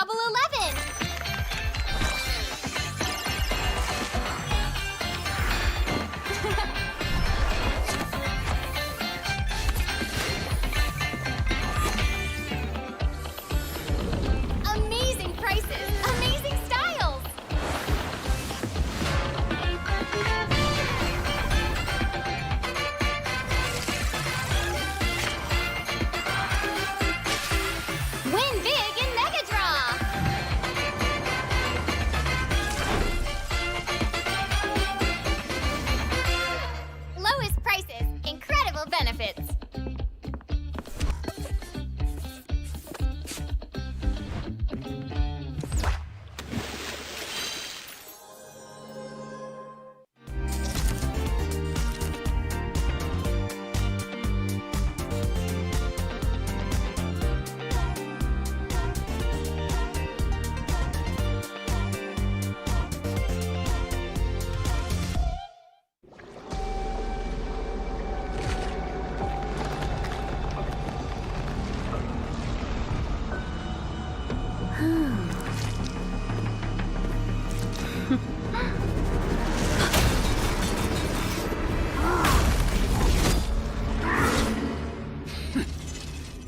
Double 11! Amazing prices! Amazing styles! Win big in Mega Draw! Lowest prices, incredible benefits.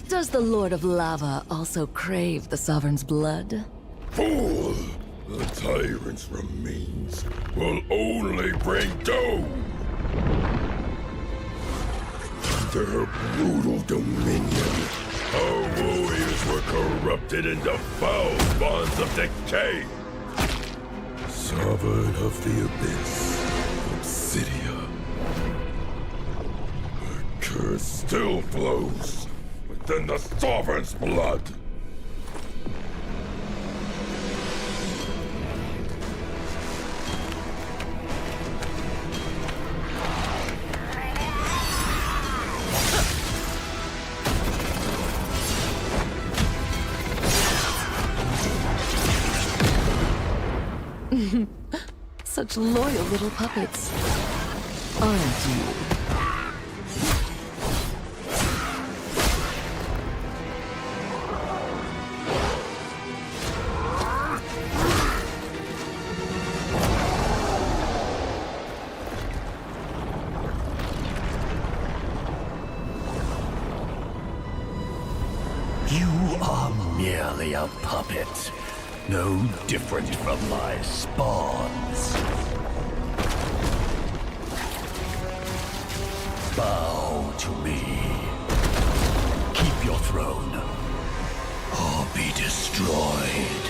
Does the Lord of Lava also crave the Sovereign's blood? Fool! The tyrant's remains will only bring doom! Their brutal dominion, our warriors were corrupted into foul bonds of decay! Sovereign of the Abyss, Obsidia. The curse still flows within the Sovereign's blood! Such loyal little puppets, aren't you? You are merely a puppet, no different from my spawns. Bow to me. Keep your throne, or be destroyed.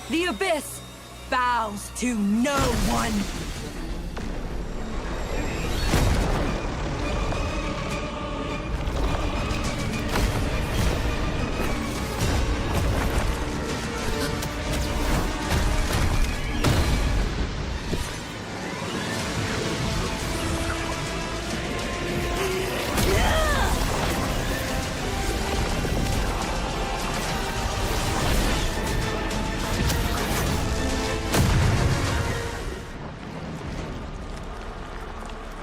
The Abyss bows to no one!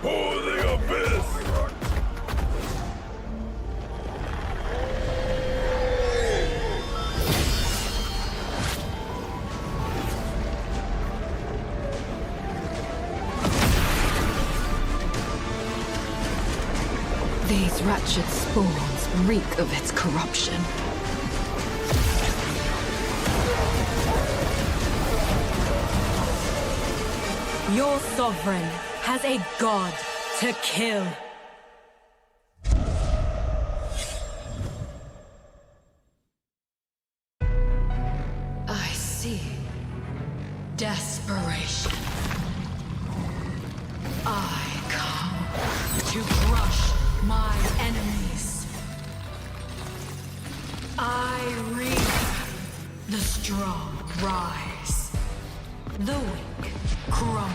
For the Abyss! These wretched spawns reek of its corruption. Your sovereign has a god to kill. I see. Desperation. I come to crush my enemies. I reap. The strong rise. The weak crumble.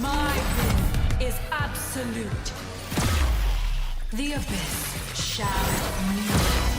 My will is absolute. The Abyss shall kneel.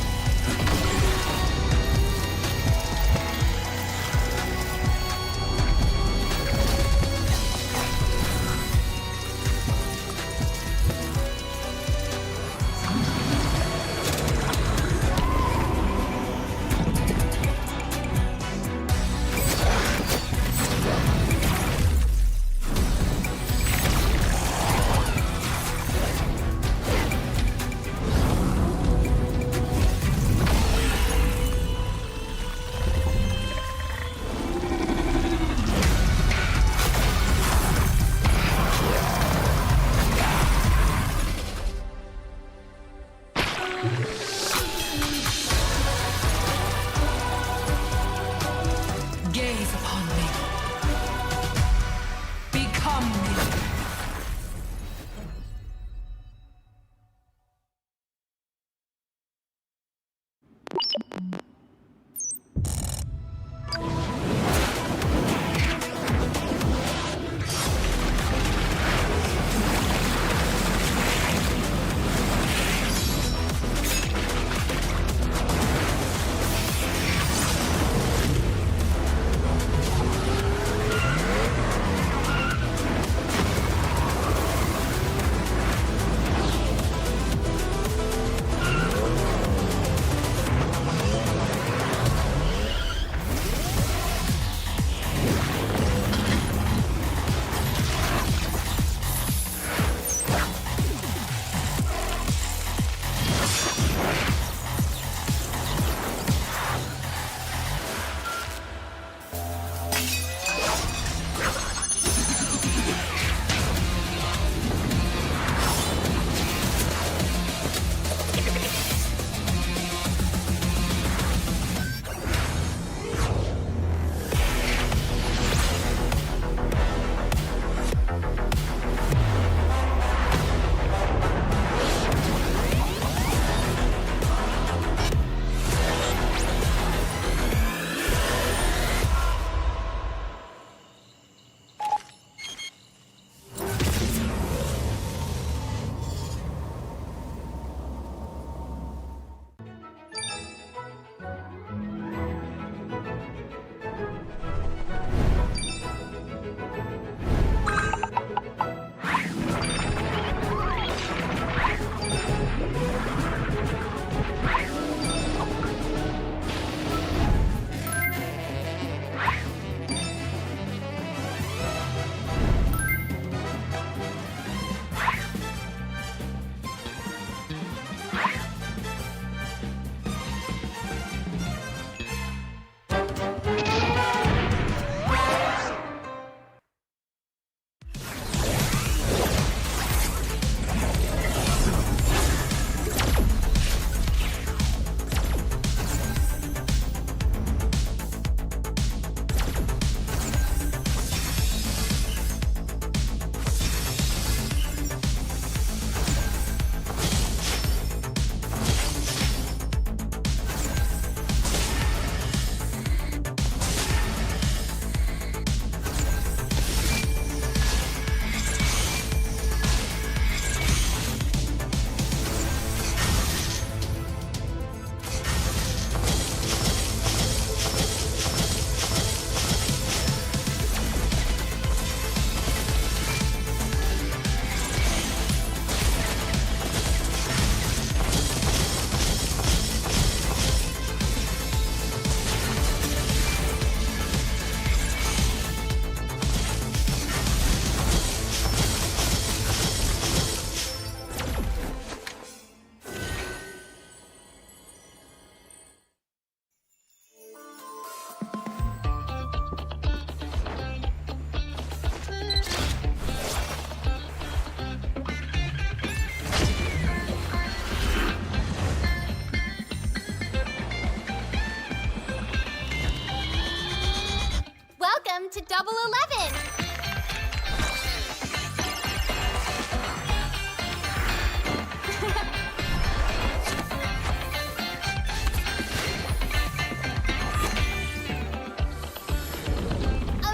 on to Double 11.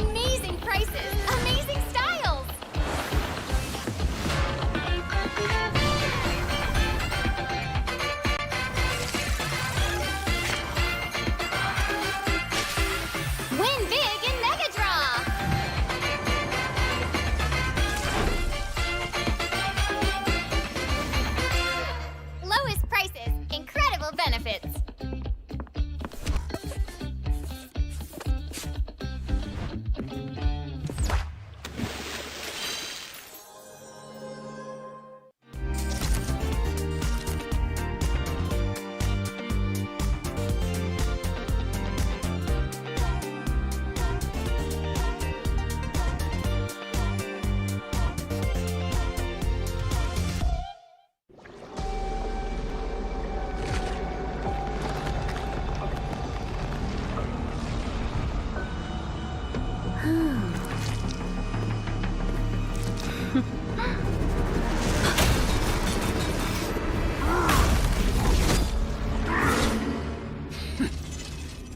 Amazing prices, amazing styles. Win big in Mega Draw. Lowest prices, incredible benefits.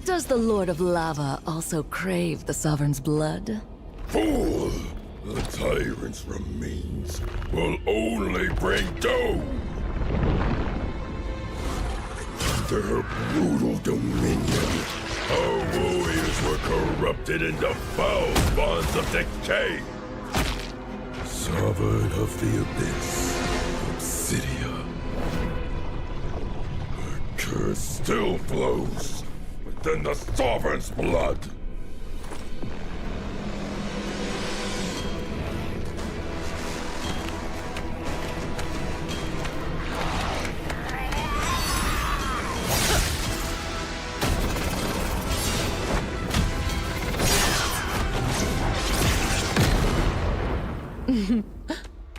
Does the Lord of Lava also crave the Sovereign's blood? Fool! The tyrant's remains will only bring doom! Their brutal dominion, our warriors were corrupted into foul bonds of decay! Sovereign of the Abyss, Obsidia. Her curse still flows within the Sovereign's blood!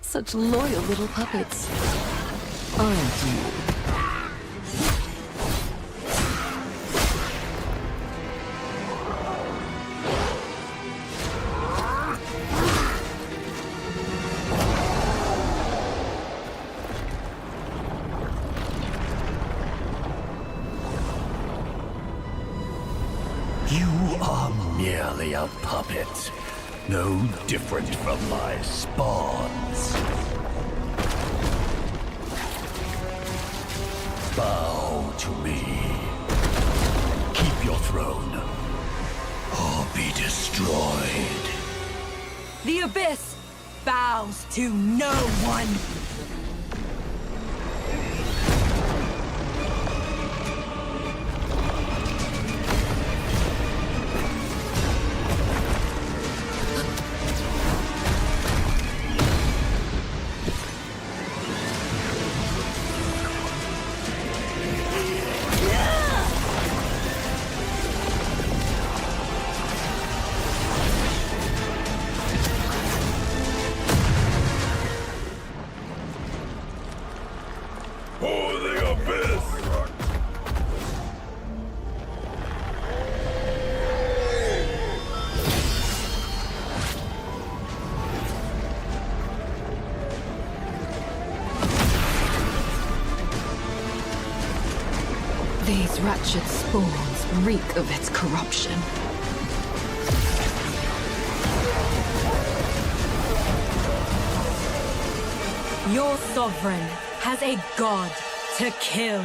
Such loyal little puppets. Aren't you? You are merely a puppet, no different from my spawns. Bow to me. Keep your throne, or be destroyed. The Abyss bows to no one. For the Abyss! These wretched spawns reek of its corruption. Your sovereign has a god to kill.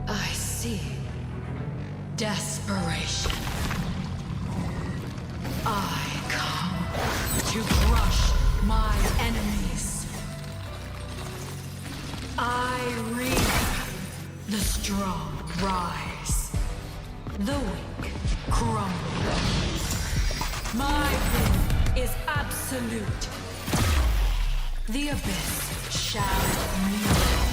I see. Desperation. I come to crush my enemies. I reap. The strong rise. The weak crumble. My will is absolute. The Abyss shall kneel.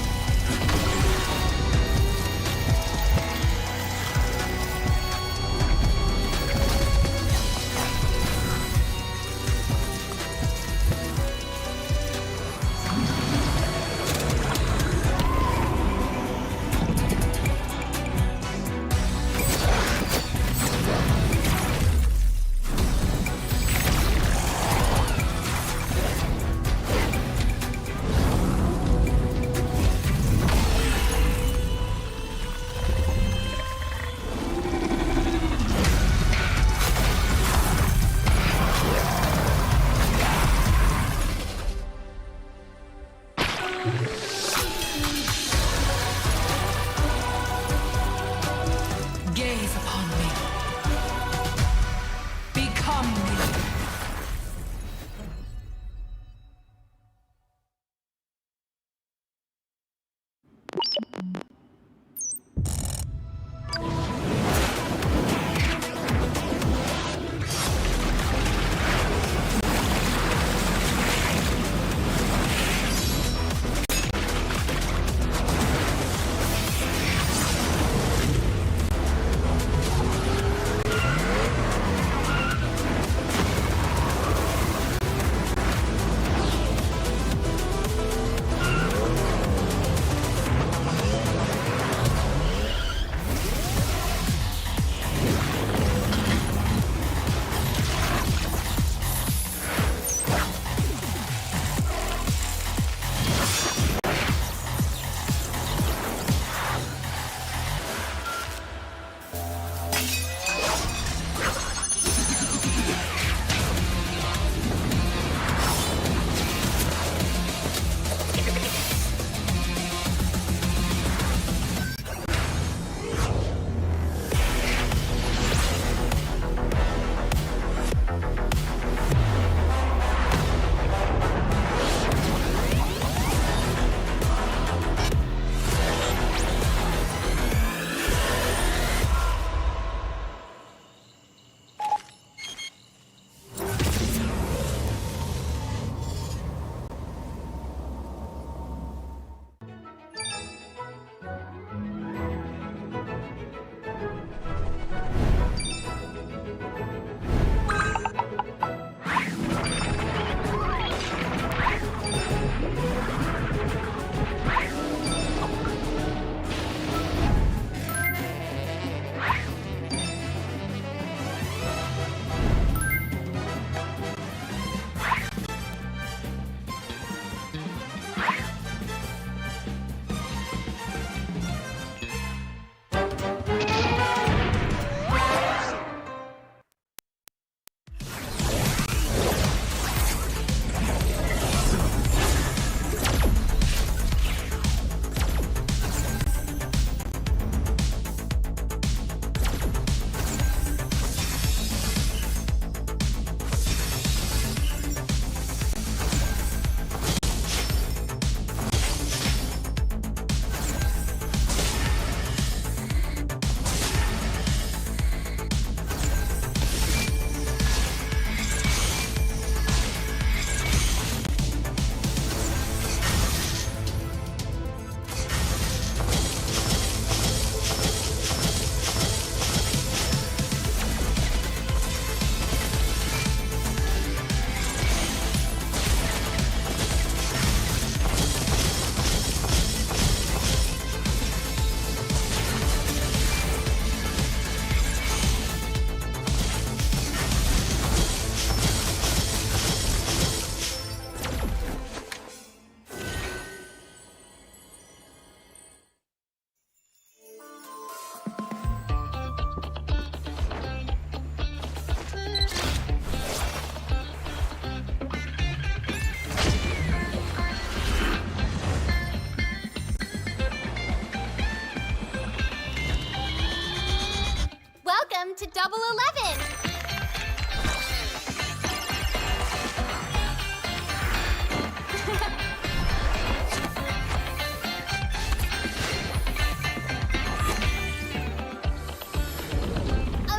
on to Double 11.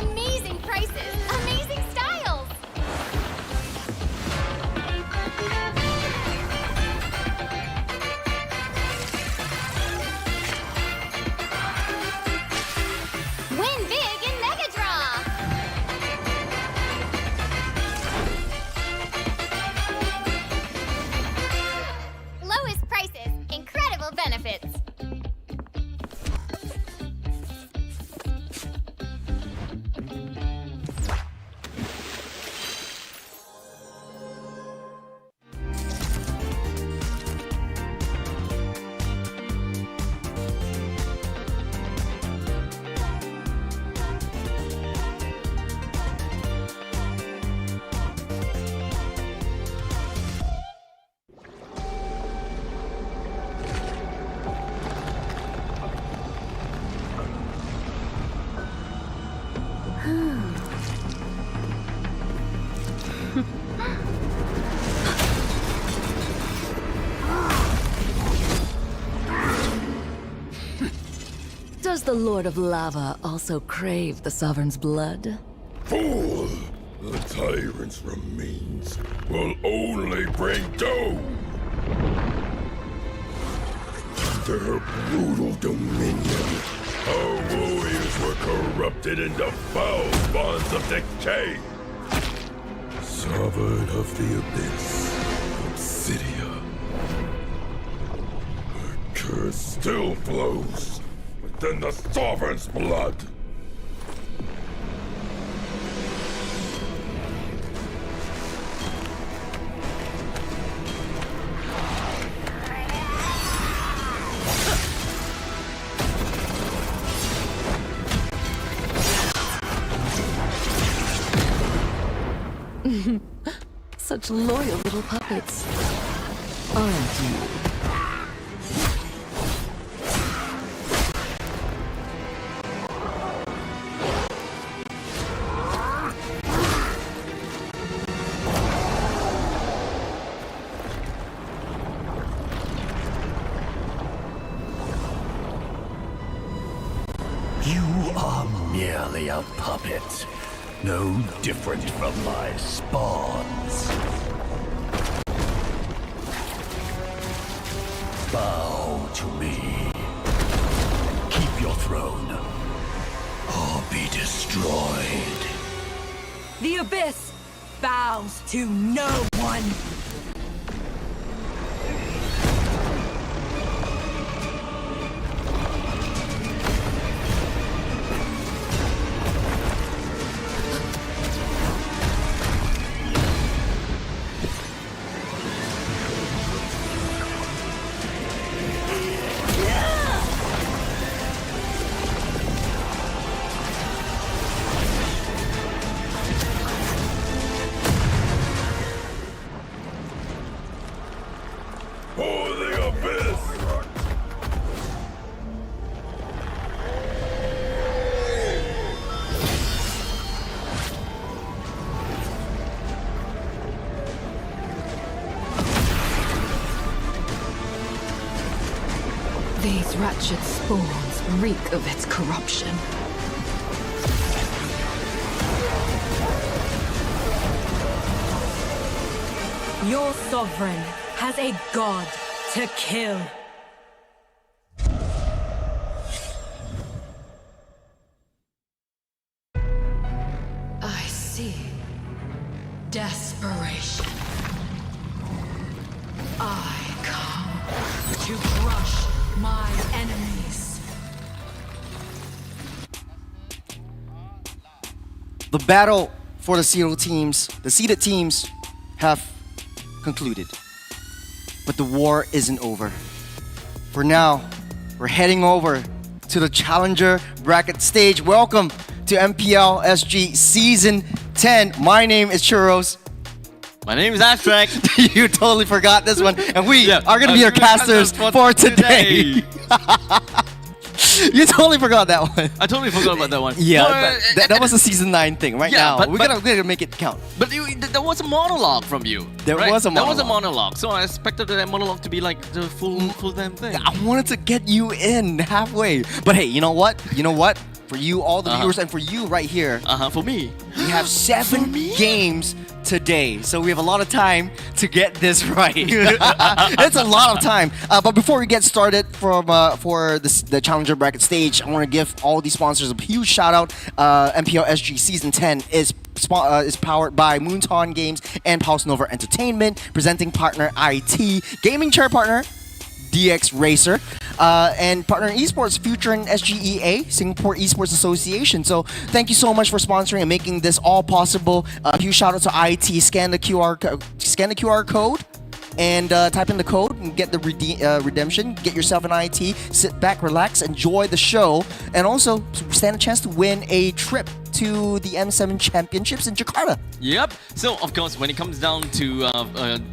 Amazing prices, amazing styles. Win big in Mega Draw. Lowest prices, incredible benefits. Does the Lord of Lava also crave the Sovereign's blood? Fool! The tyrant's remains will only bring doom! Under her brutal dominion, our warriors were corrupted into foul bonds of decay. Sovereign of the Abyss, Obsidia. Her curse still flows within the Sovereign's blood. Such loyal little puppets, aren't you? You are merely a puppet, no different from my spawns. Bow to me. Keep your throne, or be destroyed. The Abyss bows to no one. For the Abyss! These wretched spawns reek of its corruption. Your sovereign has a god to kill. I see. Desperation. I come to crush my enemies. The battle for the seeded teams have concluded. But the war isn't over. For now, we're heading over to the Challenger bracket stage. Welcome to MPL SG Season 10. My name is Churros. My name is Abstract. You totally forgot this one. And we are going to be your casters for today. You totally forgot that one. I totally forgot about that one. Yeah, No, that was a season 9 thing. Right Yeah, now, but- we're gonna make it count. But there was a monologue from you. There right? was a There was a monologue. monologue. So I expected that monologue to be like the full damn thing. I wanted to get you in halfway. But hey, you know what? You know what? For you, all the viewers, and for you right here, For me. we have 7 games today. So we have a lot of time to get this right. It's a lot of time. But before we get started for the Challenger Bracket stage, I want to give all these sponsors a huge shout out. MPL SG Season 10 is powered by Moonton Games and Pulse Nova Entertainment. Presenting partner IT, gaming chair partner DX Racer, and partner in esports featuring SGEA, Singapore Esports Association. So thank you so much for sponsoring and making this all possible. Huge shout out to IT. Scan the QR code and type in the code and get the redemption. Get yourself an IT. Sit back, relax, enjoy the show, and also stand a chance to win a trip to the M7 Championships in Jakarta. Yep. So of course, when it comes down to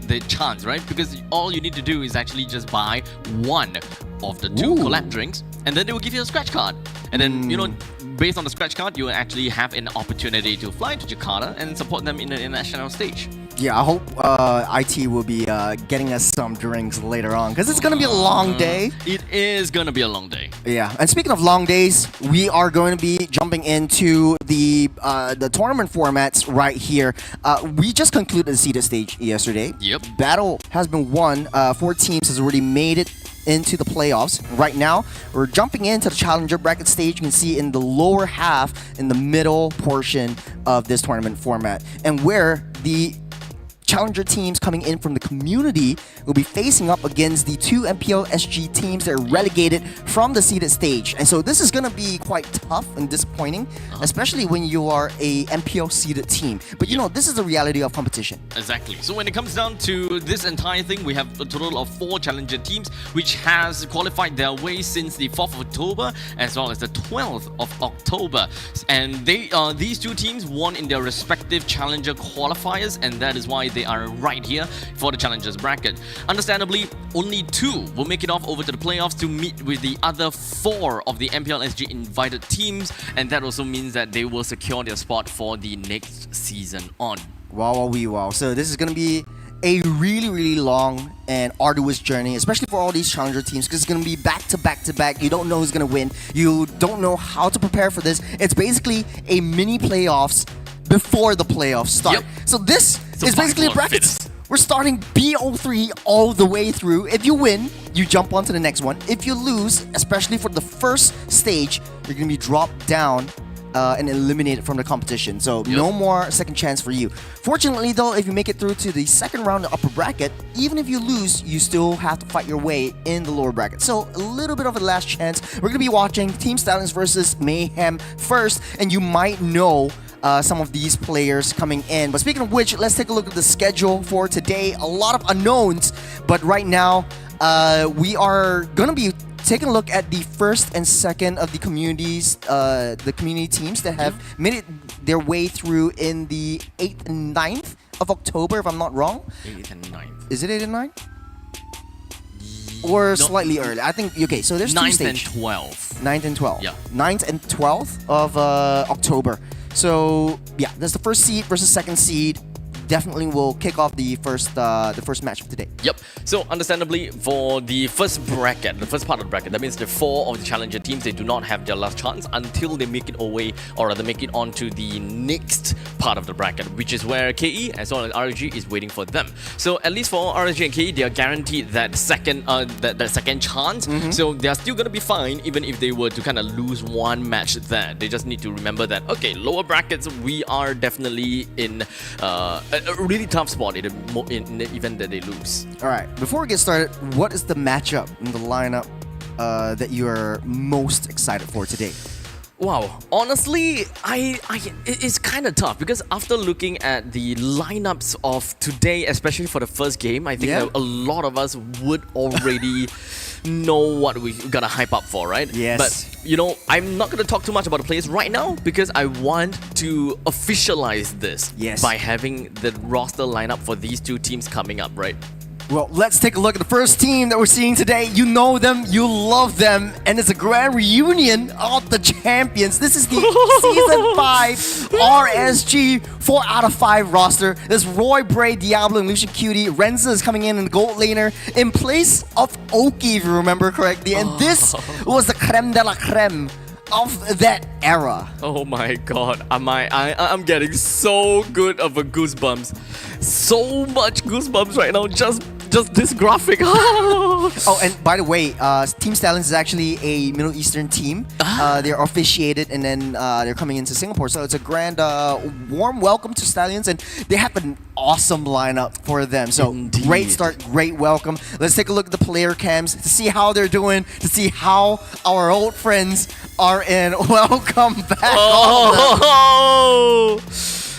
the chance, right? Because all you need to do is actually just buy one of the 2 collab drinks, and then they will give you a scratch card. And then based on the scratch card, you will actually have an opportunity to fly to Jakarta and support them in the international stage. Yeah, I hope IT will be getting us some drinks later on, because it's gonna be a long day. It is gonna be a long day. Yeah, and speaking of long days, we are going to be jumping into the tournament formats right here. We just concluded the seeded stage yesterday. Yep. Battle has been won. 4 teams has already made it into the playoffs. Right now, we're jumping into the Challenger Bracket stage. You can see in the lower half, in the middle portion of this tournament format, and where the Challenger teams coming in from the community will be facing up against the 2 MPL SG teams that are relegated from the seeded stage. And so this is going to be quite tough and disappointing, especially when you are a MPL seeded team. But you know, this is the reality of competition. Exactly. So when it comes down to this entire thing, we have a total of 4 Challenger teams which has qualified their way since the 4th of October as well as the 12th of October. And these 2 teams won in their respective Challenger Qualifiers, and that is why they are right here for the Challengers bracket. Understandably, only 2 will make it off over to the playoffs to meet with the other 4 of the MPL SG invited teams, and that also means that they will secure their spot for the next season on. Wow. So this is going to be a really long and arduous journey, especially for all these Challenger teams, because it's going to be back to back. You don't know who's going to win. You don't know how to prepare for this. It's basically a mini playoffs before the playoffs start. Yep. So this is basically a bracket. Fittest. We're starting BO3 all the way through. If you win, you jump on to the next one. If you lose, especially for the first stage, you're going to be dropped down and eliminated from the competition. So no more second chance for you. Fortunately though, if you make it through to the second round of upper bracket, even if you lose, you still have to fight your way in the lower bracket. So a little bit of a last chance. We're going to be watching Team Stallions versus Mayhem first, and you might know some of these players coming in. But speaking of which, let's take a look at the schedule for today. A lot of unknowns, but right now we are going to be taking a look at the first and second of the community teams that have made it their way through in the 8th and 9th of October, if I'm not wrong. 8th and 9th. Is it 8th and 9th? Or slightly early? I think, okay, so there's 2 9th stages. and 12th. 9th and 12th. Yeah. 9th and 12th of October. So yeah, that's the first seed versus second seed. Definitely will kick off the first match of today. Yep. So understandably, for the first bracket, the first part of the bracket, that means the 4 of the Challenger teams, they do not have their last chance until they make it away, or rather make it onto the next part of the bracket, which is where KE as well as RSG is waiting for them. So at least for RSG and KE, they are guaranteed that second chance. So they are still gonna be fine, even if they were to kind of lose one match there. They just need to remember that, okay, lower brackets, we are definitely in a really tough spot in the event that they lose. All right, before we get started, what is the matchup in the lineup that you are most excited for today? Wow, honestly, it's kind of tough because after looking at the lineups of today, especially for the first game, I think that a lot of us would already know what we gotta hype up for, right? Yes. But, you know, I'm not gonna talk too much about the players right now because I want to officialize this by having the roster lineup for these 2 teams coming up, right? Well, let's take a look at the first team that we're seeing today. You know them, you love them, and it's a grand reunion of the champions. This is the Season 5 RSG 4 out of 5 roster. There's Roy, Bray, Diablo, and Lucian Cutie. Renza is coming in the gold laner in place of Oki, if you remember correctly. And this was the creme de la creme of that era. Oh my god, I'm getting so good of a goosebumps. So much goosebumps right now, just this graphic. Oh, and by the way, Team Stallions is actually a Middle Eastern team. They're officiated and then they're coming into Singapore. So it's a grand, warm welcome to Stallions, and they have an awesome lineup for them. So Indeed. Great start, great welcome. Let's take a look at the player cams to see how they're doing, to see how our old friends are in. Welcome back.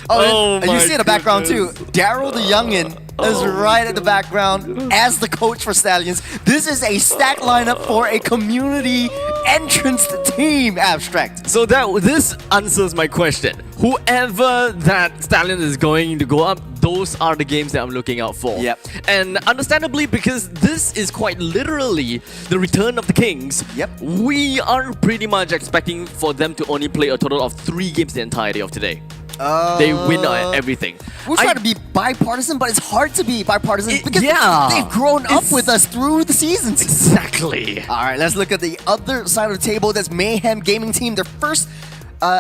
Oh, and you see in the background too, goodness. Daryl the Youngin is right at the background as the coach for Stallions. This is a stack lineup for a community entrance team, Abstract. So this answers my question. Whoever that Stallion is going to go up, those are the games that I'm looking out for. Yep. And understandably, because this is quite literally the return of the Kings, Yep. we are pretty much expecting for them to only play a total of 3 games the entirety of today. They win everything. We're trying to be bipartisan, but it's hard to be bipartisan because they've grown up with us through the seasons. Exactly. All right, let's look at the other side of the table. That's Mayhem Gaming Team. Their first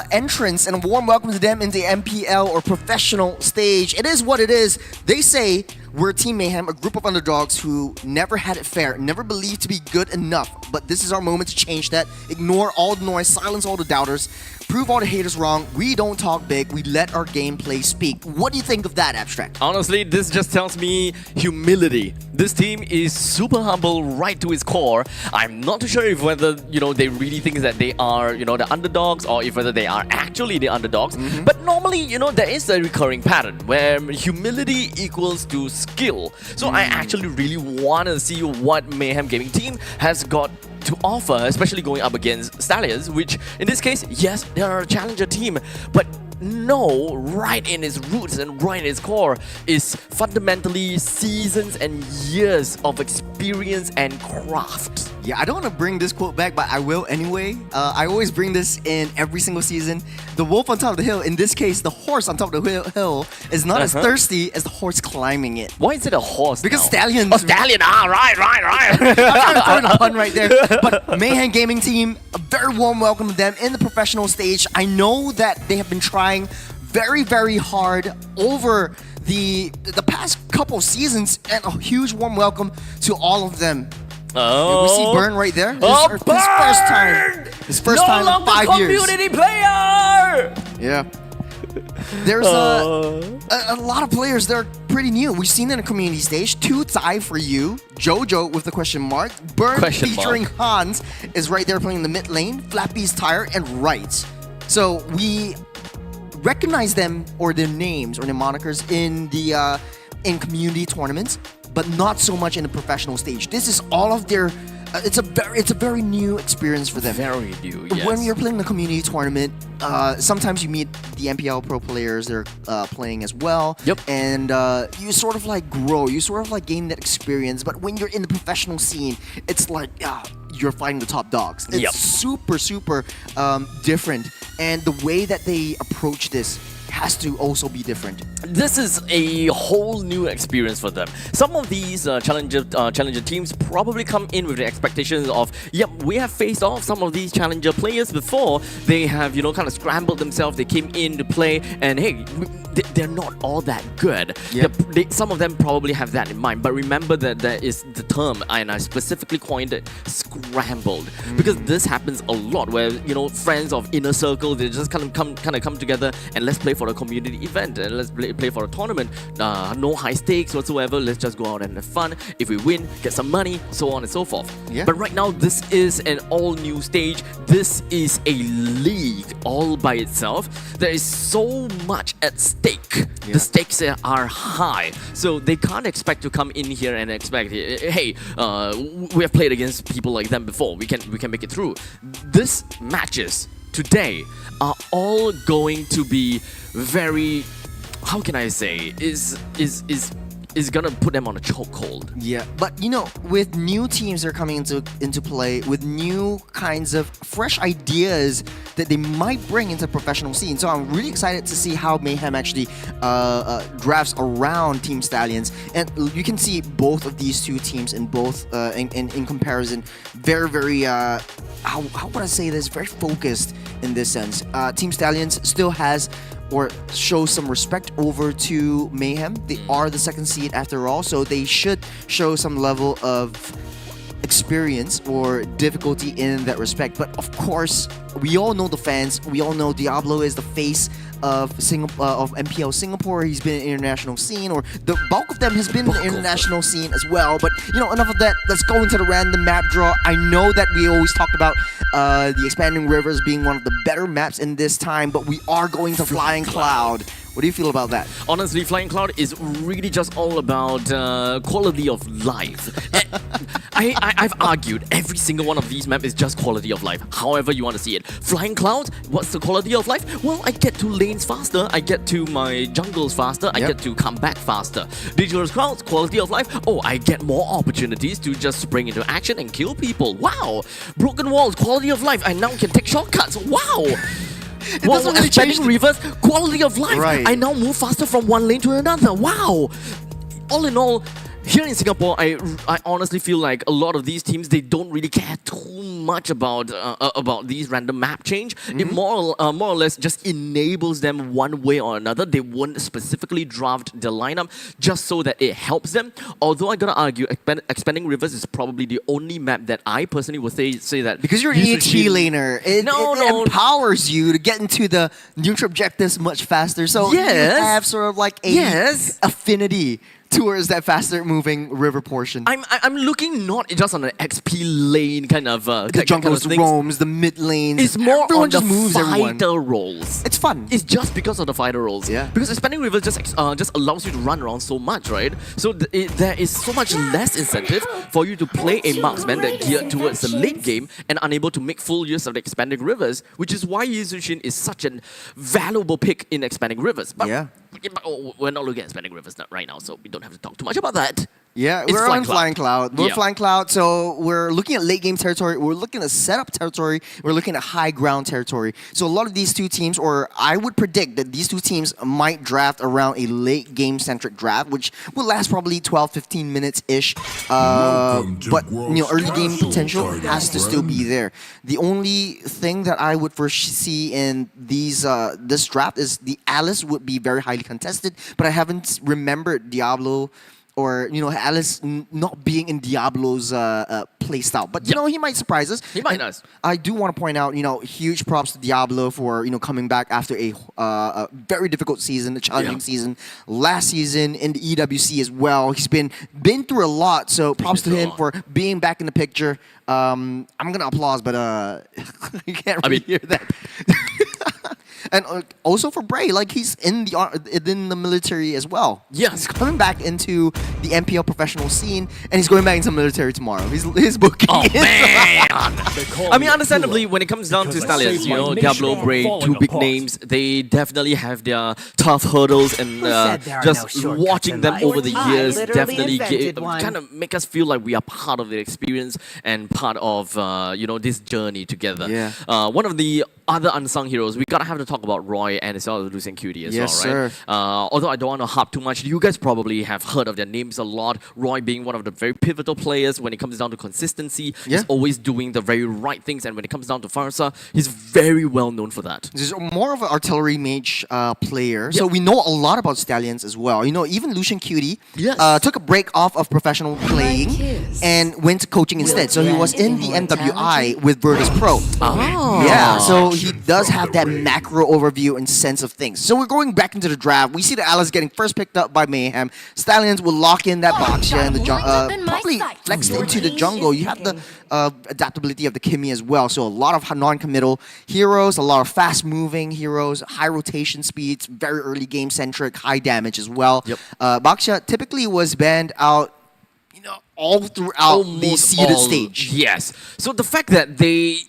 entrance, and a warm welcome to them in the MPL or professional stage. It is what it is. They say we're Team Mayhem, a group of underdogs who never had it fair, never believed to be good enough. But this is our moment to change that. Ignore all the noise, silence all the doubters, prove all the haters wrong. We don't talk big, we let our gameplay speak. What do you think of that, Abstract? Honestly, this just tells me humility. This team is super humble right to its core. I'm not too sure if whether, they really think that they are, the underdogs, or if whether they are actually the underdogs. But normally, there is a recurring pattern where humility equals to skill. So I actually really want to see what Mayhem Gaming Team has got to offer, especially going up against Stallions, which in this case, yes, they are a challenger team, but no, right in its roots and right in its core is fundamentally seasons and years of experience and craft. Yeah, I don't want to bring this quote back, but I will anyway. I always bring this in every single season. The wolf on top of the hill, in this case, the horse on top of the hill is not as thirsty as the horse climbing it. Why is it a horse Because now? Stallions... Oh, Stallion! Right. I'm trying to throw in a pun right there. But Mayhem Gaming Team, a very warm welcome to them in the professional stage. I know that they have been trying very, very hard over the past couple seasons, and a huge warm welcome to all of them. Oh. We see Burn right there. Oh, His first time. His first time in 5 years. Community player! Yeah. There's a lot of players that are pretty new. We've seen it in the community stage. 2 tie for you. Jojo with the question mark. Burn featuring Hans is right there playing the mid lane. Flappy's Tire and Right. So we recognize them or their names or their monikers in the in community tournaments, but not so much in the professional stage. This is all of their. It's a very new experience for them. Very new. Yes. When you're playing the community tournament, sometimes you meet the MPL pro players. They're playing as well. Yep. And you sort of like grow. You sort of like gain that experience. But when you're in the professional scene, it's like you're fighting the top dogs. It's super different. And the way that they approach this has to also be different. This is a whole new experience for them. Some of these challenger teams probably come in with the expectations of, yep, we have faced off some of these challenger players before. They have, kind of scrambled themselves. They came in to play, and hey, they're not all that good. Yep. Some of them probably have that in mind. But remember that there is the term, and I specifically coined it, scrambled, because this happens a lot. Where friends of inner circle, they just come together and let's play for a community event, and let's play for a tournament. No high stakes whatsoever. Let's just go out and have fun. If we win, get some money, so on and so forth. Yeah. But right now, this is an all-new stage. This is a league all by itself. There is so much at stake. Yeah. The stakes are high, so they can't expect to come in here and expect, hey, we have played against people like them before. We can make it through. This matches today are all going to be very, how can I say, is is gonna put them on a chokehold. Yeah, but you know, with new teams that are coming into play, with new kinds of fresh ideas that they might bring into the professional scene, so I'm really excited to see how Mayhem actually drafts around Team Stallions, and you can see both of these two teams in both in comparison, very how would I say this? Very focused in this sense. Team Stallions still has or show some respect over to Mayhem. They are the second seed after all, so they should show some level of experience or difficulty in that respect. But of course, we all know the fans. We all know Diablo is the face of MPL Singapore. He's been in the international scene, or the bulk of them has been in the international scene as well. But you know, enough of that. Let's go into the random map draw. I know that we always talked about the Expanding Rivers being one of the better maps in this time, but we are going to Flying Cloud. What do you feel about that? Honestly, Flying Cloud is really just all about quality of life. I've argued every single one of these maps is just quality of life, however you want to see it. Flying Cloud, what's the quality of life? Well, I get to lanes faster, I get to my jungles faster, I get to come back faster. Digital Clouds, quality of life, oh, I get more opportunities to just spring into action and kill people. Wow! Broken Walls, quality of life, I now can take shortcuts. Wow! Doesn't really change Rivers, quality of life. Right. I now move faster from one lane to another. Wow! All in all, here in Singapore, I honestly feel like a lot of these teams, they don't really care too much about these random map change. It more or less just enables them one way or another. They won't specifically draft the lineup just so that it helps them. Although I gotta argue, Expanding Rivers is probably the only map that I personally would say that because you're an EHP laner, it empowers you to get into the neutral objectives much faster. So you have sort of like a affinity towards that faster moving river portion. I'm looking not just on an XP lane kind of the junglers, roams, the mid lanes. It's more everyone on the just moves fighter roles. It's fun. It's just because of the fighter roles. Yeah. Because Expanding Rivers just allows you to run around so much, right? So there is so much less incentive for you to play a marksman that geared towards the late game and unable to make full use of the Expanding Rivers, which is why Yuzushin is such a valuable pick in Expanding Rivers. But we're not looking at Expanding Rivers right now, so we don't have to talk too much about that. Yeah, we're on Flying Cloud. We're Flying Cloud, so we're looking at late game territory, we're looking at setup territory, we're looking at high ground territory. So a lot of these two teams, or I would predict that these two teams might draft around a late game centric draft, which will last probably 12-15 minutes-ish. But you know, early game potential has to still be there. The only thing that I would foresee in these this draft is the Alice would be very highly contested, but I haven't remembered Diablo or, you know, Alice not being in Diablo's playstyle. But, you know, he might surprise us. He might us. I do want to point out, you know, huge props to Diablo for, you know, coming back after a very difficult season, a challenging season. Last season in the EWC as well. He's been through a lot, so props to him for being back in the picture. I'm going to applause, but you can't really hear that. And also for Bray, like he's in the military as well. Yeah, he's coming back into the MPL professional scene, and he's going back into the military tomorrow. His booking. Oh man! I mean, understandably, when it comes down to Stallions, you know, Diablo, Bray, two big names, they definitely have their tough hurdles, and just watching them over the years definitely kind of make us feel like we are part of the experience and part of you know, this journey together. Yeah. One of the other unsung heroes, we gotta have to talk about Roy and as well as Lucian Cutie as well, right? Sir. Although I don't want to harp too much, you guys probably have heard of their names a lot. Roy being one of the very pivotal players when it comes down to consistency. He's always doing the very right things, and when it comes down to Farsa, he's very well known for that. He's more of an artillery mage player, so we know a lot about Stallions as well. You know, even Lucian Cutie took a break off of professional playing and went to coaching instead. So he was in the MWI with Virtus Pro. Yeah, so he does have that macro overview and sense of things. So we're going back into the draft. We see the Alice getting first picked up by Mayhem. Stallions will lock in that box and the probably flex into the jungle. You have the adaptability of the Kimmy as well. So a lot of non-committal heroes, a lot of fast-moving heroes, high rotation speeds, very early game-centric, high damage as well. Baxia typically was banned out, you know, all throughout the Almost seeded all- stage. Yes. So the fact that they,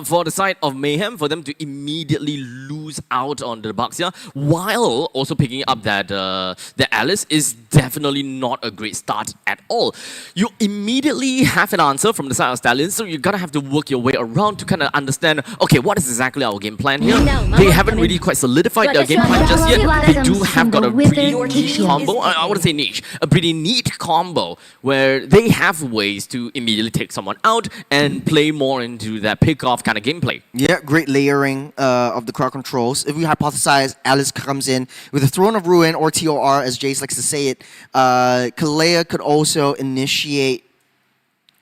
for the side of Mayhem, for them to immediately lose out on the Bucks here, while also picking up that the Alice is definitely not a great start at all. You immediately have an answer from the side of Stallions, so you're gonna have to work your way around to kind of understand, okay, what is exactly our game plan here? They haven't really quite solidified their game plan just yet. They do have got a pretty niche combo. I wouldn't say niche, a pretty neat combo where they have ways to immediately take someone out and play more into that pick-off kind of gameplay. Yeah, great layering of the crowd controls. If we hypothesize Alice comes in with a Throne of Ruin, or TOR as Jace likes to say it, Kalea could also initiate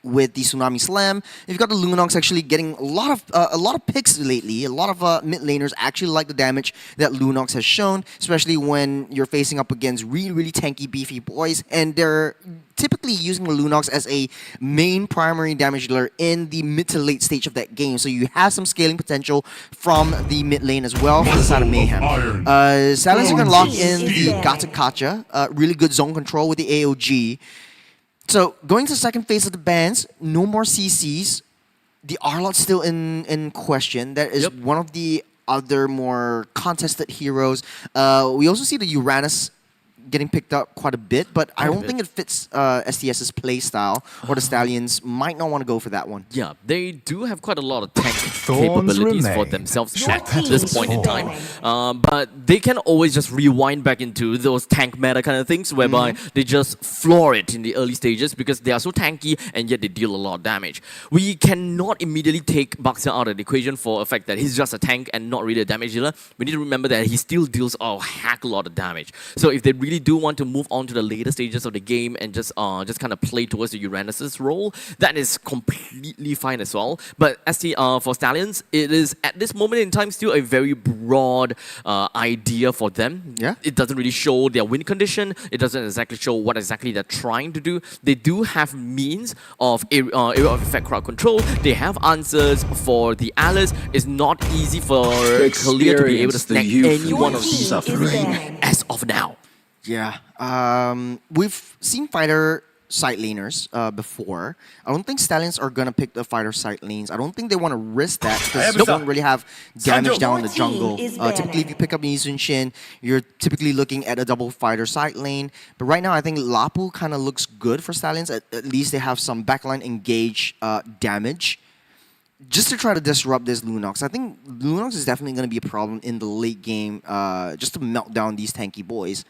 with the Tsunami Slam. You've got the Lunox actually getting a lot of picks lately. A lot of mid laners actually like the damage that Lunox has shown, especially when you're facing up against really tanky, beefy boys, and they're typically using the Lunox as a main primary damage dealer in the mid to late stage of that game. So you have some scaling potential from the mid lane as well for the side of Mayhem. Silence are going to lock in the Gata Kacha. Really good zone control with the AOG. So, going to the second phase of the bans, no more CCs. The Arlot's still in question. That is one of the other more contested heroes. We also see the Uranus getting picked up quite a bit, but I don't think it fits STS's playstyle, or the Stallions might not want to go for that one. Yeah, they do have quite a lot of tank capabilities for themselves at this point in time. But they can always just rewind back into those tank meta kind of things, whereby they just floor it in the early stages because they are so tanky and yet they deal a lot of damage. We cannot immediately take Baxter out of the equation for the fact that he's just a tank and not really a damage dealer. We need to remember that he still deals a heck a lot of damage. So if they really do want to move on to the later stages of the game and just kind of play towards the Uranus's role, that is completely fine as well. But for Stallions, it is at this moment in time still a very broad idea for them. Yeah. It doesn't really show their win condition. It doesn't exactly show what exactly they're trying to do. They do have means of area of effect crowd control. They have answers for the Alice. It's not easy for Kalea to be able to snag any one of these as of now. Yeah, we've seen fighter side laners before. I don't think Stallions are gonna pick the fighter side lanes. I don't think they want to risk that because they don't really have damage down in the jungle. Typically, if you pick up Yizun Shin, you're typically looking at a double fighter side lane. But right now, I think Lapu kind of looks good for Stallions. At least they have some backline engage damage, just to try to disrupt this Lunox. I think Lunox is definitely going to be a problem in the late game, just to melt down these tanky boys.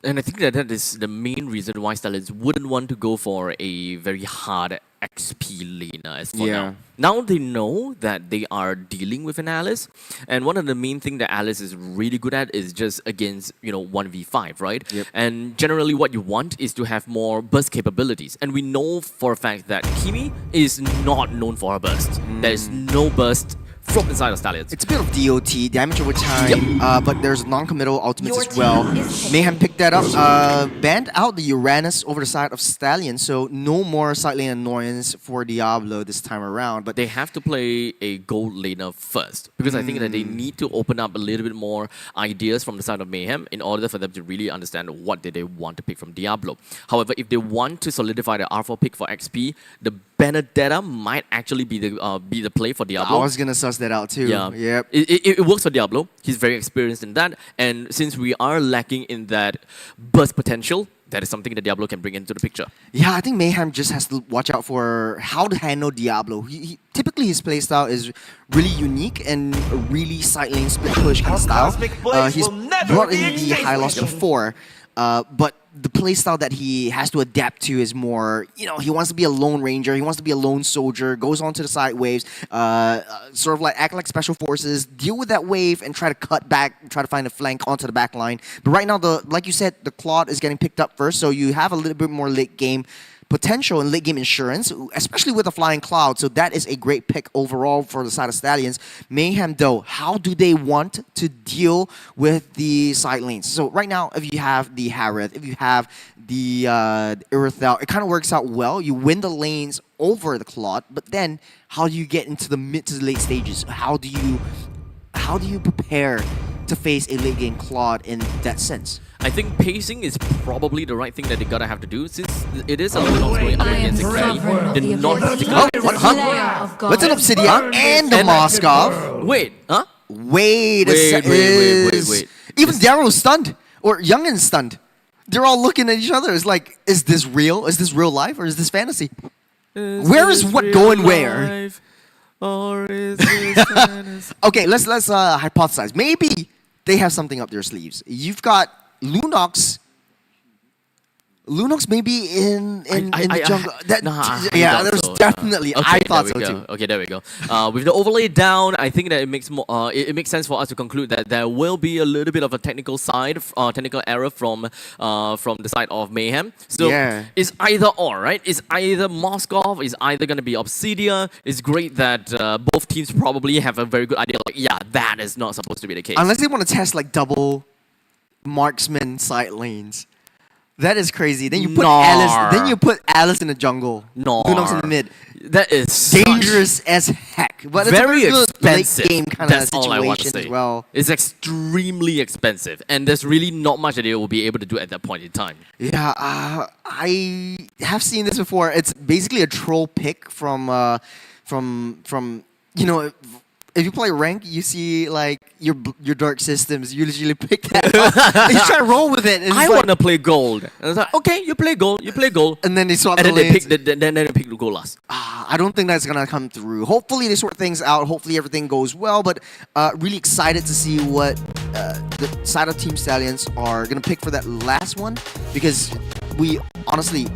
And I think that is the main reason why Stallions wouldn't want to go for a very hard XP laner as for now. Now they know that they are dealing with an Alice, and one of the main things that Alice is really good at is just against 1v5, right? And generally what you want is to have more burst capabilities. And we know for a fact that Kimi is not known for her burst. There is no burst from inside of Stallions. It's a bit of DOT, damage over time, but there's non-committal ultimates as well. Mayhem picked that up, banned out the Uranus over the side of Stallions, so no more side lane annoyance for Diablo this time around. But they have to play a gold laner first, because I think that they need to open up a little bit more ideas from the side of Mayhem in order for them to really understand what they want to pick from Diablo. However, if they want to solidify the R4 pick for XP, the Benedetta might actually be the play for Diablo. I was gonna suss that out too. Yeah. Yep. It works for Diablo. He's very experienced in that. And since we are lacking in that burst potential, that is something that Diablo can bring into the picture. Yeah, I think Mayhem just has to watch out for how to handle Diablo. Typically, his playstyle is really unique and a really side lane split push kind of style. He's brought in the high loss before, but the playstyle that he has to adapt to is more, he wants to be a lone ranger, he wants to be a lone soldier, goes on to the side waves, sort of like act like special forces, deal with that wave and try to cut back, try to find a flank onto the back line. But right now, like you said, the Claude is getting picked up first, so you have a little bit more late game potential and late game insurance, especially with the Flying Cloud. So that is a great pick overall for the side of Stallions. Mayhem, though, how do they want to deal with the side lanes? So right now, if you have the Harith, if you have the Irithel, it kind of works out well. You win the lanes over the Claude, but then how do you get into the mid to late stages? How do you prepare to face a late game Claude in that sense. I think pacing is probably the right thing that they gotta have to do, since it is a Lunox going up I am against a sovereign carry. of They're the not abyss. particularly What? Slayer of gods. What's an Obsidian and the Moskov? Wait, huh? Wait. Even Darrow's stunned. Or Youngin's stunned. They're all looking at each other. It's like, is this real? Is this real life or is this fantasy? Where is what going where? Or is this fantasy? Okay, let's hypothesize. Maybe they have something up their sleeves. You've got Lunox. Lunox maybe in the jungle. There's definitely. Okay, I thought there so we too. go. Okay, there we go. With the overlay down, I think that it makes more. It makes sense for us to conclude that there will be a little bit of a technical side, technical error from the side of Mayhem. So it's either or, right? It's either Moskov, it's either going to be Obsidia. It's great that both teams probably have a very good idea. Like, yeah, that is not supposed to be the case. Unless they want to test like double marksman side lanes. That is crazy. Then you put Alice. Then you put Alice in the jungle. Lunox in the mid. That is dangerous as heck. But it's very a good expensive. late game kind of That's all I want to situation say. as well. It's extremely expensive, and there's really not much that they will be able to do at that point in time. Yeah, I have seen this before. It's basically a troll pick from you know. If you play rank, you see like your dark systems. You usually pick that up. You try to roll with it. And I want to play gold. And it's like, okay, you play gold, and then they swap and the then lanes. then they pick the gold last. I don't think that's gonna come through. Hopefully they sort things out. Hopefully everything goes well. But really excited to see what the side of Team Stallions are gonna pick for that last one, because we honestly.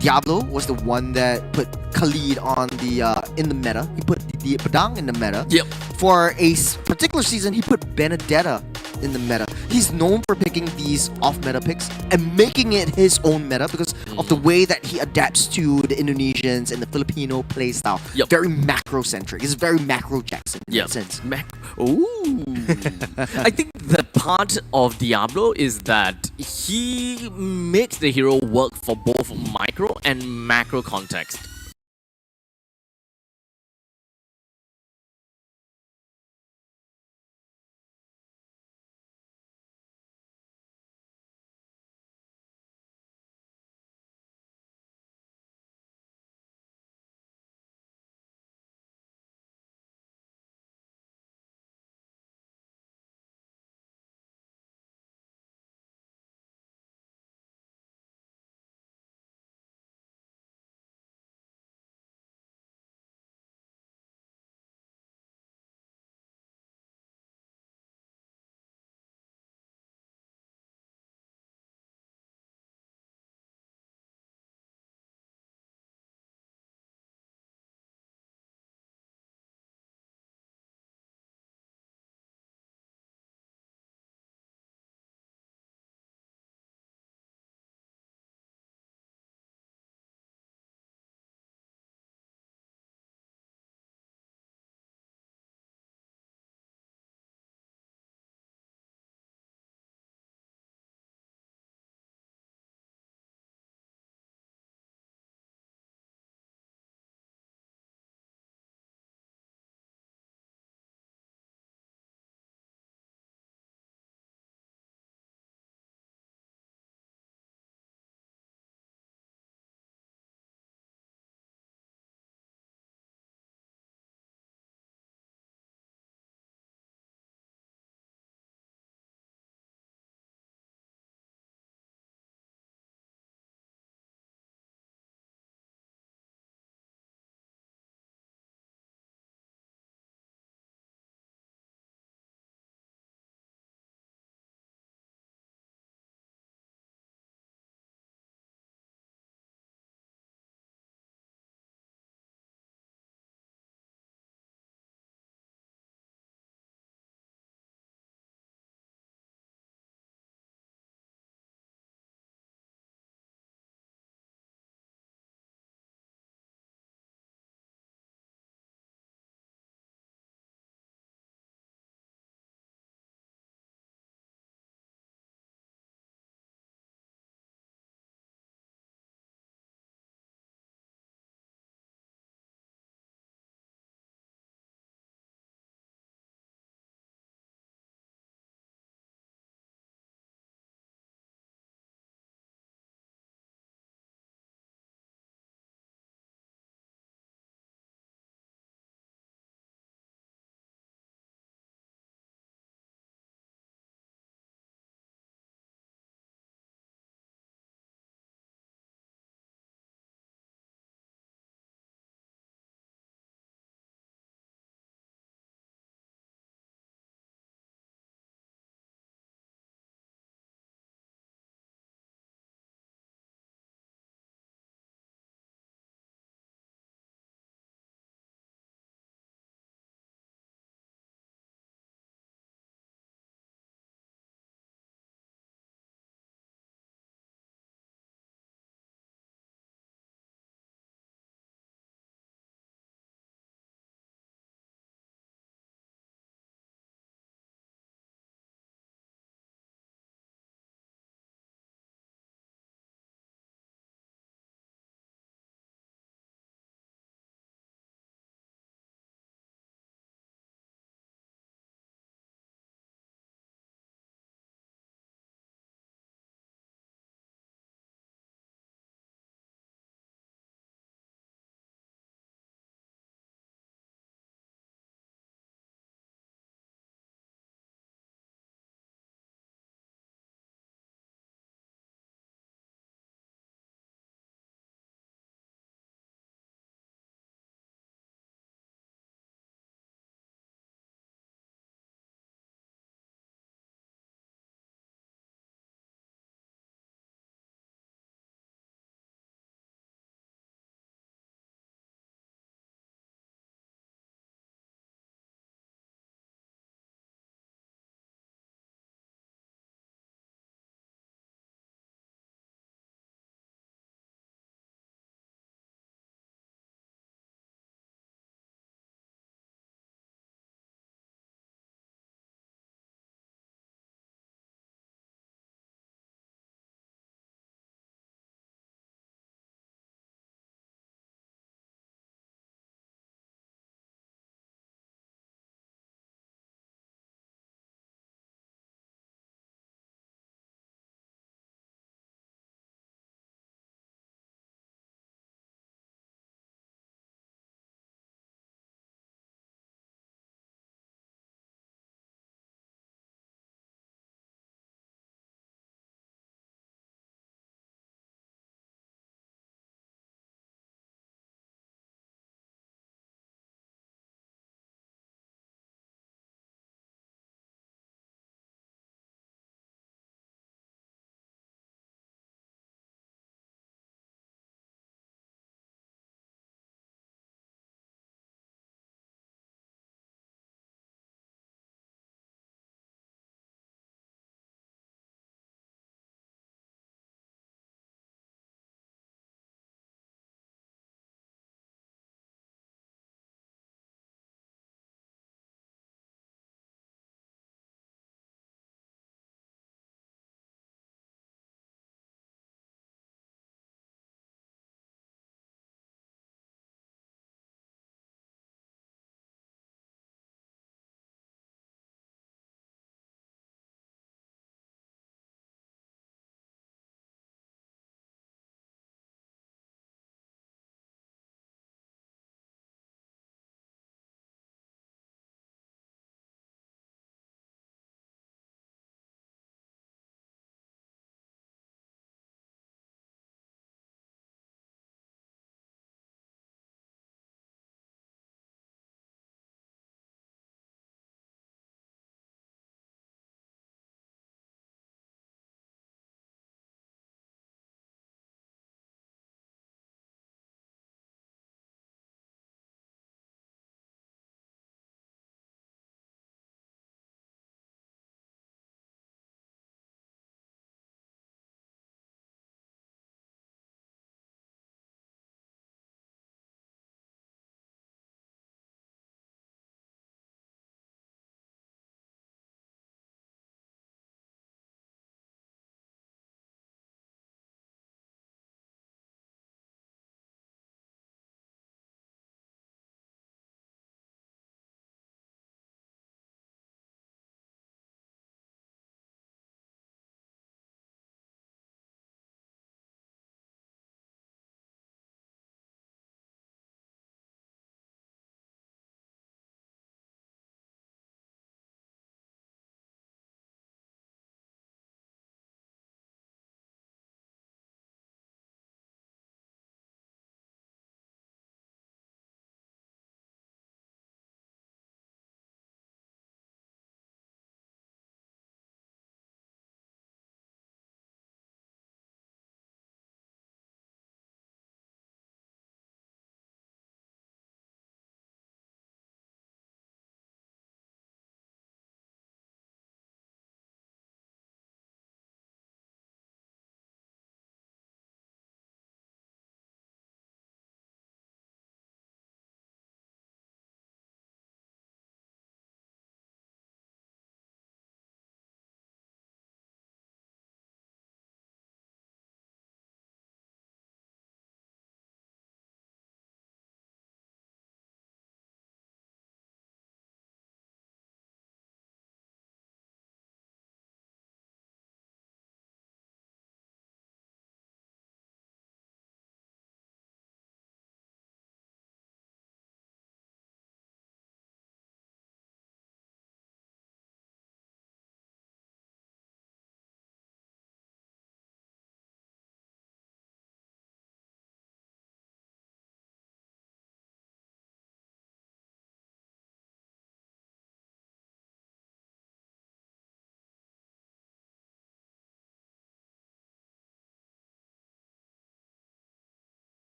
Diablo was the one that put Khalid on the in the meta. He put the Padang in the meta. Yep. For a particular season, he put Benedetta in the meta. He's known for picking these off-meta picks and making it his own meta because of the way that he adapts to the Indonesians and the Filipino playstyle. Yep. Very macro-centric. He's very macro Jackson in that sense. Ooh. I think the part of Diablo is that he makes the hero work for both micro and macro context.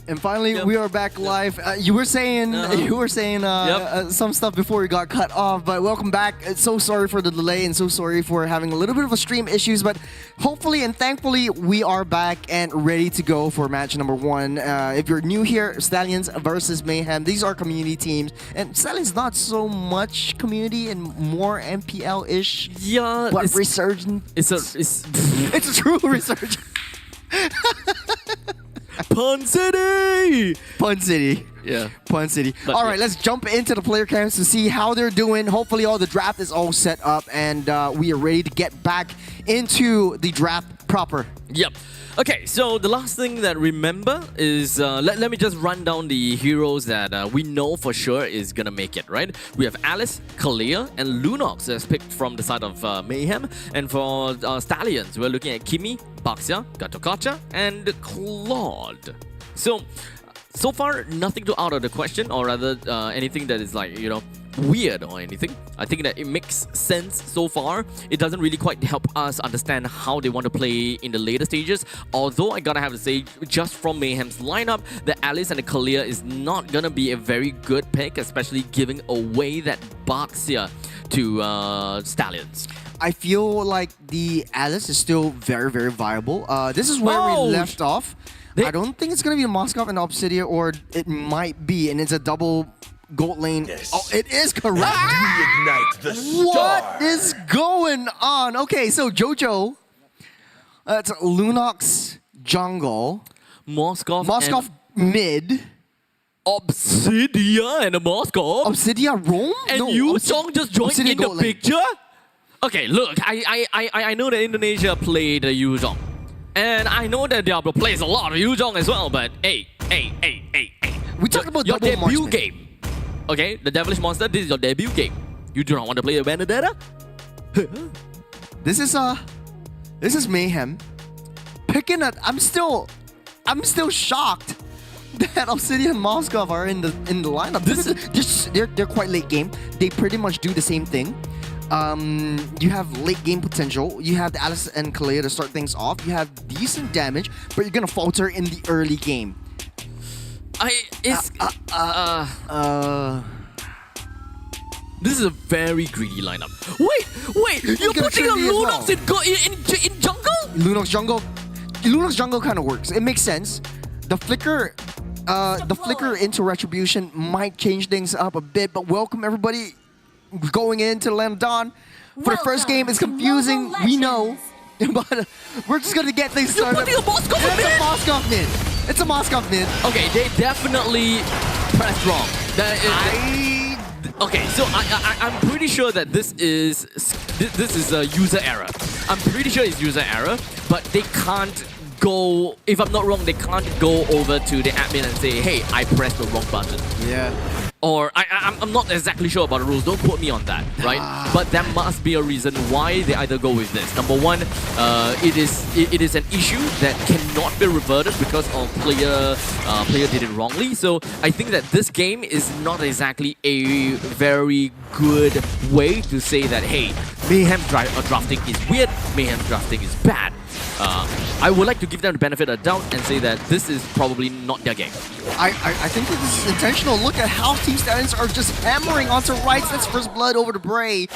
And finally, we are back live. You were saying some stuff before we got cut off, but welcome back. So sorry for the delay and so sorry for having a little bit of a stream issues, but hopefully and thankfully we are back and ready to go for match number 1. If you're new here, Stallions versus Mayhem. These are community teams, and Stallions not so much community and more MPL-ish. Yeah, but resurgent. It's a true resurgence. Pun City! Pun City. Yeah. Pun City. But all right, let's jump into the player camps to see how they're doing. Hopefully all the draft is all set up and we are ready to get back into the draft proper. Yep. Okay, so the last thing that remember is, let me just run down the heroes that we know for sure is gonna make it, right? We have Alice, Kalia, and Lunox as picked from the side of Mayhem. And for Stallions, we're looking at Kimi, Baxia, Gatokacha, and Claude. So far, nothing too out of the question, or rather anything that is like, weird or anything. I think that it makes sense so far. It doesn't really quite help us understand how they want to play in the later stages. Although I gotta have to say, just from Mayhem's lineup, the Alice and the Kalia is not gonna be a very good pick, especially giving away that Baxia to Stallions. I feel like the Alice is still very, very viable. This is where we left off. I don't think it's gonna be a Moskov and Obsidia, or it might be, and it's a double gold lane. Oh, it is correct. Reignite the star. What is going on? Okay, so Jojo, it's Lunox jungle, Moskov mid, Obsidia and a Moskov. Obsidia roam, and no, you Song just joined Obsidia in the gold lane. picture. Okay, look, I know that Indonesia played Yuzhong, and I know that Diablo plays a lot of Yuzhong as well. But hey. We talked about your double debut marksman. game. Okay, the Devilish Monster, this is your debut game. You do not want to play a Vendetta? This is Mayhem. Picking up, I'm still shocked that Obsidian and Moskov are in the lineup. They're quite late game. They pretty much do the same thing. You have late game potential. You have the Alice and Kalia to start things off. You have decent damage, but you're gonna falter in the early game. This is a very greedy lineup. Wait! You're putting a Lunox in jungle? Lunox jungle kind of works. It makes sense. The flicker into retribution might change things up a bit, but welcome everybody going into the Land of Dawn. For the first game, it's confusing. We know, but we're just gonna get things started. You're putting a Moskov mid? It's a Moskov mid. It's a Moskov mid. Okay, they definitely pressed wrong. Okay, so I'm pretty sure that this is a user error. I'm pretty sure it's user error, but they can't go, if I'm not wrong, they can't go over to the admin and say, hey, I pressed the wrong button. Yeah. Or I'm not exactly sure about the rules. Don't quote me on that, right? But there must be a reason why they either go with this. Number one, it is an issue that cannot be reverted because of player did it wrongly. So I think that this game is not exactly a very good way to say that, hey, Mayhem drafting is weird, Mayhem drafting is bad. I would like to give them the benefit of the doubt and say that this is probably not their game. I think that this is intentional. Look at how Team Stallions are just hammering onto rights. That's first blood over the Bray.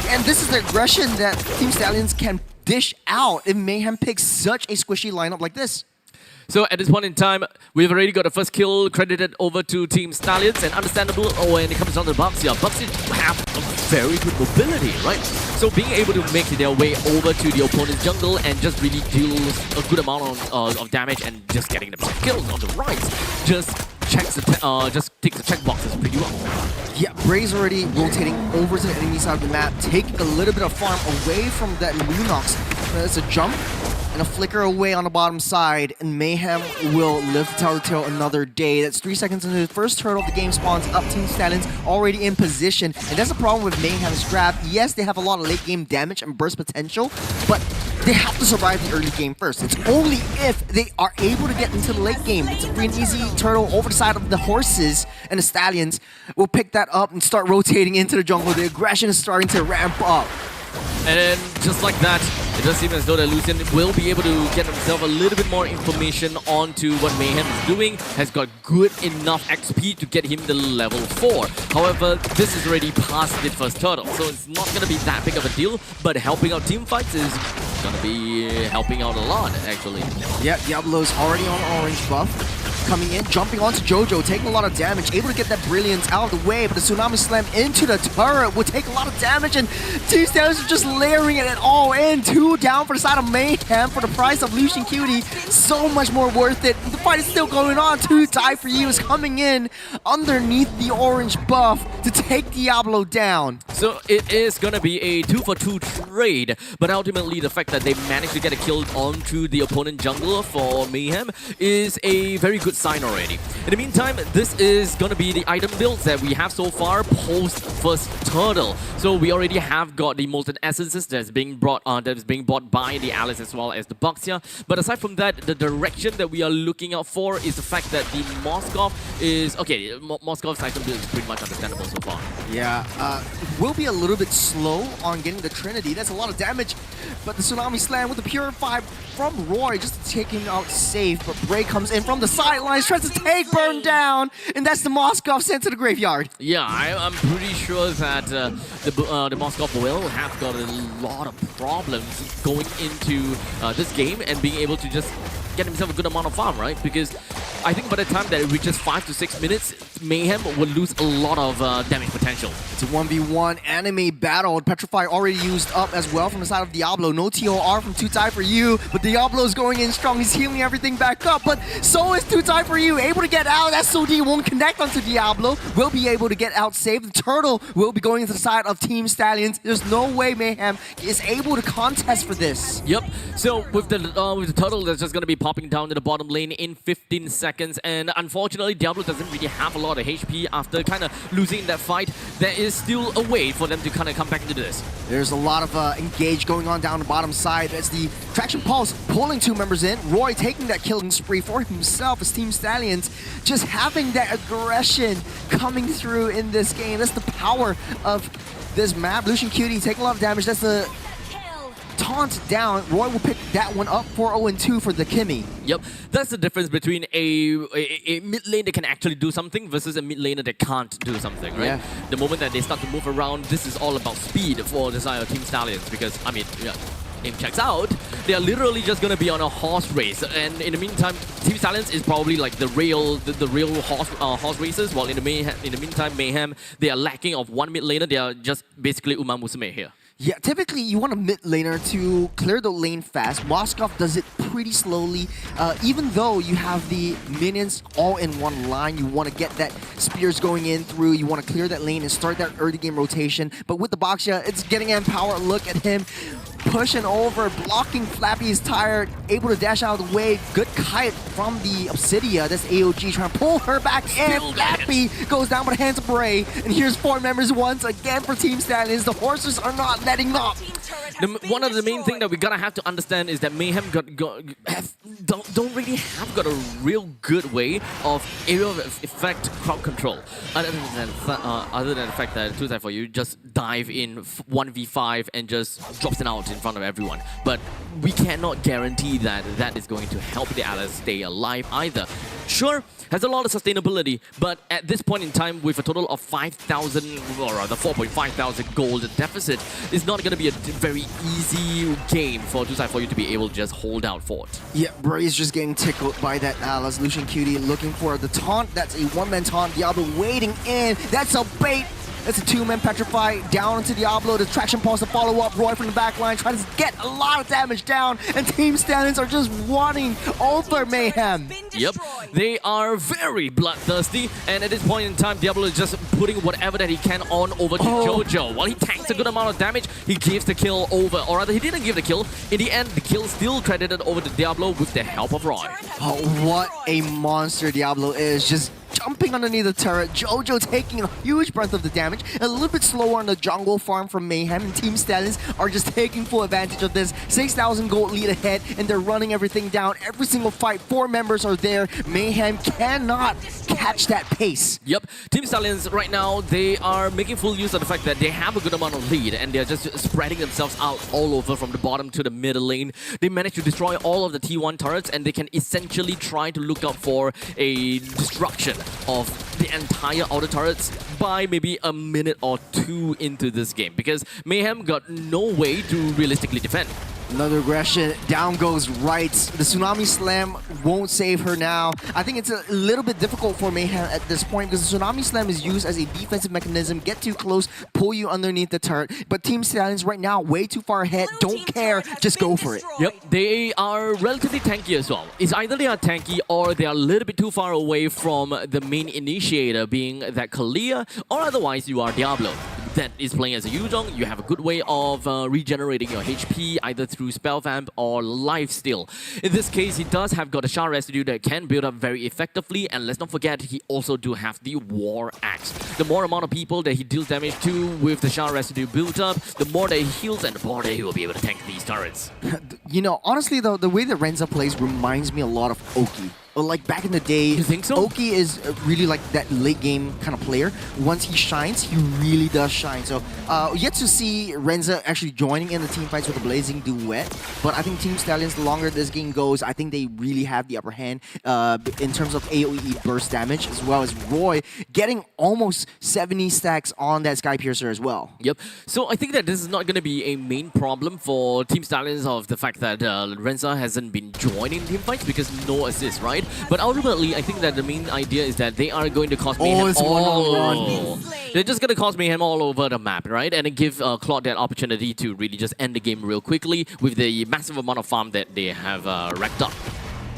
And this is the aggression that Team Stallions can dish out if Mayhem picks such a squishy lineup like this. So at this point in time, we've already got the first kill credited over to Team Stallions, and understandable when it comes down to Baxia. Baxia have a very good mobility, right? So being able to make their way over to the opponent's jungle and just really deals a good amount of damage and just getting them some kills on the right, just takes the checkboxes pretty well. Yeah, Bray's already rotating over to the enemy side of the map, taking a little bit of farm away from that Lunox. It's a jump and a flicker away on the bottom side, and Mayhem will live to tell the tale another day. That's 3 seconds into the first turtle of the game spawns up. Team Stallions already in position, and that's the problem with Mayhem's draft. Yes, they have a lot of late game damage and burst potential, but they have to survive the early game first. It's only if they are able to get into the late game. It's a free and easy turtle over the side of the horses, and the Stallions will pick that up and start rotating into the jungle. The aggression is starting to ramp up. And then, just like that, It does seem as though that Lucian will be able to get himself a little bit more information onto what Mayhem is doing, has got good enough XP to get him the level 4. However, this is already past the first turtle, so it's not going to be that big of a deal, but helping out team fights is going to be helping out a lot, actually. Yeah, Diablo's already on orange buff. Coming in, jumping onto Jojo, taking a lot of damage, able to get that Brilliance out of the way, but the Tsunami Slam into the turret will take a lot of damage, and Team Stallions are just layering it all in. 2 down for the side of Mayhem for the price of Lucian Cutie. So much more worth it. The fight is still going on. 2 Die For You is coming in underneath the orange buff to take Diablo down. So it is going to be a 2-for-2 trade, but ultimately the fact that they managed to get a kill onto the opponent jungler for Mayhem is a very good sign already. In the meantime, this is going to be the item builds that we have so far post first turtle. So we already have got the Molten Essences that's being brought by the Alice as well as the Boxia. But aside from that, the direction that we are looking out for is the fact that the Moskov is... Okay, Moskov's item build is pretty much understandable so far. Yeah, will be a little bit slow on getting the Trinity. That's a lot of damage, but the Tsunami Slam with the Purify from Roy just to take him out safe. But Bray comes in from the sidelines, tries to take Burn down, and that's the Moskov sent to the graveyard. Yeah, I'm pretty sure that the Moskov will have got a lot of problems going into this game and being able to just get himself a good amount of farm, right? Because I think by the time that it reaches 5 to 6 minutes, Mayhem will lose a lot of damage potential. It's a 1v1 anime battle. Petrify already used up as well from the side of Diablo. No TOR from 2 Die For You, but Diablo's going in strong. He's healing everything back up, but so is 2 Die For You. Able to get out. SOD won't connect onto Diablo. Will be able to get out safe. The Turtle will be going to the side of Team Stallions. There's no way Mayhem is able to contest for this. Yep. So with the Turtle that's just going to be popping down to the bottom lane in 15 seconds, and unfortunately Diablo doesn't really have a lot of HP after kind of losing that fight. There is still a way for them to kind of come back into this. There's a lot of engage going on down the bottom side as the Traction Pulse pulling 2 members in. Roy taking that killing spree for himself as Team Stallions, just having that aggression coming through in this game. That's the power of this map. Lucian Cutie taking a lot of damage. That's the taunt down. Roy will pick that one up for 0-2 for the Kimmy. Yep, that's the difference between a mid lane that can actually do something versus a mid laner that can't do something, right? Yeah. The moment that they start to move around, this is all about speed for the side of Team Stallions because, I mean, yeah, name checks out, they are literally just going to be on a horse race, and in the meantime, Team Stallions is probably like the real horse racers, while in the meantime, Mayhem, they are lacking of one mid laner. They are just basically Uma Musume here. Yeah, typically you want a mid laner to clear the lane fast. Moskov does it pretty slowly. Even though you have the minions all in one line, you want to get that spears going in through. You want to clear that lane and start that early game rotation. But with the Boxia, it's getting empowered. Look at him pushing over, blocking Flappy is tired, able to dash out of the way. Good kite from the Obsidia. That's AOG trying to pull her back in. Flappy goes down by the hands of Bray. And here's 4 members once again for Team Stallions. The horses are not letting up. One of the main things that we gotta have to understand is that Mayhem don't really have got a real good way of area of effect crowd control. Other than the fact that 2 Die For You just dive in 1v5 and just drops it out in front of everyone. But we cannot guarantee that that is going to help the Alice stay alive either. Sure, has a lot of sustainability, but at this point in time, with a total of 5,000 or rather 4,500 gold deficit, it's not going to be a very easy game for 2 Die For You to be able to just hold out for it. Yeah, Bray is just getting tickled by that Alice. Lucian Cutie looking for the taunt. That's a 1-man taunt. Diablo waiting in. That's a bait. That's a 2-man Petrify down into Diablo. The Traction Pulse to follow up. Roy from the back line trying to get a lot of damage down. And Team Stallions are just running over Mayhem. Yep, they are very bloodthirsty. And at this point in time, Diablo is just putting whatever that he can on over to Jojo. While he tanks a good amount of damage, he gives the kill over. Or rather, he didn't give the kill. In the end, the kill still credited over to Diablo with the help of Roy. Oh, what a monster Diablo is. Just jumping underneath the turret. Jojo taking a huge breath of the damage. A little bit slower on the jungle farm from Mayhem, and Team Stallions are just taking full advantage of this. 6,000 gold lead ahead, and they're running everything down. Every single fight, 4 members are there. Mayhem cannot catch that pace. Yep, Team Stallions right now, they are making full use of the fact that they have a good amount of lead and they're just spreading themselves out all over from the bottom to the middle lane. They managed to destroy all of the T1 turrets and they can essentially try to look out for a destruction of the entire outer turrets by maybe a minute or 2 into this game, because Mayhem got no way to realistically defend. Another aggression, down goes right. The Tsunami Slam won't save her now. I think it's a little bit difficult for Mayhem at this point because the Tsunami Slam is used as a defensive mechanism, get too close, pull you underneath the turret. But Team Stallions right now, way too far ahead, don't care, just go for it. Yep, they are relatively tanky as well. It's either they are tanky or they are a little bit too far away from the main initiator, being that Kalia, or otherwise you are Diablo. That is playing as a Yuzhong, you have a good way of regenerating your HP either through Spell Vamp or Lifesteal. In this case, he does have got a Shard Residue that can build up very effectively, and let's not forget, he also do have the War Axe. The more amount of people that he deals damage to with the Shard Residue built up, the more that he heals and the more that he will be able to tank these turrets. You know, honestly though, the way that Renza plays reminds me a lot of Oki. Like back in the day, you think so? Oki is really like that late game kind of player. Once he shines, he really does shine. So yet to see Renza actually joining in the team fights with a Blazing Duet. But I think Team Stallions, the longer this game goes, I think they really have the upper hand in terms of AoE burst damage, as well as Roy getting almost 70 stacks on that Sky Piercer as well. Yep. So I think that this is not going to be a main problem for Team Stallions of the fact that Renza hasn't been joining team fights because no assist, right? But ultimately, I think that the main idea is that they are going to cause Mayhem They're just going to cause Mayhem all over the map, right? And then give Claude that opportunity to really just end the game real quickly with the massive amount of farm that they have racked up.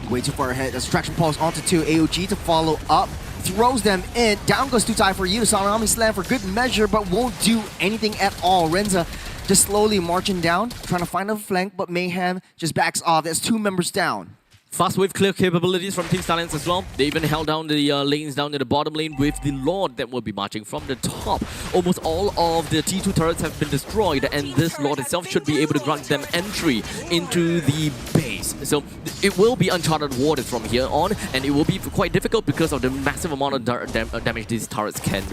Way too far ahead. Distraction Pulse onto 2. AOG to follow up. Throws them in. Down goes 2-tie for you. Tsunami Slam for good measure, but won't do anything at all. Renza just slowly marching down, trying to find a flank, but Mayhem just backs off. There's 2 members down. Fast wave clear capabilities from Team Stallions as well. They even held down the lanes down in the bottom lane with the Lord that will be marching from the top. Almost all of the T2 turrets have been destroyed, and this Lord itself should be able to grant them entry into the base. So it will be uncharted waters from here on, and it will be quite difficult because of the massive amount of damage these turrets can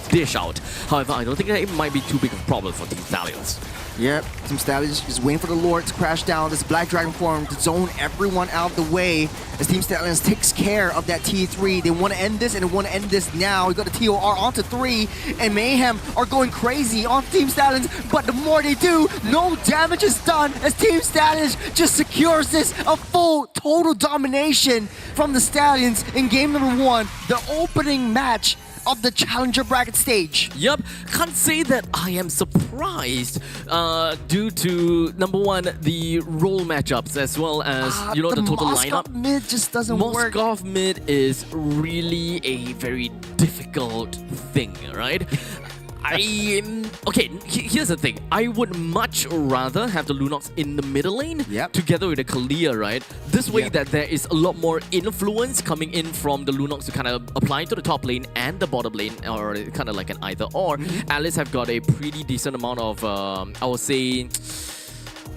dish out. However, I don't think that it might be too big of a problem for Team Stallions. Yep, Team Stallions just waiting for the Lord to crash down. This Black Dragon form to zone everyone out of the way as Team Stallions takes care of that T3. They want to end this, and they want to end this now. We got the TOR onto 3, and Mayhem are going crazy on Team Stallions, but the more they do, no damage is done as Team Stallions just secures this, a full total domination from the Stallions in game number 1, the opening match of the Challenger bracket stage. Yep, can't say that I am surprised due to, number one, the role matchups as well as, you know, the total lineup. Moskov mid just doesn't work. Moskov mid is really a very difficult thing, right? Okay, here's the thing. I would much rather have the Lunox in the middle lane together with the Kalia, right? This way that there is a lot more influence coming in from the Lunox to kind of apply to the top lane and the bottom lane, or kind of like an either or. Alice have got a pretty decent amount of, I would say,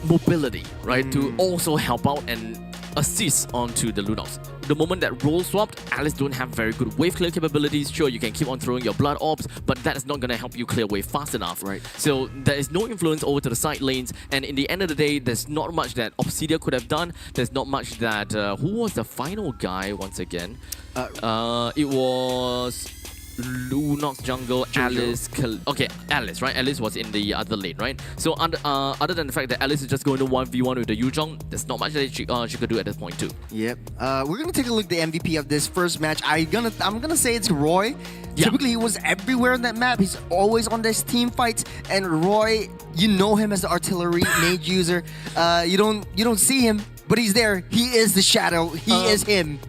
mobility, right? To also help out and assist onto the Lunox. The moment that role swapped, Alice don't have very good wave clear capabilities. Sure, you can keep on throwing your blood orbs, but that is not going to help you clear wave fast enough. Right. So there is no influence over to the side lanes, and in the end of the day, there's not much that Obsidia could have done. There's not much that... who was the final guy once again? It was... Lunox jungle, Alice, okay, Alice, right? Alice was in the other lane, right? So other than the fact that Alice is just going to 1v1 with the Yuzhong, there's not much that she could do at this point too. Yep. We're gonna take a look at the MVP of this first match. I'm gonna say it's Roy. Yeah. Typically, he was everywhere on that map. He's always on this team fights, and Roy, you know him as the artillery mage user. You don't see him, but he's there. He is the shadow. He is him.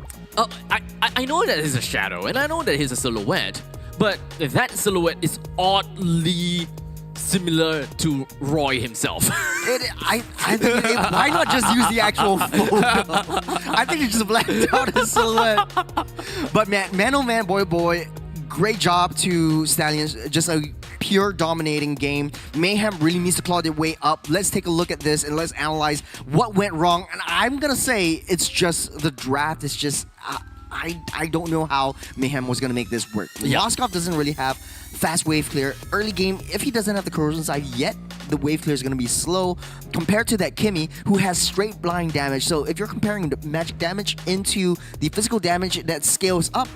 I know that he's a shadow, and I know that he's a silhouette, but that silhouette is oddly similar to Roy himself. I think why not just use the actual photo? I think it just blacked out his silhouette. But man, oh man, boy, boy, great job to Stallions. Just a pure dominating game. Mayhem really needs to claw their way up. Let's take a look at this and let's analyze what went wrong. And I'm gonna say it's just the draft is just. I don't know how Mayhem was going to make this work. Yeah. Moskov doesn't really have fast wave clear. Early game, if he doesn't have the corrosion side yet, the wave clear is going to be slow compared to that Kimmy who has straight blind damage. So if you're comparing the magic damage into the physical damage that scales up,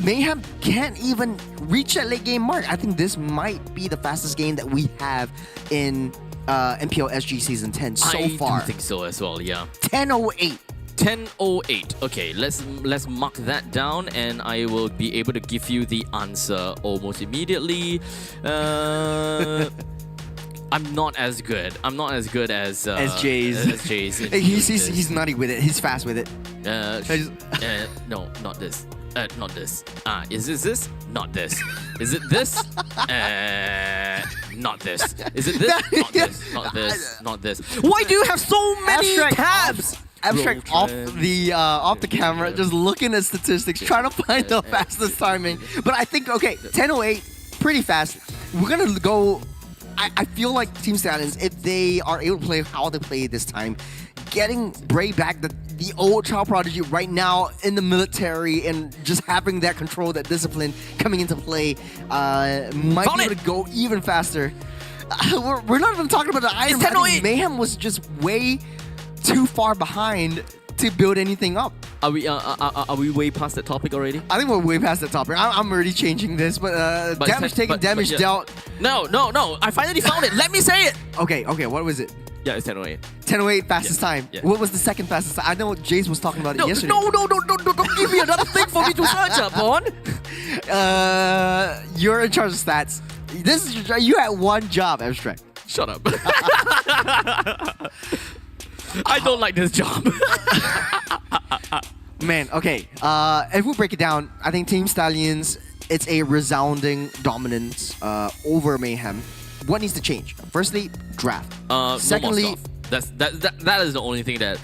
Mayhem can't even reach that late game mark. I think this might be the fastest game that we have in MPL SG Season 10 so far. I do think so as well, yeah. 10:08. 10:08. Okay, let's mark that down, and I will be able to give you the answer almost immediately. I'm not as good. I'm not as good as SJ's. He's nutty with it. He's fast with it. No, not this. Not this. Is this? Not this. Is it this? Not this. Is it this? Not this. Not this. Not this. Why do you have so many tabs? Abstract off the camera, just looking at statistics, trying to find the fastest timing. But I think, okay, 10:08, pretty fast. We're going to go... I feel like Team Stallions, if they are able to play how they play this time, getting Bray back, the old child prodigy right now in the military, and just having that control, that discipline coming into play, might be able to go even faster. We're not even talking about the item. I think Mayhem was just way too far behind to build anything up. Are we way past that topic already? I think we're way past that topic. I'm already changing this, but damage taken, damage dealt. No. I finally found it. Let me say it. Okay. What was it? Yeah, it's 10:08. 10:08 fastest time. Yeah. What was the second fastest time? I know Jace was talking about it yesterday. No, don't give me another thing for me to search up on. You're in charge of stats. You had one job, Abstract. Shut up. I don't like this job. Man, okay. If we break it down, I think Team Stallions, it's a resounding dominance over Mayhem. What needs to change? Firstly, draft. Secondly, that is the only thing that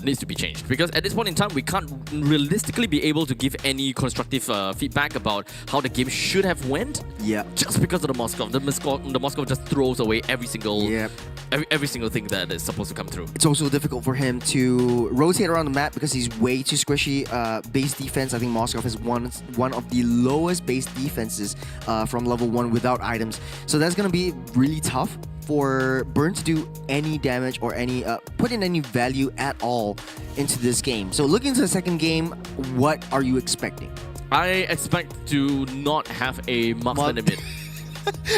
needs to be changed, because at this point in time we can't realistically be able to give any constructive feedback about how the game should have went. Yeah. Just because of the Moskov. The Moskov just throws away every single every single thing that is supposed to come through. It's also difficult for him to rotate around the map because he's way too squishy. Base defense, I think Moskov is one of the lowest base defenses from level 1 without items. So that's going to be really tough for Burn to do any damage or any put in any value at all into this game. So looking into the second game, what are you expecting? I expect to not have a master limit.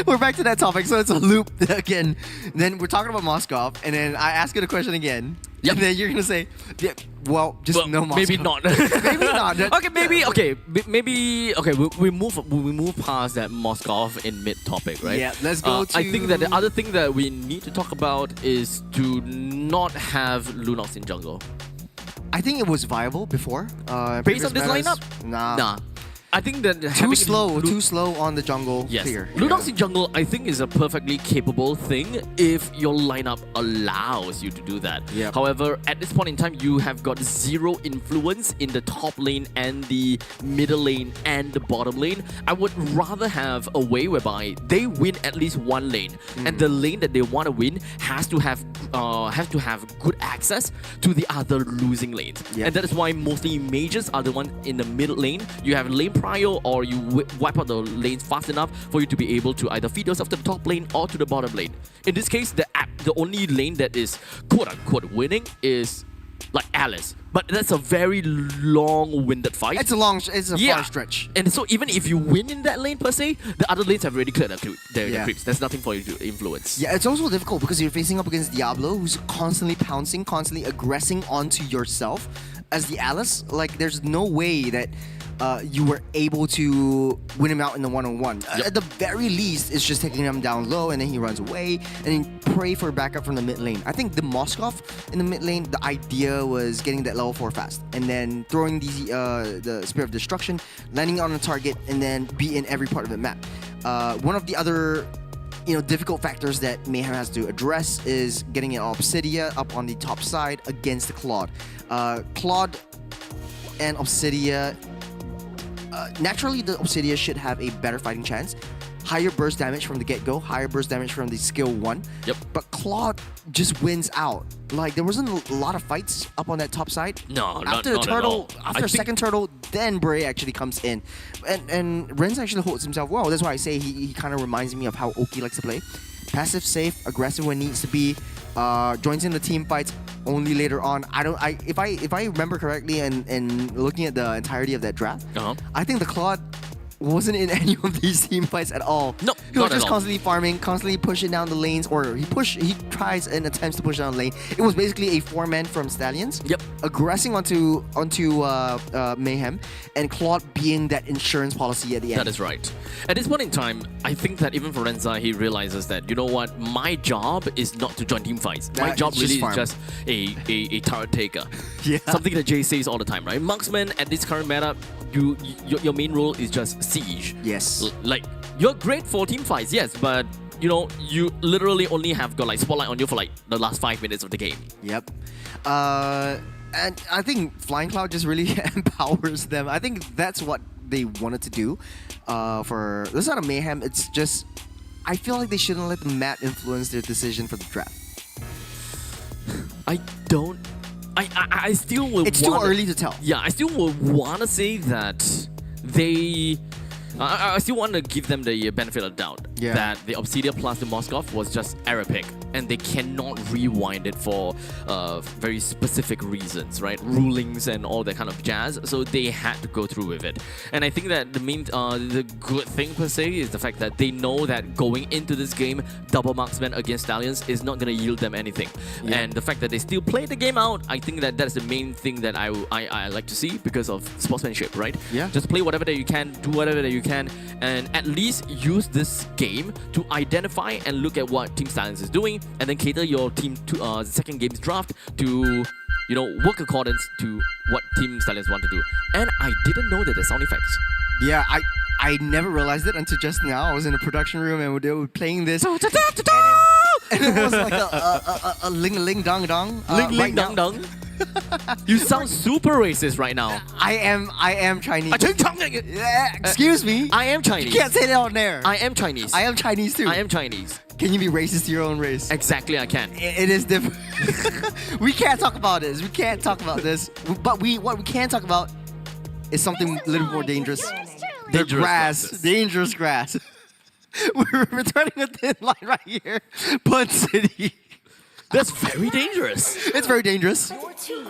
We're back to that topic, so it's a loop again. Then we're talking about Moskov, and then I ask you the question again. Yep. And then you're gonna say, yeah, well, no Moskov. Maybe not. Maybe not. We move past that Moskov in mid topic, right? Yeah, let's go to... I think that the other thing that we need to talk about is to not have Lunox in jungle. I think it was viable before. Based on this lineup? Nah. I think that too slow on the jungle clear. Lunox in jungle, I think, is a perfectly capable thing if your lineup allows you to do that. Yep. However, at this point in time, you have got zero influence in the top lane and the middle lane and the bottom lane. I would rather have a way whereby they win at least one lane, and the lane that they want to win has to have good access to the other losing lanes. Yep. And that is why mostly mages are the ones in the middle lane. You have lane prio, or you wipe out the lanes fast enough for you to be able to either feed yourself to the top lane or to the bottom lane. In this case, the only lane that is quote-unquote winning is like Alice. But that's a very long-winded fight. It's a far stretch. And so even if you win in that lane per se, the other lanes have already cleared their creeps. There's nothing for you to influence. Yeah, it's also difficult because you're facing up against Diablo, who's constantly pouncing, constantly aggressing onto yourself as the Alice. Like, there's no way that you were able to win him out in the one-on-one. At the very least, it's just taking him down low, and then he runs away, and then pray for backup from the mid lane. I think the Moskov in the mid lane, the idea was getting that level 4 fast, and then throwing the Spear of Destruction, landing on a target, and then be in every part of the map. One of the other difficult factors that Mayhem has to address is getting an Obsidia up on the top side against the Claude. Claude and Obsidia, naturally the Obsidia should have a better fighting chance. Higher burst damage from the get-go, higher burst damage from the skill 1. Yep. But Claude just wins out. Like, there wasn't a lot of fights up on that top side. No, after not the at turtle, all. after second turtle, then Bray actually comes in. And Renz actually holds himself well. That's why I say he kind of reminds me of how Oki likes to play. Passive, safe, aggressive when needs to be. Joins in the team fights only later on. If I remember correctly and looking at the entirety of that draft, I think the Claude wasn't in any of these team fights at all. No, he was not at just all. constantly farming, constantly pushing down the lanes, or he tries and attempts to push down the lane. It was basically a 4-man from Stallions. Yep. Aggressing onto Mayhem, and Claude being that insurance policy at the end. That is right. At this point in time, I think that even for Renza, he realizes that, you know what, my job is not to join team fights. My That job is really just is just a turret taker. Yeah. Something that Jay says all the time, right? Marksman at this current meta, your main role is just siege. Yes. Like, you're great for team fights, yes, but you literally only have got like spotlight on you for like the last 5 minutes of the game. Yep. And I think Flying Cloud just really empowers them. I think that's what they wanted to do. For this side of Mayhem, it's just, I feel like they shouldn't let the map influence their decision for the draft. I still will. It's too early to tell. Yeah, I still would want to say that they. I still want to give them the benefit of doubt that the Obsidia plus the Moskov was just error pick, and they cannot rewind it for very specific reasons, right? Rulings and all that kind of jazz. So they had to go through with it, and I think that the good thing per se is the fact that they know that going into this game, double marksman against Stallions is not going to yield them anything, and the fact that they still play the game out, I think that that's the main thing that I like to see because of sportsmanship, right? Yeah. Just play whatever that you can, do whatever that you can, and at least use this game to identify and look at what Team Stallions is doing, and then cater your team to second game's draft to work accordance to what Team Stallions want to do. And I didn't know that there's sound effects. Yeah, I never realized it until just now. I was in a production room and they were playing this. And it was like a ling dong dong. Ling dong dong. You sound super racist right now. I am Chinese. I Excuse me. am Chinese. You can't say that on there. I am Chinese. I am Chinese too. I am Chinese. Can you be racist to your own race? Exactly, I can. It is different. We can't talk about this. We can't talk about this. But what we can talk about is something a little more dangerous. The Dangerous grass. grasses. Dangerous grass. We're returning a thin line right here. Pun City. That's very dangerous. It's very dangerous.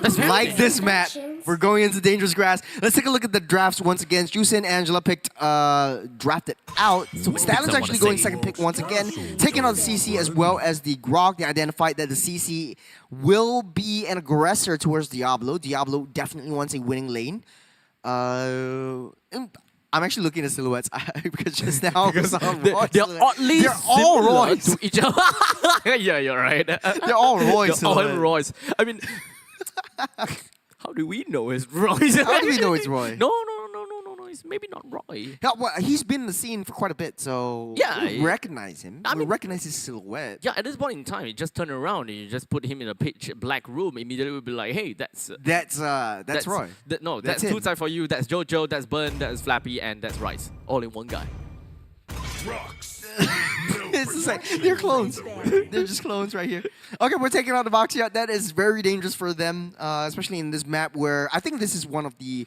That's very Like this map, we're going into dangerous grass. Let's take a look at the drafts once again. Juice and Angela picked, drafted out. Stallions actually going second pick once again. Taking on the CC as well as the Grog. They identified that the CC will be an aggressor towards Diablo. Diablo definitely wants a winning lane. I'm actually looking at silhouettes because just now Because they're they're oddly they're all similar Roy's. to each other. Yeah, you're right. They're all Roy's. They're all silhouettes. Roy's. I mean, how do we know it's Roy's? How do we know it's Roy? No. It's maybe not Roy. Yeah, well, he's been in the scene for quite a bit, so Yeah, we recognize him. I We mean- recognize his silhouette. Yeah, at this point in time, you just turn around and you just put him in a pitch black room. Immediately, we'll be like, hey, that's That's Roy. No, That's that's him. Tutai for you. That's Jojo. That's Burn. That's Flappy, and that's Rice. All in one guy. Rocks. It's just like, they're clones. They're just clones right here. Okay, we're taking out the Boxia. That is very dangerous for them, especially in this map where I think this is one of the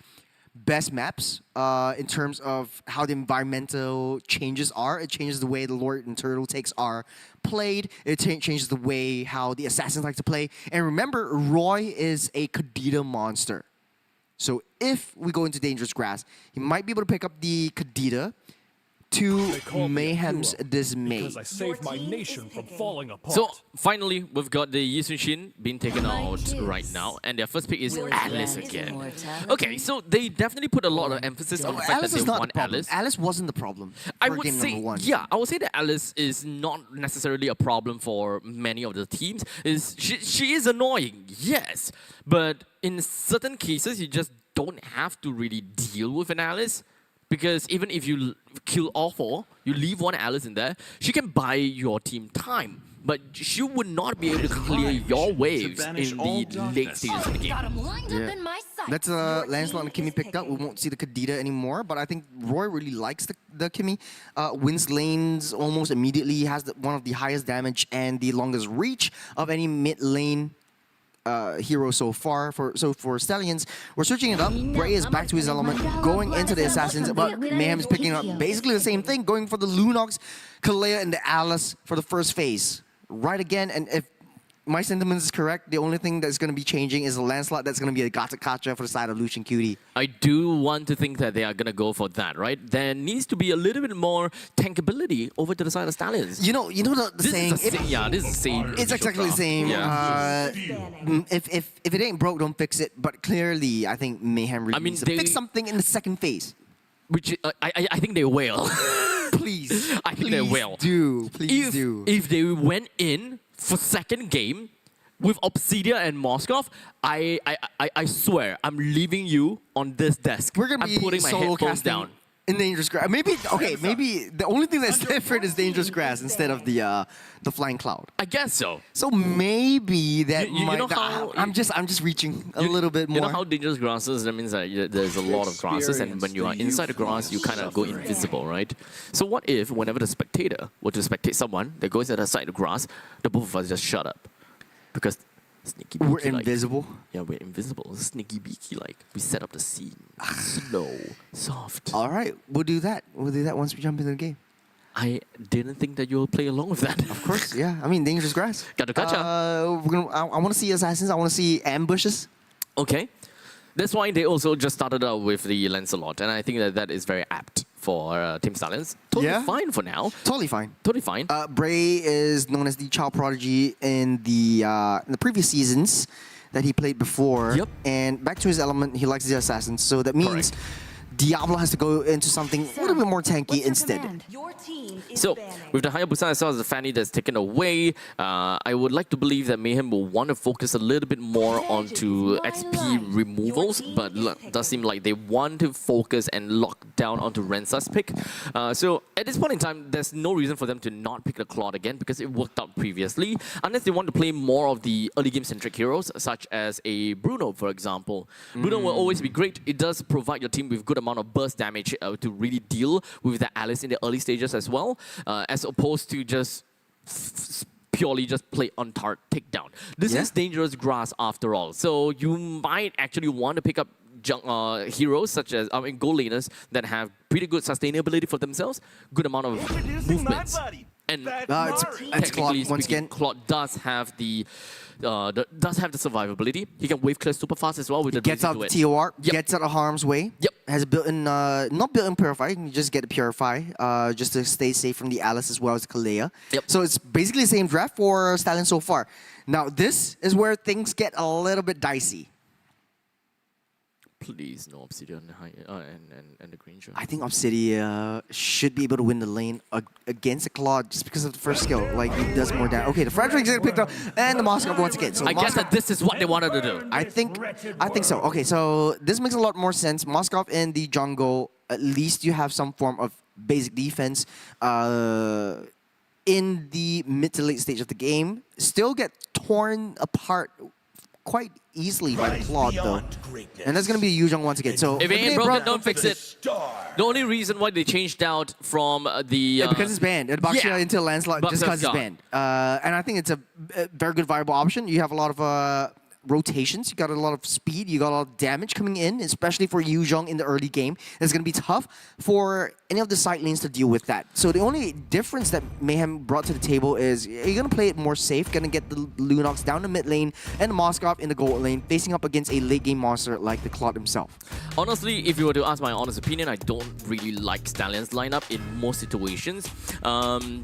best maps in terms of how the environmental changes are. It changes the way the Lord and Turtle takes are played. It changes the way how the assassins like to play. And remember, Roy is a Kadita monster. So if we go into Dangerous Grass, he might be able to pick up the Kadita to Mayhem's dismay. Because I saved my nation from falling apart. So finally, we've got the Yisunshin being taken out right now, and their first pick is Alice again. Okay, so they definitely put a lot of emphasis on the fact Alice that is they not want the problem. Alice. Alice wasn't the problem I for would game say, number one. yeah, I would say that Alice is not necessarily a problem for many of the teams. She is annoying, yes, but in certain cases, you just don't have to really deal with an Alice. Because even if you kill all 4, you leave one Alice in there, she can buy your team time. But she would not be able to clear your waves in the late stages of the game. That's Lancelot and Kimmy picked up. We won't see the Kadita anymore, but I think Roy really likes the Kimmy. Wins lanes almost immediately, has one of the highest damage and the longest reach of any mid lane hero so far. For Stallions, we're switching it up. Bray is back to his element, going into the Assassins, but Mayhem is picking up basically the same thing, going for the Lunox, Kalea, and the Alice for the first phase. Right again, and if my sentiment is correct, the only thing that's going to be changing is the Lancelot that's going to be a Gata Kacha for the side of Lucian Cutie. I do want to think that they are going to go for that, right? There needs to be a little bit more tankability over to the side of Stallions. You know the saying. This is the same. It's exactly the same. Yeah. If it ain't broke, don't fix it. But clearly, I think Mayhem really needs to fix something in the second phase. Which I think they will. Please. I think they will. Please do. If they went in for second game with Obsidian and Moskov, I swear I'm leaving you on this desk. We're gonna be putting my solo headphones casting down. in Dangerous Grass. Maybe the only thing that's different is Dangerous Grass instead of the Flying Cloud. I guess so. So maybe that You might. know how I'm just reaching a little bit more. You know how dangerous grass is? That means that there's a lot of grasses, and when you are inside the grass, you kind of go invisible, right? So what if, whenever the spectator were to spectate someone that goes outside the grass, the both of us just shut up? Because sneaky beaky, we're invisible. Yeah, we're invisible. Sneaky beaky, like we set up the scene. Slow, soft. All right, we'll do that. We'll do that once we jump into the game. I didn't think that you'll play along with that. Of course, yeah. I mean, Dangerous Grass. Got to catch up. I want to see assassins. I want to see ambushes. Okay. That's why they also just started out with the Lancelot, and I think that is very apt for Team Stallions. Totally fine for now. Totally fine. Totally fine. Bray is known as the child prodigy in the previous seasons that he played before. Yep. And back to his element, he likes the assassins. So that means Diablo has to go into something a little bit more tanky instead. So, with the Hayabusa as well as the Fanny that's taken away, I would like to believe that Mayhem will want to focus a little bit more onto XP removals, but it does seem like they want to focus and lock down onto Rensa's pick. So, at this point in time, there's no reason for them to not pick the Claude again because it worked out previously, unless they want to play more of the early game-centric heroes, such as a Bruno, for example. Bruno will always be great. It does provide your team with good amount of burst damage to really deal with the Alice in the early stages as well, as opposed to just purely just play on target takedown. This is dangerous grass after all, so you might actually want to pick up heroes such as gold laners that have pretty good sustainability for themselves, good amount of movements. And it's Claude once again. Claude does have the survivability. He can wave clear super fast as well with the gets out the TOR, gets out of harm's way. Yep. Has a built-in, not built-in Purify. You can just get a Purify just to stay safe from the Alice as well as Kalea. Yep. So it's basically the same draft for Stallion so far. Now this is where things get a little bit dicey. Please, no Obsidian and the green shirt. I think Obsidian should be able to win the lane against the Claude just because of the first skill. Like, he does more damage. Okay, the Frederick's getting picked up, and the Moskov once again. So I guess that this is what they wanted to do. I think so. Okay, so this makes a lot more sense. Moskov in the jungle, at least you have some form of basic defense. In the mid to late stage of the game, still get torn apart quite easily by the Claude though. And that's going to be Yuzhong once again. So if it ain't broken, don't fix it. The only reason why they changed out from the... because it's banned. Baxia into Lancelot just because it's banned. And I think it's a very good viable option. You have a lot of rotations, you got a lot of speed, you got a lot of damage coming in, especially for Yuzhong in the early game. It's going to be tough for any of the side lanes to deal with that. So the only difference that Mayhem brought to the table is you're going to play it more safe, going to get the Lunox down the mid lane and the Moskov in the gold lane, facing up against a late game monster like the Claude himself. Honestly, if you were to ask my honest opinion, I don't really like Stallion's lineup in most situations.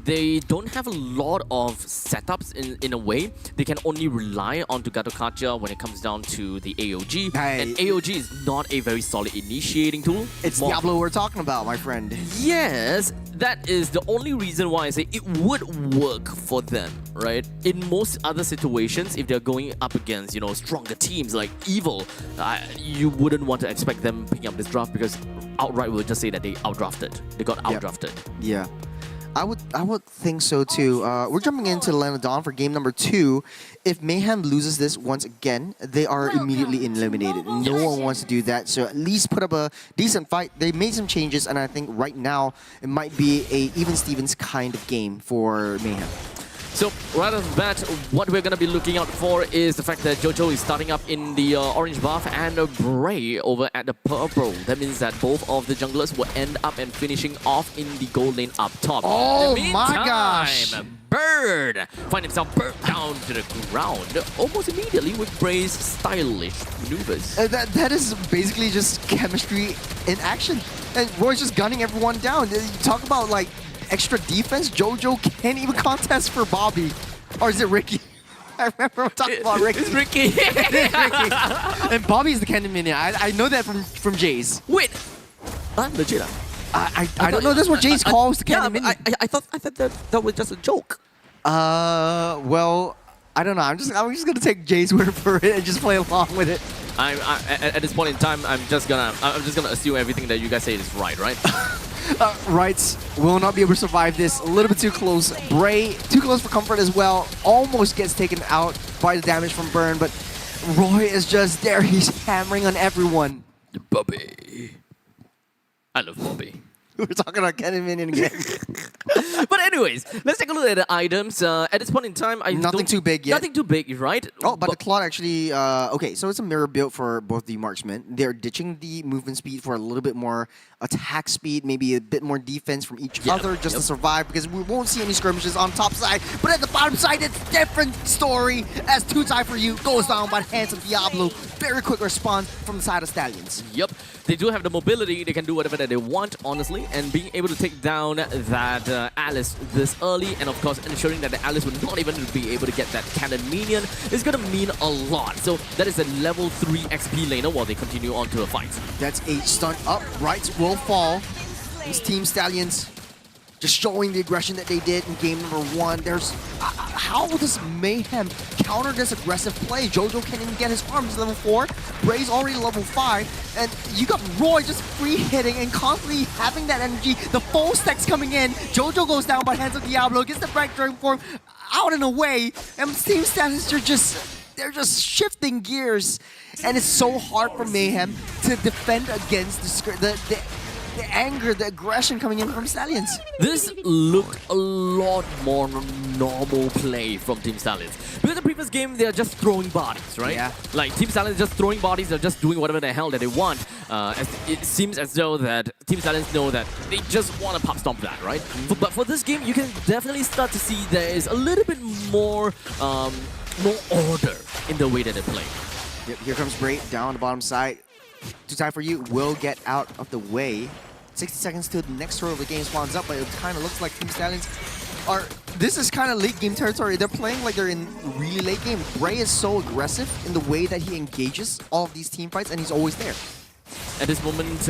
They don't have a lot of setups in a way. They can only rely on Gatokacha when it comes down to the AOG. And AOG is not a very solid initiating tool. It's Diablo we're talking about, my friend. Yes, that is the only reason why I say it would work for them, right? In most other situations, if they're going up against, stronger teams like Evil, you wouldn't want to expect them picking up this draft because outright we'll just say that they outdrafted. They got outdrafted. Yeah. I would think so too. We're jumping into the Land of Dawn for game number 2. If Mayhem loses this once again, they are immediately eliminated. No one wants to do that, so at least put up a decent fight. They made some changes, and I think right now it might be a even Stevens kind of game for Mayhem. So right off the bat, what we're going to be looking out for is the fact that Jojo is starting up in the orange buff and Bray over at the purple. That means that both of the junglers will end up and finishing off in the gold lane up top. Oh my gosh! Bird find himself burnt down to the ground almost immediately with Bray's stylish maneuvers. That is basically just chemistry in action. And Roy's just gunning everyone down. You talk about like extra defense. Jojo can't even contest for Bobby. Or is it Ricky? I remember talking about Ricky. It's Ricky. It is Ricky. And Bobby's the cannon minion. I know that from Jace. Wait. Legit. I don't know. That's what Jace calls the cannon minion. I thought that was just a joke. Well, I don't know. I'm just gonna take Jay's word for it and just play along with it. At this point in time, I'm just gonna assume everything that you guys say is right? Rights will not be able to survive this. A little bit too close. Bray, too close for comfort as well. Almost gets taken out by the damage from Burn, but Roy is just there. He's hammering on everyone. Bobby. I love Bobby. We're talking about Cannon Minion again. But anyways, let's take a look at the items. At this point in time, Nothing too big yet. Nothing too big, right? Oh, but the Claude actually... okay, so it's a mirror build for both the marksmen. They're ditching the movement speed for a little bit more attack speed, maybe a bit more defense from each other just to survive, because we won't see any skirmishes on top side. But at the bottom side, it's a different story, as 2-Tie4U goes down by the hands of Diablo. Very quick response from the side of Stallions. Yep, they do have the mobility. They can do whatever that they want, honestly, and being able to take down that Alice this early, and of course ensuring that the Alice will not even be able to get that cannon minion is going to mean a lot. So that is a level 3 XP laner while they continue on to the fight. That's a stun up. Rights will fall. These Team Stallions just showing the aggression that they did in game number 1. There's how does Mayhem counter this aggressive play? Jojo can't even get his arms level 4. Bray's already level 5. And you got Roy just free hitting and constantly having that energy. The full stacks coming in. Jojo goes down by hands of Diablo, gets the Black Dragon form out and away. And Team Stallions are they're just shifting gears. And it's so hard for Mayhem to defend against the anger, the aggression coming in from Stallions. This looked a lot more normal play from Team Stallions. Because the previous game, they're just throwing bodies, right? Yeah. Like, Team Stallions just throwing bodies, they're just doing whatever the hell that they want. It seems as though that Team Stallions know that they just want to pop stomp that, right? But for this game, you can definitely start to see there is a little bit more order in the way that they play. Yep, here comes Bray down the bottom side. 2-Tie4U will get out of the way. 60 seconds till the next throw of the game spawns up, but it kind of looks like Team Stallions are... This is kind of late game territory. They're playing like they're in really late game. Bray is so aggressive in the way that he engages all of these team fights, and he's always there. At this moment,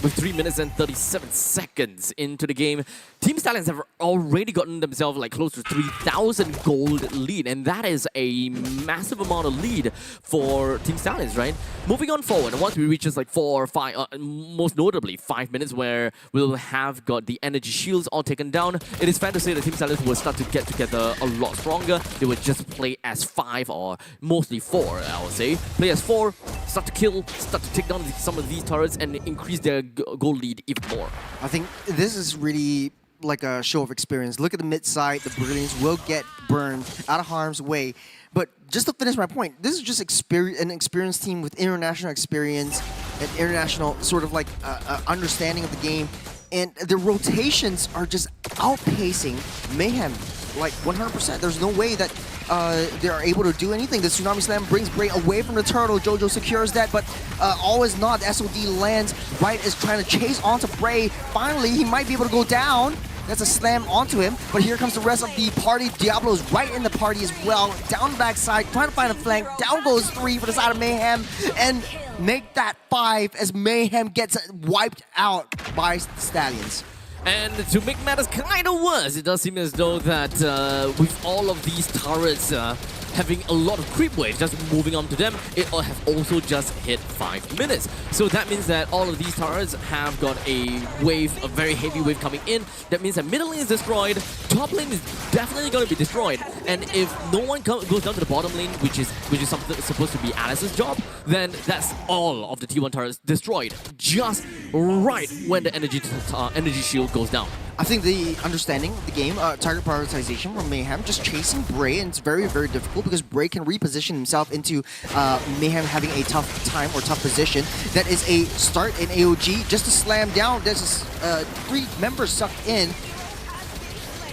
with 3 minutes and 37 seconds into the game, Team Stallions have already gotten themselves like close to 3,000 gold lead, and that is a massive amount of lead for Team Stallions, right? Moving on forward, once we reach just like 4 or 5, most notably 5 minutes where we'll have got the energy shields all taken down, it is fair to say that Team Stallions will start to get together a lot stronger. They will just play as 5 or mostly 4, I would say. Play as 4, start to kill, start to take down some of these turrets and increase their goal lead even more. I think this is really like a show of experience. Look at the mid side. The Brilliance will get burned out of harm's way. But just to finish my point, this is just an experienced team with international experience and international sort of like understanding of the game. And the rotations are just outpacing Mayhem like 100%. There's no way that they are able to do anything. The Tsunami Slam brings Bray away from the turtle. Jojo secures that, but all is not. The SOD lands. Wright is trying to chase onto Bray. Finally, he might be able to go down. That's a slam onto him, but here comes the rest of the party. Diablo's right in the party as well. Down the backside, trying to find a flank. Down goes 3 for the side of Mayhem, and make that 5 as Mayhem gets wiped out by Stallions. And to make matters kind of worse, it does seem as though that with all of these turrets having a lot of creep waves just moving on to them, it have also just hit 5 minutes. So that means that all of these turrets have got a wave, a very heavy wave coming in. That means that middle lane is destroyed, top lane is definitely going to be destroyed. And if no one goes down to the bottom lane, which is something supposed to be Alice's job, then that's all of the T1 turrets destroyed just right when the energy shield goes down. I think the understanding of the game, target prioritization from Mayhem, just chasing Bray, and it's very, very difficult because Bray can reposition himself into Mayhem having a tough time or tough position. That is a start in AOG just to slam down. There's 3 members sucked in.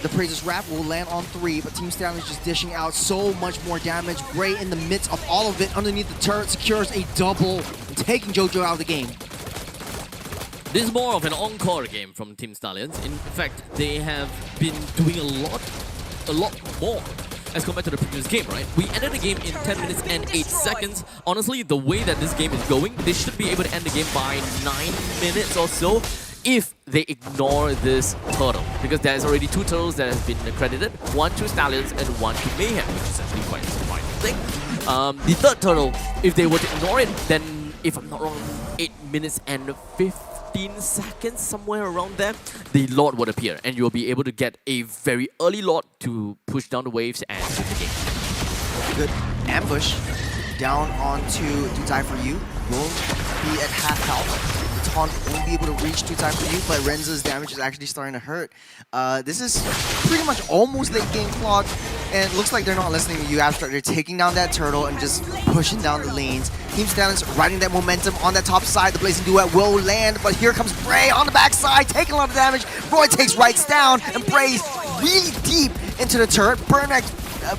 The Praises Wrap will land on 3, but Team Stallion is just dishing out so much more damage. Bray in the midst of all of it, underneath the turret, secures a double, taking JoJo out of the game. This is more of an encore game from Team Stallions. In fact, they have been doing a lot more as compared to the previous game, right? We ended the game in 10 minutes and 8 seconds. Honestly, the way that this game is going, they should be able to end the game by 9 minutes or so if they ignore this turtle. Because there's already 2 turtles that have been accredited, 1 to Stallions and 1 to Mayhem, which is actually quite a surprising thing. The third turtle, if they were to ignore it, then, if I'm not wrong, 8 minutes and 15 seconds, somewhere around there, the Lord would appear, and you'll be able to get a very early Lord to push down the waves and win the game. Good ambush down onto Do Die For You. Will be at half health. The taunt won't be able to reach Do Die For You, but Renza's damage is actually starting to hurt. This is pretty much almost late game clock, and it looks like they're not listening to you, Abstract. They're taking down that turtle and just pushing down the lanes. Team Stallions riding that momentum on that top side. The Blazing Duet will land, but here comes Bray on the backside, taking a lot of damage. Roy takes Rights down, and Bray's really deep into the turret.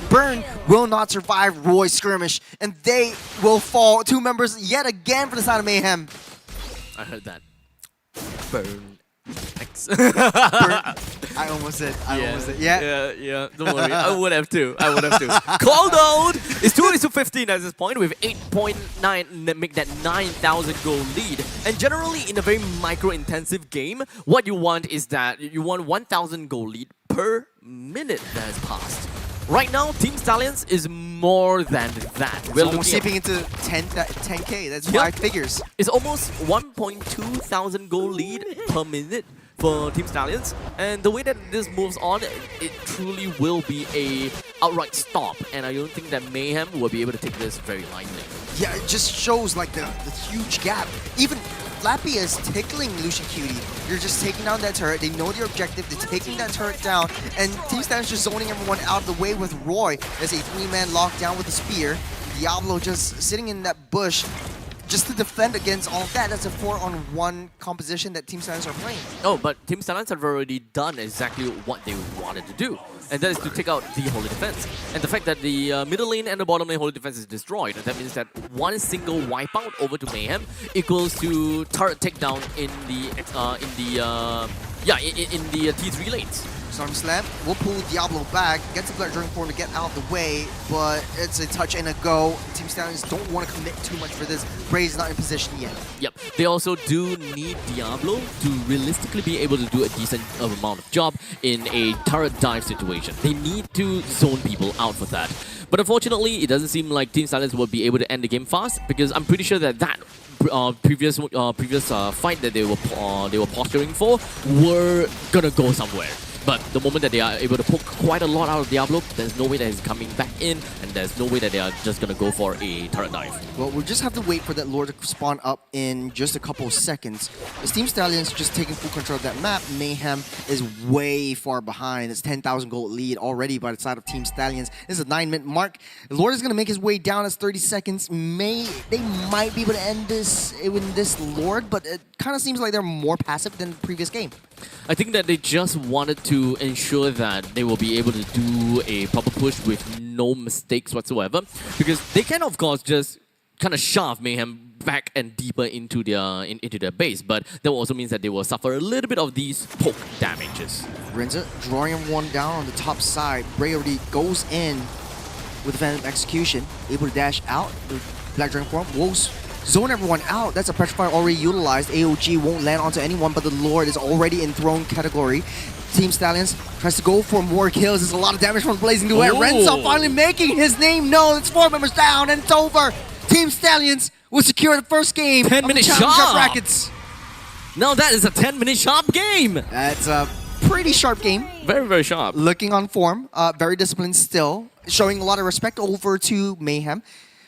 Burn will not survive Roy's skirmish, and they will fall. 2 members yet again for the side of Mayhem. I heard that. Burn X. I almost said. Yeah. Don't worry. I would have to. Cold out! It's 2-15 at this point with 8.9 make that 9,000 goal lead. And generally, in a very micro-intensive game, what you want is that you want 1,000 goal lead per minute that has passed. Right now, Team Stallions is more than that. We're almost seeping into 10K. That's 5 figures. It's almost 1.2 thousand goal lead per minute for Team Stallions. And the way that this moves on, it truly will be a outright stop. And I don't think that Mayhem will be able to take this very lightly. Yeah, it just shows like the huge gap. Even Flappy is tickling Lucian Cutie. You're just taking down that turret. They know their objective. They're taking that turret down. And Team Stallions just zoning everyone out of the way with Roy. There's a 3-man lockdown with the spear. Diablo just sitting in that bush just to defend against all of that. That's a 4-on-1 composition that Team Stallions are playing. Oh, but Team Stallions have already done exactly what they wanted to do. And that is to take out the Holy Defense. And the fact that the middle lane and the bottom lane Holy Defense is destroyed, that means that one single wipeout over to Mayhem equals to turret takedown in the T3 lanes. Storm Slam will pull Diablo back, gets the Black Dragon Form to get out of the way, but it's a touch and a go. Team Stallions don't want to commit too much for this. Bray is not in position yet. Yep, they also do need Diablo to realistically be able to do a decent amount of job in a turret dive situation. They need to zone people out for that. But unfortunately, it doesn't seem like Team Stallions will be able to end the game fast, because I'm pretty sure that previous fight that they were posturing for were gonna go somewhere. But the moment that they are able to poke quite a lot out of Diablo, there's no way that he's coming back in, and there's no way that they are just going to go for a turret dive. Well, we'll just have to wait for that Lord to spawn up in just a couple of seconds. As Team Stallions just taking full control of that map, Mayhem is way far behind. It's 10,000 gold lead already by the side of Team Stallions. This is a 9-minute mark. The Lord is going to make his way down as 30 seconds. They might be able to end this with this Lord, but it kind of seems like they're more passive than the previous game. I think that they just wanted to ensure that they will be able to do a proper push with no mistakes whatsoever, because they can, of course, just kind of shove Mayhem back and deeper into their base, but that also means that they will suffer a little bit of these poke damages. Renza drawing one down on the top side. Bray already goes in with Phantom Execution, able to dash out. The Black Dragon Form will zone everyone out. That's a pressure fire already utilized. AOG won't land onto anyone, but the Lord is already in throne category. Team Stallions tries to go for more kills. There's a lot of damage from the Blazing Duet. Renzo finally making his name known. It's 4 members down, and it's over. Team Stallions will secure the first game 10 of the minute Challenger sharp. brackets. Now that is a 10-minute sharp game. That's a pretty sharp game. Very, very sharp. Looking on form, very disciplined still, showing a lot of respect over to Mayhem.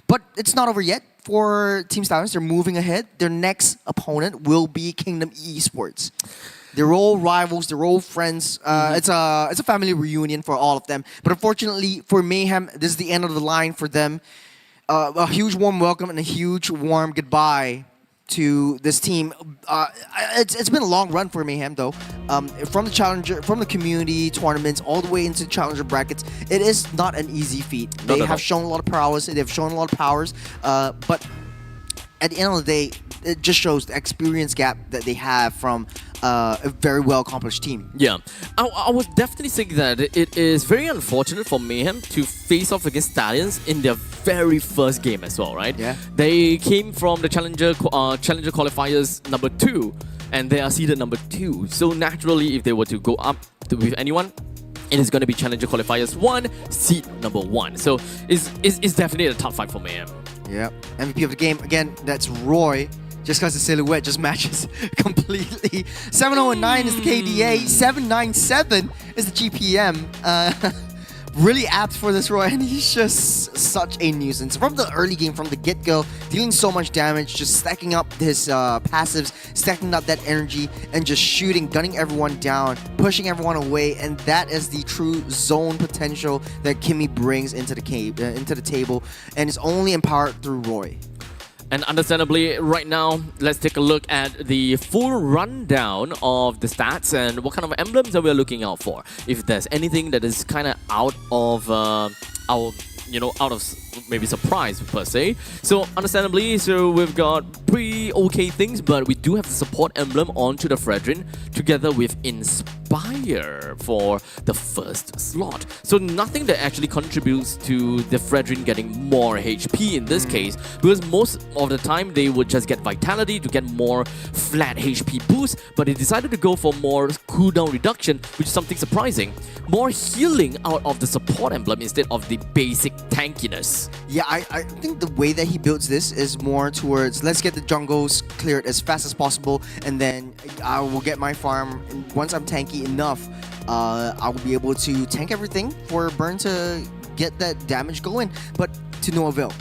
But it's not over yet for Team Stallions. They're moving ahead. Their next opponent will be Kingdom Esports. They're all rivals. They're all friends. It's a family reunion for all of them. But unfortunately for Mayhem, this is the end of the line for them. A huge warm welcome and a huge warm goodbye to this team. It's been a long run for Mayhem though. From the community tournaments all the way into Challenger brackets, it is not an easy feat. They have shown a lot of prowess. They've shown a lot of powers. But at the end of the day, it just shows the experience gap that they have from a very well accomplished team. Yeah, I would definitely say that it is very unfortunate for Mayhem to face off against Stallions in their very first game as well, right? Yeah. They came from the Challenger Qualifiers number 2, and they are seeded number 2. So naturally, if they were to go up with anyone, it is going to be Challenger Qualifiers 1, seed number 1. So it's definitely a tough fight for Mayhem. Yeah, MVP of the game again. That's Roy. Just because the silhouette just matches completely. 709 is the KDA, 797 is the GPM. Really apt for this Roy, and he's just such a nuisance. From the early game, from the get-go, dealing so much damage, just stacking up his passives, stacking up that energy, and just shooting, gunning everyone down, pushing everyone away, and that is the true zone potential that Kimmy brings into the table, and is only empowered through Roy. And understandably, right now, let's take a look at the full rundown of the stats and what kind of emblems that we're looking out for. If there's anything that is kind of out of out of maybe surprise per se. So understandably, we've got pretty okay things, but we do have the support emblem onto the Fredrin together with Inspire for the first slot. So nothing that actually contributes to the Fredrin getting more HP in this case, because most of the time they would just get Vitality to get more flat HP boost, but they decided to go for more cooldown reduction, which is something surprising. More healing out of the support emblem instead of the basic tankiness. Yeah, I think the way that he builds this is more towards let's get the jungles cleared as fast as possible, and then I will get my farm. And once I'm tanky enough, I will be able to tank everything for Burn to get that damage going. But to no avail.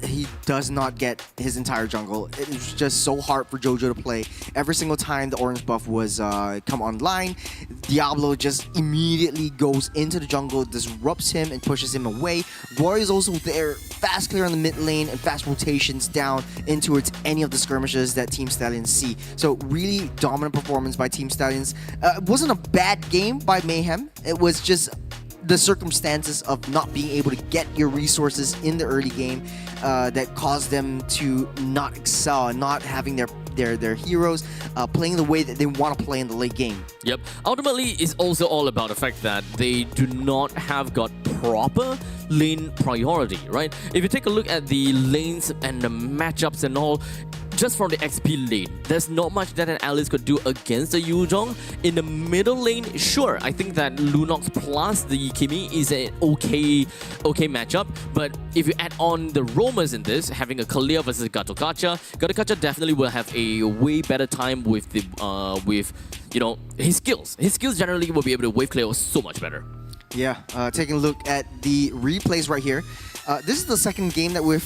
He does not get his entire jungle. It is just so hard for Jojo to play. Every single time the orange buff was come online, Diablo just immediately goes into the jungle, disrupts him and pushes him away. Roy is also there, fast clear on the mid lane and fast rotations down in towards any of the skirmishes that Team Stallions see. So really dominant performance by Team Stallions. It wasn't a bad game by Mayhem. It was just the circumstances of not being able to get your resources in the early game that caused them to not excel and not having their heroes playing the way that they want to play in the late game. Yep. Ultimately, it's also all about the fact that they do not have got proper lane priority, right? If you take a look at the lanes and the matchups and all, just from the XP lane, there's not much that an Alice could do against the Yuzhong. In the middle lane, sure, I think that Lunox plus the Kimi is an okay matchup, but if you add on the roamers in this, having a Kalia versus Gatokacha definitely will have a way better time with the his skills. His skills generally will be able to wave clear so much better. Yeah, taking a look at the replays right here. This is the second game that we've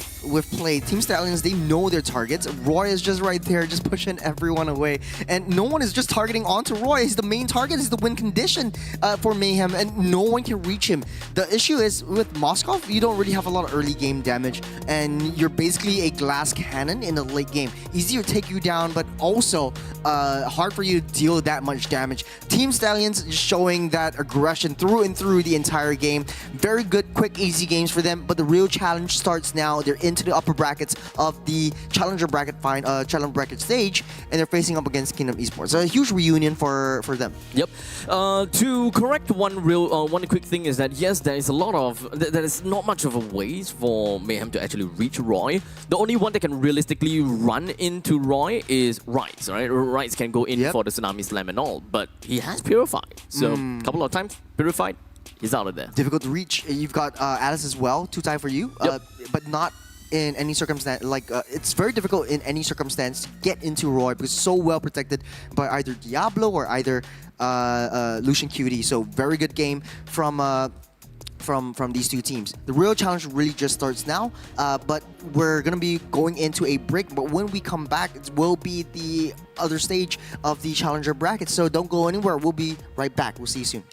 played. Team Stallions, they know their targets. Roy is just right there, just pushing everyone away. And no one is just targeting onto Roy. He's the main target. He's the win condition for Mayhem, and no one can reach him. The issue is with Moskov, you don't really have a lot of early game damage, and you're basically a glass cannon in the late game. Easy to take you down, but also hard for you to deal that much damage. Team Stallions just showing that aggression through and through the entire game. Very good, quick, easy games for them, but the real challenge starts now. They're into the upper brackets of the Challenger bracket stage, and they're facing up against Kingdom Esports. So a huge reunion for them. Yep. To correct one quick thing is that yes, there is a lot of there is not much of a ways for Mayhem to actually reach Roy. The only one that can realistically run into Roy is Rice, right? Rice can go in for the Tsunami Slam and all, but he has Purified. So a couple of times Purified, he's out of there. Difficult to reach. You've got Alice as well, 2-tie for you, but not in any circumstance. It's very difficult in any circumstance to get into Roy because it's so well protected by either Diablo or either Lucian QD. So very good game from these two teams. The real challenge really just starts now, but we're gonna be going into a break. But when we come back, it will be the other stage of the Challenger bracket. So don't go anywhere. We'll be right back. We'll see you soon.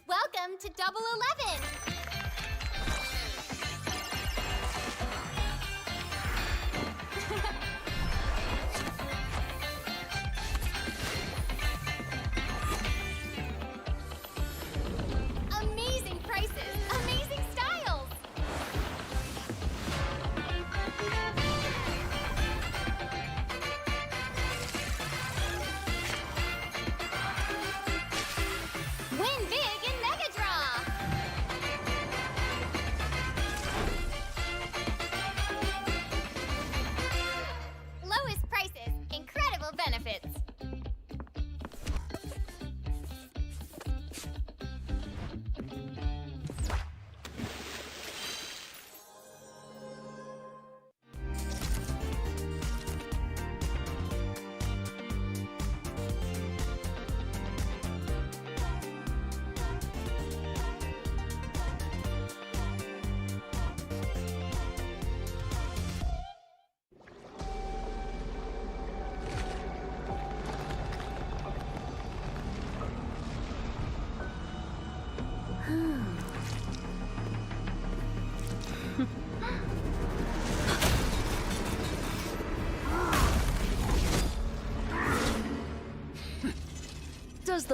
Welcome to Double 11! Amazing prices, amazing styles!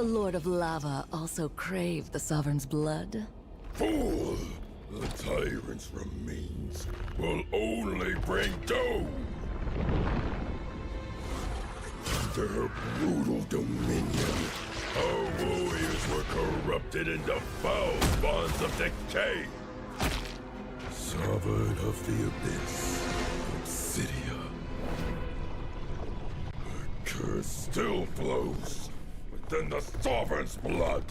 the Lord of Lava also crave the Sovereign's blood? Fool! The tyrant's remains will only bring doom! Under her brutal dominion, our warriors were corrupted into foul bonds of decay! Sovereign of the Abyss, Obsidia. Her curse still flows within the Sovereign's blood!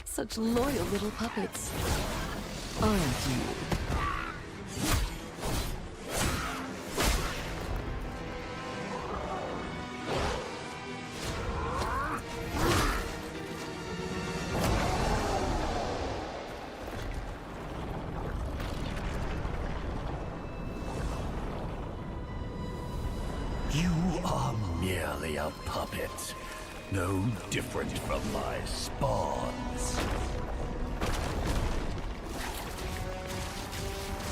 Such loyal little puppets. Aren't you? You are merely a puppet, no different from my spawns.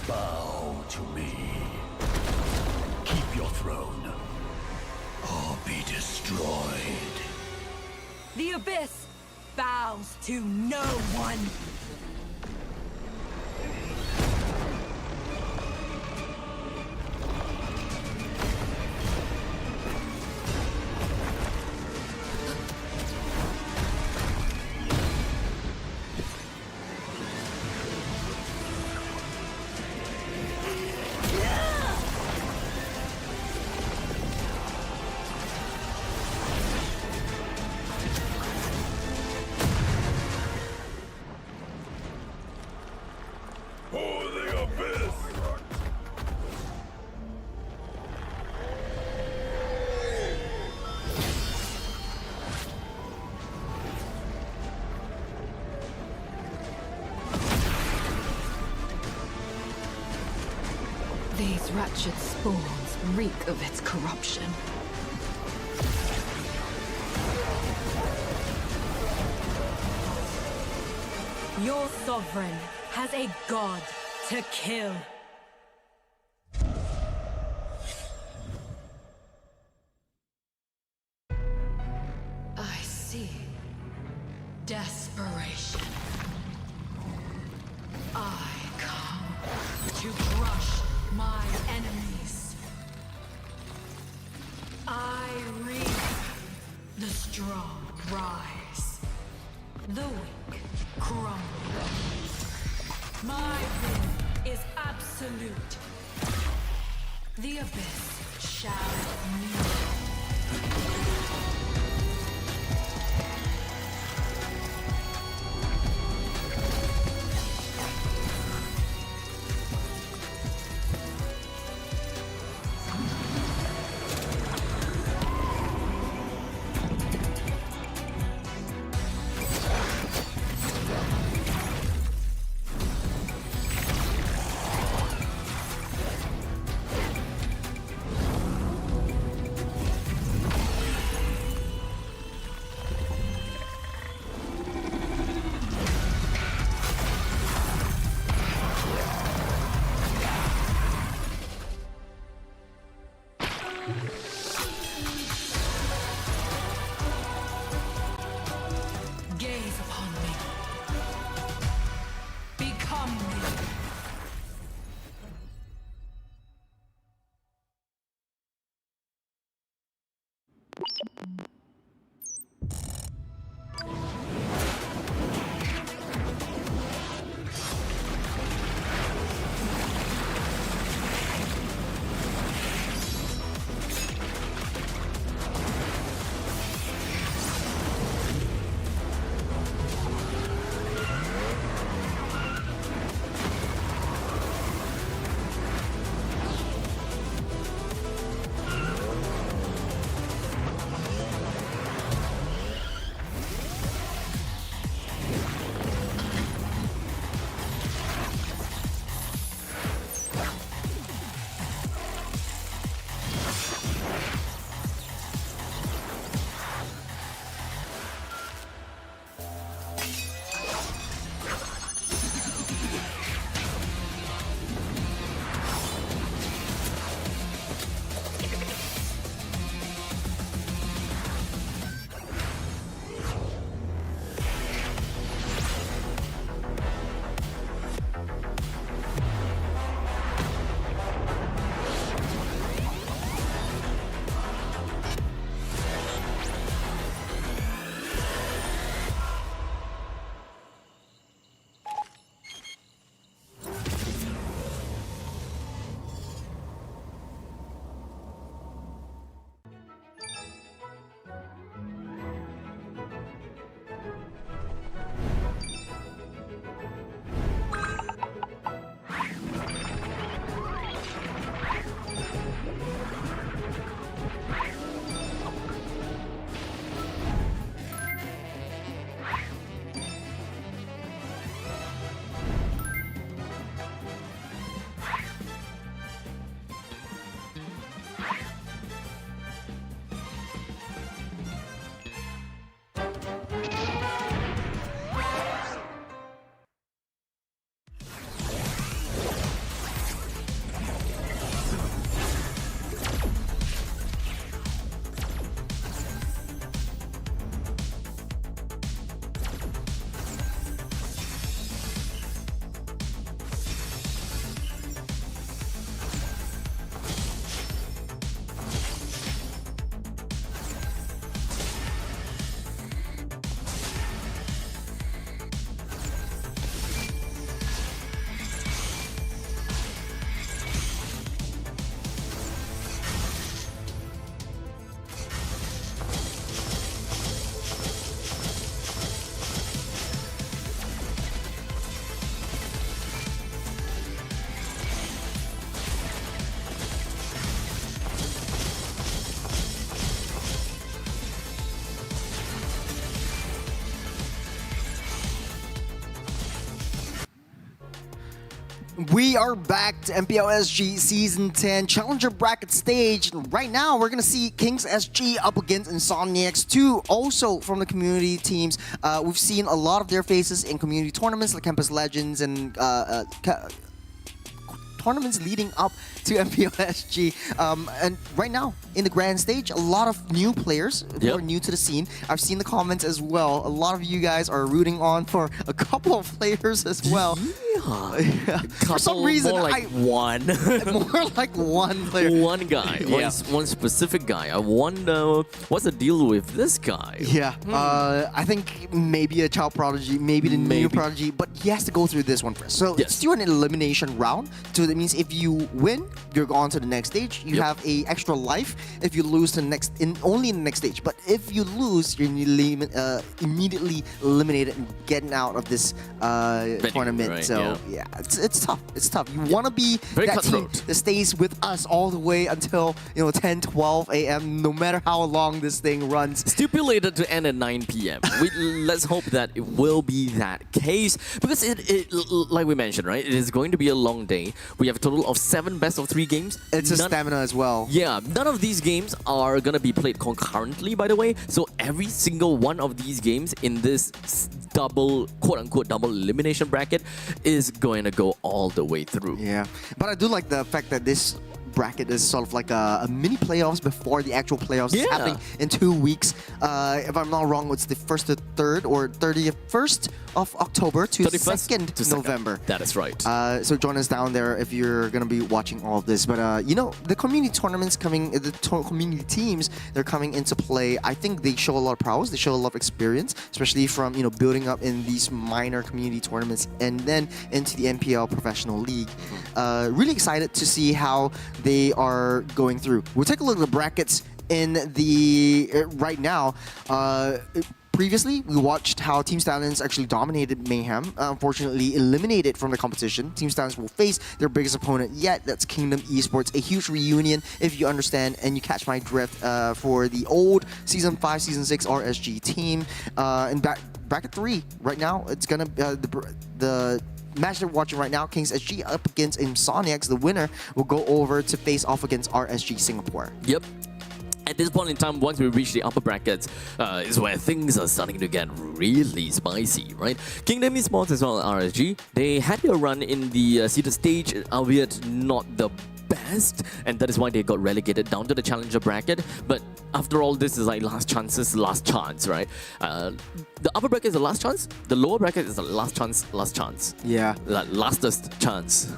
Bow to me. Keep your throne, or be destroyed. The Abyss bows to no one. For the Abyss! These wretched spawns reek of its corruption. Your sovereign has a god to kill. I see. Desperation. I come to crush my enemies. I reap. The strong rise. The weak crumble. My will is absolute. The Abyss shall kneel. We are back to MPL SG Season 10 Challenger Bracket stage. Right now, we're going to see Kings SG up against Insomniacs, two also from the community teams. We've seen a lot of their faces in community tournaments like Campus Legends and tournaments leading up to MPL SG. And right now, in the grand stage, a lot of new players who are new to the scene. I've seen the comments as well. A lot of you guys are rooting on for a couple of players as well. Yeah. For some reason, more like one. More like one player. One guy. One specific guy. I wonder what's the deal with this guy? Yeah. I think maybe a child prodigy, maybe the new prodigy, but he has to go through this one first. So let's do an elimination round. So that means if you win, you're on to the next stage. You have a extra life. If you lose to the next, only in the next stage. But if you lose, you're immediately eliminated and getting out of this tournament. Right, so yeah, it's tough. It's tough. You want to be that team that stays with us all the way until 10, 12 a.m. No matter how long this thing runs. Stipulated to end at 9 p.m. Let's hope that it will be that case, because it like we mentioned, right? It is going to be a long day. We have a total of 7 best-of-3 games. It's a stamina as well. Yeah, none of these games are gonna be played concurrently, by the way. So every single one of these games in this double, quote-unquote, double elimination bracket is going to go all the way through. Yeah, but I do like the fact that this bracket is sort of like a mini playoffs before the actual playoffs is happening in 2 weeks. If I'm not wrong, it's the 1st to 3rd or 31st of October to 2nd to November. That is right. So join us down there if you're going to be watching all of this. But the community tournaments coming, the community teams, they're coming into play. I think they show a lot of prowess. They show a lot of experience, especially from building up in these minor community tournaments and then into the MPL Professional League. Really excited to see how they are going through. We'll take a look at the brackets in the right now. Previously, we watched how Team Stallions actually dominated Mayhem, unfortunately eliminated from the competition. Team Stallions will face their biggest opponent yet, that's Kingdom Esports. A huge reunion, if you understand and you catch my drift, for the old Season 5, Season 6 RSG team. In bracket 3, right now, it's gonna the match that we're watching right now, Kings SG up against Insomniacs. The winner will go over to face off against RSG Singapore. Yep. At this point in time, once we reach the upper brackets, is where things are starting to get really spicy, right? Kingdom Esports as well as RSG, they had their run in the seeded stage, albeit not the best, and that is why they got relegated down to the challenger bracket. But after all, this is like last chance, right? The upper bracket is the last chance, the lower bracket is the last chance. Yeah. Lastest chance.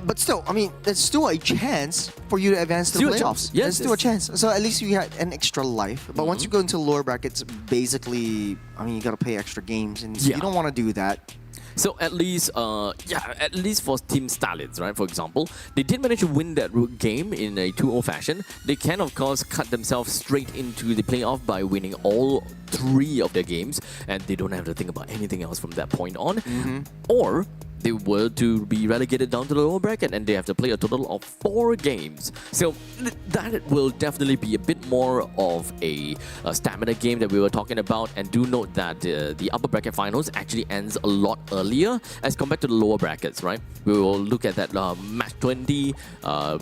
But still, I mean, there's still a chance for you to advance to the playoffs. Yes, there's still a chance. So at least you had an extra life. But once you go into the lower brackets, basically, I mean, you got to play extra games, and you don't want to do that. So at least, at least for Team Stallions, right, for example, they did manage to win that game in a 2-0 fashion. They can, of course, cut themselves straight into the playoff by winning all 3 of their games, and they don't have to think about anything else from that point on. Or they were to be relegated down to the lower bracket and they have to play a total of 4 games. So that will definitely be a bit more of a stamina game that we were talking about. And do note that the upper bracket finals actually ends a lot earlier as compared to the lower brackets, right? We will look at that match 20,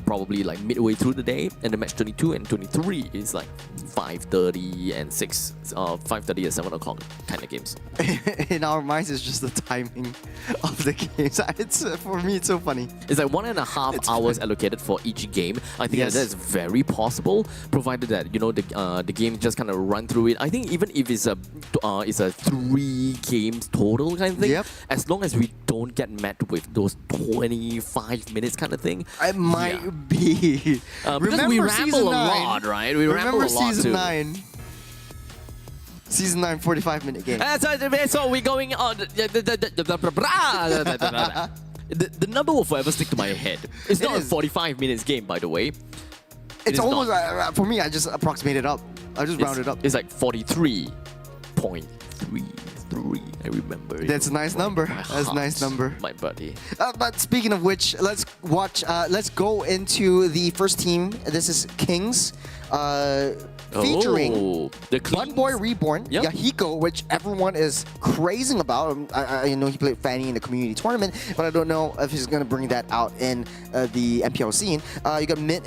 probably like midway through the day, and the match 22 and 23 is like 5:30 and 5:30 and 7 o'clock kind of games. In our minds, it's just the timing of the games. It's for me, it's so funny. It's like 1.5 hours allocated for each game. I think that is very possible, provided that the game just kind of run through it. I think even if it's a 3 games total kind of thing, as long as we don't get met with those 25 minutes kind of thing, it might be. Because we ramble a lot, right? We ramble a lot Season too. 9. Season 9, 45-minute game. So we're going on. The number will forever stick to my head. It's not a 45 minutes game, by the way. It's almost, for me, I just approximate it up. I just round it up. It's like 43.33, I remember. That's a nice number. That's a nice number. My buddy. But speaking of which, let's go into the first team. This is Kings. featuring the Bun Boy Reborn, Yep. Yahiko, which everyone is crazing about. I know he played Fanny in the community tournament, but I don't know if he's going to bring that out in the MPL scene. You got mid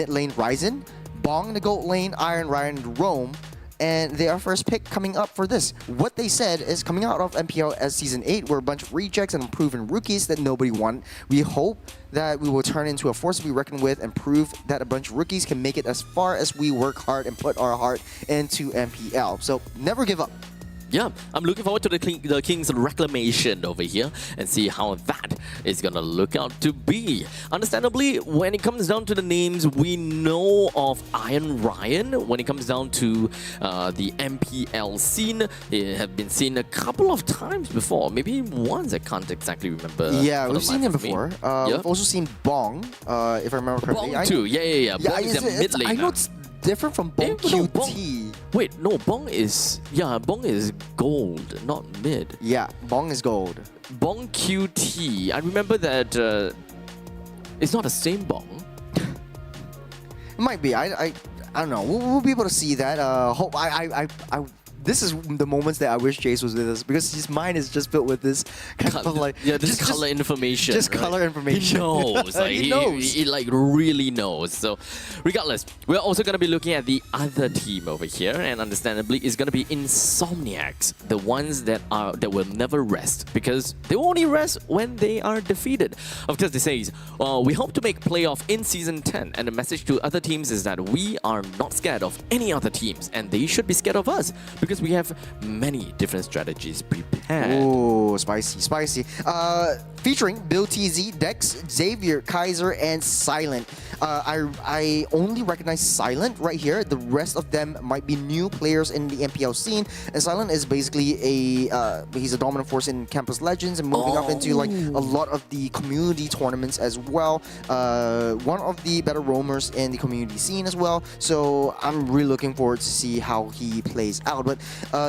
lane Ryzen, Bong the gold lane, Iron Ryan, and Rome. And they are first pick coming up for this. What they said is coming out of MPL as Season 8 were a bunch of rejects and unproven rookies that nobody wanted. We hope that we will turn into a force to be reckoned with and prove that a bunch of rookies can make it as far as we work hard and put our heart into MPL. So never give up. Yeah, I'm looking forward to the King's reclamation over here and see how that is gonna look out to be. Understandably, when it comes down to the names, we know of Iron Ryan. When it comes down to the MPL scene, it have been seen a couple of times before. Maybe once, I can't exactly remember. Yeah, we've seen him before. We've also seen Bong, if I remember correctly. Bong too, yeah. Bong is a mid laner. I know it's different from Bong QT. Wait, no, Bong is gold, not mid. Yeah, Bong is gold. Bong QT. I remember that it's not the same Bong. It might be. I don't know. We'll be able to see that. Hope this is the moments that I wish Jace was with us, because his mind is just filled with this kind of like this color information. Just color information. He knows. Like, he knows. He like really knows. So regardless, we're also gonna be looking at the other team over here, and understandably, it's gonna be Insomniacs, the ones that will never rest, because they will only rest when they are defeated. Of course, they say, we hope to make playoff in Season 10, and the message to other teams is that we are not scared of any other teams, and they should be scared of us, because we have many different strategies prepared. Oh, spicy. Featuring Bill TZ, Dex, Xavier, Kaiser, and Silent. I only recognize Silent right here. The rest of them might be new players in the MPL scene. And Silent is basically he's a dominant force in Campus Legends and moving up into like a lot of the community tournaments as well. One of the better roamers in the community scene as well. So I'm really looking forward to see how he plays out. But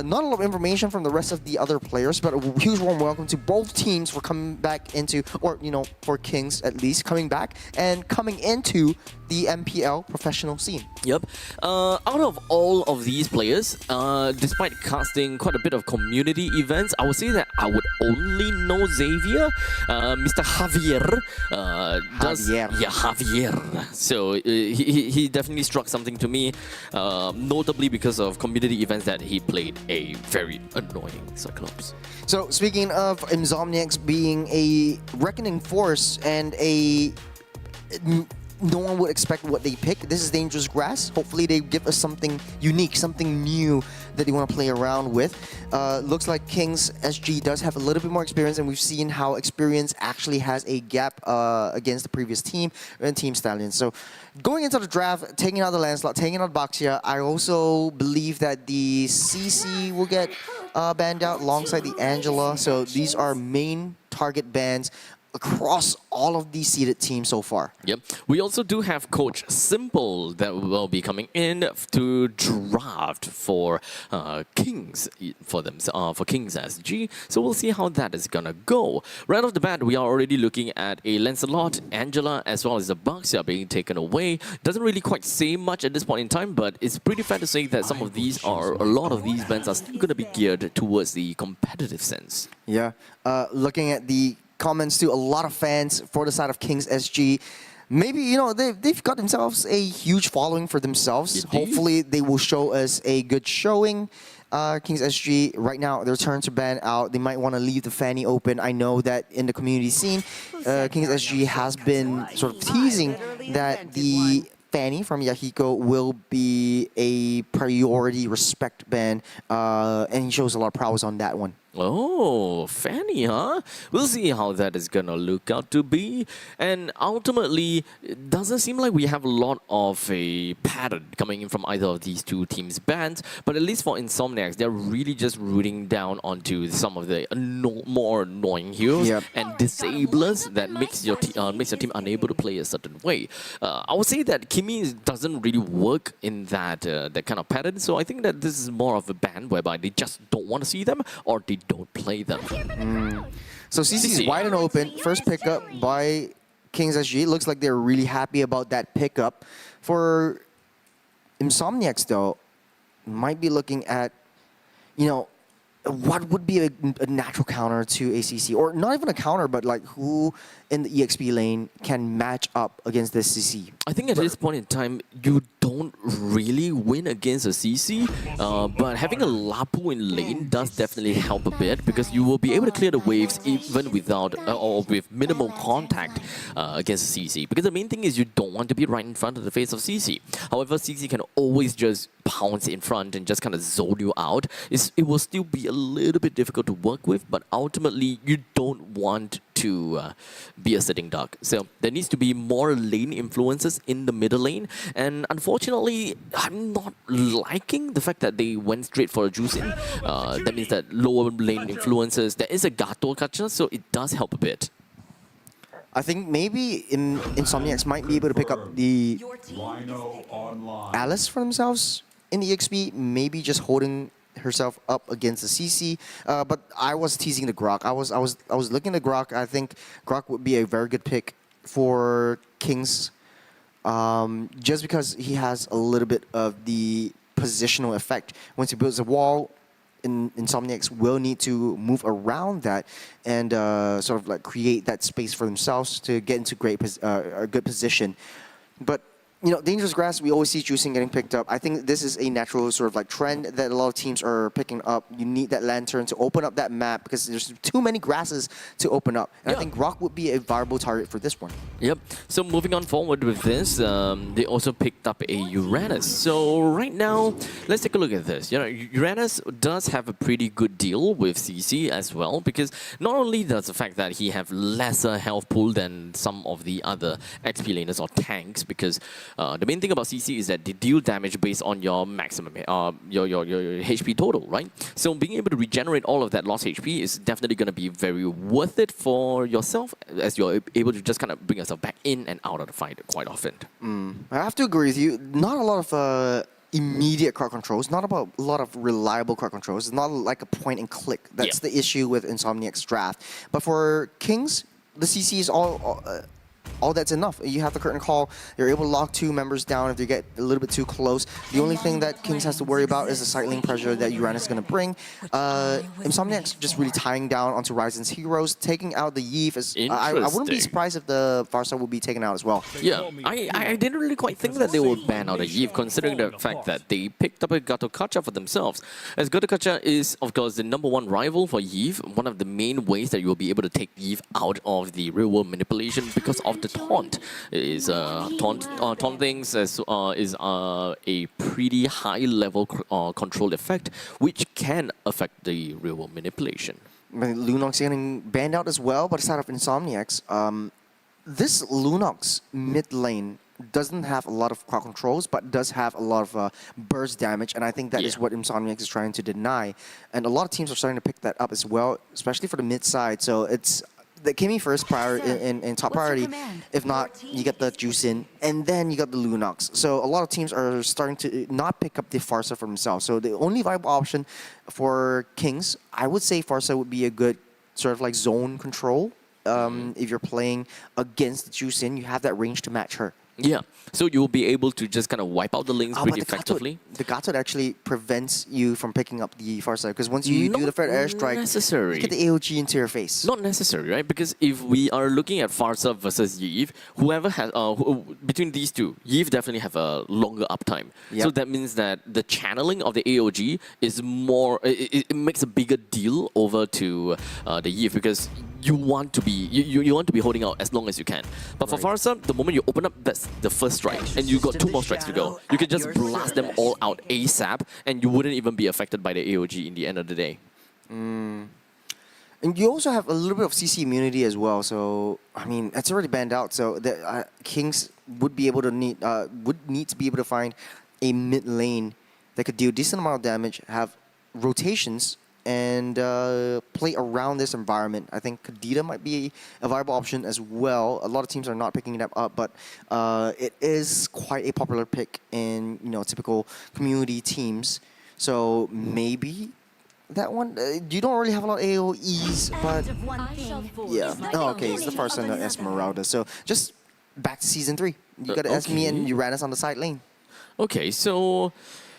not a lot of information from the rest of the other players, but a huge warm welcome to both teams for coming back into, or for Kings at least, coming back and coming into the MPL professional scene. Yep. Out of all of these players, despite casting quite a bit of community events, I would say that I would only know Xavier. Mr. Javier Javier. So he definitely struck something to me, notably because of community events that he played a very annoying Cyclops. So speaking of Insomniacs being a reckoning force and no one would expect what they pick. This is Dangerous Grass. Hopefully they give us something unique, something new that they want to play around with. Looks like Kings SG does have a little bit more experience, and we've seen how experience actually has a gap against the previous team and Team Stallions. So going into the draft, taking out the Lancelot, taking out Baxia, I also believe that the CC will get banned out alongside the Angela. So these are main target bans across all of these seeded teams so far. Yep. We also do have Coach Simple that will be coming in to draft for Kings for Kings SG. So we'll see how that is gonna go. Right off the bat, we are already looking at a Lancelot, Angela, as well as the Baxia being taken away. Doesn't really quite say much at this point in time, but it's pretty fair to say that a lot of these bans are still gonna be geared towards the competitive sense. Yeah. Looking at the comments to a lot of fans for the side of Kings SG. Maybe, they've got themselves a huge following for themselves. Hopefully, they will show us a good showing. Kings SG, right now, their turn to ban out. They might want to leave the Fanny open. I know that in the community scene, Kings SG has been sort of teasing that the Fanny from Yahiko will be a priority respect ban, and he shows a lot of prowess on that one. Oh, Fanny, huh? We'll see how that is gonna look out to be. And ultimately, it doesn't seem like we have a lot of a pattern coming in from either of these two teams' bans. But at least for Insomniacs, they're really just rooting down onto some of the more annoying heroes and disablers that makes your team unable to play a certain way. I would say that Kimi doesn't really work in that kind of pattern. So I think that this is more of a ban whereby they just don't want to see them, or they don't play them. So CC is wide and open. First pickup by Kings SG. Looks like they're really happy about that pickup. For Insomniacs, though, might be looking at, you know, what would be a natural counter to ACC, or not even a counter, but like who in the EXP lane can match up against this CC? I think at this point in time, you don't really win against a CC, but having a Lapu in lane does definitely help a bit because you will be able to clear the waves even without or with minimal contact against a CC. Because the main thing is you don't want to be right in front of the face of CC. However, CC can always just pounce in front and just kind of zone you out. It will still be a little bit difficult to work with, but ultimately you don't want to be a sitting duck. So there needs to be more lane influences in the middle lane, and unfortunately I'm not liking the fact that they went straight for a juice in. That means that lower lane influences, there is a Gato catcher, so it does help a bit. I think maybe Insomniacs might be able to pick up the Alice for themselves in the EXP, maybe just holding herself up against the CC, but I was teasing the Grok. I was looking at Grok. I think Grok would be a very good pick for Kings, just because he has a little bit of the positional effect. Once he builds a wall, Insomniacs will need to move around that and sort of like create that space for themselves to get into a good position. But you know, Dangerous Grass, we always see Juicing getting picked up. I think this is a natural sort of like trend that a lot of teams are picking up. You need that lantern to open up that map because there's too many grasses to open up. And I think Rock would be a viable target for this one. Yep. So moving on forward with this, they also picked up a Uranus. So right now, let's take a look at this. You know, Uranus does have a pretty good deal with CC as well, because not only does the fact that he have lesser health pool than some of the other XP laners or tanks, because the main thing about CC is that they deal damage based on your maximum, your HP total, right? So being able to regenerate all of that lost HP is definitely going to be very worth it for yourself, as you're able to just kind of bring yourself back in and out of the fight quite often. I have to agree with you. Not a lot of immediate crowd controls, not about a lot of reliable crowd controls. It's not like a point and click. That's the issue with Insomniac's draft. But for Kings, the CC is all that's enough. You have the curtain call. You're able to lock two members down if they get a little bit too close. The only thing that Kings has to worry about is the side lane pressure that Uranus is going to bring. Insomniac's just really tying down onto Ryzen's heroes, taking out the Yeve. I wouldn't be surprised if the Farsa would be taken out as well. Yeah, I didn't really quite think that they would ban out a Yeve, considering the fact that they picked up a Gato Kacha for themselves. As Gato Kacha is, of course, the #1 rival for Yeve, one of the main ways that you will be able to take Yeve out of the real-world manipulation because of the taunt. Taunt things is a pretty high-level control effect, which can affect the real-world manipulation. Lunox getting banned out as well, but aside of Insomniacs, this Lunox mid lane doesn't have a lot of crowd controls, but does have a lot of burst damage, and I think that is what Insomniacs is trying to deny. And a lot of teams are starting to pick that up as well, especially for the mid side. So it's the Kimmy first in top priority. If not, you get the Juice in, and then you got the Lunox. So a lot of teams are starting to not pick up the Farsa for themselves. So the only viable option for Kings, I would say Farsa would be a good sort of like zone control. If you're playing against the Juice in, you have that range to match her. Yeah, so you'll be able to just kind of wipe out the lanes pretty effectively. The Gato actually prevents you from picking up the Farsa, because once you do the third airstrike, you get the AOG into your face. Not necessary, right? Because if we are looking at Farsa versus Yeve, whoever has between these two, Yeve definitely have a longer uptime. So that means that the channeling of the AOG is more. It makes a bigger deal over to the Yeve, because you want to be holding out as long as you can. But for Farsa, the moment you open up, that's the first strike, and you got 2 more strikes to go. You can just blast them all out ASAP, and you wouldn't even be affected by the AOG in the end of the day. And you also have a little bit of CC immunity as well. So I mean, it's already banned out. So the Kings would be able to need to be able to find a mid lane that could deal a decent amount of damage, have rotations, and play around this environment. I think Kadita might be a viable option as well. A lot of teams are not picking it up, but it is quite a popular pick in typical community teams. So maybe that one. You don't really have a lot of AOEs, but yeah. Oh, okay, it's the first one, Esmeralda. So just back to Season 3. You got Esme and Uranus on the side lane. Okay, so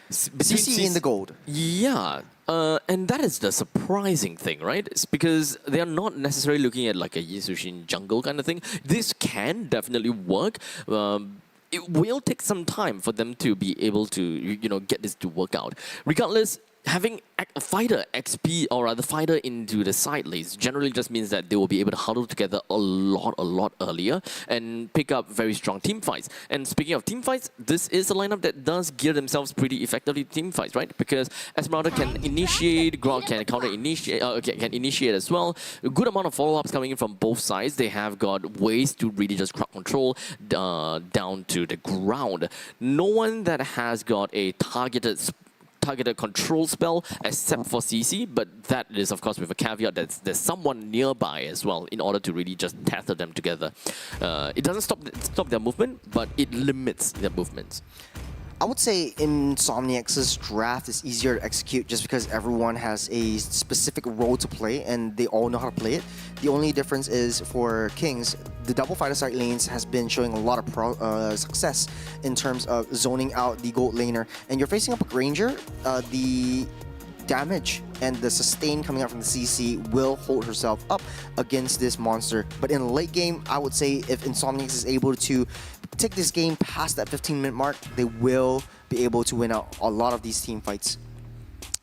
CC in the gold. Yeah, and that is the surprising thing, right? It's because they are not necessarily looking at like a Yisushin jungle kind of thing. This can definitely work. It will take some time for them to be able to, get this to work out. Regardless, having a fighter XP or rather fighter into the side lanes generally just means that they will be able to huddle together a lot earlier and pick up very strong team fights. And speaking of team fights, this is a lineup that does gear themselves pretty effectively team fights, right? Because Esmeralda can initiate, Grog can counter initiate, can initiate as well. A good amount of follow-ups coming in from both sides. They have got ways to really just crowd control down to the ground. No one that has got a targeted control spell except for CC, but that is of course with a caveat that there's someone nearby as well in order to really just tether them together. It doesn't stop their movement, but it limits their movements. I would say Insomniac's draft is easier to execute just because everyone has a specific role to play and they all know how to play it. The only difference is for Kings, the double fighter side lanes has been showing a lot of success in terms of zoning out the gold laner. And you're facing up a Granger, the damage and the sustain coming out from the CC will hold herself up against this monster. But in late game, I would say if Insomniac is able to take this game past that 15-minute mark, they will be able to win out a lot of these team fights.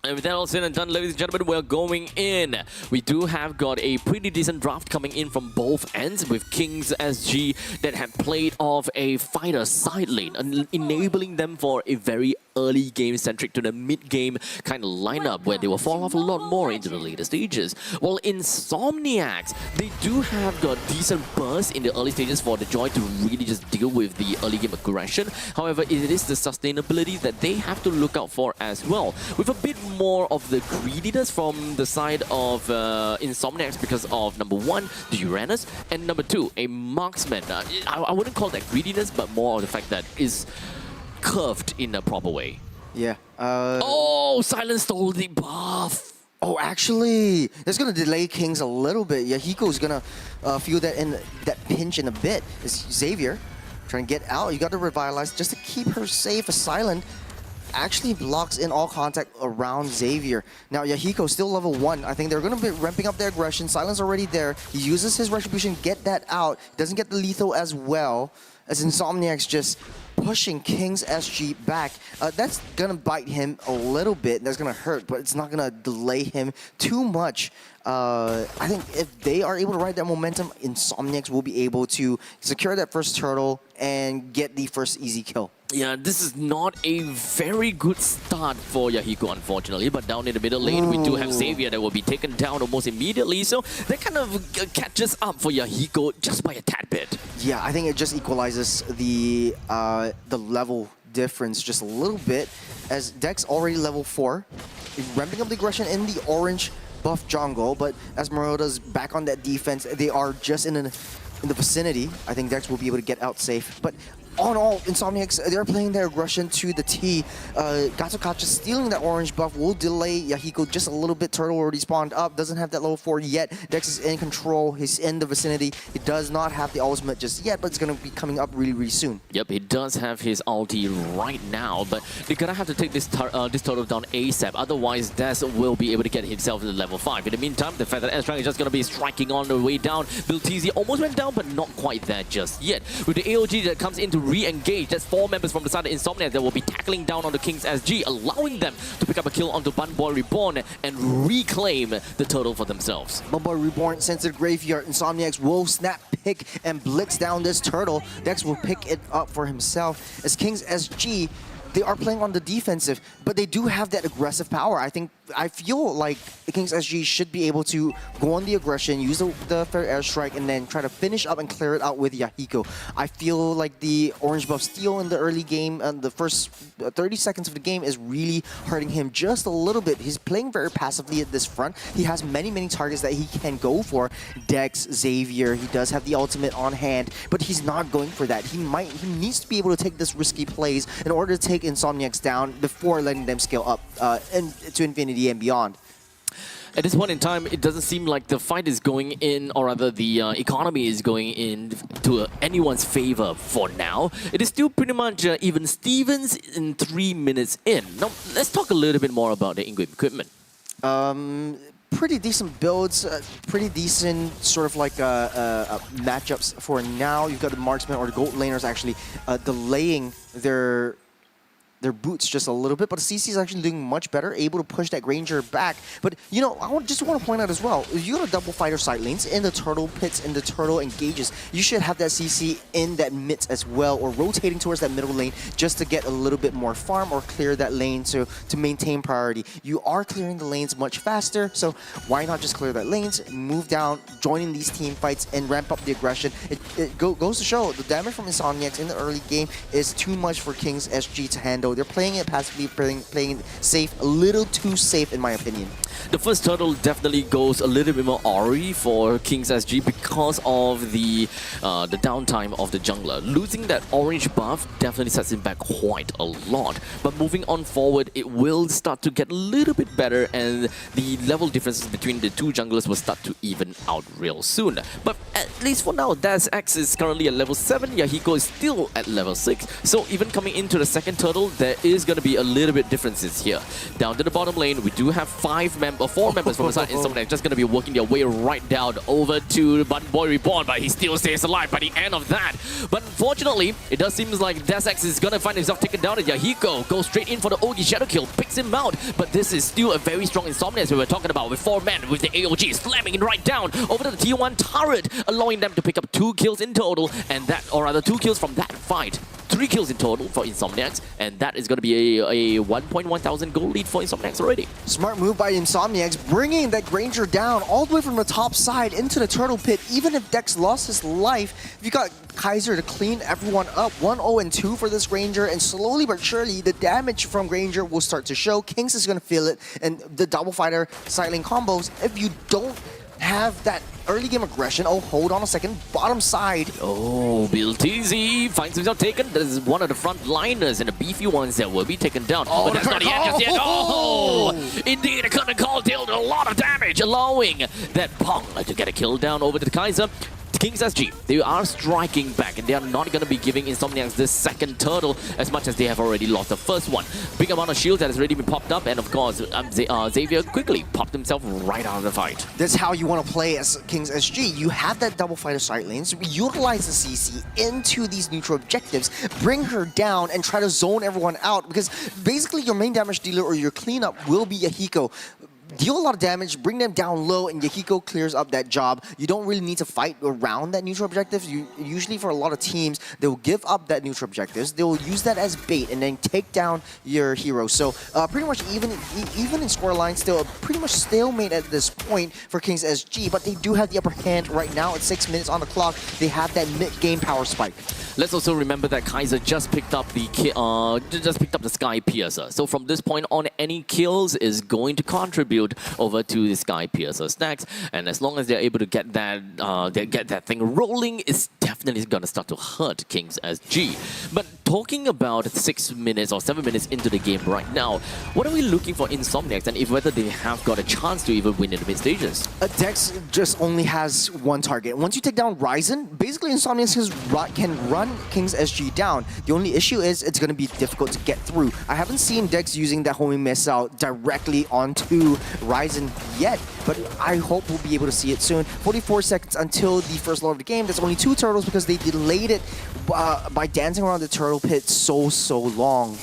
And with that all said and done, ladies and gentlemen, we're going in. We do have got a pretty decent draft coming in from both ends with Kings SG that have played off a fighter side lane, enabling them for a very early game centric to the mid-game kind of lineup where they will fall off a lot more into the later stages. While Insomniacs, they do have got decent bursts in the early stages for the Joy to really just deal with the early game aggression. However, it is the sustainability that they have to look out for as well. With a bit more of the greediness from the side of Insomniacs because of number one, the Uranus, and number two, a marksman. I wouldn't call that greediness, but more of the fact that is curved in a proper way. Yeah. Oh, Silence stole the buff. Oh, actually, that's gonna delay Kings a little bit. Yahiko's gonna feel that pinch in a bit. It's Xavier trying to get out. You got to revitalize just to keep her safe. A Silent actually blocks in all contact around Xavier. Now Yahiko still level 1. I think they're going to be ramping up their aggression. Silence already there. He uses his retribution, get that out. Doesn't get the lethal as well as Insomniac's just pushing Kings SG back. That's gonna bite him a little bit. That's gonna hurt, but it's not gonna delay him too much. I think if they are able to ride that momentum, Insomniacs will be able to secure that first turtle and get the first easy kill. Yeah, this is not a very good start for Yahiko, unfortunately. But down in the middle lane, we do have Xavier that will be taken down almost immediately. So that kind of catches up for Yahiko just by a tad bit. Yeah, I think it just equalizes the level difference just a little bit. As Dex already level 4, ramping up the aggression in the orange buff jungle. But Esmeralda's back on that defense. They are just in the vicinity. I think Dex will be able to get out safe. But all in all, Insomniacs, they're playing their aggression to the T. Gatsukacha stealing that orange buff will delay Yahiko just a little bit. Turtle already spawned up, doesn't have that level 4 yet. Dex is in control, he's in the vicinity. He does not have the ultimate just yet, but it's going to be coming up really soon. Yep, he does have his ulti right now, but they're going to have to take this turtle down ASAP. Otherwise, Des will be able to get himself to level 5. In the meantime, the fact that S-Rank is just going to be striking on the way down. Bill TZ almost went down, but not quite there just yet. With the AOG that comes in to re-engage, that's 4 members from the side of Insomniac that will be tackling down on the Kings SG, allowing them to pick up a kill onto Bunboy Reborn and reclaim the turtle for themselves. Bunboy Reborn sends to the graveyard. Insomniacs will snap, pick, and blitz down this turtle. Dex will pick it up for himself. As Kings SG, they are playing on the defensive, but they do have that aggressive power. I feel like the Kings SG should be able to go on the aggression, use the fair airstrike, and then try to finish up and clear it out with Yahiko. I feel like the orange buff steal in the early game and the first 30 seconds of the game is really hurting him just a little bit. He's playing very passively at this front. He has many targets that he can go for. Dex, Xavier, he does have the ultimate on hand, but he's not going for that. He needs to be able to take this risky plays in order to take Insomniacs down before letting them scale up and to infinity and beyond. At this point in time, it doesn't seem like the fight is going in, or rather the economy is going in to anyone's favor for now. It is still pretty much even Stevens in 3 minutes in. Now, let's talk a little bit more about the in-game equipment. Pretty decent builds, pretty decent sort of like matchups for now. You've got the marksman or the gold laners actually delaying their boots just a little bit, but the CC is actually doing much better, able to push that Granger back. But, you know, just want to point out as well, if you got a double fighter side lanes in the turtle pits, in the turtle engages, you should have that CC in that mid as well, or rotating towards that middle lane just to get a little bit more farm or clear that lane to maintain priority. You are clearing the lanes much faster, so why not just clear that lanes, move down, join in these team fights, and ramp up the aggression. It goes to show the damage from Insomniacs in the early game is too much for Kings SG to handle. They're playing it passively, playing it safe, a little too safe in my opinion. The first turtle definitely goes a little bit more Ori for Kings SG because of the downtime of the jungler. Losing that orange buff definitely sets him back quite a lot. But moving on forward, it will start to get a little bit better, and the level differences between the two junglers will start to even out real soon. But at least for now, DazX is currently at level 7, Yahiko is still at level 6. So even coming into the second turtle, there is going to be a little bit differences here. Down to the bottom lane, we do have 4 members from the side. Insomniac just going to be working their way right down over to Button Boy Reborn, but he still stays alive by the end of that. But unfortunately, it does seem like DazX is going to find himself taken down, and Yahiko goes straight in for the Ogi Shadow Kill, picks him out. But this is still a very strong Insomniac we were talking about, with 4 men with the AOG slamming it right down over to the tier 1 turret, allowing them to pick up 2 kills in total, and that, or rather 2 kills from that fight. 3 kills in total for Insomniacs, and that is going to be a 1,100 gold lead for Insomniacs already. Smart move by Insomniacs, bringing that Granger down all the way from the top side into the turtle pit. Even if Dex lost his life, you got Kaiser to clean everyone up. 1-0-2 for this Granger, and slowly but surely, the damage from Granger will start to show. Kings is going to feel it, and the double fighter side lane combos, if you don't have that early game aggression. Oh, hold on a second. Bottom side. Oh, Bill TZ finds himself taken. That is one of the front liners and the beefy ones that will be taken down. Oh, but that's not the end just yet. Oh, indeed, a curtain call dealt a lot of damage, allowing that Pong to get a kill down over to the Kaiser. Kings SG, they are striking back, and they are not going to be giving Insomniacs this second turtle as much as they have already lost the first one. Big amount of shield that has already been popped up, and of course, Xavier quickly popped himself right out of the fight. That's how you want to play as Kings SG. You have that double fighter side lanes, utilize the CC into these neutral objectives, bring her down, and try to zone everyone out, because basically your main damage dealer or your cleanup will be Yahiko. Deal a lot of damage, bring them down low, and Yahiko clears up that job. You don't really need to fight around that neutral objective. Usually for a lot of teams, they'll give up that neutral objectives. They'll use that as bait and then take down your hero. So pretty much even in scoreline, still pretty much stalemate at this point for Kings SG, but they do have the upper hand right now at 6 minutes on the clock. They have that mid-game power spike. Let's also remember that Kaiser just picked up the Sky Piercer. So from this point on, any kills is going to contribute over to the Sky Piercer stacks, and as long as they're able to get that thing rolling, it's definitely going to start to hurt Kings SG. But talking about 6 minutes or 7 minutes into the game right now, what are we looking for Insomniacs, and if whether they have got a chance to even win in the mid stages? Dex just only has one target. Once you take down Ryzen, basically Insomniacs can run Kings SG down. The only issue is it's going to be difficult to get through. I haven't seen Dex using that homing missile directly onto Ryzen yet, but I hope we'll be able to see it soon. 44 seconds until the first load of the game. That's only 2 turtles because they delayed it by dancing around the turtle pit so long.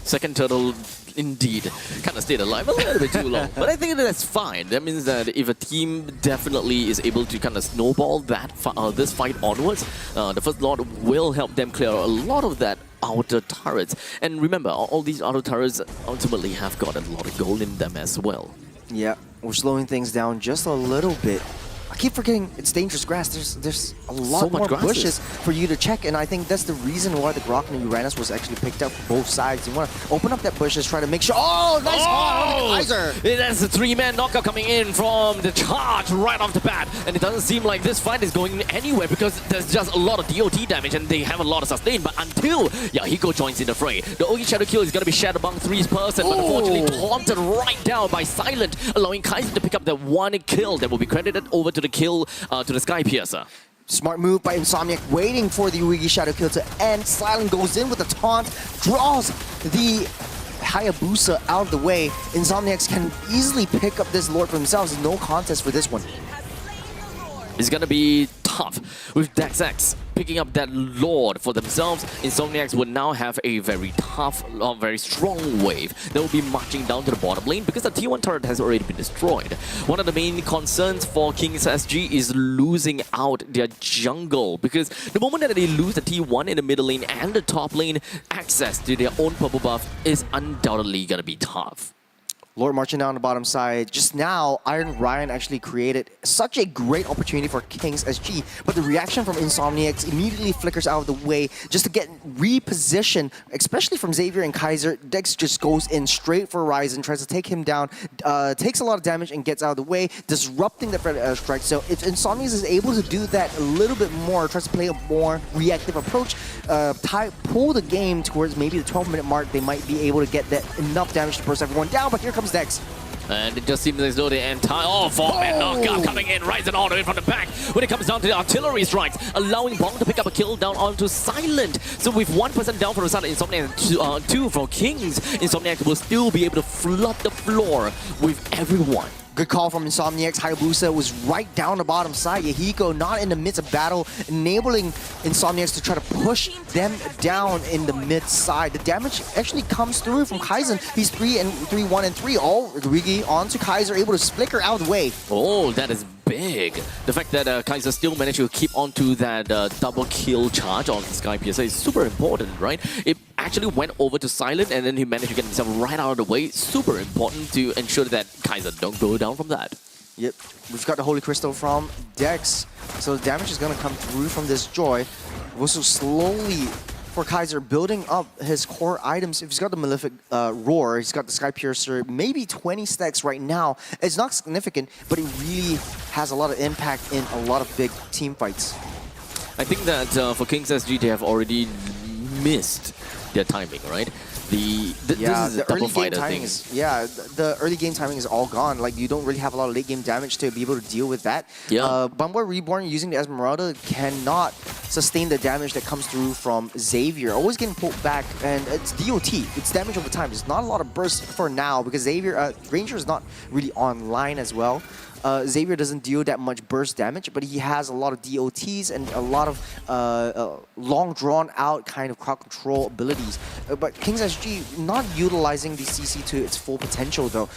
Second turtle indeed kind of stayed alive a little bit too long, but I think that's fine. That means that if a team definitely is able to kind of snowball that this fight onwards, the first lot will help them clear a lot of that outer turrets. And remember, all these outer turrets ultimately have got a lot of gold in them as well. Yeah, we're slowing things down just a little bit. I keep forgetting it's dangerous grass. There's a lot So much more grasses. bushes for you to check, and I think that's the reason why the Grok and the Uranus was actually picked up from both sides. You want to open up that bushes, try to make sure. Oh, nice on the Kaiser. That's a 3-man knockout coming in from the charge right off the bat. And it doesn't seem like this fight is going anywhere because there's just a lot of DOT damage and they have a lot of sustain. But until Yahiko joins in the fray, the Ogi Shadow Kill is going to be shared among 3 person, but unfortunately taunted right down by Silent, allowing Kaiser to pick up that 1 kill that will be credited over to the kill to the Sky Piercer. Smart move by Insomniac, waiting for the Uigi Shadow Kill to end. Silent goes in with the taunt, draws the Hayabusa out of the way. Insomniacs can easily pick up this Lord for themselves. There's no contest for this one. It's gonna be tough with Dex X picking up that Lord for themselves. Insomniacs will now have a very tough, very strong wave that will be marching down to the bottom lane because the T1 turret has already been destroyed. One of the main concerns for Kings SG is losing out their jungle because the moment that they lose the T1 in the middle lane and the top lane, access to their own purple buff is undoubtedly gonna be tough. Lord marching down the bottom side. Just now, Iron Ryan actually created such a great opportunity for Kings SG, but the reaction from Insomniacs immediately flickers out of the way just to get repositioned, especially from Xavier and Kaiser. Dex just goes in straight for Ryzen, tries to take him down, takes a lot of damage and gets out of the way, disrupting the strike. So if Insomniacs is able to do that a little bit more, tries to play a more reactive approach, pull the game towards maybe the 12-minute mark, they might be able to get that enough damage to burst everyone down, but here comes Dex. And it just seems as though the entire 4-man knockout coming in, rising all the way from the back when it comes down to the artillery strikes, allowing Bong to pick up a kill down onto Silent. So with 1 person down from the side of Insomniac and 2 from Kings, Insomniac will still be able to flood the floor with everyone. Good call from Insomniacs. Hayabusa was right down the bottom side. Yahiko not in the midst of battle, enabling Insomniacs to try to push them down in the mid side. The damage actually comes through from Kaizen. He's 3-1-3. All Rigi onto Kaiser, able to flicker out of the way. Oh, that is big. The fact that Kaiser still managed to keep onto that double kill charge on the Sky Piercer is super important, right? It actually went over to Silent and then he managed to get himself right out of the way. Super important to ensure that Kaiser don't go down from that. Yep, we've got the Holy Crystal from Dex. So the damage is going to come through from this Joy. Also slowly for Kaiser building up his core items. If he's got the Malefic Roar, he's got the Sky Piercer, maybe 20 stacks right now. It's not significant, but it really has a lot of impact in a lot of big team fights. I think that for Kings SG, they have already missed their timing, right? This is a double fighter thing. The early game timing is all gone. Like, you don't really have a lot of late game damage to be able to deal with that. Yeah. Bumboy Reborn using the Esmeralda cannot sustain the damage that comes through from Xavier. Always getting pulled back, and it's DOT. It's damage over time. There's not a lot of burst for now because Xavier, Ranger is not really online as well. Xavier doesn't deal that much burst damage, but he has a lot of DOTs and a lot of long drawn out kind of crowd control abilities. But Kings SG not utilizing the CC to its full potential though,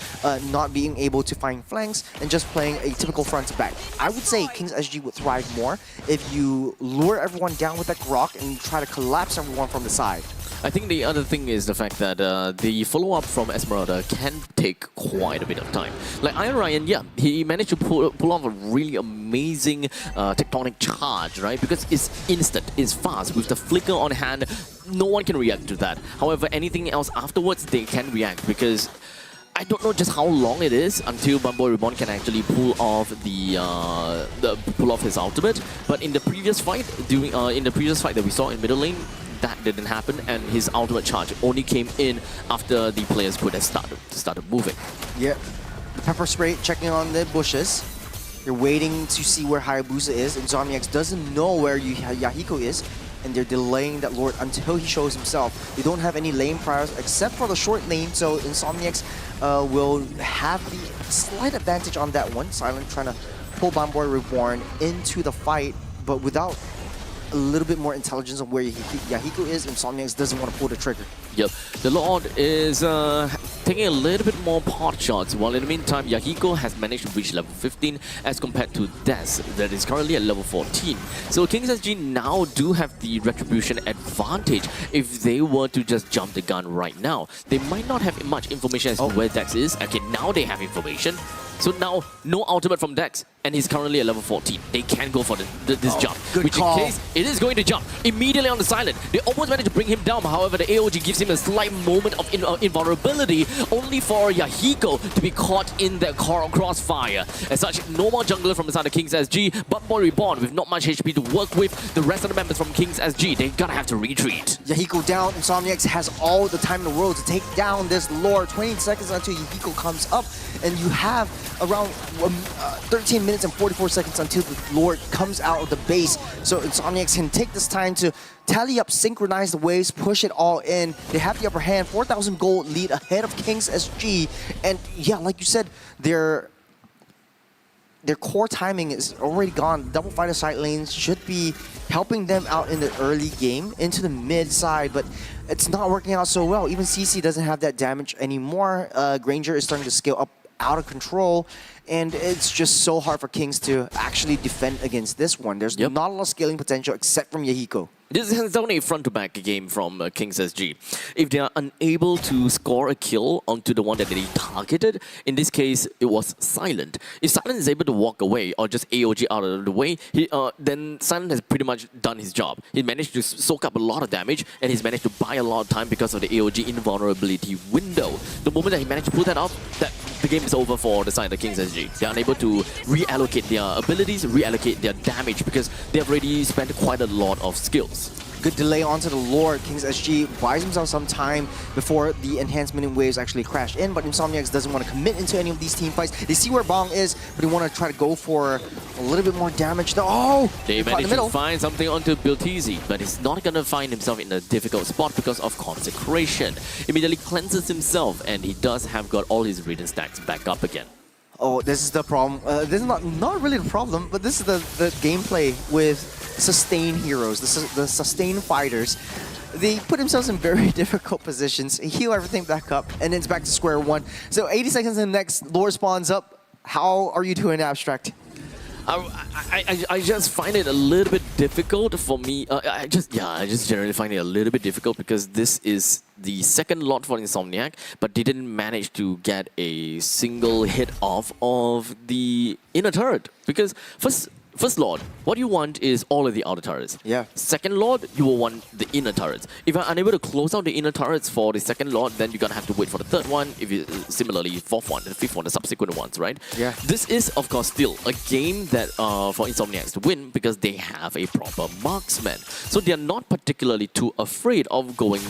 not being able to find flanks and just playing a typical front to back. I would say Kings SG would thrive more if you lure everyone down with that Grok and try to collapse everyone from the side. I think the other thing is the fact that the follow-up from Esmeralda can take quite a bit of time. Like Iron Ryan, yeah, he managed to pull off a really amazing tectonic charge, right? Because it's instant, it's fast. With the flicker on hand, no one can react to that. However, anything else afterwards, they can react because I don't know just how long it is until Bumboy Reborn can actually pull off his ultimate. But in the previous fight, that we saw in middle lane, that didn't happen, and his ultimate charge only came in after the players could have started moving. Yeah, the pepper spray checking on the bushes. They're waiting to see where Hayabusa is. Insomniacs doesn't know where Yahiko is, and they're delaying that Lord until he shows himself. They don't have any lane priors except for the short lane, so Insomniacs will have the slight advantage on that one. Silent trying to pull Bumboy Reborn into the fight, but without a little bit more intelligence on where Yahiko is, Insomniacs doesn't want to pull the trigger. Yep, the Lord is taking a little bit more pot shots, while in the meantime, Yahiko has managed to reach level 15 as compared to Des, that is currently at level 14. So Kings SG now do have the retribution advantage if they were to just jump the gun right now. They might not have much information as to where Dex is. Okay, now they have information. So now, no ultimate from Dex. and he's currently at level 14. They can go for this jump. Good which call. in case, it is going to jump immediately on the silent. They almost managed to bring him down, however, the AOG gives him a slight moment of invulnerability, only for Yahiko to be caught in that crossfire. As such, no more jungler from the side of King's SG, but Boy Reborn with not much HP to work with. The rest of the members from King's SG, they gotta have to retreat. Yahiko down. Insomniacs has all the time in the world to take down this Lord. 20 seconds until Yahiko comes up, and you have around 13 minutes and 44 seconds until the Lord comes out of the base. So Insomniacs can take this time to tally up, synchronize the waves, push it all in. They have the upper hand, 4,000 gold lead ahead of King's SG. And yeah, like you said, their core timing is already gone. Double fighter side lanes should be helping them out in the early game into the mid side, but it's not working out so well. Even CC doesn't have that damage anymore. Granger is starting to scale up out of control, and it's just so hard for Kings to actually defend against this one. There's not a lot of scaling potential except from Yahiko. This is only a front-to-back game from King's SG. If they are unable to score a kill onto the one that they targeted, in this case, it was Silent. If Silent is able to walk away or just AOG out of the way, then Silent has pretty much done his job. He managed to soak up a lot of damage, and he's managed to buy a lot of time because of the AOG invulnerability window. The moment that he managed to pull that off, the game is over for the side of King's SG. They are unable to reallocate their abilities, reallocate their damage, because they have already spent quite a lot of skills. Good delay onto the Lord. King's SG buys himself some time before the enhancement in waves actually crash in, but Insomniacs doesn't want to commit into any of these team fights. They see where Bong is, but they want to try to go for a little bit more damage. They managed to find something onto Biltizi, but he's not going to find himself in a difficult spot because of Consecration. Immediately cleanses himself, and he does have got all his Radiant stacks back up again. Oh, this is the problem. This is not really the problem, but this is the gameplay with sustain heroes, the sustain fighters. They put themselves in very difficult positions, heal everything back up, and then it's back to square one. So 80 seconds in the next, Lord spawns up. How are you doing, Abstract? I just find it a little bit difficult for me. I just generally find it a little bit difficult because this is the second lot for Insomniac, but they didn't manage to get a single hit off of the inner turret. Because First Lord, what you want is all of the outer turrets. Yeah. Second Lord, you will want the inner turrets. If you're unable to close out the inner turrets for the second Lord, then you're gonna have to wait for the third one, if you similarly fourth one, the fifth one, the subsequent ones, right? Yeah. This is, of course, still a game that for Insomniacs to win because they have a proper marksman. So they're not particularly too afraid of going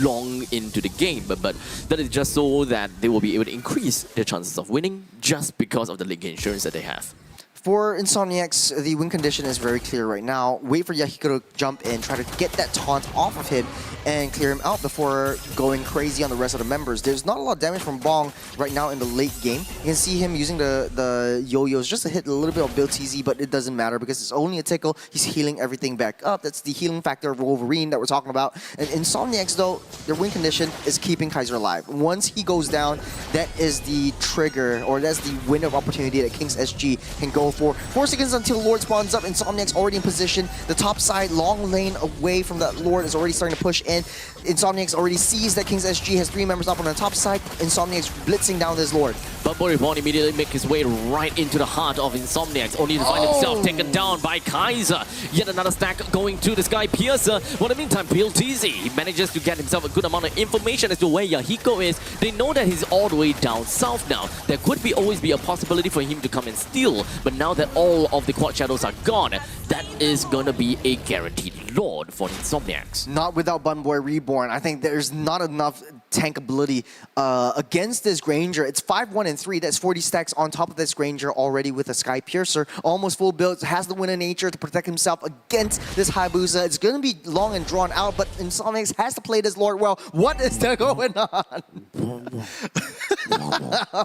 long into the game, but that is just so that they will be able to increase their chances of winning just because of the late game insurance that they have. For Insomniacs, the win condition is very clear right now. Wait for Yahiko to jump in, try to get that taunt off of him and clear him out before going crazy on the rest of the members. There's not a lot of damage from Bong right now in the late game. You can see him using the yo-yos just to hit a little bit of Bill TZ, but it doesn't matter because it's only a tickle. He's healing everything back up. That's the healing factor of Wolverine that we're talking about. And Insomniacs, though, their win condition is keeping Kaiser alive. Once he goes down, that is the trigger, or that's the window of opportunity that King's SG can go for. 4 seconds until Lord spawns up. Insomniac's already in position. The top side, long lane away from that Lord, is already starting to push in. Insomniac's already sees that King's SG has 3 members up on the top side. Insomniac's blitzing down this Lord. But Boy Reborn immediately makes his way right into the heart of Insomniacs, only to find himself taken down by Kaiser. Yet another stack going to the Sky Piercer. But in the meantime, Piltizi, he manages to get himself a good amount of information as to where Yahiko is. They know that he's all the way down south now. There could always be a possibility for him to come and steal, but now that all of the quad shadows are gone, that is gonna be a guaranteed Lord for Insomniacs. Not without Boy Reborn. I think there's not enough tankability against this Granger. It's 5-1 and 3. That's 40 stacks on top of this Granger already with a Sky Piercer. Almost full build. Has the Winter Nature to protect himself against this Hayabusa. It's going to be long and drawn out, but Insomniacs has to play this Lord well. What is there going on?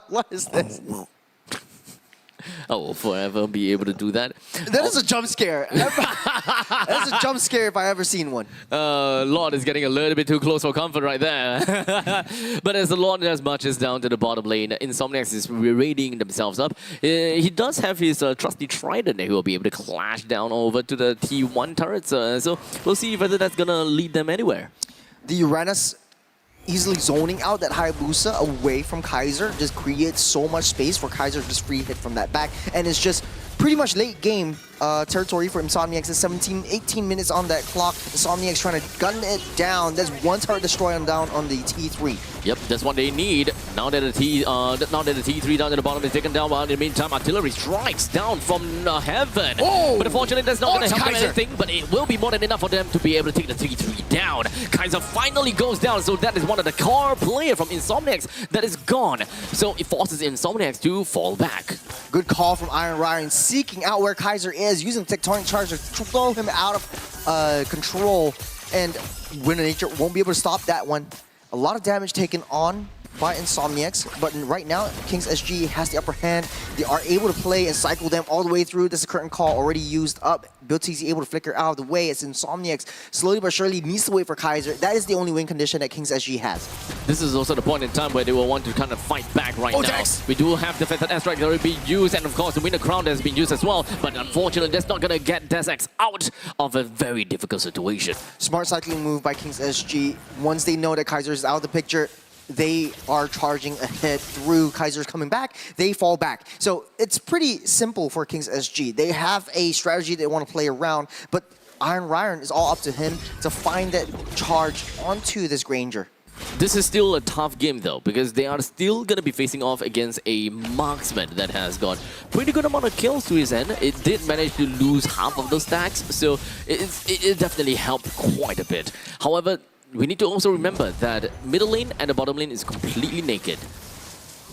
What is this? I will forever be able to do that. That is a jump scare. That's a jump scare if I ever seen one. Lord is getting a little bit too close for comfort right there. But as the Lord as marches down to the bottom lane, Insomniacs is readying themselves up. He does have his trusty Trident who will be able to clash down over to the T1 turrets. So we'll see whether that's going to lead them anywhere. The Uranus easily zoning out that Hayabusa away from Kaiser just creates so much space for Kaiser to just free hit from that back, and it's just pretty much late game territory for Insomniacs. It's 18 minutes on that clock. Insomniacs trying to gun it down. There's one turret destroy on down on the T3. Yep, that's what they need. Now that the T3 down at the bottom is taken down, while in the meantime, artillery strikes down from heaven. Oh! But unfortunately, that's not going to help Kaiser. anything, but it will be more than enough for them to be able to take the T3 down. Kaiser finally goes down, so that is one of the core player from Insomniacs that is gone. So it forces Insomniacs to fall back. Good call from Iron Ryan, seeking out where Kaiser is, using Tectonic Charge to throw him out of control, and Wind of Nature won't be able to stop that one. A lot of damage taken on by Insomniacs, but right now, Kings SG has the upper hand. They are able to play and cycle them all the way through. This is a curtain call already used up. BuildTZ able to flicker out of the way as Insomniacs slowly but surely needs to wait for Kaiser. That is the only win condition that Kings SG has. This is also the point in time where they will want to kind of fight back right now. Dex. We do have the Feathered Airstrike that will be used, and of course the Winter Crown has been used as well, but unfortunately that's not going to get Desex out of a very difficult situation. Smart cycling move by Kings SG. Once they know that Kaiser is out of the picture, they are charging ahead through Kaiser's coming back, they fall back. So it's pretty simple for Kings SG. They have a strategy they want to play around, but Iron Ryan is all up to him to find that charge onto this Granger. This is still a tough game though, because they are still going to be facing off against a marksman that has got pretty good amount of kills to his end. It did manage to lose half of those stacks, so it definitely helped quite a bit. However, we need to also remember that middle lane and the bottom lane is completely naked.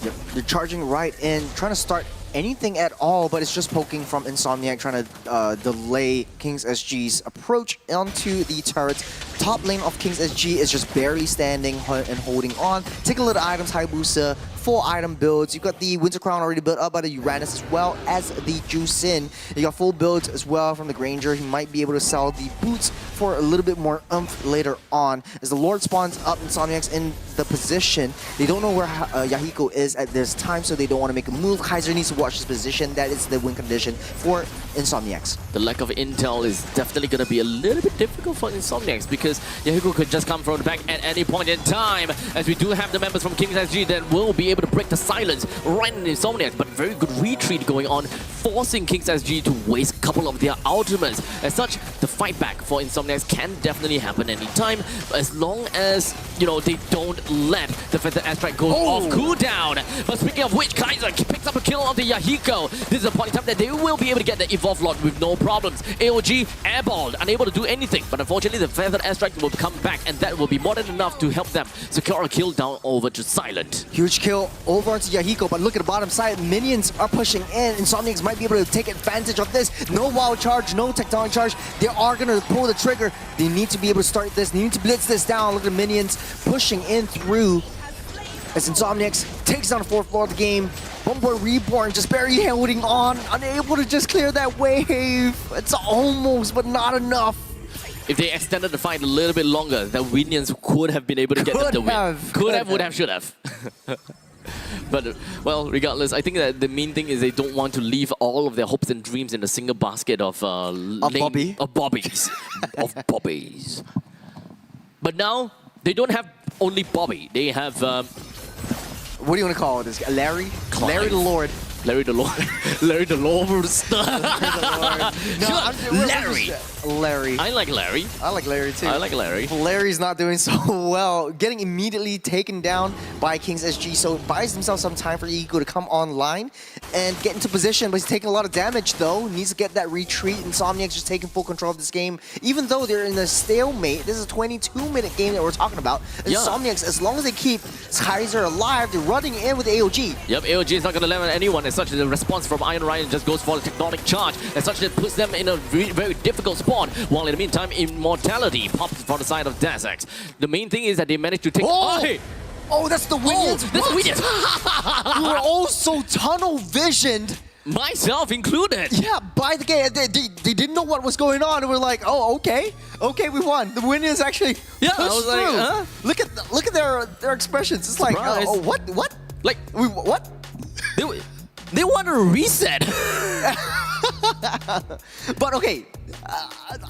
Yep. They're charging right in, trying to start anything at all, but it's just poking from Insomniac, trying to delay Kings SG's approach onto the turrets. Top lane of Kings SG is just barely standing and holding on. Take a look at items, Hayabusa, full item builds. You've got the Winter Crown already built up by the Uranus as well as the Juicin. You got full builds as well from the Granger. He might be able to sell the boots for a little bit more oomph later on. As the Lord spawns up, Insomniac's in the position. They don't know where Yahiko is at this time, so they don't want to make a move. Kaiser needs to watch his position. That is the win condition for Insomniacs. The lack of intel is definitely going to be a little bit difficult for Insomniacs, because Yahiko could just come from the back at any point in time, as we do have the members from Kings SG that will be able to break the silence right in Insomniacs, but very good retreat going on, forcing Kings SG to waste a couple of their ultimates. As such, the fight back for Insomniacs can definitely happen anytime, as long as, you know, they don't let the Feather Airstrike go off cooldown. But speaking of which, Kaiser picks up a kill on the Yahiko. This is a point in time that they will be able to get the Evolve Lord with no problems. AOG airballed, unable to do anything, but unfortunately the Feather Airstrike will come back, and that will be more than enough to help them secure a kill down over to Silent. Huge kill over onto Yahiko, but look at the bottom side. Minions are pushing in. Insomniacs might be able to take advantage of this. No wild charge, no tectonic charge. They are going to pull the trigger. They need to be able to start this. They need to blitz this down. Look at the minions pushing in through as Insomniacs takes down the 4th floor of the game. Bombard Reborn just barely holding on, unable to just clear that wave. It's almost, but not enough. If they extended the fight a little bit longer, the Minions could have been able to get them the win. Could have, would have, should have. But, well, regardless, I think that the main thing is they don't want to leave all of their hopes and dreams in a single basket of Bobby. Of Bobbies. Of Bobbies. But now, they don't have only Bobby. They have... what do you want to call this? Larry? Clive. Larry the Lord. Larry the Lord. Larry the Lord. No, Larry. Larry. I like Larry. I like Larry too. I like Larry. Larry's not doing so well. Getting immediately taken down by Kings SG, so buys himself some time for Ego to come online and get into position, but he's taking a lot of damage though. Needs to get that retreat. Insomniac's just taking full control of this game. Even though they're in a stalemate, this is a 22-minute game that we're talking about. Insomniac's, as long as they keep Kaiser alive, they're running in with AOG. Yep, AOG is not going to limit anyone. As such, the response from Iron Ryan just goes for the tectonic charge. As such, it puts them in a very difficult spot. While in the meantime, Immortality pops from the side of Desex. The main thing is that they managed to take... Oh, that's the Winions! That's the Winions! We were all so tunnel visioned. Myself included. Yeah, by the game. They didn't know what was going on, and we're like, oh, okay. Okay, we won. The Winions actually pushed I was through. like, huh? Look at their expressions. It's like, oh, what? Like, what? They want a reset. But okay,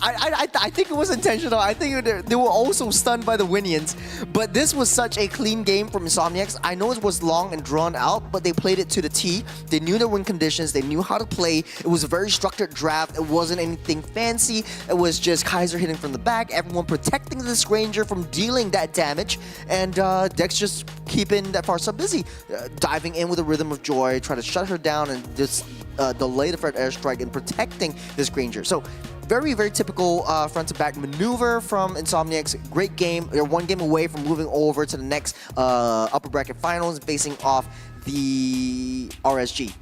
I think it was intentional. I think they were also stunned by the Winions. But this was such a clean game from Insomniacs. I know it was long and drawn out, but they played it to the T. They knew their win conditions. They knew how to play. It was a very structured draft. It wasn't anything fancy. It was just Kaiser hitting from the back, everyone protecting this Ranger from dealing that damage, and Dex just keeping that Farsa busy, diving in with a rhythm of joy, trying to shut her down and just delay the Fred airstrike and protecting this Granger. So very, very typical front-to-back maneuver from Insomniacs. Great game. They're one game away from moving over to the next upper bracket finals, facing off the RSG.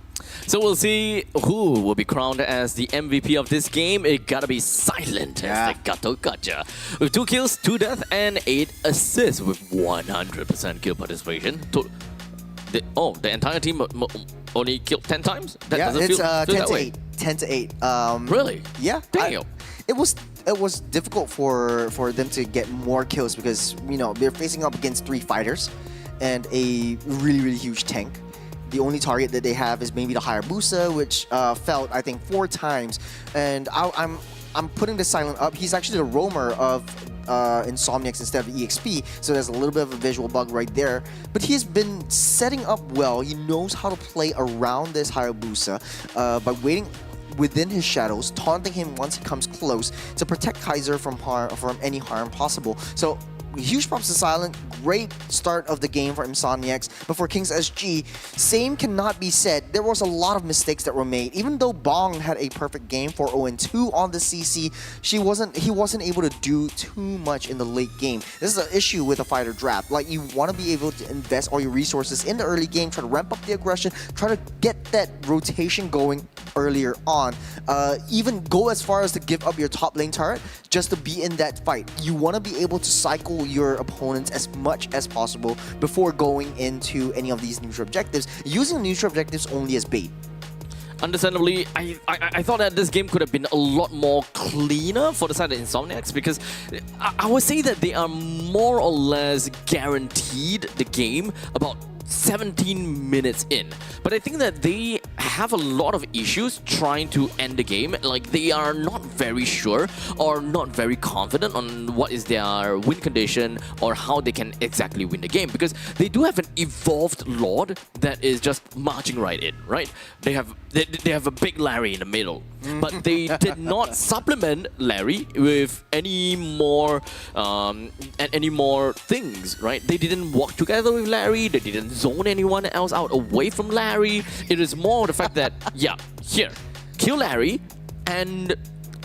So we'll see who will be crowned as the MVP of this game. It gotta be Silent as the Gato Gacha. With 2 kills, 2 deaths, and 8 assists with 100% kill participation. The entire team only killed 10 times? That Yeah, doesn't it's feel 10 that to way. 8. 10 to 8. Really? Yeah. Damn. It was difficult for them to get more kills because, you know, they're facing up against 3 fighters and a really, really huge tank. The only target that they have is maybe the Hayabusa, which fell, I think, 4 times. And I'm putting the Silent up. He's actually the roamer of Insomniacs instead of EXP, so there's a little bit of a visual bug right there. But he's been setting up well. He knows how to play around this Hayabusa by waiting within his shadows, taunting him once he comes close to protect Kaiser from any harm possible. So huge props to Silent. Great start of the game for Insomniacs. But for Kings SG, same cannot be said. There was a lot of mistakes that were made. Even though Bong had a perfect game for 0-2 on the CC, he wasn't able to do too much in the late game. This is an issue with a fighter draft. Like, you want to be able to invest all your resources in the early game, try to ramp up the aggression, try to get that rotation going earlier on. Even go as far as to give up your top lane turret just to be in that fight. You want to be able to cycle your opponents as much as possible before going into any of these neutral objectives, using neutral objectives only as bait. Understandably, I thought that this game could have been a lot more cleaner for the side of Insomniacs, because I would say that they are more or less guaranteed the game about 17 minutes in. But I think that they have a lot of issues trying to end the game. Like, they are not very sure or not very confident on what is their win condition or how they can exactly win the game, because they do have an evolved Lord that is just marching right in, right? They have a big Larry in the middle, but they did not supplement Larry with any more things, right? They didn't walk together with Larry. They didn't zone anyone else out away from Larry. It is more the fact that, yeah, here, kill Larry and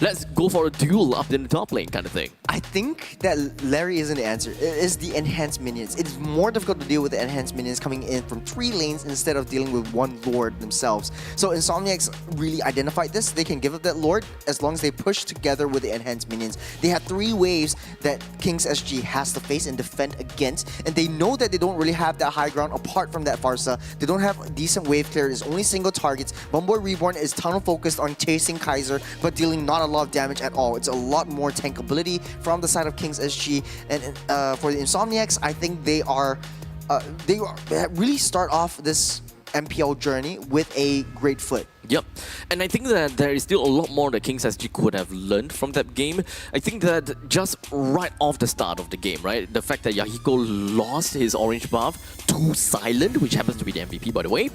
let's go for a duel up in the top lane kind of thing. I think that Larry isn't the answer. It is the enhanced minions. It's more difficult to deal with the enhanced minions coming in from 3 lanes instead of dealing with one Lord themselves. So Insomniacs really identified this. They can give up that Lord as long as they push together with the enhanced minions. They have 3 waves that Kings SG has to face and defend against, and they know that they don't really have that high ground apart from that Farsa. They don't have a decent wave clear. It's only single targets. Bumboy Reborn is tunnel focused on chasing Kaiser, but dealing not a lot of damage at all. It's a lot more tankability from the side of Kings SG, and for the Insomniacs, I think they really start off this MPL journey with a great foot. Yep, and I think that there is still a lot more that Kings SG could have learned from that game. I think that just right off the start of the game, right, the fact that Yahiko lost his orange buff to Silent, which happens to be the MVP by the way,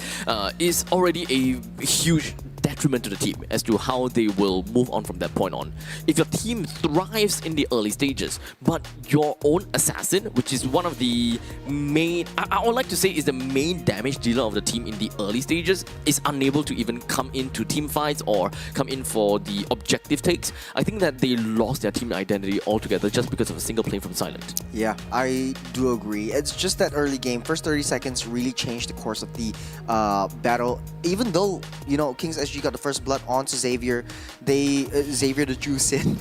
is already a huge detriment to the team as to how they will move on from that point on. If your team thrives in the early stages, but your own assassin, which is one of the main, I would like to say is the main damage dealer of the team in the early stages, is unable to even come into team fights or come in for the objective takes, I think that they lost their team identity altogether just because of a single play from Silent. Yeah, I do agree. It's just that early game, first 30 seconds really changed the course of the battle. Even though, you know, Kings SG got the first blood onto Xavier, Xavier the Juice in.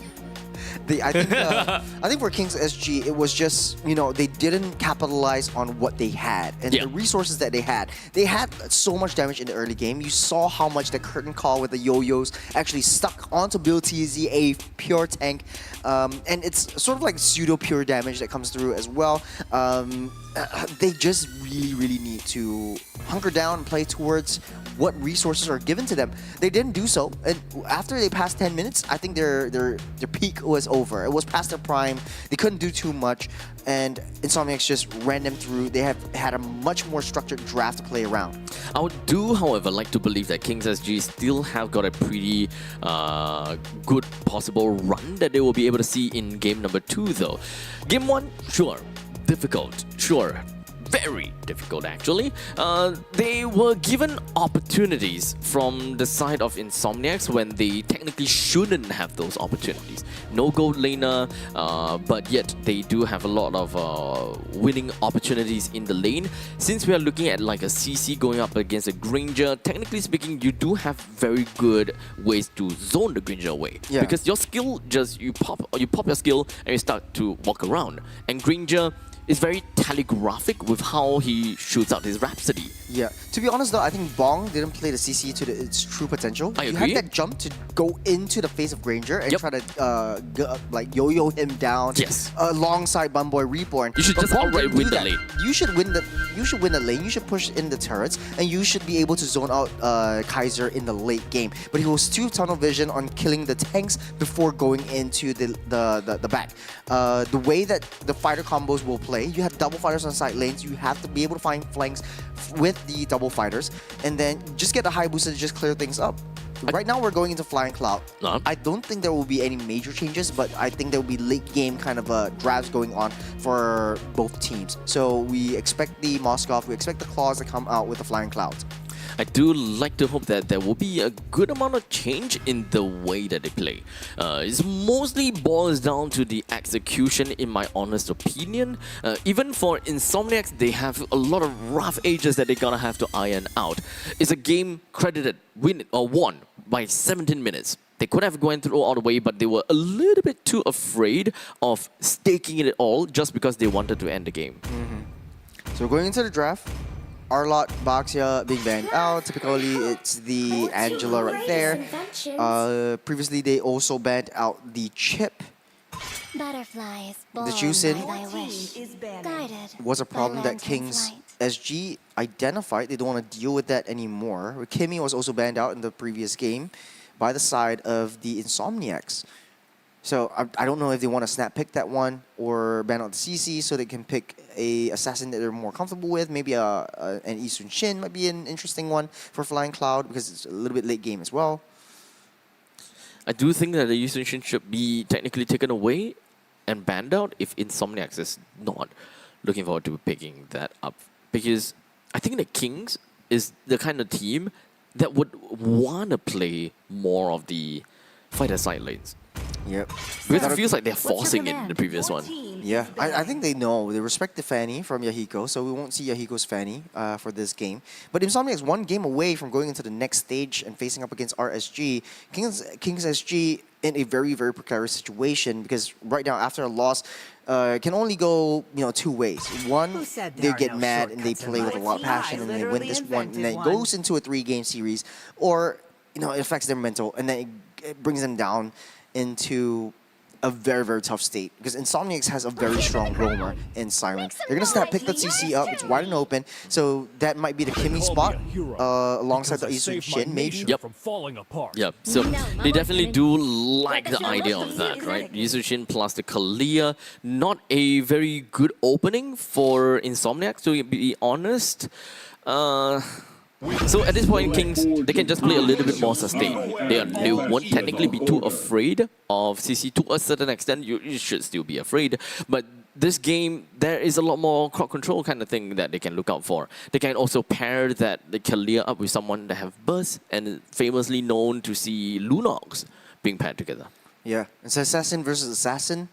I think for Kings SG, it was just, you know, they didn't capitalize on what they had and the resources that they had. They had so much damage in the early game. You saw how much the curtain call with the yo-yos actually stuck onto Bill TZ, a pure tank. And it's sort of like pseudo-pure damage that comes through as well. They just really need to hunker down and play towards what resources are given to them. They didn't do so, and after they passed 10 minutes, I think their peak was over. It was past their prime. They couldn't do too much, and Insomniacs just ran them through. They have had a much more structured draft to play around. I would do, however, like to believe that Kings SG still have got a pretty good possible run that they will be able to see in game number 2 though. Game 1, sure, difficult, sure. Very difficult actually. They were given opportunities from the side of Insomniacs when they technically shouldn't have those opportunities. No gold laner, but yet they do have a lot of winning opportunities in the lane. Since we are looking at like a CC going up against a Granger, technically speaking, you do have very good ways to zone the Granger away. Yeah. Because your skill just, you pop your skill and you start to walk around. And Granger is very telegraphic with how he shoots out his Rhapsody. Yeah. To be honest though, I think Bong didn't play the CC to its true potential. I you agree. have that jump to go into the face of Granger and Yep. try to like yo-yo him down. Yes. Alongside Bumboy Reborn. You should But just Bong outright didn't win do the that. lane. You should win the lane. You should push in the turrets, and you should be able to zone out Kaiser in the late game. But he was too tunnel vision on killing the tanks before going into the back. The way that the fighter combos will play, you have double fighters on side lanes. You have to be able to find flanks with the double fighters, and then just get a high booster to just clear things up. Right now we're going into Flying Cloud. I don't think there will be any major changes, but I think there will be late game kind of drafts going on for both teams. So we expect the Moskov, we expect the Claws to come out with the Flying Clouds. I do like to hope that there will be a good amount of change in the way that they play. It mostly boils down to the execution, in my honest opinion. Even for Insomniacs, they have a lot of rough edges that they're gonna have to iron out. It's a game credited won by 17 minutes. They could have gone through all the way, but they were a little bit too afraid of staking it all just because they wanted to end the game. So going into the draft, Arlott, Baxia being banned out. Typically, it's the Angela right there. Previously, they also banned out the Chip. Butterflies The Juicin guided was a problem by that lantern Kings flight. SG identified. They don't want to deal with that anymore. Kimmy was also banned out in the previous game by the side of the Insomniacs. So I don't know if they want to snap pick that one or ban out the CC so they can pick a assassin that they're more comfortable with. Maybe an Yi Sun-shin might be an interesting one for Flying Cloud because it's a little bit late game as well. I do think that the Yi Sun-shin should be technically taken away and banned out if Insomniacs is not. Looking forward to picking that up. Because I think the Kings is the kind of team that would want to play more of the fighter side lanes. Yep. Because it feels like they're forcing it in the previous one. Yeah, I think they know. They respect the Fanny from Yahiko, so we won't see Yahiko's Fanny for this game. But Insomniac is one game away from going into the next stage and facing up against RSG. Kings SG in a very, very precarious situation because right now, after a loss, can only go two ways. One, they get mad and they play with a lot of passion and they win this one, and then it goes into a 3-game series, or it affects their mental and then it brings them down into a very, very tough state because Insomniacs has a very strong roamer in Siren. They're going to pick that CC up. It's wide and open. So that might be the Kimmy spot alongside the Yi Sun-shin, maybe. Yep. From falling apart. Yep. So they definitely do like the idea of that, right? Yi Sun-shin plus the Kalia. Not a very good opening for Insomniacs, to be honest. So at this point, Kings, they can just play a little bit more sustained. They won't technically be too afraid of CC to a certain extent. You should still be afraid. But this game, there is a lot more crowd control kind of thing that they can look out for. They can also pair the Kalia up with someone that have burst and famously known to see Lunox being paired together. Yeah, it's assassin versus assassin.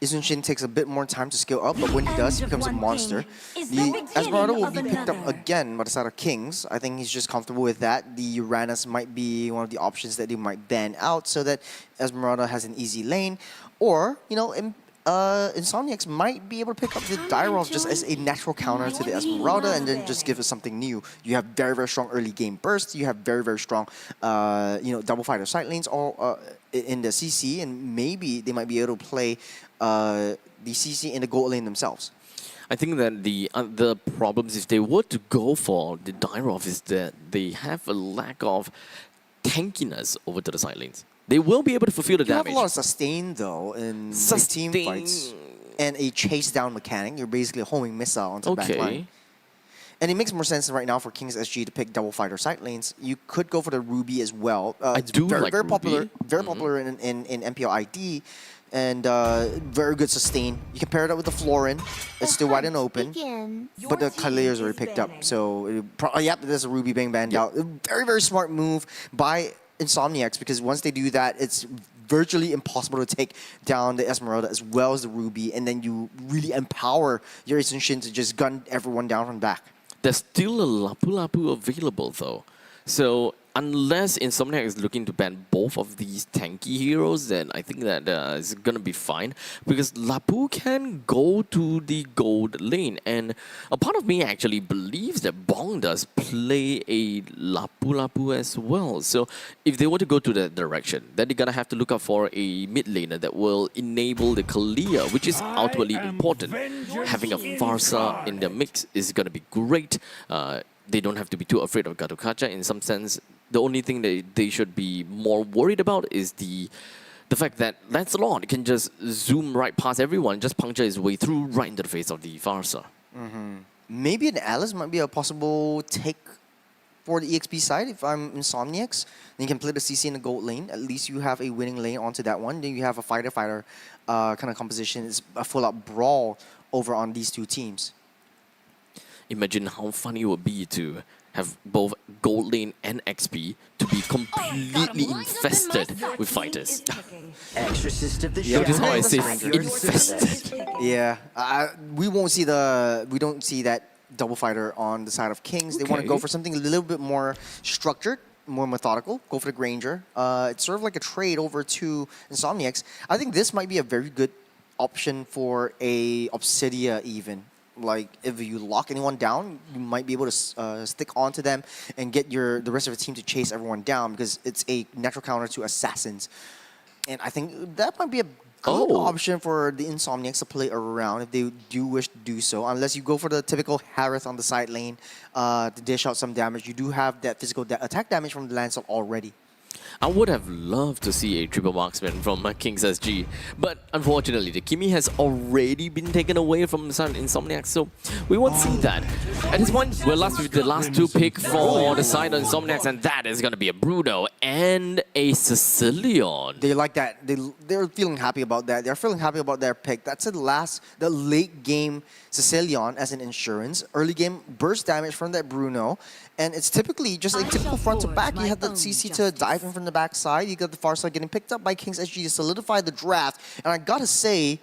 Yi Sun-shin takes a bit more time to scale up, but when he does, he becomes a monster. The Esmeralda will be picked up again by the side of Kings. I think he's just comfortable with that. The Uranus might be one of the options that they might ban out so that Esmeralda has an easy lane. Or, Insomniacs might be able to pick up the Dyrolf just as a natural counter to the Esmeralda and then just give us something new. You have very, very strong early game burst. You have very, very strong, double fighter side lanes all in the CC, and maybe they might be able to play the CC in the gold lane themselves. I think that the other problems, if they were to go for the Dyrov, is that they have a lack of tankiness over to the side lanes. They will be able to fulfill the You have damage. a lot of sustain though in big team fights, and a chase down mechanic. You're basically homing missile onto the back line. And it makes more sense right now for King's SG to pick double fighter side lanes. You could go for the Ruby as well. It's do very, like very Ruby. popular, very popular in MPL ID, and very good sustain. You can pair it up with the Florin. It's still wide and open, but the Kalea is already picked up. So yep, there's a Ruby being banned out. Very, very smart move by Insomniacs, because once they do that, it's virtually impossible to take down the Esmeralda as well as the Ruby, and then you really empower your Ace Shin to just gun everyone down from back. There's still a Lapu Lapu available though. So unless Insomniac is looking to ban both of these tanky heroes, then I think that it's going to be fine. Because Lapu can go to the gold lane. And a part of me actually believes that Bong does play a Lapu Lapu as well. So if they were to go to that direction, then they're going to have to look out for a mid laner that will enable the Kalea, which is ultimately important. Having a Farsa in the mix is going to be great. They don't have to be too afraid of Gatokacha in some sense. The only thing that they should be more worried about is the fact that Lancelot can just zoom right past everyone, just puncture his way through right into the face of the Farsa. Maybe an Alice might be a possible take for the EXP side if I'm Insomniacs. Then you can play the CC in the gold lane. At least you have a winning lane onto that one. Then you have a fighter-fighter kind of composition. It's a full-out brawl over on these two teams. Imagine how funny it would be to have both gold lane and XP to be completely infested with fighters. Exorcist of the Notice how I say Shadows. infested. Yeah, we don't see that double fighter on the side of Kings. They want to go for something a little bit more structured, more methodical. Go for the Granger. It's sort of like a trade over to Insomniacs. I think this might be a very good option for a Obsidia even. Like, if you lock anyone down, you might be able to stick onto them and get the rest of the team to chase everyone down, because it's a natural counter to assassins. And I think that might be a good option for the Insomniacs to play around if they do wish to do so. Unless you go for the typical Harith on the side lane to dish out some damage. You do have that physical attack damage from the Lancelot already. I would have loved to see a triple marksman from King's SG, but unfortunately the Kimi has already been taken away from the side of Insomniac, so we won't see that. At this point, we're left with the last two pick for the side of Insomniacs, and that is going to be a Bruno and a Sicilian. They like that. They're feeling happy about that. They're feeling happy about their pick. That's the late game Sicilian as an insurance. Early game burst damage from that Bruno. And it's typically just a typical front to back. You have the CC to dive in from the back side. You got the far side getting picked up by King's SG to solidify the draft. And I gotta say,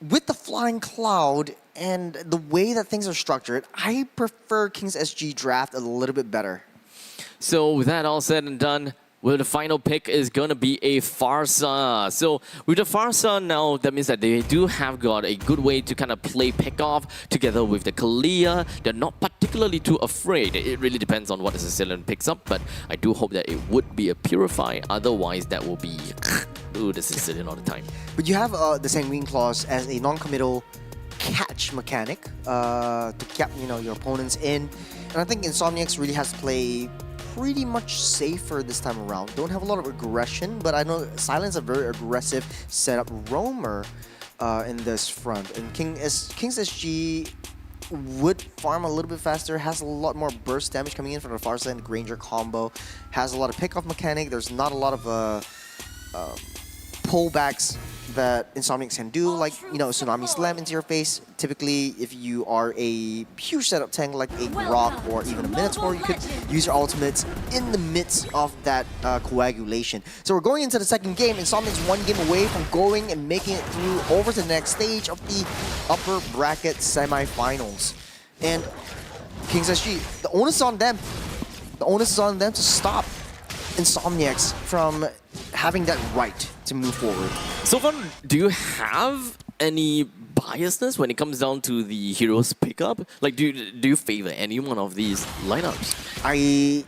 with the Flying Cloud and the way that things are structured, I prefer King's SG draft a little bit better. So with that all said and done, well, the final pick is going to be a Farsa. So with the Farsa now, that means that they do have got a good way to kind of play pick-off together with the Kalea. They're not particularly too afraid. It really depends on what the Sicilian picks up, but I do hope that it would be a Purify. Otherwise, that will be ooh, the Sicilian all the time. But you have the Sanguine Claws as a non-committal catch mechanic to cap your opponents in. And I think Insomniacs really has to play pretty much safer this time around. Don't have a lot of aggression, but I know Silence a very aggressive setup roamer in this front. And King's SG would farm a little bit faster, has a lot more burst damage coming in from the far side and Granger combo, has a lot of pick-off mechanic. There's not a lot of pullbacks that Insomniacs can do, like, Tsunami Slam into your face. Typically, if you are a huge setup tank like a Grok or even a Minotaur, you could use your ultimates in the midst of that coagulation. So we're going into the second game. Insomniacs one game away from going and making it through over to the next stage of the upper bracket semifinals. And King's SG, the onus is on them. The onus is on them to stop Insomniacs from having that right to move forward. So far, do you have any biasness when it comes down to the heroes pickup? Like, do you favor any one of these lineups? I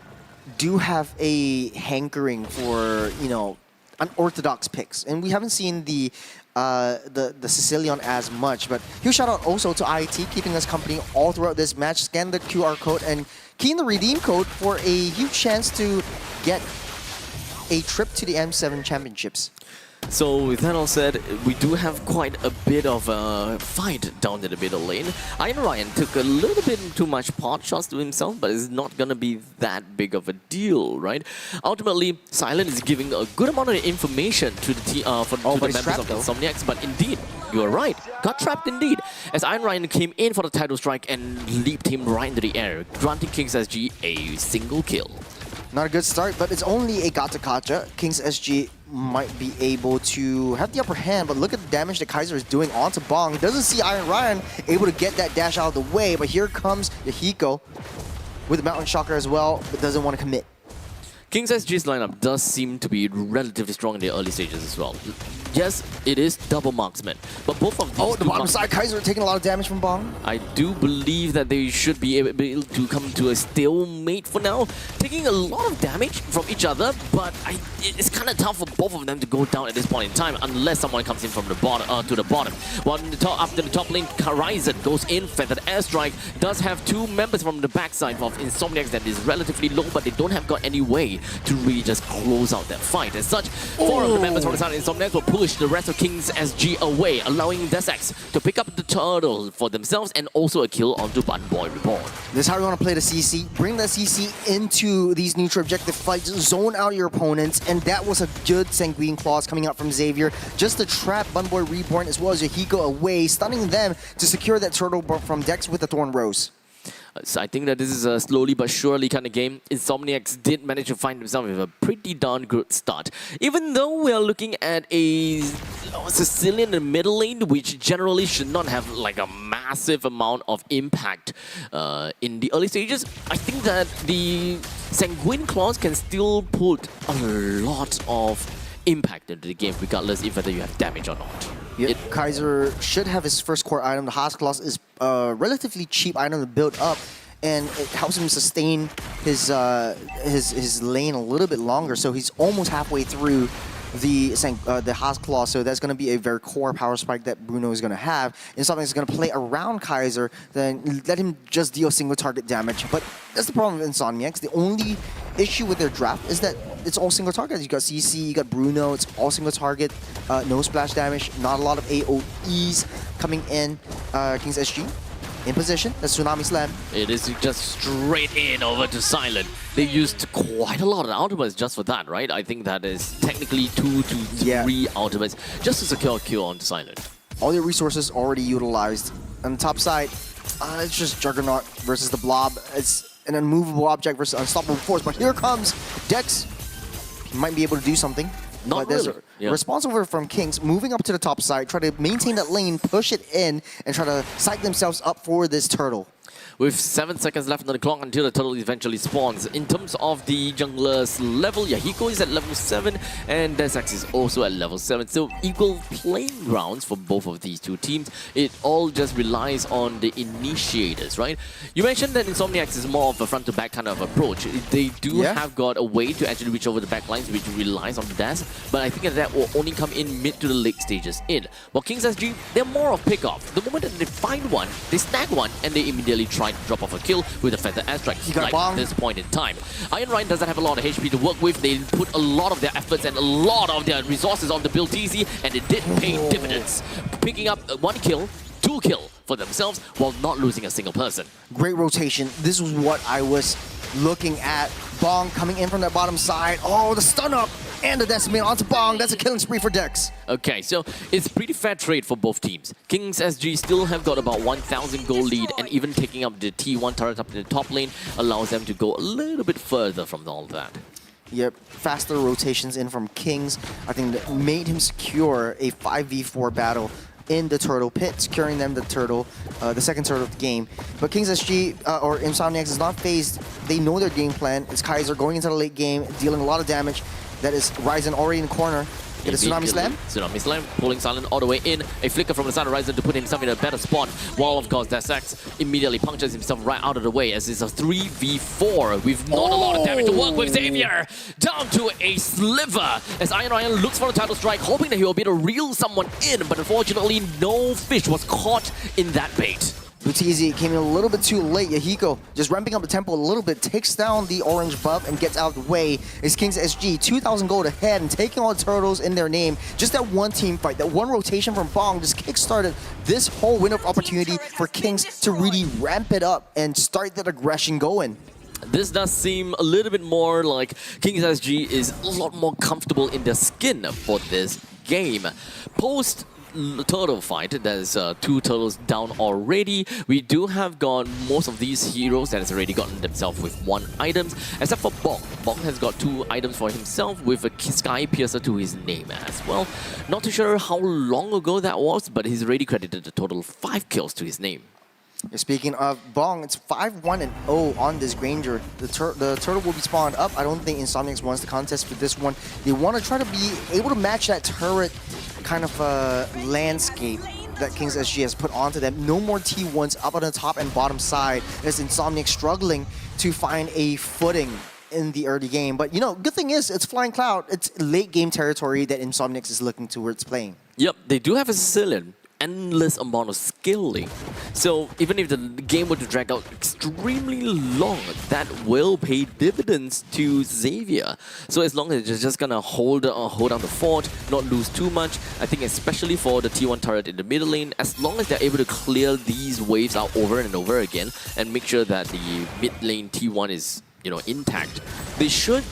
do have a hankering for, unorthodox picks, and we haven't seen the Sicilian as much. But huge shout out also to IIT keeping us company all throughout this match. Scan the QR code and key in the redeem code for a huge chance to get a trip to the M7 Championships. So with that all said, we do have quite a bit of a fight down in the middle lane. Iron Ryan took a little bit too much pot shots to himself, but it's not gonna be that big of a deal, right? Ultimately, Silent is giving a good amount of information to the to the members of the Insomniacs, but indeed, you are right. Got trapped indeed, as Iron Ryan came in for the title strike and leaped him right into the air, granting Kings SG a single kill. Not a good start, but it's only a gata-gata. Kings SG might be able to have the upper hand, but look at the damage that Kaiser is doing onto Bong. He doesn't see Iron Ryan able to get that dash out of the way, but here comes Yahiko with the Mountain Shocker as well, but doesn't want to commit. Kings SG's lineup does seem to be relatively strong in the early stages as well. Yes, it is double marksman, but both of these... Oh, the bottom side, Kaiser taking a lot of damage from Bong. I do believe that they should be able to come to a stalemate for now, taking a lot of damage from each other, but it's kind of tough for both of them to go down at this point in time unless someone comes in from the bottom to the bottom. While after the top lane, Horizon goes in, Feathered Airstrike does have two members from the backside of Insomniacs that is relatively low, but they don't have got any way to really just close out that fight. As such, four of the members from the side of Insomniacs will push the rest of Kings SG away, allowing Desex to pick up the turtle for themselves and also a kill onto Button Boy Reborn. This is how we want to play the CC. Bring the CC into these neutral objective fights, zone out your opponents, and that was a good Sanguine Claws coming out from Xavier, just to trap Button Boy Reborn as well as Yahiko away, stunning them to secure that turtle from Dex with the Thorn Rose. So I think that this is a slowly but surely kind of game. Insomniacs did manage to find themselves with a pretty darn good start. Even though we are looking at a Sicilian in the middle lane, which generally should not have like a massive amount of impact in the early stages, I think that the Sanguine Claws can still put a lot of impact into the game, regardless if whether you have damage or not. Yep. Kaiser should have his first core item. The Haas Claws is a relatively cheap item to build up, and it helps him sustain his lane a little bit longer. So he's almost halfway through the Haas Claw, so that's going to be a very core power spike that Bruno is going to have. And something that's going to play around Kaiser, then let him just deal single target damage. But that's the problem with Insomniacs. The only issue with their draft is that it's all single target. You got CC, you got Bruno, it's all single target, no splash damage, not a lot of AoEs coming in. Kings SG in position, that's Tsunami Slam. It is just straight in over to Silent. They used quite a lot of ultimates just for that, right? I think that is technically 2 to 3 ultimates just to secure a kill onto Silent. All your resources already utilized. On the top side, it's just Juggernaut versus the Blob. It's an unmovable object versus unstoppable force, but here comes Dex. He might be able to do something. Not but really. There's a response over from Kings, moving up to the top side, try to maintain that lane, push it in, and try to psych themselves up for this turtle. With 7 seconds left on the clock until the turtle eventually spawns. In terms of the jungler's level, Yahiko is at level 7 and Desex is also at level 7. So equal playing grounds for both of these two teams. It all just relies on the initiators, right? You mentioned that Insomniacs is more of a front-to-back kind of approach. They do have got a way to actually reach over the back lines, which relies on the dash, but I think that will only come in mid to the late stages in. While Kings SG, they're more of pick-off. The moment that they find one, they snag one, and they immediately try to drop off a kill with a Feather Airstrike like at this point in time. Iron Ryan doesn't have a lot of HP to work with. They put a lot of their efforts and a lot of their resources on the build TZ, and it did pay dividends. Picking up 1 kill, 2 kill for themselves while not losing a single person. Great rotation. This was what I was looking at. Bong coming in from that bottom side. Oh, the stun up and the decimate onto Bong. That's a killing spree for Dex. Okay, so it's pretty fair trade for both teams. Kings SG still have got about 1,000 gold lead, and even taking up the T1 turret up in the top lane allows them to go a little bit further from all that. Yep, faster rotations in from Kings. I think that made him secure a 5v4 battle in the turtle pit, securing them the turtle, the second turtle of the game. But Kings SG or Insomniacs is not phased. They know their game plan. It's Kaiser going into the late game, dealing a lot of damage. That is Ryzen already in the corner. Get a Tsunami Slam? Tsunami Slam, pulling Silent all the way in. A flicker from the side horizon to put himself in a better spot. While, of course, Dasax immediately punctures himself right out of the way as it's a 3v4 with not a lot of damage to work with. Xavier down to a sliver as Iron Ryan looks for a title strike, hoping that he will be able to reel someone in, but unfortunately, no fish was caught in that bait. Butizi came in a little bit too late. Yahiko just ramping up the tempo a little bit, takes down the orange buff and gets out of the way. It's Kings SG, 2,000 gold ahead and taking all the turtles in their name. Just that one team fight, that one rotation from Bong just kickstarted this whole window of opportunity for Kings to really ramp it up and start that aggression going. This does seem a little bit more like Kings SG is a lot more comfortable in their skin for this game. Post turtle fight, there's 2 turtles down already. We do have got most of these heroes that has already gotten themselves with 1 item, except for Bong. Bong has got 2 items for himself with a Sky Piercer to his name as well. Not too sure how long ago that was, but he's already credited a total of 5 kills to his name. Speaking of Bong, it's 5-1-0 on this Granger. The turtle will be spawned up. I don't think Insomniacs wants the contest for this one. They want to try to be able to match that turret kind of landscape that Kings SG has put onto them. No more T1s up on the top and bottom side as Insomniacs struggling to find a footing in the early game. But, you know, good thing is, it's Flying Cloud. It's late game territory that Insomniacs is looking towards playing. Yep, they do have a Sicilian. Endless amount of skilling. So even if the game were to drag out extremely long, that will pay dividends to Xavier. So as long as they're just gonna hold down the fort, not lose too much, I think especially for the T1 turret in the middle lane, as long as they're able to clear these waves out over and over again and make sure that the mid lane T1 is, you know, intact, they should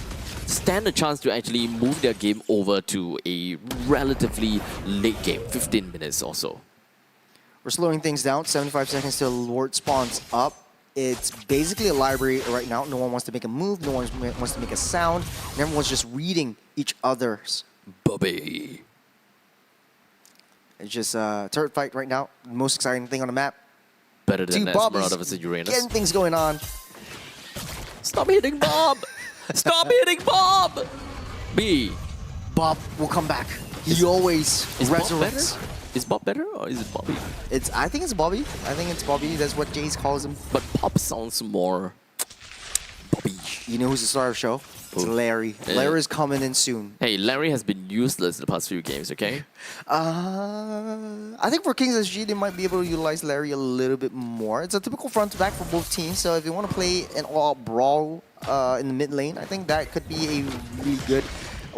stand a chance to actually move their game over to a relatively late game, 15 minutes or so. We're slowing things down, 75 seconds till Lord spawns up. It's basically a library right now. No one wants to make a move, no one wants to make a sound, and everyone's just reading each other's. Bobby. It's just a turret fight right now. Most exciting thing on the map. Better than 2 Esmeralda Bobbies versus Uranus. getting things going on. Stop hitting Bob! Stop hitting Bob! B. Bob will come back. He always Is Bob resurrects. better? Is Bob better or is it Bobby? I think it's Bobby. I think it's Bobby. That's what Jace calls him. But Bob sounds more Bobby. You know who's the star of the show? It's Larry. Larry's coming in soon. Hey, Larry has been useless the past few games, okay? I think for Kings SG, they might be able to utilize Larry a little bit more. It's a typical front-to-back for both teams, so if you want to play an all-out brawl in the mid lane, I think that could be a really good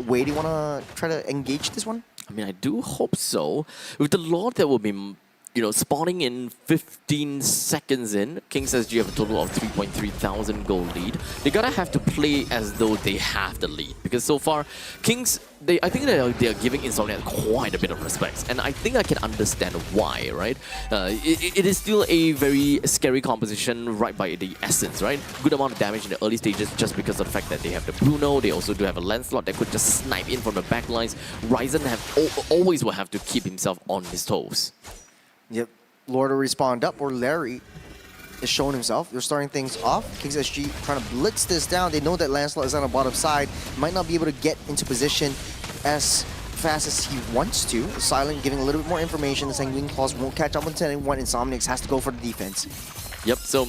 way. Do you want to try to engage this one? I mean, I do hope so. With the Lord that will be, you know, spawning in 15 seconds in, Kings SG have a total of 3.3 thousand gold lead. They gotta have to play as though they have the lead, because so far, Kings, I think they are giving Insomniac quite a bit of respect, and I think I can understand why, right? It is still a very scary composition right by the essence, right? Good amount of damage in the early stages just because of the fact that they have the Bruno, they also do have a Lancelot that could just snipe in from the backlines. Ryzen always will have to keep himself on his toes. Yep. Lord will respawn up, or Larry is showing himself. They're starting things off. Kings SG trying to blitz this down. They know that Lancelot is on the bottom side. Might not be able to get into position as fast as he wants to. Silent giving a little bit more information, saying Wing Claws won't catch up until anyone. Insomniacs has to go for the defense. Yep, so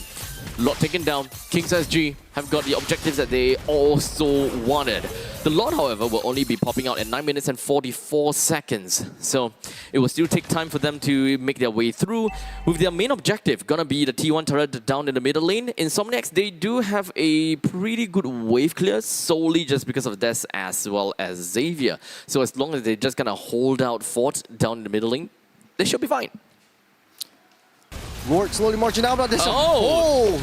Lot taken down. Kings SG have got the objectives that they also wanted. The Lord, however, will only be popping out at 9 minutes and 44 seconds. So it will still take time for them to make their way through. With their main objective gonna be the T1 turret down in the middle lane. Insomniacs, they do have a pretty good wave clear solely just because of Des as well as Xavier. So as long as they're just gonna hold out fort down in the middle lane, they should be fine. Lord slowly marching out about this.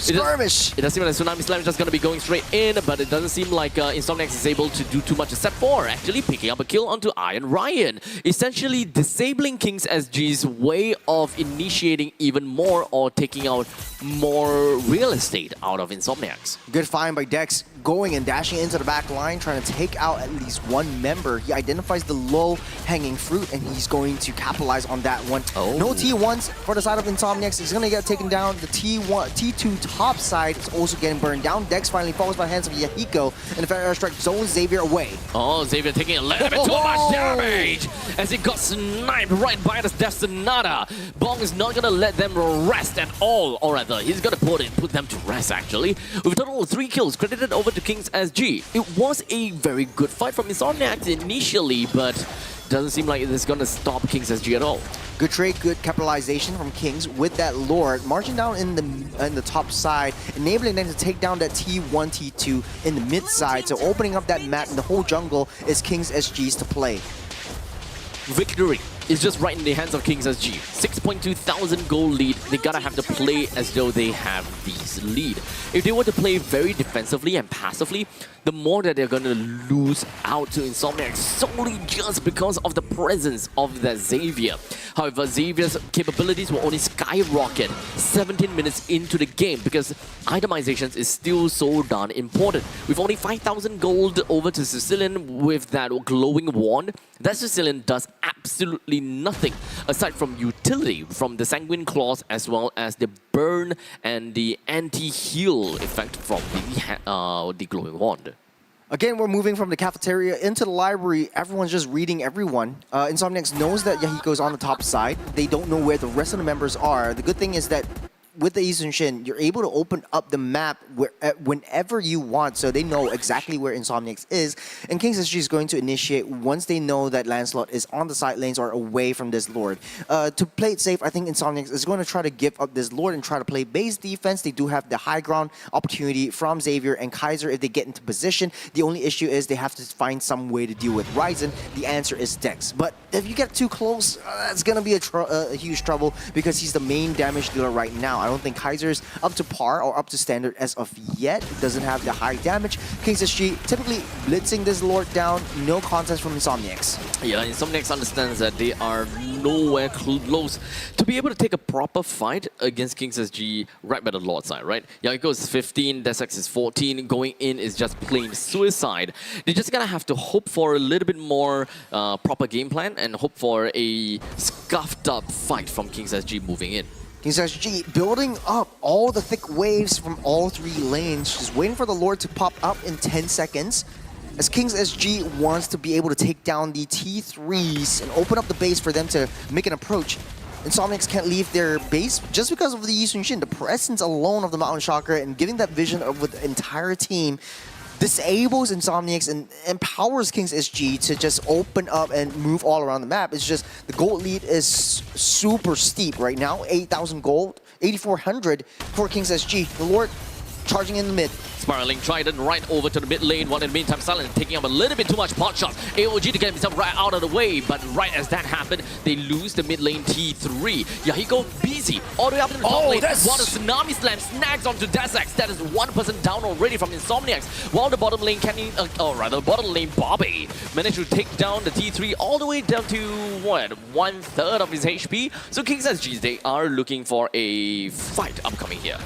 Skirmish! It does seem like Tsunami Slam is just going to be going straight in, but it doesn't seem like Insomniacs is able to do too much except for actually picking up a kill onto Iron Ryan, essentially disabling Kings SG's way of initiating even more or taking out more real estate out of Insomniacs. Good find by Dex. going and dashing into the back line, trying to take out at least one member. He identifies the low-hanging fruit, and he's going to capitalize on that one. No T1s for the side of Insomniacs. He's going to get taken down. The T2 top side is also getting burned down. Dex finally falls by the hands of Yahiko, and the Fire Airstrike zones Xavier away. Oh, Xavier taking a little bit too much damage as he got sniped right by the Destinata. Bong is not gonna let them rest at all, or rather, he's gonna put them to rest actually. With a total of 3 kills credited over to Kings SG. It was a very good fight from Insomniacs initially, but doesn't seem like it's gonna stop Kings SG at all. Good trade, good capitalization from Kings with that Lord, marching down in the top side, enabling them to take down that T1, T2 in the mid side. So opening up that map in the whole jungle is Kings SG's to play. Victory is just right in the hands of Kings SG. 6.2 thousand goal lead. They gotta have to play as though they have this lead. If they were to play very defensively and passively, the more that they're gonna lose out to Insomniac solely just because of the presence of that Xavier. However, Xavier's capabilities will only skyrocket 17 minutes into the game because itemizations is still so darn important. With only 5,000 gold over to Sicilian with that glowing wand, that Sicilian does absolutely nothing aside from utility from the Sanguine Claws as well as the burn and the anti-heal effect from the glowing wand. Again, we're moving from the cafeteria into the library. Everyone's just reading everyone. Insomniacs knows that Yahiko's on the top side. They don't know where the rest of the members are. The good thing is that with the Eastern Shin, you're able to open up the map whenever you want, so they know exactly where Insomniacs is. And Kings SG is going to initiate once they know that Lancelot is on the side lanes or away from this Lord. To play it safe, I think Insomniacs is going to try to give up this Lord and try to play base defense. They do have the high ground opportunity from Xavier and Kaiser if they get into position. The only issue is they have to find some way to deal with Ryzen. The answer is Dex. But if you get too close, that's going to be a huge trouble because he's the main damage dealer right now. I don't think Kaiser's up to par or up to standard as of yet. It doesn't have the high damage. Kings SG typically blitzing this Lord down. No contest from Insomniacs. Yeah, Insomniacs understands that they are nowhere close to be able to take a proper fight against Kings SG right by the Lord side, right? Yahiko is 15, Desex is 14. Going in is just plain suicide. They're just gonna have to hope for a little bit more proper game plan and hope for a scuffed up fight from Kings SG moving in. Kings SG building up all the thick waves from all 3 lanes, just waiting for the Lord to pop up in 10 seconds. As Kings SG wants to be able to take down the T3s and open up the base for them to make an approach. Insomniacs can't leave their base just because of the Yi Sun-shin. The presence alone of the Mountain Chakra and giving that vision of the entire team disables Insomniacs and empowers Kings SG to just open up and move all around the map. It's just the gold lead is super steep right now. 8,000 gold, 8,400 for Kings SG. The Lord charging in the mid. Spiraling Trident right over to the mid lane, while in the meantime Silent taking up a little bit too much pot shots. AOG to get himself right out of the way, but right as that happened, they lose the mid lane T3. Yahiko busy all the way up to the top lane, while the Tsunami Slam snags onto Desex. That is one person down already from Insomniacs, while the bottom lane bottom lane Bobby managed to take down the T3 all the way down to, what, 1/3 of his HP. So Kings SG, they are looking for a fight upcoming here.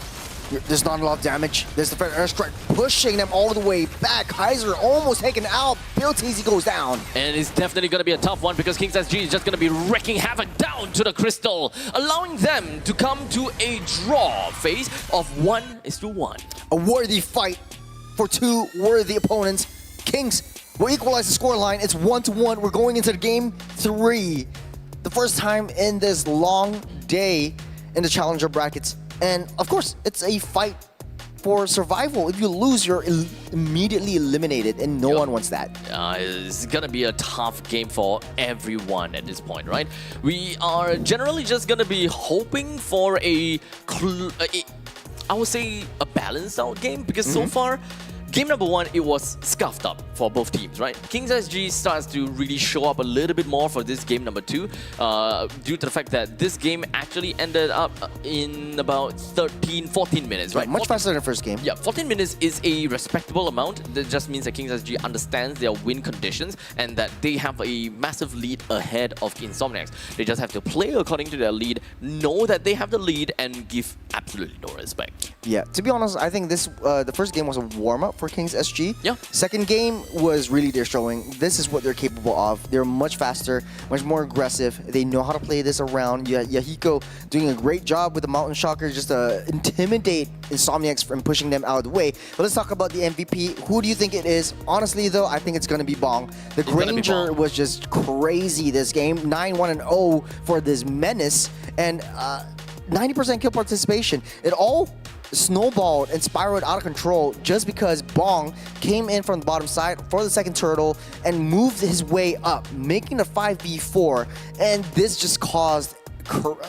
There's not a lot of damage. There's the Fire Airstrike pushing them all the way back. Kaiser almost taken out. Bill Teasy goes down. And it's definitely going to be a tough one because Kings SG is just going to be wrecking havoc down to the Crystal, allowing them to come to a draw phase of 1-1. A worthy fight for 2 worthy opponents. Kings will equalize the scoreline. It's 1-1. We're going into the game 3. The first time in this long day in the Challenger brackets. And of course, it's a fight for survival. If you lose, you're immediately eliminated, and no one wants that. It's gonna be a tough game for everyone at this point, right? We are generally just gonna be hoping for I would say a balanced out game because so far, game number 1, it was scuffed up for both teams, right? Kings SG starts to really show up a little bit more for this game number 2 due to the fact that this game actually ended up in about 14 minutes, right? Much faster than the first game. Yeah, 14 minutes is a respectable amount. That just means that Kings SG understands their win conditions and that they have a massive lead ahead of Insomniacs. They just have to play according to their lead, know that they have the lead, and give absolutely no respect. Yeah, to be honest, I think this the first game was a warm-up for Kings SG. Yeah. Second game was really their showing. This is what they're capable of. They're much faster, much more aggressive. They know how to play this around. Yahiko doing a great job with the Mountain Shocker just to intimidate Insomniacs from pushing them out of the way. But let's talk about the MVP. Who do you think it is? Honestly, though, I think it's going to be Bong. The Granger was just crazy this game. 9-1-0 for this menace. And 90% kill participation. It all snowballed and spiraled out of control just because Bong came in from the bottom side for the second turtle and moved his way up, making a 5v4. And this just caused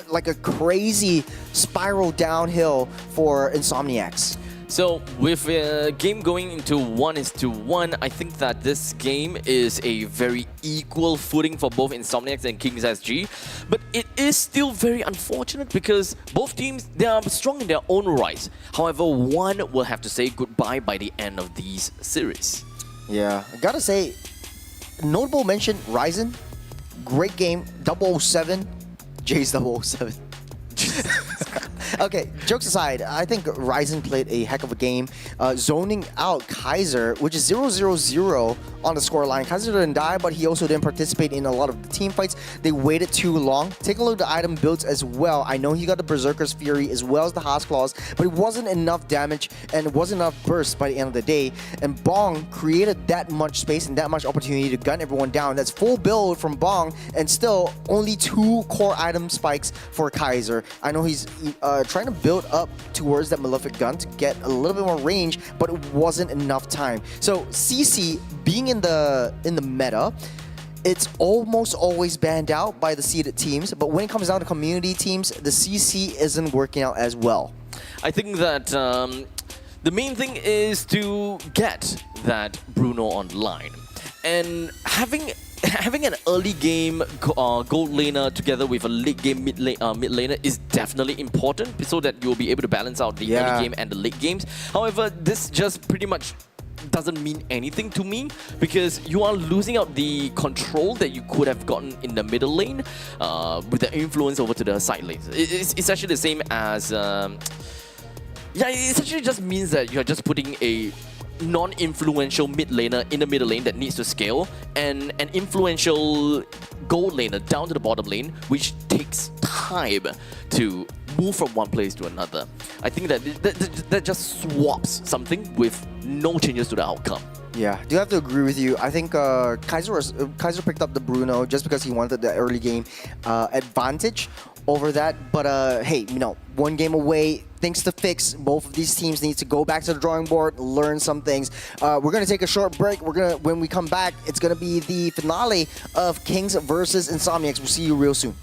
like a crazy spiral downhill for Insomniacs. So with a game going into 1:1, I think that this game is a very equal footing for both Insomniacs and Kings SG. But it is still very unfortunate because both teams, they are strong in their own right. However, one will have to say goodbye by the end of these series. Yeah, I gotta say, notable mention, Ryzen. Great game, 007. Jay's 007. Okay, jokes aside, I think Ryzen played a heck of a game, zoning out Kaiser, which is 0-0-0 on the scoreline. Kaiser didn't die, but he also didn't participate in a lot of the team fights. They waited too long. Take a look at the item builds as well. I know he got the Berserker's Fury as well as the Haas Claws, but it wasn't enough damage and it wasn't enough burst by the end of the day. And Bong created that much space and that much opportunity to gun everyone down. That's full build from Bong, and still only 2 core item spikes for Kaiser. I know he's trying to build up towards that Malefic gun to get a little bit more range, but it wasn't enough time. So CC being in the meta, it's almost always banned out by the seeded teams, but when it comes down to community teams, the CC isn't working out as well. I think that the main thing is to get that Bruno online. And having an early game gold laner together with a late game mid laner is definitely important so that you'll be able to balance out the early game and the late games. However, this just pretty much doesn't mean anything to me because you are losing out the control that you could have gotten in the middle lane with the influence over to the side lanes. It's actually the same as... yeah, it essentially just means that you're just putting a non-influential mid laner in the middle lane that needs to scale and an influential gold laner down to the bottom lane, which takes time to move from one place to another. I think that just swaps something with no changes to the outcome. Yeah, do have to agree with you. I think Kaiser picked up the Bruno just because he wanted the early game advantage over that. But hey, you know, one game away, things to fix. Both of these teams need to go back to the drawing board, learn some things. We're gonna take a short break. When we come back, it's gonna be the finale of Kings versus Insomniacs. We'll see you real soon.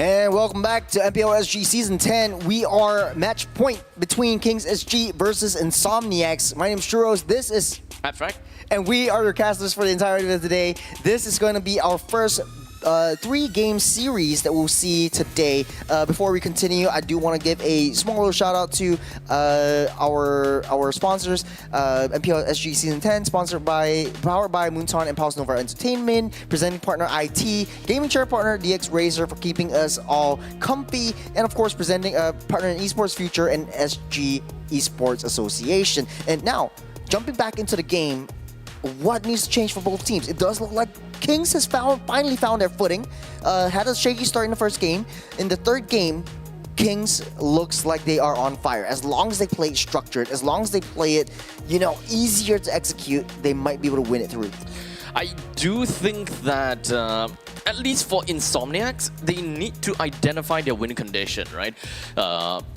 And welcome back to MPL SG Season 10. We are match point between Kings SG versus Insomniacs. My name is Churros. This is Abstract. And we are your casters for the entirety of the day. This is going to be our first 3-game series that we'll see today. Before we continue, I do want to give a small little shout out to our sponsors. MPL SG Season 10, powered by Moonton and Pulse Nova Entertainment. Presenting partner IT, gaming chair partner DX Razer for keeping us all comfy, and of course presenting partner in Esports Future and SG Esports Association. And now, jumping back into the game, what needs to change for both teams? It does look like Kings has finally found their footing. Had a shaky start in the first game. In the third game, Kings looks like they are on fire. As long as they play it structured, as long as they play it, easier to execute, they might be able to win it through. I do think that, at least for Insomniacs, they need to identify their win condition, right?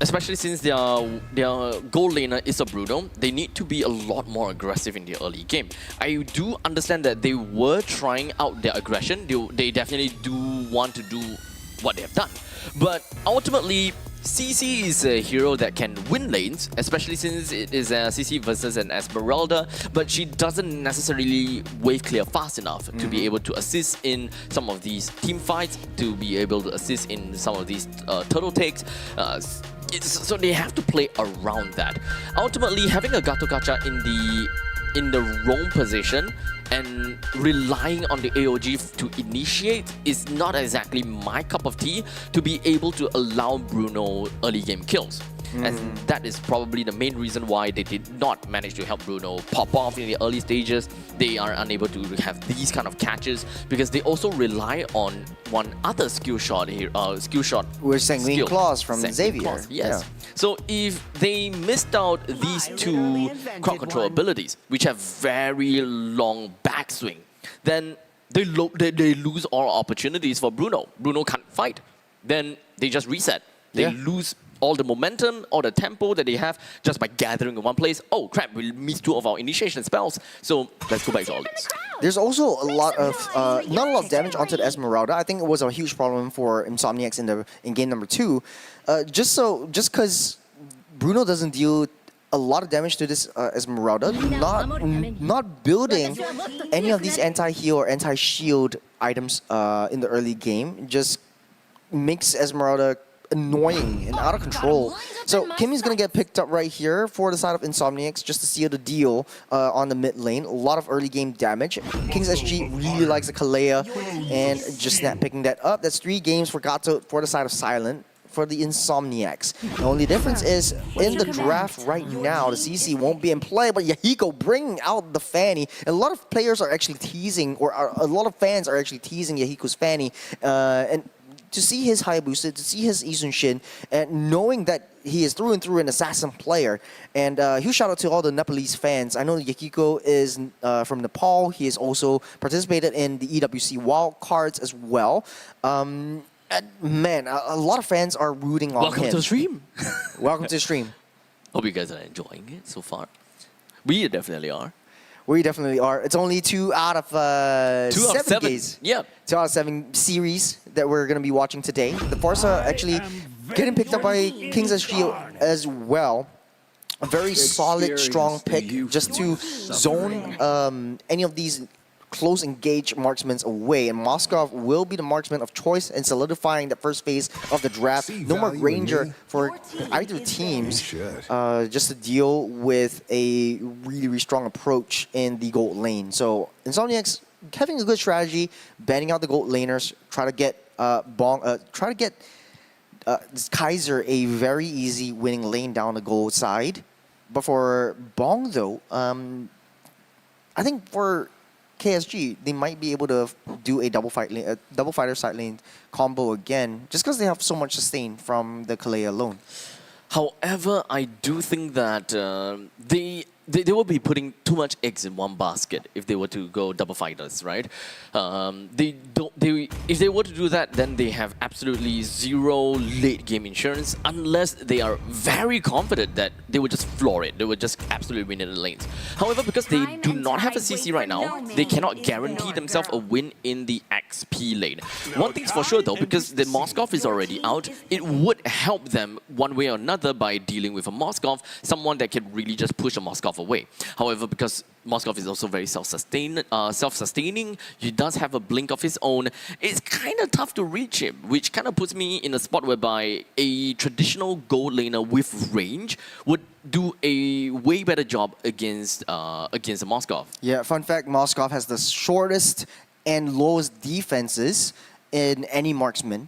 Especially since their goal laner is a Bruno, they need to be a lot more aggressive in the early game. I do understand that they were trying out their aggression. They definitely do want to do what they have done. But ultimately, CC is a hero that can win lanes, especially since it is a CC versus an Esmeralda, but she doesn't necessarily wave clear fast enough to be able to assist in some of these team fights, to be able to assist in some of these turtle takes. So they have to play around that. Ultimately, having a Gato Gacha in the wrong position and relying on the AOG to initiate is not exactly my cup of tea to be able to allow Bruno early game kills. And that is probably the main reason why they did not manage to help Bruno pop off in the early stages. They are unable to have these kind of catches because they also rely on one other skill shot here. We're Sanguine Claws from Sanguine Xavier. Claws, yes. Yeah. So if they missed out these two crowd control abilities, which have very long backswing, then they lose all opportunities for Bruno. Bruno can't fight. Then they just reset. They lose all the momentum, all the tempo that they have just by gathering in one place. Oh crap, we missed 2 of our initiation spells. So let's go back to all this. There's also a lot of not a lot of damage onto the Esmeralda. I think it was a huge problem for Insomniacs in game number 2. Just because Bruno doesn't deal a lot of damage to this Esmeralda, not building any of these anti-heal or anti-shield items in the early game just makes Esmeralda annoying and out of control. So Kimmy's gonna get picked up right here for the side of Insomniacs just to seal the deal on the mid lane. A lot of early game damage. Kings SG really likes the Kalea and just snap picking that up. That's 3 games for Gato for the side of Silent for the Insomniacs. The only difference is in the draft right now, the CC won't be in play, but Yahiko bringing out the Fanny. And a lot of players are actually teasing, or a lot of fans are actually teasing Yahiko's Fanny. And to see his high boosted, to see his Isun Shin, and knowing that he is through and through an assassin player. And huge shout out to all the Nepalese fans. I know Yahiko is from Nepal. He has also participated in the EWC wildcards as well. Man, a lot of fans are rooting on him. Welcome to the stream. Welcome to the stream. Hope you guys are enjoying it so far. We definitely are. We definitely are. It's only 2 out of 7 days. Yeah. 2 out of 7 series that we're going to be watching today. The Forza actually getting picked up by Kings SG as well. A very solid, strong pick just to zone any of these close engaged marksmen away, and Moskov will be the marksman of choice in solidifying the first phase of the draft. No more Ranger for either teams, just to deal with a really strong approach in the gold lane. So Insomniacs having a good strategy, banning out the gold laners, try to get Kaiser a very easy winning lane down the gold side. But for Bong though, I think for KSG, they might be able to do a double fighter side lane combo again, just because they have so much sustain from the Kalea alone. However, I do think that they will be putting too much eggs in one basket if they were to go double fighters, right? If they were to do that, then they have absolutely zero late game insurance unless they are very confident that they would just floor it. They would just absolutely win in the lanes. However, because they do not have a CC right now, they cannot guarantee themselves a win in the XP lane. One thing's for sure though, because the Moskov is already out, it would help them one way or another by dealing with a Moskov, someone that can really just push a Moskov away. However, because Moskov is also very self-sustaining, he does have a blink of his own, it's kind of tough to reach him, which kind of puts me in a spot whereby a traditional gold laner with range would do a way better job against a Moskov. Yeah, fun fact, Moskov has the shortest and lowest defenses in any marksman.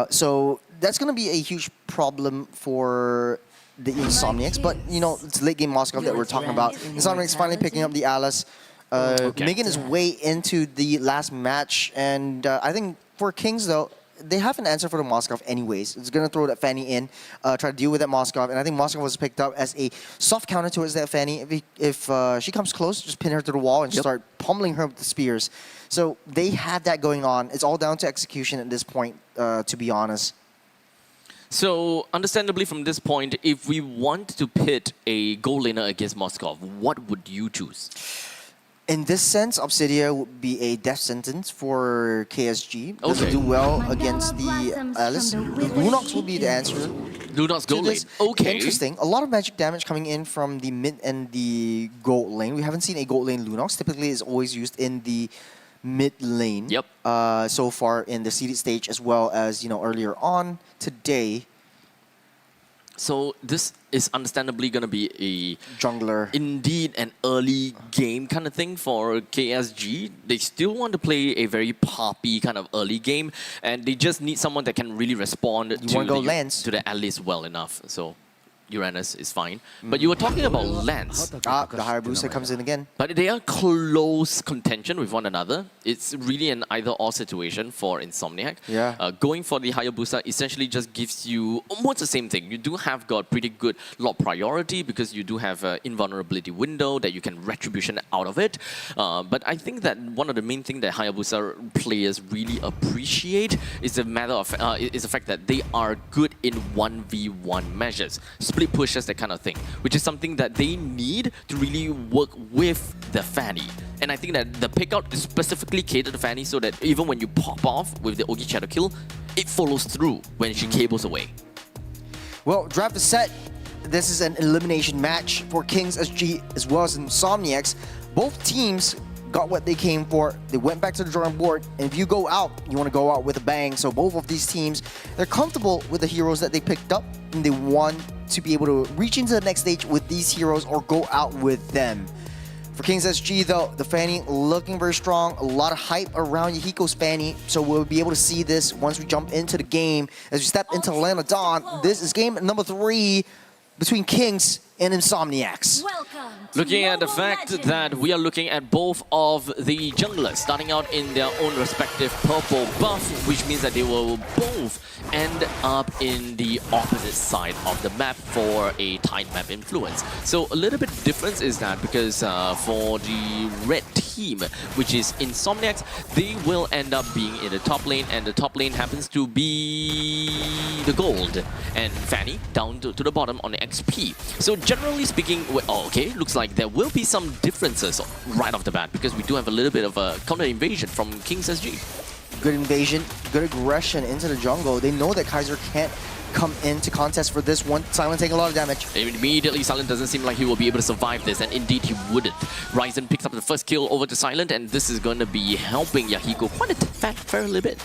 So that's going to be a huge problem for the Insomniacs, but you know, it's late game Moskov that we're talking about. Insomniacs finally picking up the Alice, making his way into the last match, and I think for Kings though, they have an answer for the Moskov anyways. It's going to throw that Fanny in, try to deal with that Moskov, and I think Moskov was picked up as a soft counter towards that Fanny. If she comes close, just pin her to the wall and start pummeling her with the spears. So they had that going on. It's all down to execution at this point, to be honest. So, understandably from this point, if we want to pit a gold laner against Moskov, what would you choose? In this sense, Obsidia would be a death sentence for KSG. Doesn't do well against the Alice. Lunox will be the answer. Lunox gold lane. Okay. Interesting. A lot of magic damage coming in from the mid and the gold lane. We haven't seen a gold lane Lunox. Typically, it's always used in the mid lane. Yep. So far in the seeded stage, as well as earlier on today. So this is understandably going to be a jungler. Indeed, an early game kind of thing for KSG. They still want to play a very poppy kind of early game, and they just need someone that can really respond to the Alice well enough. So Uranus is fine. But you were talking about Lance. The Hayabusa comes in again. But they are close contention with one another. It's really an either-or situation for Insomniac. Yeah. Going for the Hayabusa essentially just gives you almost the same thing. You do have got pretty good lot priority because you do have an invulnerability window that you can retribution out of it. But I think that one of the main things that Hayabusa players really appreciate is the matter of is the fact that they are good in 1v1 measures. Split pushes, that kind of thing, which is something that they need to really work with the Fanny. And I think that the pickout is specifically catered to Fanny so that even when you pop off with the Ogi Shadow Kill, it follows through when she cables away. Well, draft is set. This is an elimination match for Kings SG as well as Insomniacs. Both teams got what they came for. They went back to the drawing board, and if you go out, you want to go out with a bang. So both of these teams, they're comfortable with the heroes that they picked up, and they want to be able to reach into the next stage with these heroes or go out with them. For Kings SG though, the Fanny looking very strong, a lot of hype around Yahiko's Fanny, so we'll be able to see this once we jump into the game. As we step into Land of Dawn, this is game number 3 between Kings and Insomniacs. Looking at the fact that we are looking at both of the junglers starting out in their own respective purple buff, which means that they will both end up in the opposite side of the map for a tight map influence. So a little bit difference is that because for the red team, which is Insomniacs, they will end up being in the top lane, and the top lane happens to be the gold, and Fanny down to the bottom on the XP. So generally speaking, okay, looks like there will be some differences right off the bat because we do have a little bit of a counter invasion from Kings SG. Good invasion, good aggression into the jungle. They know that Kaiser can't come into contest for this one. Silent taking a lot of damage. Immediately, Silent doesn't seem like he will be able to survive this, and indeed he wouldn't. Ryzen picks up the first kill over to Silent, and this is going to be helping Yahiko quite a fair little bit.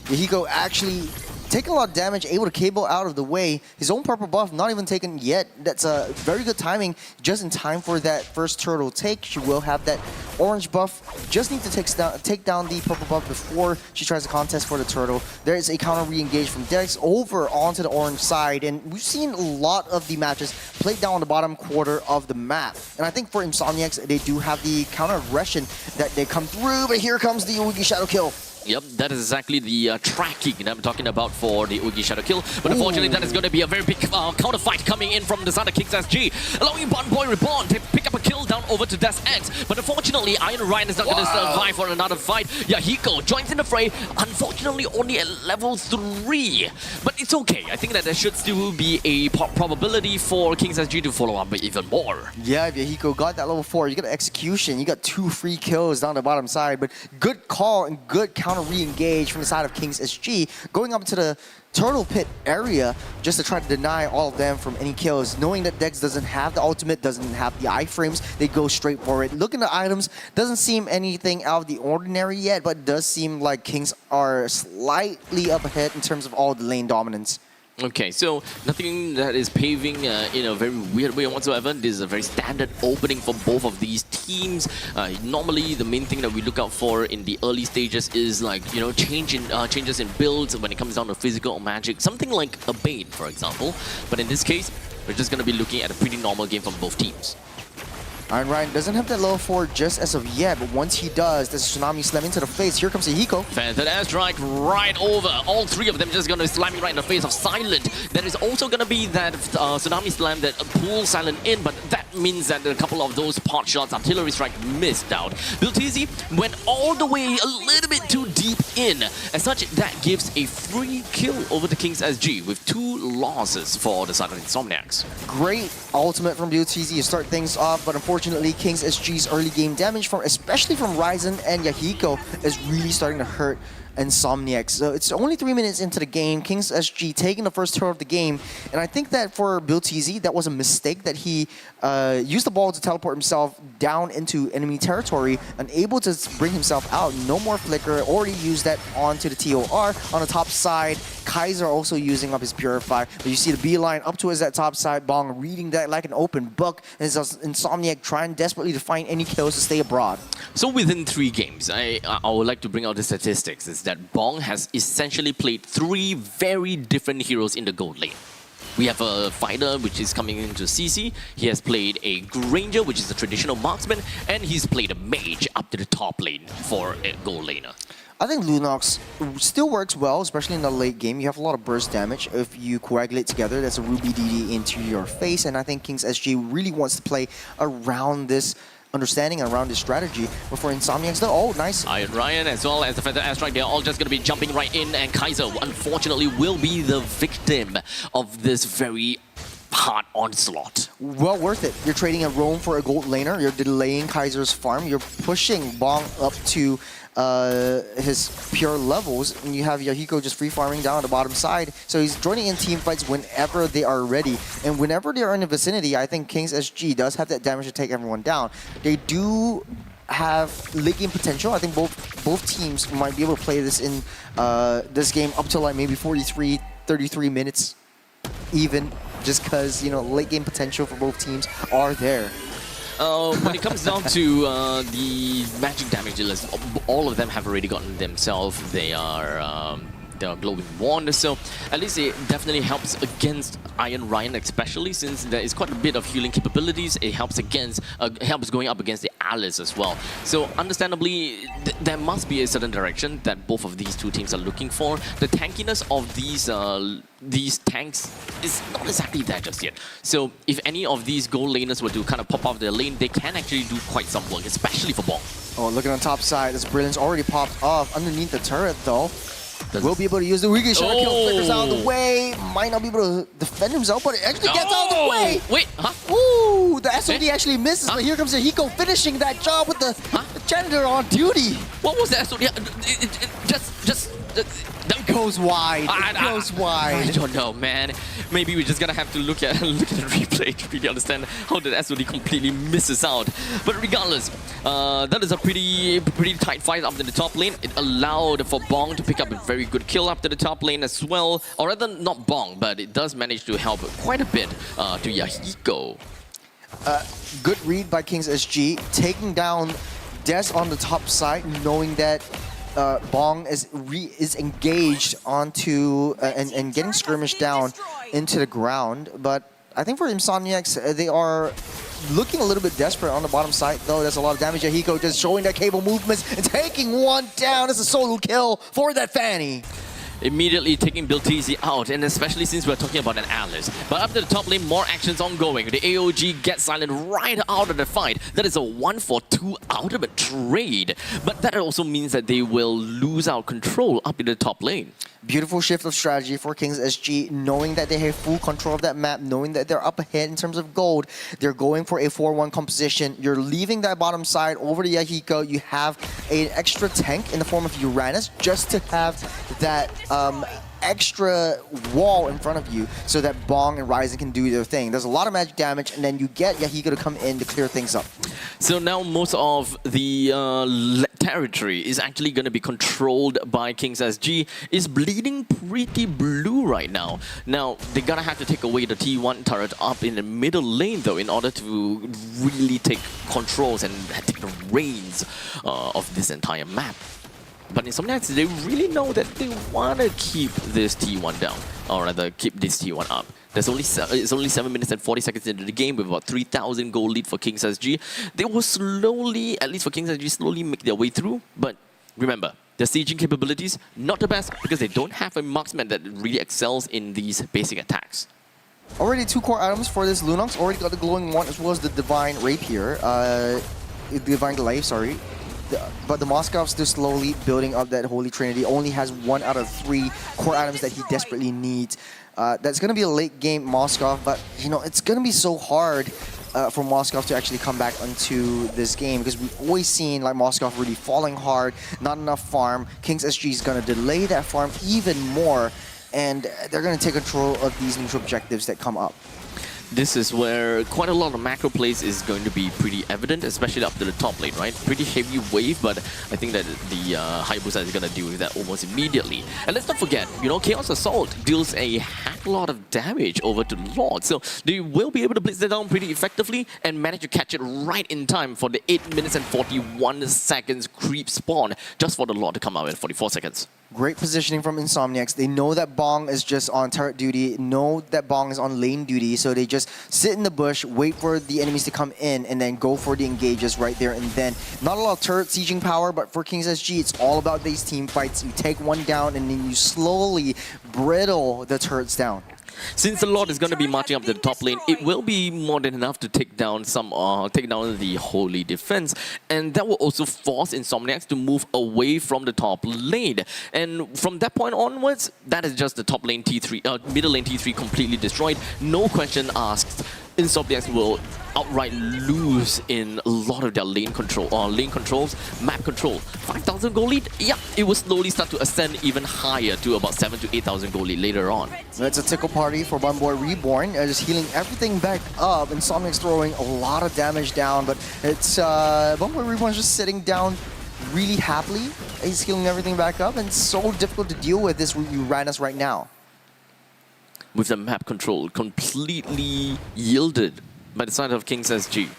Yahiko actually taking a lot of damage, able to cable out of the way. His own purple buff not even taken yet. That's a very good timing, just in time for that first turtle take. She will have that orange buff. Just need to take down the purple buff before she tries to contest for the turtle. There is a counter re-engage from Dex over onto the orange side, and we've seen a lot of the matches played down on the bottom quarter of the map. And I think for Insomniacs, they do have the counter aggression that they come through, but here comes the Oogie Shadow Kill. Yep, that is exactly the tracking that I'm talking about for the Oogie Shadow Kill. But unfortunately, that is going to be a very big counter fight coming in from the side of Kings SG. Allowing Bond Boy Reborn to pick up a kill down over to Des X. But unfortunately, Iron Ryan is not going to survive for another fight. Yahiko joins in the fray. Unfortunately, only at level 3. But it's okay. I think that there should still be a probability for Kings SG to follow up even more. Yeah, Yahiko got that level 4. You got execution. You got 2 free kills down the bottom side. But good call and good counter re-engage from the side of Kings SG. Going up to the turtle pit area just to try to deny all of them from any kills. Knowing that Dex doesn't have the ultimate, doesn't have the iframes, they go straight for it. Looking at items, doesn't seem anything out of the ordinary yet, but it does seem like Kings are slightly up ahead in terms of all the lane dominance. Okay, so nothing that is paving in a very weird way whatsoever. This is a very standard opening for both of these teams. Normally, the main thing that we look out for in the early stages is like, you know, changes in builds when it comes down to physical or magic. Something like a Bane, for example. But in this case, we're just going to be looking at a pretty normal game from both teams. Iron Ryan doesn't have that level 4 just as of yet, but once he does, there's a Tsunami Slam into the face. Here comes Yahiko. Phantom airstrike right over. All 3 of them just going to slam me right in the face of Silent. There is also going to be that Tsunami Slam that pulls Silent in, but that means that a couple of those pot shots, artillery strike, missed out. Biltizi went all the way a little bit too deep in. As such, that gives a free kill over the Kings SG with 2 losses for the side of Insomniacs. Great ultimate from Biltizi to start things off, but unfortunately, Kings SG's early game damage, especially from Ryzen and Yahiko, is really starting to hurt Insomniacs. So it's only 3 minutes into the game. Kings SG taking the first turn of the game, and I think that for Biltizi, that was a mistake that he used the ball to teleport himself down into enemy territory, unable to bring himself out. No more flicker. Already used that onto the TOR on the top side. Kaiser also using up his Purify, but you see the beeline up to his that top side. Bong reading that like an open book, and Insomniac trying desperately to find any kills to stay abroad. So within 3 games, I would like to bring out the statistics, is that Bong has essentially played 3 very different heroes in the gold lane. We have a fighter, which is coming into CC. He has played a Granger, which is a traditional marksman, and he's played a mage up to the top lane for a gold laner. I think Lunox still works well, especially in the late game. You have a lot of burst damage. If you coagulate together, that's a Ruby DD into your face, and I think Kings SG really wants to play around this understanding around this strategy. But for Insomniacs, they're all nice. Iron Ryan as well as the Feather Airstrike, they're all just going to be jumping right in, and Kaiser, unfortunately, will be the victim of this very hard onslaught. Well worth it. You're trading a roam for a gold laner. You're delaying Kaiser's farm. You're pushing Bong up to his pure levels, and you have Yahiko just free farming down the bottom side. So he's joining in team fights whenever they are ready, and whenever they are in the vicinity, I think Kings SG does have that damage to take everyone down. They do have late game potential. I think both teams might be able to play this in this game up to like maybe 43, 33 minutes even, just because, you know, late game potential for both teams are there. When it comes down to the magic damage dealers, all of them have already gotten themselves their glowing wand, so at least it definitely helps against Iron Ryan, especially since there is quite a bit of healing capabilities. It helps against helps going up against the Alice as well. So understandably, there must be a certain direction that both of these 2 teams are looking for. The tankiness of these tanks is not exactly there just yet. So if any of these gold laners were to kind of pop off their lane, they can actually do quite some work, especially for Bong. Oh, looking on top side, this Brilliant's already popped off underneath the turret though. Will be able to use the Wiggy shot, kill flickers out of the way. Might not be able to defend himself, but it actually gets out of the way. Wait, huh? Ooh, the SOD actually misses, but here comes Yahiko finishing that job with the janitor on duty. What was the SOD? It goes wide. It goes wide. I don't know, man. Maybe we're just gonna have to look at the replay to really understand how the SOD completely misses out. But regardless, that is a pretty tight fight up in the top lane. It allowed for Bong to pick up a very good kill up to the top lane as well. Or rather, not Bong, but it does manage to help quite a bit to Yahiko. Good read by Kings SG, taking down Des on the top side, knowing that Bong is engaged onto and getting skirmished down into the ground. But I think for Insomniacs, they are looking a little bit desperate on the bottom side, though. There's a lot of damage. Yahiko just showing that cable movements and taking one down. It's a solo kill for that Fanny. immediately taking Biltizi out, and especially since we're talking about an Alice. But up to the top lane, more actions ongoing. The AOG gets Silent right out of the fight. That is a 1-for-2 ultimate trade. But that also means that they will lose out control up in the top lane. Beautiful shift of strategy for Kings SG, knowing that they have full control of that map, knowing that they're up ahead in terms of gold. They're going for a 4-1 composition. You're leaving that bottom side over to Yahiko. You have an extra tank in the form of Uranus just to have that extra wall in front of you so that Bong and Ryzen can do their thing. There's a lot of magic damage, and then you get Yahiko to come in to clear things up. So now most of the territory is actually going to be controlled by Kings SG. It's bleeding pretty blue right now. Now, they're going to have to take away the T1 turret up in the middle lane, though, in order to really take controls and take the reins of this entire map. But Insomniacs, they really know that they want to keep this T1 down, or rather keep this T1 up. It's only 7 minutes and 40 seconds into the game with about 3,000 gold lead for Kings SG. They will slowly, at least for Kings SG, slowly make their way through. But remember, their sieging capabilities, not the best because they don't have a marksman that really excels in these basic attacks. Already 2 core items for this Lunox. Already got the glowing one as well as the Divine Rapier. Divine Glaive, sorry. But the Moskov's still slowly building up that Holy Trinity. Only has 1 out of 3 core items that he desperately needs. That's going to be a late game Moskov, but you know, it's going to be so hard for Moskov to actually come back onto this game because we've always seen like Moskov really falling hard, not enough farm. Kings SG is going to delay that farm even more, and they're going to take control of these neutral objectives that come up. This is where quite a lot of macro plays is going to be pretty evident, especially up to the top lane, right? Pretty heavy wave, but I think that the Hayabusa is going to deal with that almost immediately. And let's not forget, you know, Chaos Assault deals a heck lot of damage over to the Lord, so they will be able to blitz it down pretty effectively and manage to catch it right in time for the 8 minutes and 41 seconds creep spawn, just for the Lord to come out in 44 seconds. Great positioning from Insomniacs. They know that Bong is just on turret duty, know that Bong is on lane duty, so they just sit in the bush, wait for the enemies to come in, and then go for the engages right there and then. Not a lot of turret sieging power, but for Kings SG, it's all about these team fights. You take one down, and then you slowly brittle the turrets down. Since the Lord is going to be marching up to the top lane, it will be more than enough to take down the Holy Defense, and that will also force Insomniacs to move away from the top lane. And from that point onwards, that is just the top lane T3, middle lane T3 completely destroyed. No question asked. Insomniacs will outright lose in a lot of their lane controls, map control. 5,000 gold lead, yeah, it will slowly start to ascend even higher to about 7,000 to 8,000 gold lead later on. That's a tickle party for Bunboy Reborn, just healing everything back up. Insomniac's throwing a lot of damage down, but it's Bunboy Reborn's just sitting down really happily. He's healing everything back up, and it's so difficult to deal with this Uranus right now. With the map control completely yielded by the side of Kings SG.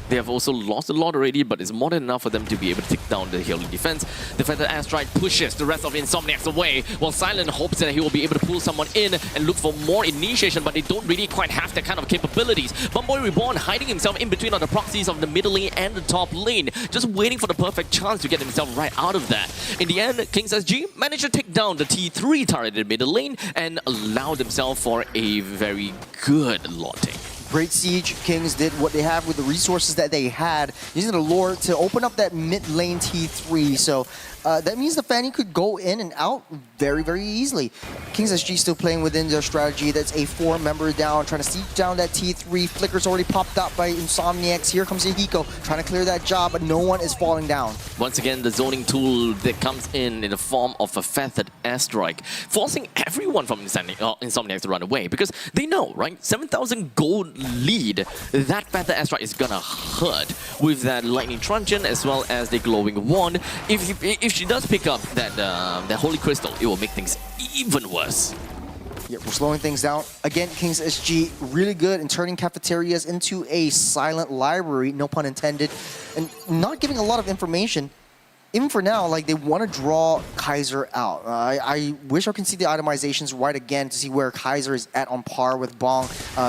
They have also lost a lot already, but it's more than enough for them to be able to take down the Holy Defense. The Feathered Airstrike pushes the rest of Insomniacs away, while Silent hopes that he will be able to pull someone in and look for more initiation, but they don't really quite have that kind of capabilities. Bunboy Reborn hiding himself in between on the proxies of the middle lane and the top lane, just waiting for the perfect chance to get himself right out of that. In the end, Kings SG managed to take down the T3 turret in the middle lane and allow themselves for a very good lotting. Great siege. Kings did what they have with the resources that they had, using the lore to open up that mid lane T3. So that means the Fanny could go in and out very, very easily. Kings SG still playing within their strategy. That's a 4-member down, trying to siege down that T3. Flicker's already popped up by Insomniacs. Here comes Yahiko, trying to clear that job, but no one is falling down. Once again, the zoning tool that comes in the form of a Feathered Airstrike, forcing everyone from Insomniacs to run away, because they know, right? 7,000 gold lead, that Feathered Airstrike is gonna hurt with that Lightning Truncheon as well as the Glowing Wand. If she does pick up that Holy Crystal, it will make things even worse. Yeah, we're slowing things down. Again, Kings SG really good in turning cafeterias into a silent library, no pun intended, and not giving a lot of information. Even for now, like, they want to draw Kaiser out. I wish I can see the itemizations right again to see where Kaiser is at on par with Bong.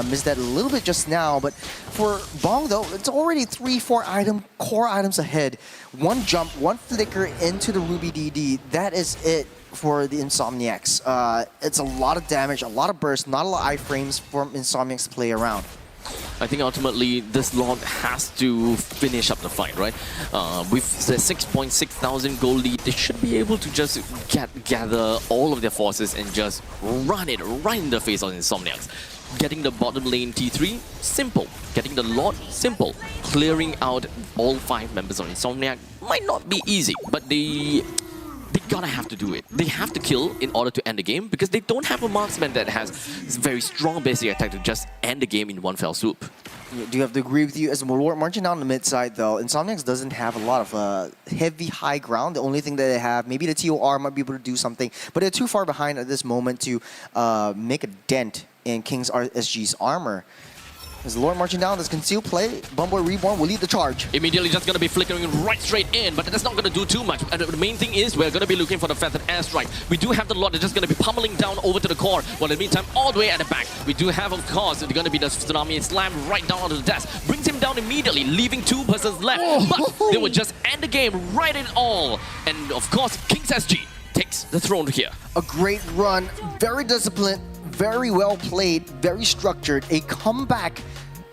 Missed that a little bit just now, but for Bong though, it's already 3-4 core items ahead. One jump, one flicker into the Ruby DD. That is it for the Insomniacs. It's a lot of damage, a lot of burst, not a lot of iframes for Insomniacs to play around. I think ultimately this Lord has to finish up the fight, right? With the 6.6 thousand gold lead, they should be able to just gather all of their forces and just run it right in the face of Insomniacs. Getting the bottom lane T3, simple. Getting the Lord, simple. Clearing out all 5 members of Insomniac might not be easy, but they gotta have to do it. They have to kill in order to end the game because they don't have a marksman that has very strong basic attack to just end the game in one fell swoop. Do you have to agree with you? As Lord marching down the mid side, though, Insomniacs doesn't have a lot of heavy high ground. The only thing that they have, maybe the TOR might be able to do something, but they're too far behind at this moment to make a dent in King's SG's armor. As Lord marching down, this concealed play, Bumboy Reborn will lead the charge. Immediately just going to be flickering right straight in, but that's not going to do too much. And the main thing is we're going to be looking for the feathered airstrike. We do have the Lord that's just going to be pummeling down over to the core, while in the meantime, all the way at the back, we do have, of course, it's going to be the Tsunami Slam right down onto the desk. Brings him down immediately, leaving 2 persons left. But they will just end the game right in all. And of course, King's SG takes the throne here. A great run, very disciplined, very well played, very structured, a comeback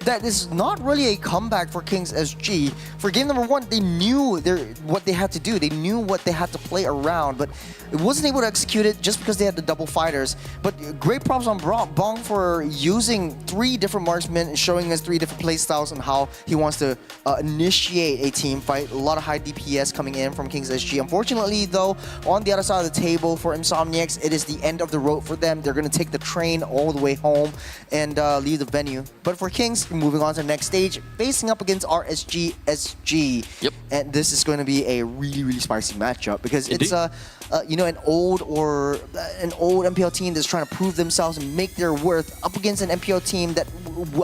that is not really a comeback for King's SG. For game number 1, they knew what they had to do. They knew what they had to play around, but it wasn't able to execute it just because they had the double fighters. But great props on Bong for using 3 different marksmen and showing us 3 different playstyles and how he wants to initiate a team fight. A lot of high DPS coming in from King's SG. Unfortunately, though, on the other side of the table for Insomniacs, it is the end of the road for them. They're going to take the train all the way home and leave the venue. But for Kings, moving on to the next stage, facing up against RSG SG. Yep. And this is going to be a really, really spicy matchup because it's you know, an old MPL team that's trying to prove themselves and make their worth up against an MPL team that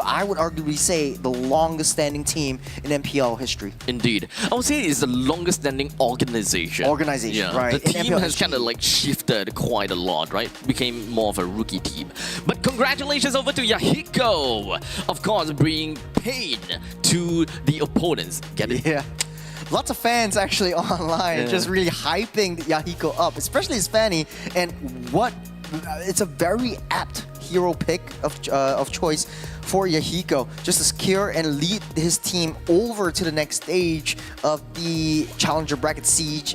I would arguably say the longest standing team in MPL history. Indeed. I would say it's the longest standing organization. Yeah, right. The team has kind of like shifted quite a lot, right? Became more of a rookie team. But congratulations over to Yahiko. Of course, bringing pain to the opponents. Get it? Yeah. Lots of fans actually online just really hyping Yahiko up, especially his Fanny. And it's a very apt hero pick of choice for Yahiko, just to secure and lead his team over to the next stage of the Challenger Bracket Siege,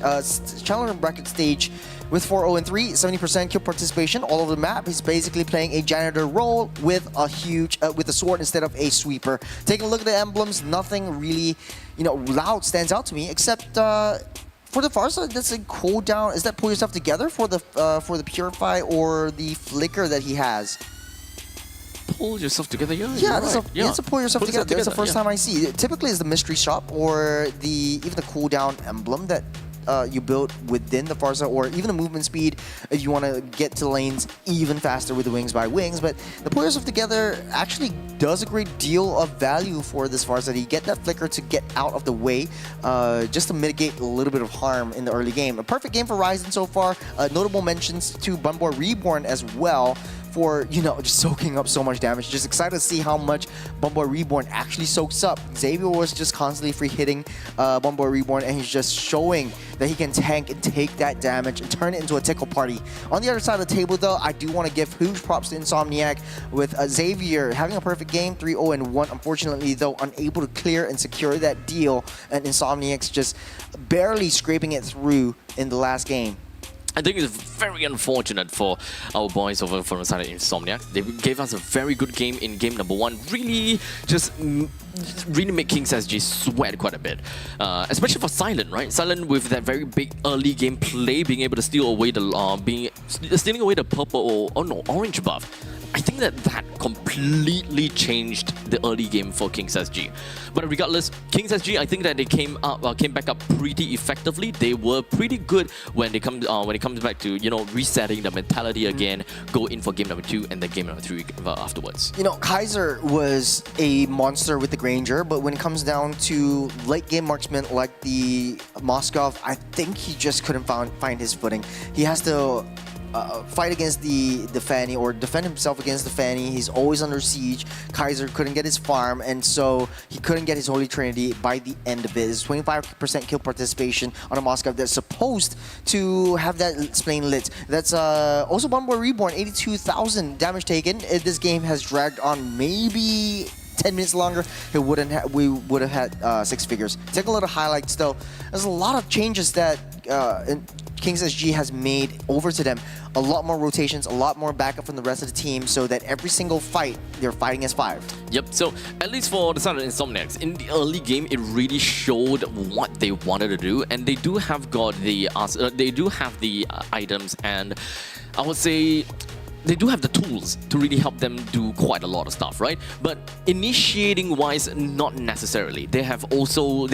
Challenger Bracket stage with 4-0-3, 70% kill participation all over the map. He's basically playing a janitor role with a huge, with a sword instead of a sweeper. Taking a look at the emblems, nothing really, loud stands out to me, except for the Farsa, that's a cooldown. Is that pull yourself together for the Purify or the Flicker that he has? Pull yourself together, It's a pull yourself together. That's the first time I see it. Typically, it's the mystery shop or even the cooldown emblem that you build within the Farsa, or even the movement speed if you want to get to lanes even faster with the Wings by Wings. But the pull yourself together actually does a great deal of value for this Farsa. You get that Flicker to get out of the way just to mitigate a little bit of harm in the early game. A perfect game for Ryzen so far. Notable mentions to Bumboy Reborn as well, for, just soaking up so much damage. Just excited to see how much Bumboy Reborn actually soaks up. Xavier was just constantly free hitting Bumboy Reborn, and he's just showing that he can tank and take that damage and turn it into a tickle party. On the other side of the table, though, I do want to give huge props to Insomniac with Xavier having a perfect game, 3-0-1. Unfortunately, though, unable to clear and secure that deal, and Insomniac's just barely scraping it through in the last game. I think it's very unfortunate for our boys over from the side of Insomniac. They gave us a very good game in game number 1. Really made King's SG sweat quite a bit. Especially for Silent, right? Silent with that very big early game play, being able to steal away stealing away the purple or orange buff. I think that completely changed the early game for King's SG. But regardless, King's SG, I think that they came back up pretty effectively. They were pretty good when it comes back to resetting the mentality again, go in for game number 2 and then game number 3 afterwards. Kaiser was a monster with the Granger, but when it comes down to late game marksmen like the Moskov, I think he just couldn't find his footing. He has to fight against the Fanny or defend himself against the Fanny. He's always under siege. Kaiser couldn't get his farm, and so he couldn't get his Holy Trinity by the end of it. His 25% kill participation on a Moskov that's supposed to have that Splane lit. That's also Bomb Boy Reborn, 82,000 damage taken. If this game has dragged on maybe 10 minutes longer, we would have had 6 figures. Take a little highlights though. There's a lot of changes that Kings SG has made over to them. A lot more rotations, a lot more backup from the rest of the team, so that every single fight, they're fighting as 5. Yep, so at least for the side of Insomniacs, in the early game, it really showed what they wanted to do, and they do have got the items, and I would say they do have the tools to really help them do quite a lot of stuff, right? But initiating wise, not necessarily. They have also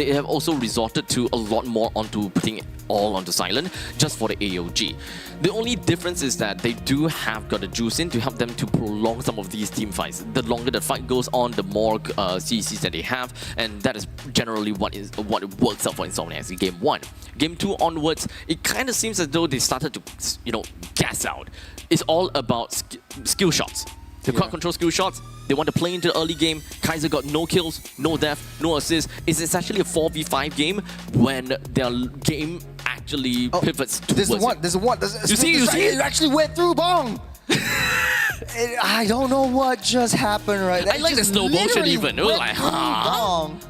resorted to a lot more onto putting it all onto silent just for the AOG. The only difference is that they do have got a juice in to help them to prolong some of these team fights. The longer the fight goes on, the more CCs that they have, and that is generally what works out for Insomniacs in Game 1. Game 2 onwards, it kind of seems as though they started to, gas out. It's all about skill shots. The crowd control skill shots, they want to play into the early game. Kaiser got no kills, no death, no assists. It's actually a 4v5 game when their game actually pivots towards There's the one. You see? It actually went through Bong! I don't know what just happened right there. I like the slow motion even. It was like, Bong.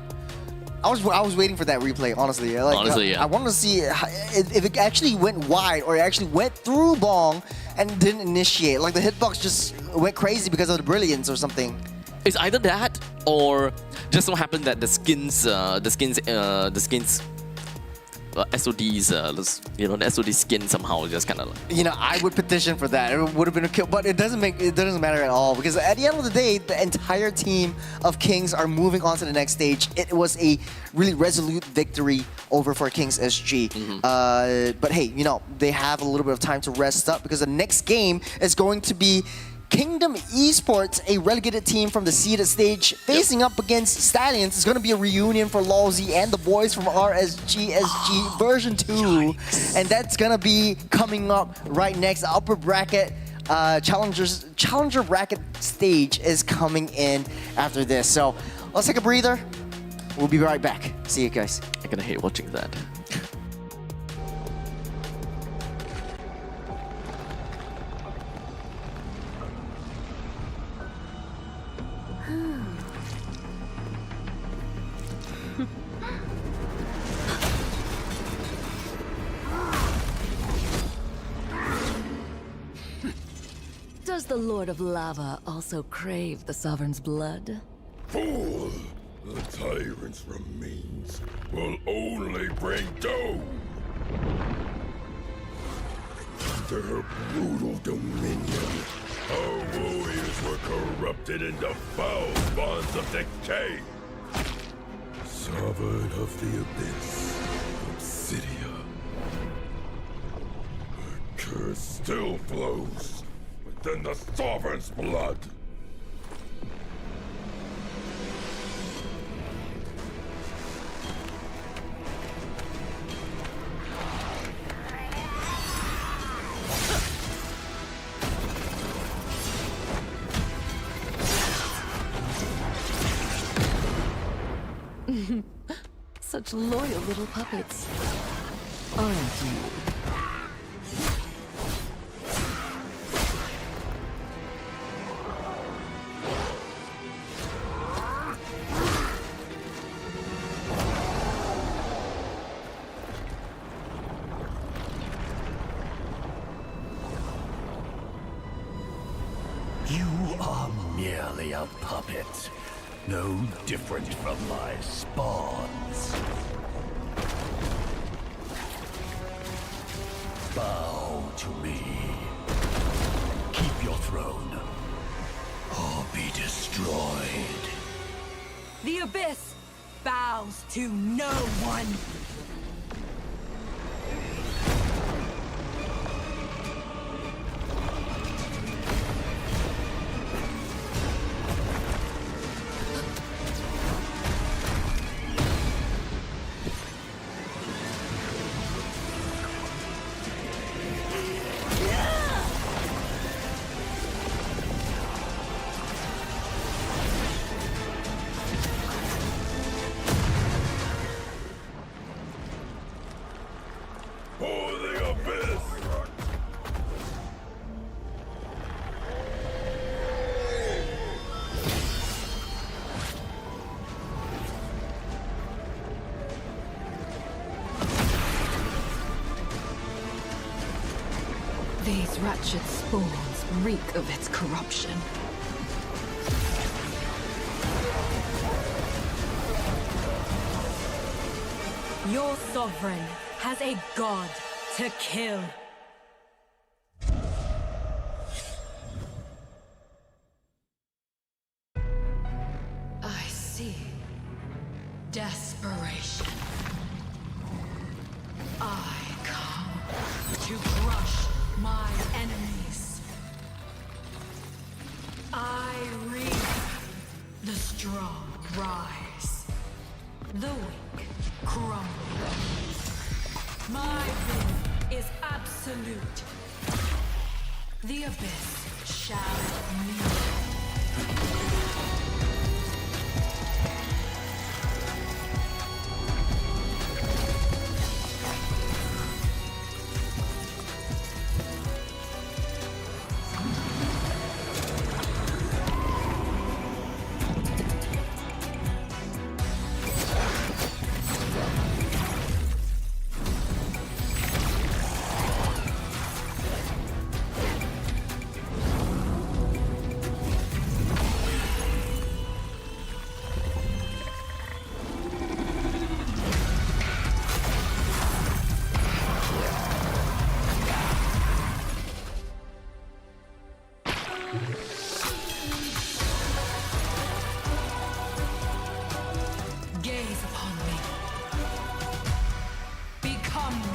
I was waiting for that replay, honestly. Honestly, yeah. I wanted to see if it actually went wide or it actually went through Bong and didn't initiate. Like the hitbox just went crazy because of the brilliance or something. It's either that or just so happened that the skins SOD's, the SOD skin somehow just kind of like... I would petition for that. It would have been a kill, but it doesn't matter at all because at the end of the day, the entire team of Kings are moving on to the next stage. It was a really resolute victory over for Kings SG. But hey, they have a little bit of time to rest up because the next game is going to be Kingdom Esports, a relegated team from the seeded stage, facing up against Stallions. It's going to be a reunion for Lawsy and the boys from RSG SG version 2. And that's going to be coming up right next. The upper bracket, Challenger bracket stage is coming in after this. So let's take a breather. We'll be right back. See you guys. I'm going to hate watching that. Does the Lord of Lava also crave the Sovereign's blood? Fool! The tyrant's remains will only bring doom! Under her brutal dominion, our warriors were corrupted into foul bonds of decay. Sovereign of the Abyss, Obsidia. Her curse still flows within the Sovereign's blood. Such loyal little puppets, aren't you? You are merely a puppet, no different from my spawns. Bow to me. Keep your throne, or be destroyed. The Abyss bows to no one. These wretched spawns reek of its corruption. Your sovereign has a god to kill. I see. Desperation. I come to crush my enemies. I reap. The strong rise. The weak crumble. My will is absolute. The abyss shall kneel. Gaze upon me. Become me.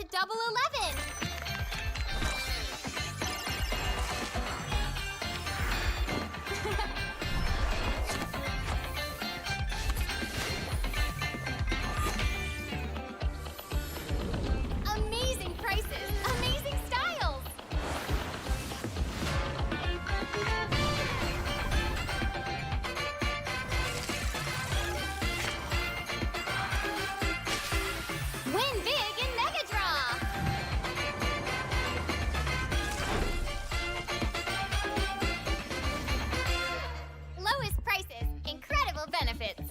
Double 11. Amazing prices, amazing styles. Win big in Mega Draw. Lowest prices, incredible benefits.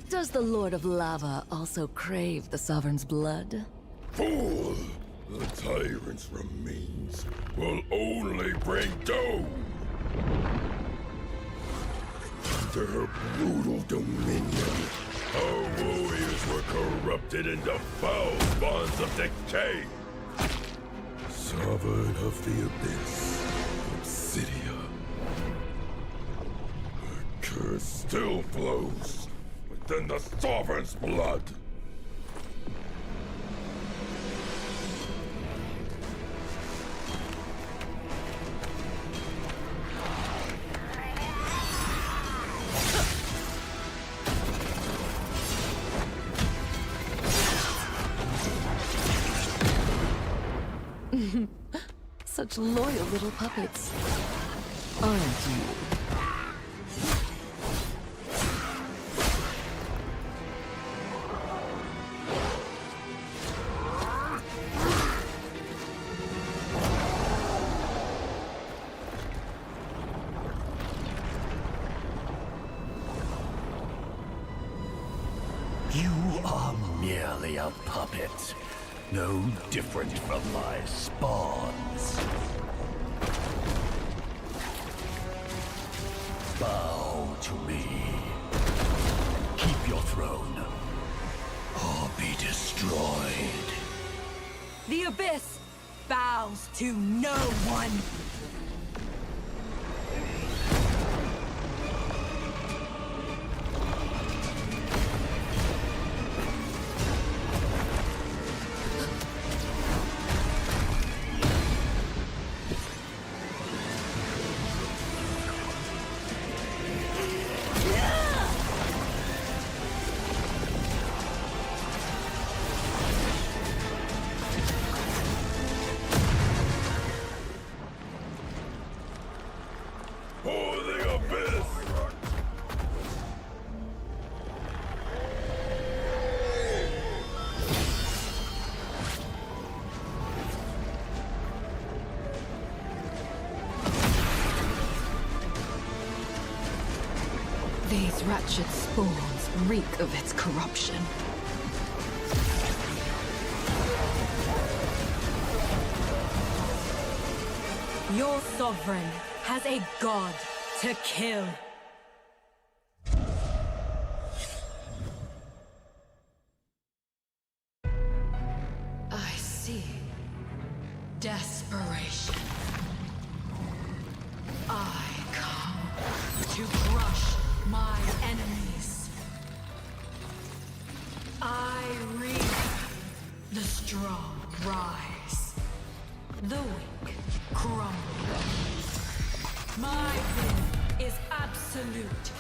Does the Lord of Lava also crave the Sovereign's blood? Fool! The tyrant's remains will only bring doom! Under her brutal dominion, our warriors were corrupted into foul bonds of decay! Sovereign of the Abyss, Obsidia. Her curse still flows within the Sovereign's blood! Such loyal little puppets, aren't you? You are merely a puppet, no different from my spawns. Bow to me. Keep your throne, or be destroyed. The Abyss bows to no one. For the Abyss! These wretched spawns reek of its corruption. Your sovereign has a god to kill. I see desperation. I come to crush my enemies. I reap. The strong rise. The weak crumble. My will is absolute.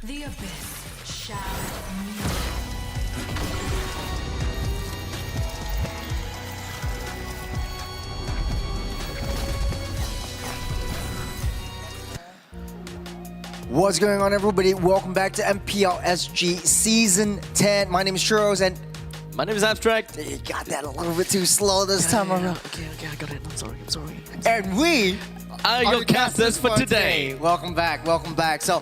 The abyss shall kneel. What's going on, everybody? Welcome back to MPL SG Season 10. My name is Churros, and My name is Abstract. You got that a little bit too slow this time around. Okay, I got it. I'm sorry. And we Are your casters for today. Welcome back. So,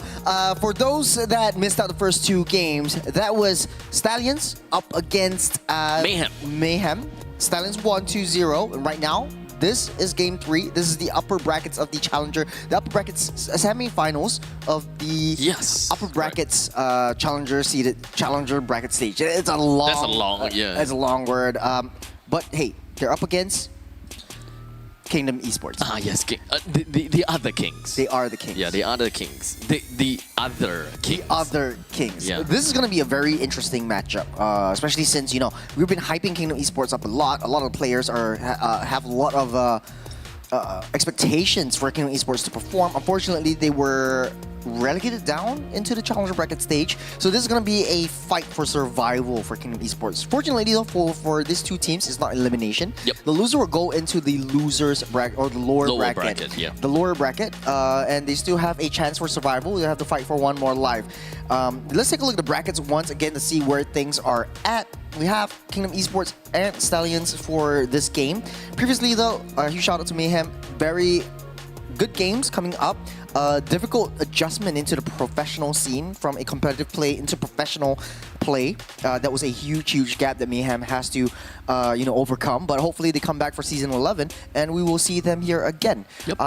for those that missed out the first two games, that was Stallions up against Mayhem. Stallions won 2-0, and right now, this is game 3. This is the upper brackets of the Challenger, the upper brackets semi-finals of the upper brackets Challenger bracket stage. It's a long. That's a long, It's a long word. But hey, they're up against Kingdom Esports. Yes, the other kings. They are the kings. Yeah, they are the kings. The other kings. The other kings. Yeah. This is going to be a very interesting matchup, especially since, we've been hyping Kingdom Esports up a lot. A lot of players have a lot of expectations for Kingdom Esports to perform. Unfortunately, they were relegated down into the Challenger bracket stage. So this is going to be a fight for survival for Kingdom Esports. Fortunately, though, for these two teams, it's not elimination. Yep. The loser will go into the losers bracket, or the lower bracket. Yeah. The lower bracket, and they still have a chance for survival. They have to fight for one more life. Let's take a look at the brackets once again to see where things are at. We have Kingdom Esports and Stallions for this game. Previously, though, a huge shout out to Mayhem. Very good games coming up. Difficult adjustment into the professional scene from a competitive play into professional play. That was a huge gap that Mayhem has to overcome. But hopefully they come back for season 11 and we will see them here again. Yep.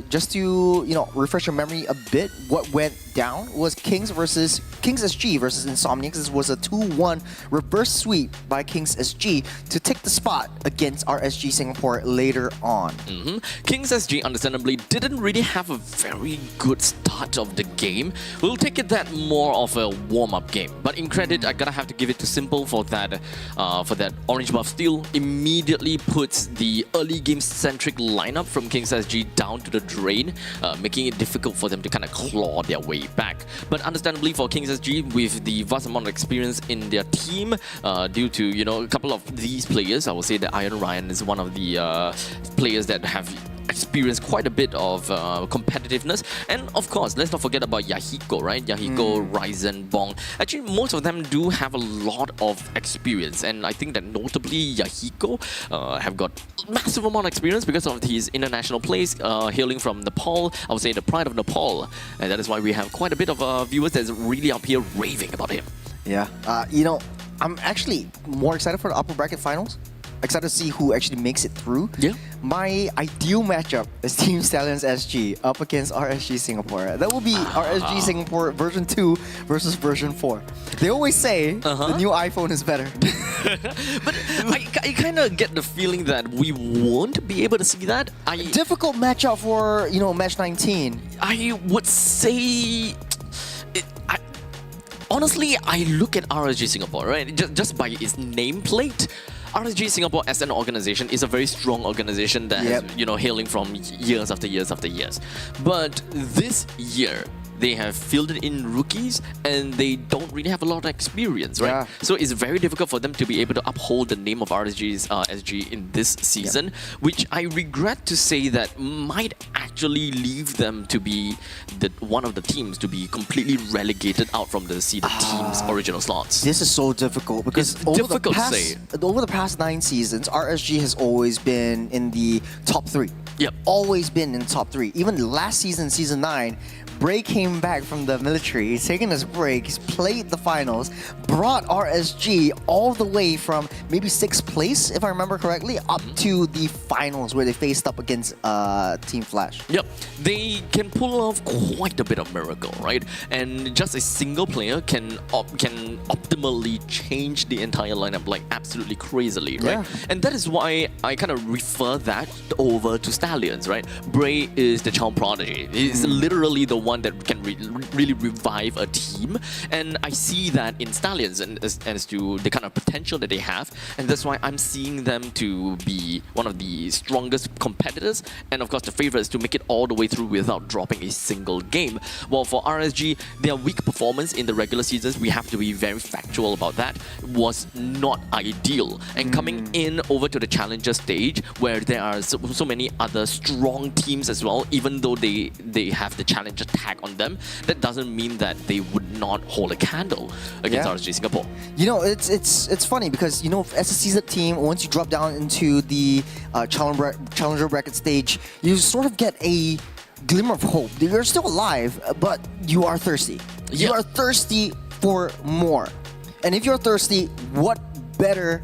Just to refresh your memory a bit, what went down was Kings SG versus Insomniacs. This was a 2-1 reverse sweep by Kings SG to take the spot against RSG Singapore later on. Kings SG understandably didn't really have a very good start of the game. We'll take it that more of a warm-up game. But in credit, I gotta have to give it to Simple for that orange buff steal. Immediately puts the early game-centric lineup from Kings SG down to the drain, making it difficult for them to kind of claw their way back. But understandably for Kings SG, with the vast amount of experience in their team, due to a couple of these players, I would say that Iron Ryan is one of the players that have experienced quite a bit of competitiveness. And of course, let's not forget about Yahiko, right? Yahiko, Ryzen, Bong. Actually, most of them do have a lot of experience. And I think that notably Yahiko have got massive amount of experience because of his international plays, hailing from Nepal. I would say the pride of Nepal. And that is why we have quite a bit of viewers that's really up here raving about him. Yeah. I'm actually more excited for the upper bracket finals. Excited to see who actually makes it through. Yeah. My ideal matchup is Team Stallions SG up against RSG Singapore. That will be RSG Singapore version 2 versus version 4. They always say the new iPhone is better. But I kind of get the feeling that we won't be able to see that. Difficult matchup for, match 19. I would say... Honestly, I look at RSG Singapore, right? Just by its nameplate, RSG Singapore as an organization is a very strong organization that has, hailing from years after years after years. But this year, they have fielded in rookies and they don't really have a lot of experience, right? Yeah. So it's very difficult for them to be able to uphold the name of RSG's SG in this season, which I regret to say that might actually leave them to be one of the teams to be completely relegated out from the seeded team's original slots. This is so difficult because It's difficult to say. Over the past 9 seasons, RSG has always been in the top 3. Yep. Always been in the top 3. Even last season, season 9, Bray came back from the military. He's taken his break. He's played the finals, brought RSG all the way from maybe 6th place, if I remember correctly, up to the finals where they faced up against Team Flash. Yep, they can pull off quite a bit of miracle, right? And just a single player can optimally change the entire lineup like absolutely crazily, right? Yeah. And that is why I kind of refer that over to Stallions, right? Bray is the child prodigy. He's literally the one that can really revive a team, and I see that in Stallions and as to the kind of potential that they have, and that's why I'm seeing them to be one of the strongest competitors, and of course the favorites to make it all the way through without dropping a single game. While for RSG, their weak performance in the regular seasons, we have to be very factual about that, was not ideal. And coming in over to the Challenger stage, where there are so many other strong teams as well, even though they have the Challenger attack on them, that doesn't mean that they would not hold a candle against RSG Singapore. You know, it's funny because, you know, as a seasoned team, once you drop down into the challenger bracket stage, you sort of get a glimmer of hope. You're still alive, but you are thirsty. You are thirsty for more. And if you're thirsty, what better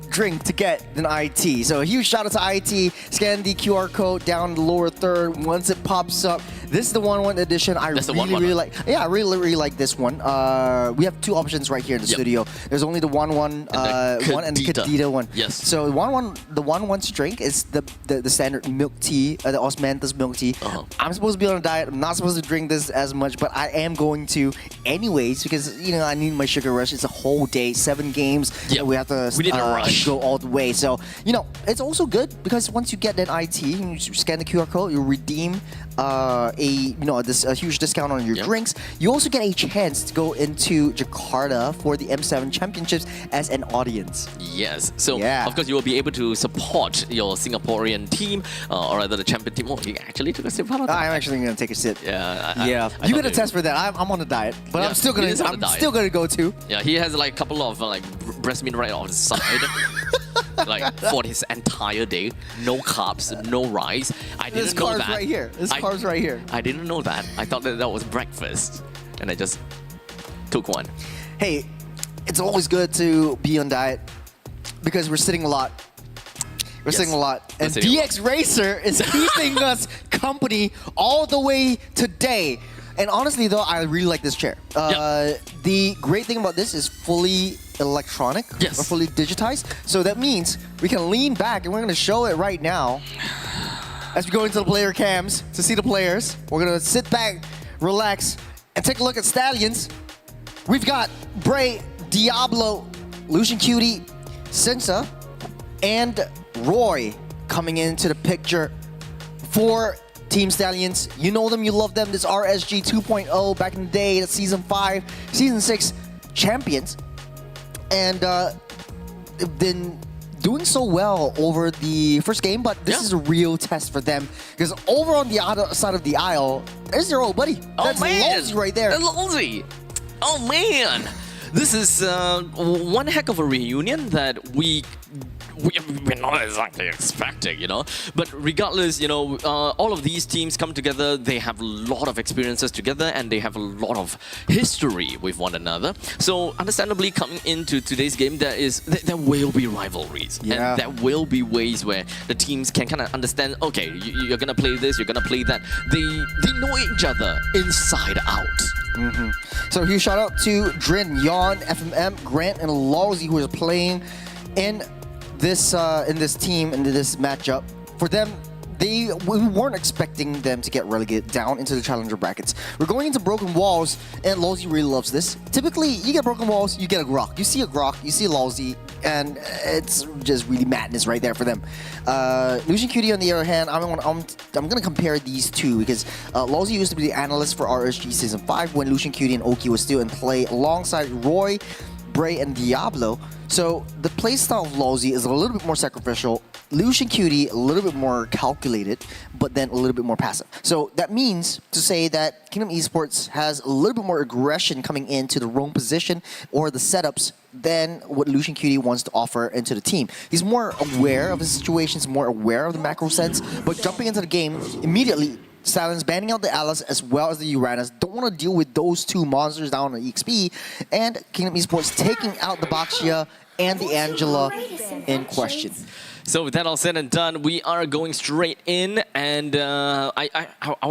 drink to get than IT? So a huge shout out to IT. Scan the QR code down the lower third. Once it pops up, this is the 1-1 edition. I really like. Yeah, I really like this one. We have two options right here in the studio. There's only the 1-1 one and the Kadita one. Yes. So the 1-1 drink is the standard milk tea, the Osmanthus milk tea. I'm supposed to be on a diet. I'm not supposed to drink this as much, but I am going to anyways because, you know, I need my sugar rush. It's a whole day, 7 games. Yeah. We have to We need a rush. go all the way. So, you know, it's also good because once you get that IT, you scan the QR code, you redeem a huge discount on your drinks. You also get a chance to go into Jakarta for the M7 Championships as an audience. Yes. So, of course, you will be able to support your Singaporean team, or rather the champion team. Oh, you actually took a sip. I'm actually going to take a sip. Yeah. You get a test for that. I'm on a diet, but I'm still going to go too. Yeah, he has like a couple of breast meat right on his side. Like for his entire day, no carbs, no rice. I didn't know that. There's carbs right here. I didn't know that. I thought that was breakfast, and I just took one. Hey, it's always good to be on diet because we're sitting a lot. We're sitting a lot, and DX Racer is keeping us company all the way today. And honestly, though, I really like this chair. The great thing about this is fully electronic or fully digitized. So that means we can lean back, and we're going to show it right now. As we go into the player cams to see the players, we're going to sit back, relax, and take a look at Stallions. We've got Bray, Diablo, Lucian Cutie, Sensa, and Roy coming into the picture for Team Stallions. You know them, you love them. This RSG 2.0 back in the day, that's Season 5, Season 6 champions. And they've been doing so well over the first game, but this is a real test for them. Because over on the other side of the aisle, there's their old buddy. That's Lolzy right there. Lolzy! Oh man! This is one heck of a reunion that we're not exactly expecting, you know. But regardless, you know, all of these teams come together. They have a lot of experiences together, and they have a lot of history with one another. So, understandably, coming into today's game, there will be rivalries, and there will be ways where the teams can kind of understand. Okay, you're gonna play this, you're gonna play that. They know each other inside out. So huge shout out to Drin, Yon, FMM, Grant, and Lolzy who is playing in this team, in this matchup. For them, we weren't expecting them to get relegated down into the challenger brackets. We're going into broken walls, and Lolzy really loves this. Typically, you get broken walls, you get a Grok. You see a Grok, you see a Lolzy, and it's just really madness right there for them. Lucian Cutie, on the other hand, I'm gonna compare these two because Lolzy used to be the analyst for RSG Season 5 when Lucian Cutie and Oki was still in play alongside Roy, Bray, and Diablo. So the playstyle of Lolzy is a little bit more sacrificial. Lucian Cutie a little bit more calculated, but then a little bit more passive. So that means to say that Kingdom Esports has a little bit more aggression coming into the roam position or the setups than what Lucian Cutie wants to offer into the team. He's more aware of his situations, more aware of the macro sense, but jumping into the game immediately, Stallions banning out the Alice as well as the Uranus. Don't want to deal with those two monsters down on EXP. And Kingdom Esports taking out the Baxia and the Angela in question. So with that all said and done, we are going straight in, and I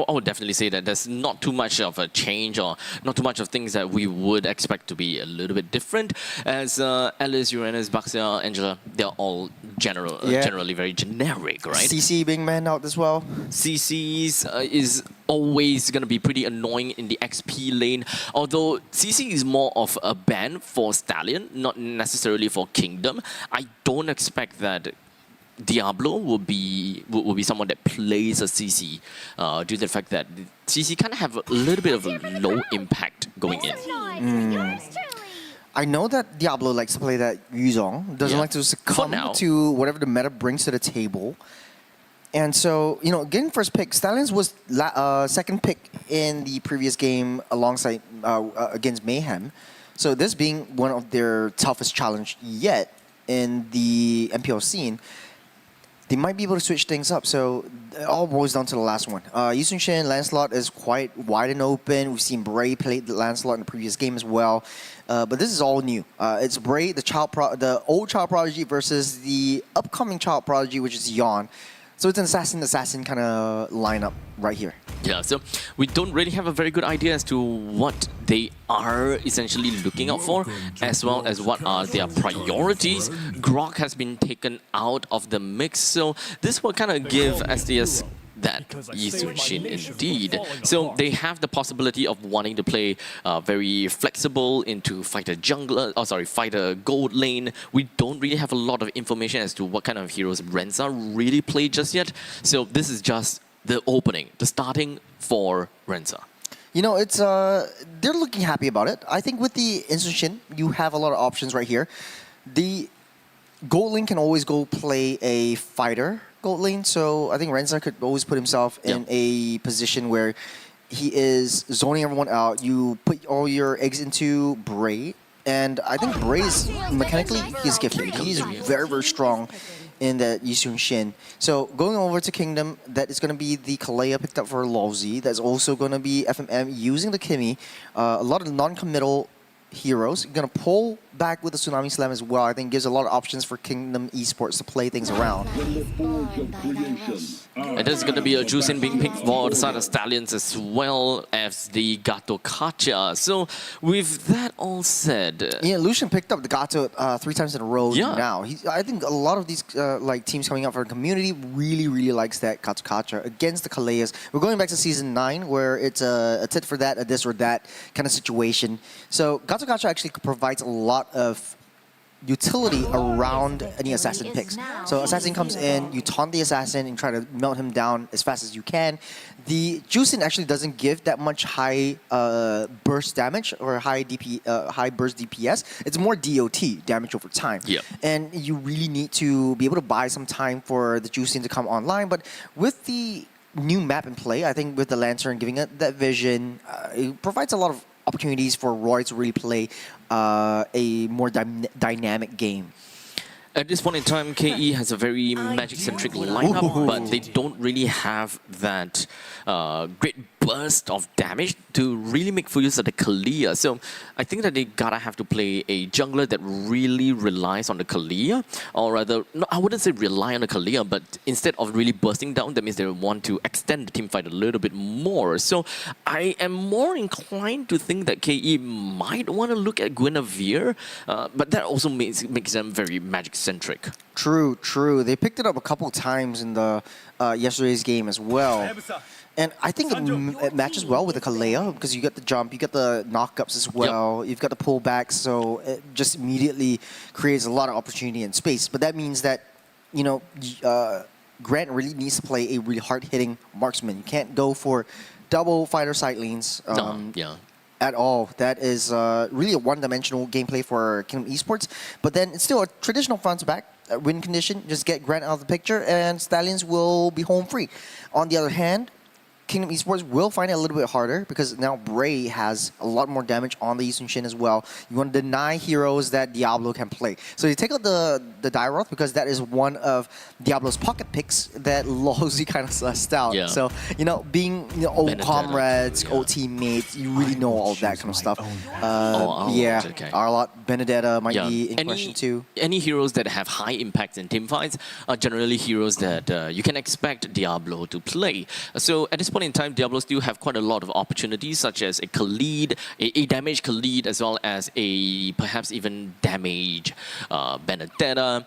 would definitely say that there's not too much of a change or not too much of things that we would expect to be a little bit different. As Alice, Uranus, Baxia, Angela, they're all generally very generic, right? CC being manned out as well. CC's is always going to be pretty annoying in the XP lane, although CC is more of a ban for Stallion, not necessarily for Kingdom. I don't expect that Diablo will be someone that plays a CC due to the fact that CC kind of have a little bit of a low impact going in. I know that Diablo likes to play that Yuzong, doesn't like to succumb to whatever the meta brings to the table. And so, getting first pick, Stallions was second pick in the previous game alongside against Mayhem. So this being one of their toughest challenge yet in the MPL scene, they might be able to switch things up. So it all boils down to the last one. Yisun Shin, Lancelot is quite wide and open. We've seen Bray play the Lancelot in the previous game as well. But this is all new. It's Bray, the old child prodigy versus the upcoming child prodigy, which is Yon. So it's an assassin kind of lineup right here. Yeah, so we don't really have a very good idea as to what they are essentially looking out for, as well as what are their priorities. Grok has been taken out of the mix, so this will kind of give SDS that Yisun Shin indeed. So they have the possibility of wanting to play very flexible into fighter gold lane. We don't really have a lot of information as to what kind of heroes Renza really play just yet. So this is just the opening, the starting for Renza. It's they're looking happy about it. I think with the Yisun Shin, you have a lot of options right here. The gold lane can always go play a fighter gold lane, so I think Renza could always put himself in a position where he is zoning everyone out. You put all your eggs into Bray, and I think Bray is mechanically he's gifted. He's very, very strong in that Yisun Shin. So going over to Kingdom, that is going to be the Kalea picked up for Lawsy. That's also going to be FMM using the Kimmy. A lot of non-committal heroes. Going to pull back with the Tsunami Slam as well. I think gives a lot of options for Kingdom Esports to play things around. And there's going to be a Juicin being picked for the side of Stallions as well as the Gato Kacha. So with that all said... Yeah, Lucian picked up the Gato 3 times in a row now. I think a lot of these teams coming up for the community really, really likes that Gato Kacha against the Kaleas. We're going back to Season 9 where it's a tit for that, a this or that kind of situation. So Gato Kacha actually provides a lot of utility around any assassin picks. So assassin comes in, you taunt the assassin and try to melt him down as fast as you can. The Juicin actually doesn't give that much high burst damage or high burst DPS. It's more DOT, damage over time. Yep. And you really need to be able to buy some time for the Juicin to come online. But with the new map in play, I think with the Lantern giving it that vision, it provides a lot of opportunities for Roy to really play a more dynamic game. At this point in time, KE has a very magic-centric lineup, but they don't really have that great burst of damage to really make full use of the Kalia. So I think that they gotta have to play a jungler that really relies on the Kalia, or rather, no, I wouldn't say rely on the Kalia, but instead of really bursting down, that means they want to extend the teamfight a little bit more. So I am more inclined to think that KE might want to look at Guinevere, but that also makes them very magic-centric. True, true. They picked it up a couple times in the yesterday's game as well. And I think it matches well with the Kalea because you get the jump, you get the knockups as well, you've got the pullbacks, so it just immediately creates a lot of opportunity and space. But that means that, Grant really needs to play a really hard-hitting marksman. You can't go for double fighter side lanes at all. That is really a one-dimensional gameplay for Kingdom Esports. But then it's still a traditional front-to-back win condition. Just get Grant out of the picture and Stallions will be home free. On the other hand, Kingdom Esports will find it a little bit harder because now Bray has a lot more damage on the Yisun Shin as well. You want to deny heroes that Diablo can play. So you take out the Dairoth because that is one of Diablo's pocket picks that Lawsy kind of sussed out. Yeah. So, being old comrades, old teammates, you really know all that kind of stuff. Arlott, Benedetta might be in question too. Any heroes that have high impacts in teamfights are generally heroes that you can expect Diablo to play. So at this point in time, Diablo still have quite a lot of opportunities, such as a Khalid, a damage Khalid, as well as a perhaps even damage Benedetta.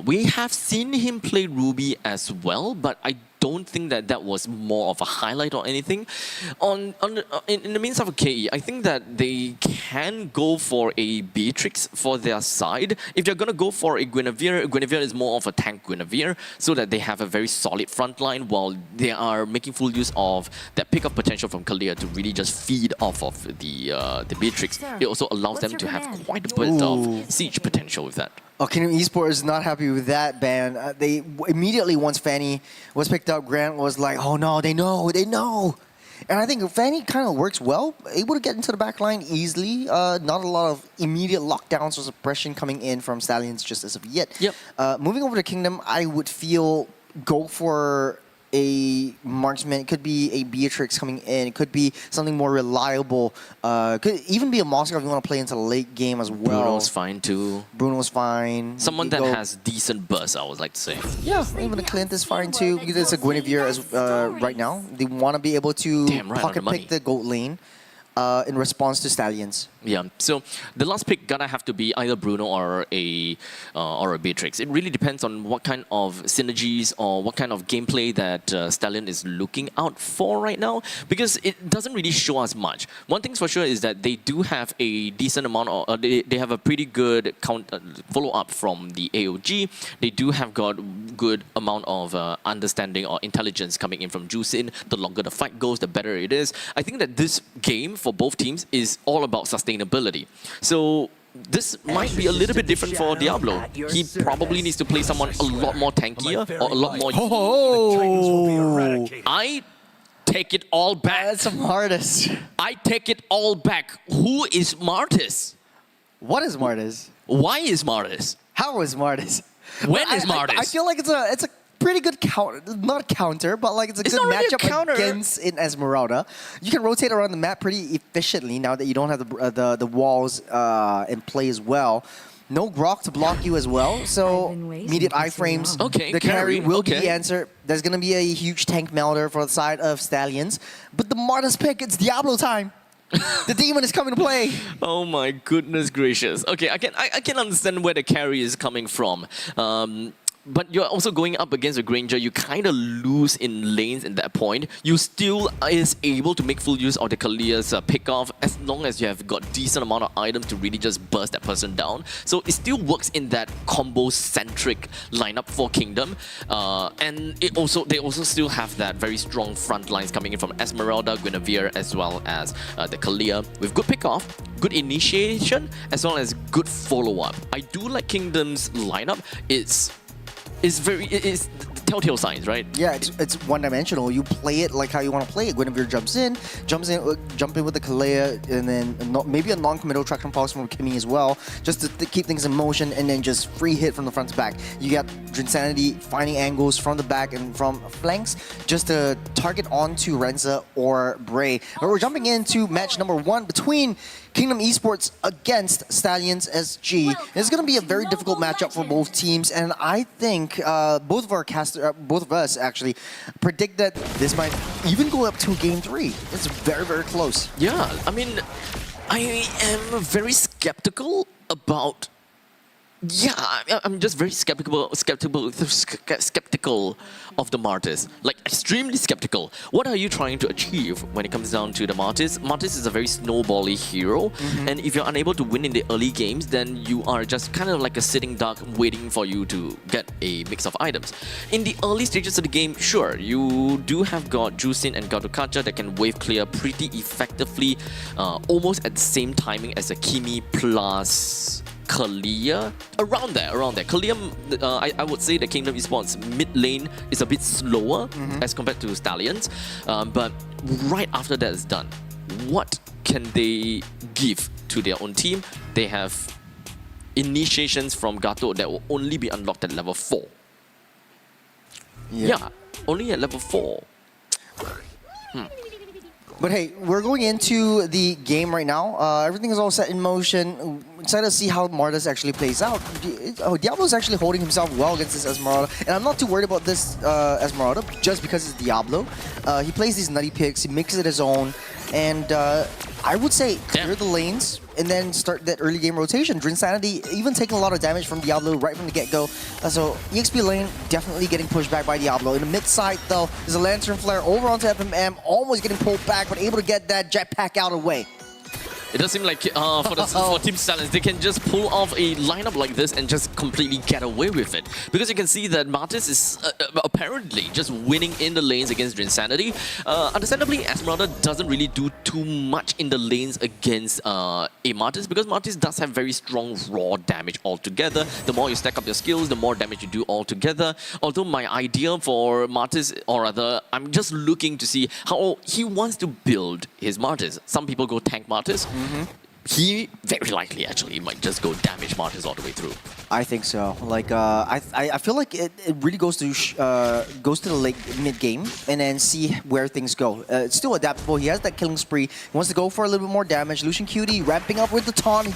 We have seen him play Ruby as well, but I don't think that was more of a highlight or anything. In the means of a KE, I think that they can go for a Beatrix for their side. If they're going to go for a Guinevere, Guinevere is more of a tank Guinevere, so that they have a very solid front line while they are making full use of that pick-up potential from Kalea to really just feed off of the Beatrix. It also allows them to have quite a bit of siege potential with that. Oh, Kingdom Esports is not happy with that ban. They immediately, once Fanny was picked up, Grant was like, oh no, they know. And I think Fanny kind of works well, able to get into the back line easily. Not a lot of immediate lockdowns or suppression coming in from Stallions just as of yet. Yep. Moving over to Kingdom, I would go for a marksman. It could be a Beatrix coming in. It could be something more reliable. Could even be a Moscow if you want to play into the late game as well. Bruno's fine too. Bruno's fine. Someone that has decent burst, I would like to say. Yeah, even a Clint is fine too. It's a Guinevere as right now. They want to be able to pocket pick the gold lane in response to Stallions. Yeah, so the last pick gonna have to be either Bruno or a Beatrix. It really depends on what kind of synergies or what kind of gameplay that Stallion is looking out for right now, because it doesn't really show us much. One thing's for sure is that they do have a decent amount of, they have a pretty good follow-up from the AOG. They do have got good amount of understanding or intelligence coming in from Juicin. The longer the fight goes, the better it is. I think that this game for both teams is all about sustainability. So this might be a little bit different for Diablo. He probably needs to play someone a lot more tankier or a lot more... I take it all back. That's some hardest. I take it all back. Who is Martis? What is Martis? Why is Martis? How is Martis? When is Martis? I feel like it's a pretty good counter, not counter, but like it's a good matchup against in Esmeralda. You can rotate around the map pretty efficiently now that you don't have the walls in play as well. No Grok to block you as well, so immediate iframes. Okay, the carry will be the answer. There's going to be a huge tank melter for the side of Stallions. But the Martis pick, it's Diablo time. The demon is coming to play. Oh my goodness gracious. Okay, I can understand where the carry is coming from. But you're also going up against a Granger. You kind of lose in lanes at that point. You still is able to make full use of the Kalia's pick-off as long as you have got decent amount of items to really just burst that person down. So it still works in that combo-centric lineup for Kingdom. And they also still have that very strong front lines coming in from Esmeralda, Guinevere, as well as the Kalia. With good pick-off, good initiation, as well as good follow-up. I do like Kingdom's lineup. It's the telltale signs, right? Yeah, it's one-dimensional. You play it like how you want to play it. Guinevere jump in with the Kalea, and then maybe a non-committal traction pulse from Kimmy as well, just to keep things in motion, and then just free hit from the front to back. You got Drinsanity finding angles from the back and from flanks, just to target onto Renza or Bray. But we're jumping into match number 1 between Kingdom Esports against Stallions SG. It's going to be a very difficult matchup for both teams, and I think both of us actually predict that this might even go up to Game 3. It's very, very close. Yeah, I mean, I am very skeptical about... Yeah, I'm just very skeptical of the Martis. Like, extremely skeptical. What are you trying to achieve when it comes down to the Martis? Martis is a very snowbally hero, and if you're unable to win in the early games, then you are just kind of like a sitting duck waiting for you to get a mix of items. In the early stages of the game, sure, you do have got Juicin and Garukacha that can wave clear pretty effectively, almost at the same timing as a Kimi plus Kalia, around there. Kalia, I would say the Kingdom Esports mid lane is a bit slower as compared to Stallions, but right after that is done, what can they give to their own team? They have initiations from Gato that will only be unlocked at level 4. Yeah, only at level 4. But hey, we're going into the game right now. Everything is all set in motion. Excited to see how Martis actually plays out. Diablo's actually holding himself well against this Esmeralda. And I'm not too worried about this Esmeralda just because it's Diablo. He plays these nutty picks, he makes it his own. And I would say clear the lanes and then start that early game rotation. Drinsanity even taking a lot of damage from Diablo right from the get-go. So EXP lane definitely getting pushed back by Diablo. In the mid side though, there's a Lantern Flare over onto FMM, almost getting pulled back, but able to get that jetpack out of the way. It does seem like for Team Stallions, they can just pull off a lineup like this and just completely get away with it. Because you can see that Martis is apparently just winning in the lanes against Insanity. Understandably, Esmeralda doesn't really do too much in the lanes against a Martis, because Martis does have very strong raw damage altogether. The more you stack up your skills, the more damage you do altogether. Although my idea for Martis, or rather, I'm just looking to see how he wants to build his Martis. Some people go tank Martis. He very likely actually might just go damage Martis all the way through. I think so. Like I feel like it really goes to the late mid game and then see where things go. It's still adaptable. He has that killing spree. He wants to go for a little bit more damage. Lucian Cutie ramping up with the taunt.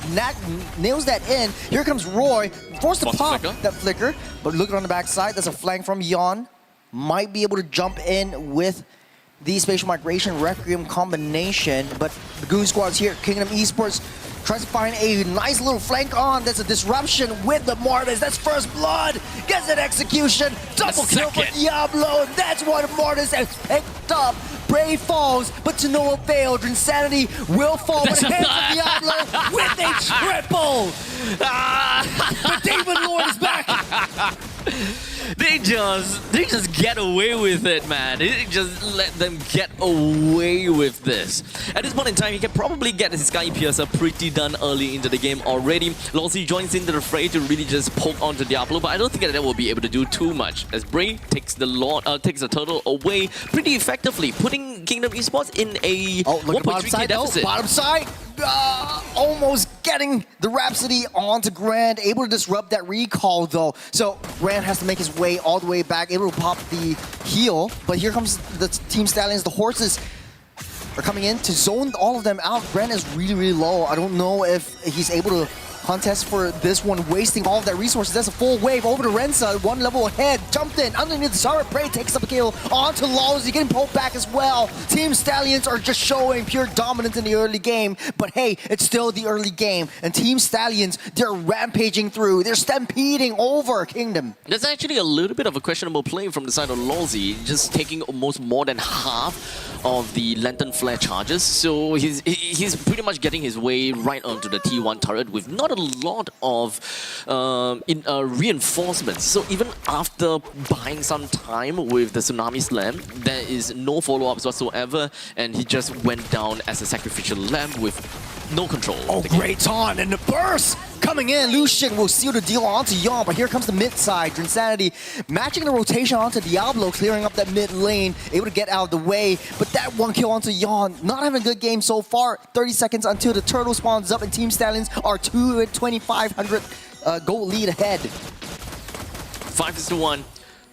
Nails that in. Here comes Roy, forced to pop that flicker. But look on the backside. There's a flank from Yon. Might be able to jump in with the Spatial Migration Requiem combination, but the Goon Squad's here. Kingdom Esports tries to find a nice little flank on. There's a disruption with the Mortis. That's first blood. Gets an execution. Double kill for Diablo. And that's what Mortis has picked up. Brave falls, but to no avail. Insanity will fall, but hands of Diablo with a triple. But David Lord is back. They just get away with it, man. They just let them get away with this. At this point in time, he can probably get his Sky Piercer pretty done early into the game already. Lossie joins into the fray to really just poke onto Diablo, but I don't think that they will be able to do too much, as Bray takes the turtle away pretty effectively, putting Kingdom Esports in a 1.3k deficit. Bottom side. Almost getting the Rhapsody onto Grand, able to disrupt that recall though. So Grand has to make his way all the way back, able to pop the heal. But here comes the Team Stallions. The horses are coming in to zone all of them out. Grand is really, really low. I don't know if he's able to contest for this one, wasting all of that resources. That's a full wave over to Renza, one level ahead, jumped in underneath the Zara. Prey takes up a kill onto Lawsy, getting pulled back as well. Team Stallions are just showing pure dominance in the early game, but hey, it's still the early game, and Team Stallions, they're rampaging through, they're stampeding over Kingdom. There's actually a little bit of a questionable play from the side of Lawsy, just taking almost more than half of the Lantern Flare charges, so he's pretty much getting his way right onto the T1 turret with not a lot of reinforcements. So even after buying some time with the Tsunami Slam, there is no follow-ups whatsoever, and he just went down as a sacrificial lamb with no control. Oh, great taunt, and the burst coming in. Lucian will seal the deal onto Yon, but here comes the mid side. Insanity matching the rotation onto Diablo, clearing up that mid lane, able to get out of the way. But that one kill onto Yon, not having a good game so far. 30 seconds until the turtle spawns up, and Team Stallions are 2,500 gold lead ahead. 5-1.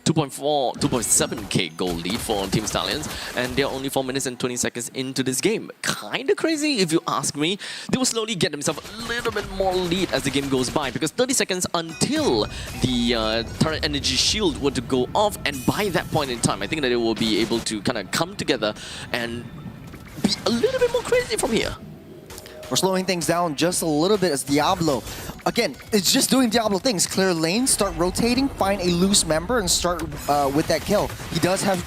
2.7k gold lead for Team Stallions, and they're only 4 minutes and 20 seconds into this game. Kinda crazy if you ask me. They will slowly get themselves a little bit more lead as the game goes by, because 30 seconds until the turret energy shield were to go off, and by that point in time, I think that they will be able to kind of come together and be a little bit more crazy from here. We're slowing things down just a little bit as Diablo, again, it's just doing Diablo things. Clear lanes, start rotating, find a loose member, and start with that kill. He does have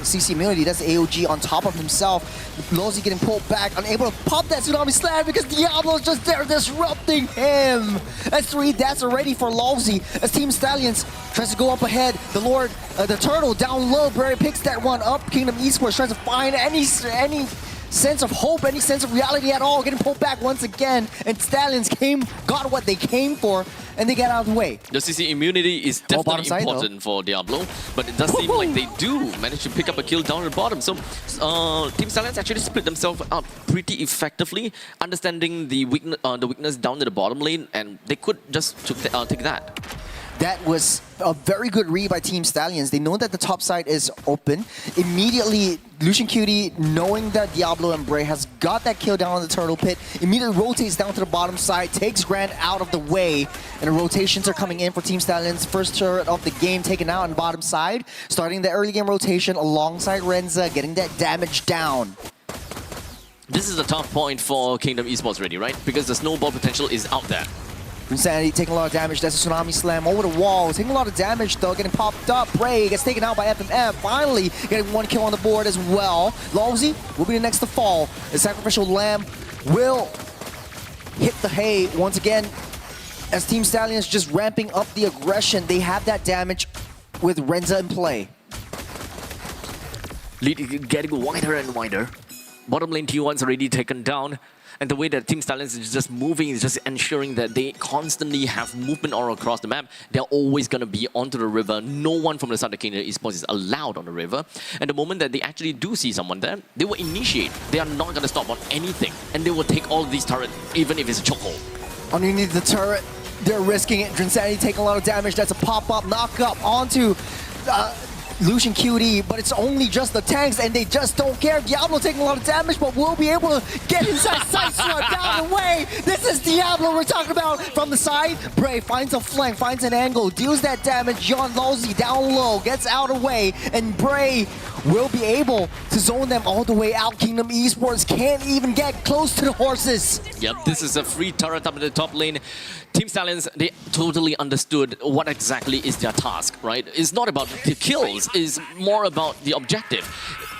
CC immunity, that's AOG on top of himself. Losey getting pulled back, unable to pop that Tsunami Slam because Diablo's just there disrupting him. That's 3 deaths already for Losey as Team Stallions tries to go up ahead. The Lord, the Turtle down low, Barry picks that one up. Kingdom Esports tries to find any sense of hope, any sense of reality at all, getting pulled back once again, and Stallions got what they came for, and they get out of the way. The CC immunity is definitely important for Diablo, but it does seem like they do manage to pick up a kill down at the bottom. So Team Stallions actually split themselves up pretty effectively, understanding the weakness down to the bottom lane, and they could just take that. That was a very good read by Team Stallions. They know that the top side is open. Immediately, Lucian Cutie, knowing that Diablo and Bray has got that kill down on the turtle pit, immediately rotates down to the bottom side, takes Grant out of the way, and the rotations are coming in for Team Stallions. First turret of the game taken out on the bottom side, starting the early game rotation alongside Renza, getting that damage down. This is a tough point for Kingdom Esports already, right? Because the snowball potential is out there. Insanity taking a lot of damage. That's a Tsunami Slam over the wall. Taking a lot of damage though, getting popped up. Bray gets taken out by FMF. Finally getting one kill on the board as well. Lawsy will be the next to fall. The Sacrificial Lamb will hit the hay once again. As Team Stallions just ramping up the aggression, they have that damage with Renza in play. Lead getting wider and wider. Bottom lane T1's already taken down. And the way that Team Stallions is just moving is just ensuring that they constantly have movement all across the map. They're always going to be onto the river. No one from the side of Kingdom Esports is allowed on the river. And the moment that they actually do see someone there, they will initiate. They are not going to stop on anything. And they will take all of these turrets, even if it's a chokehold. Underneath the turret, they're risking it. Drinsanity taking a lot of damage. That's a pop-up, knock-up onto Lucian QD, but it's only just the tanks, and they just don't care. Diablo taking a lot of damage, but will be able to get inside sideswipe down the way. This is Diablo we're talking about from the side. Bray finds a flank, finds an angle, deals that damage. Yon Lawsy down low, gets out of the way, and Bray will be able to zone them all the way out. Kingdom Esports can't even get close to the horses. Yep, this is a free turret up in the top lane. Team Stallions, they totally understood what exactly is their task, right? It's not about the kills, it's more about the objective.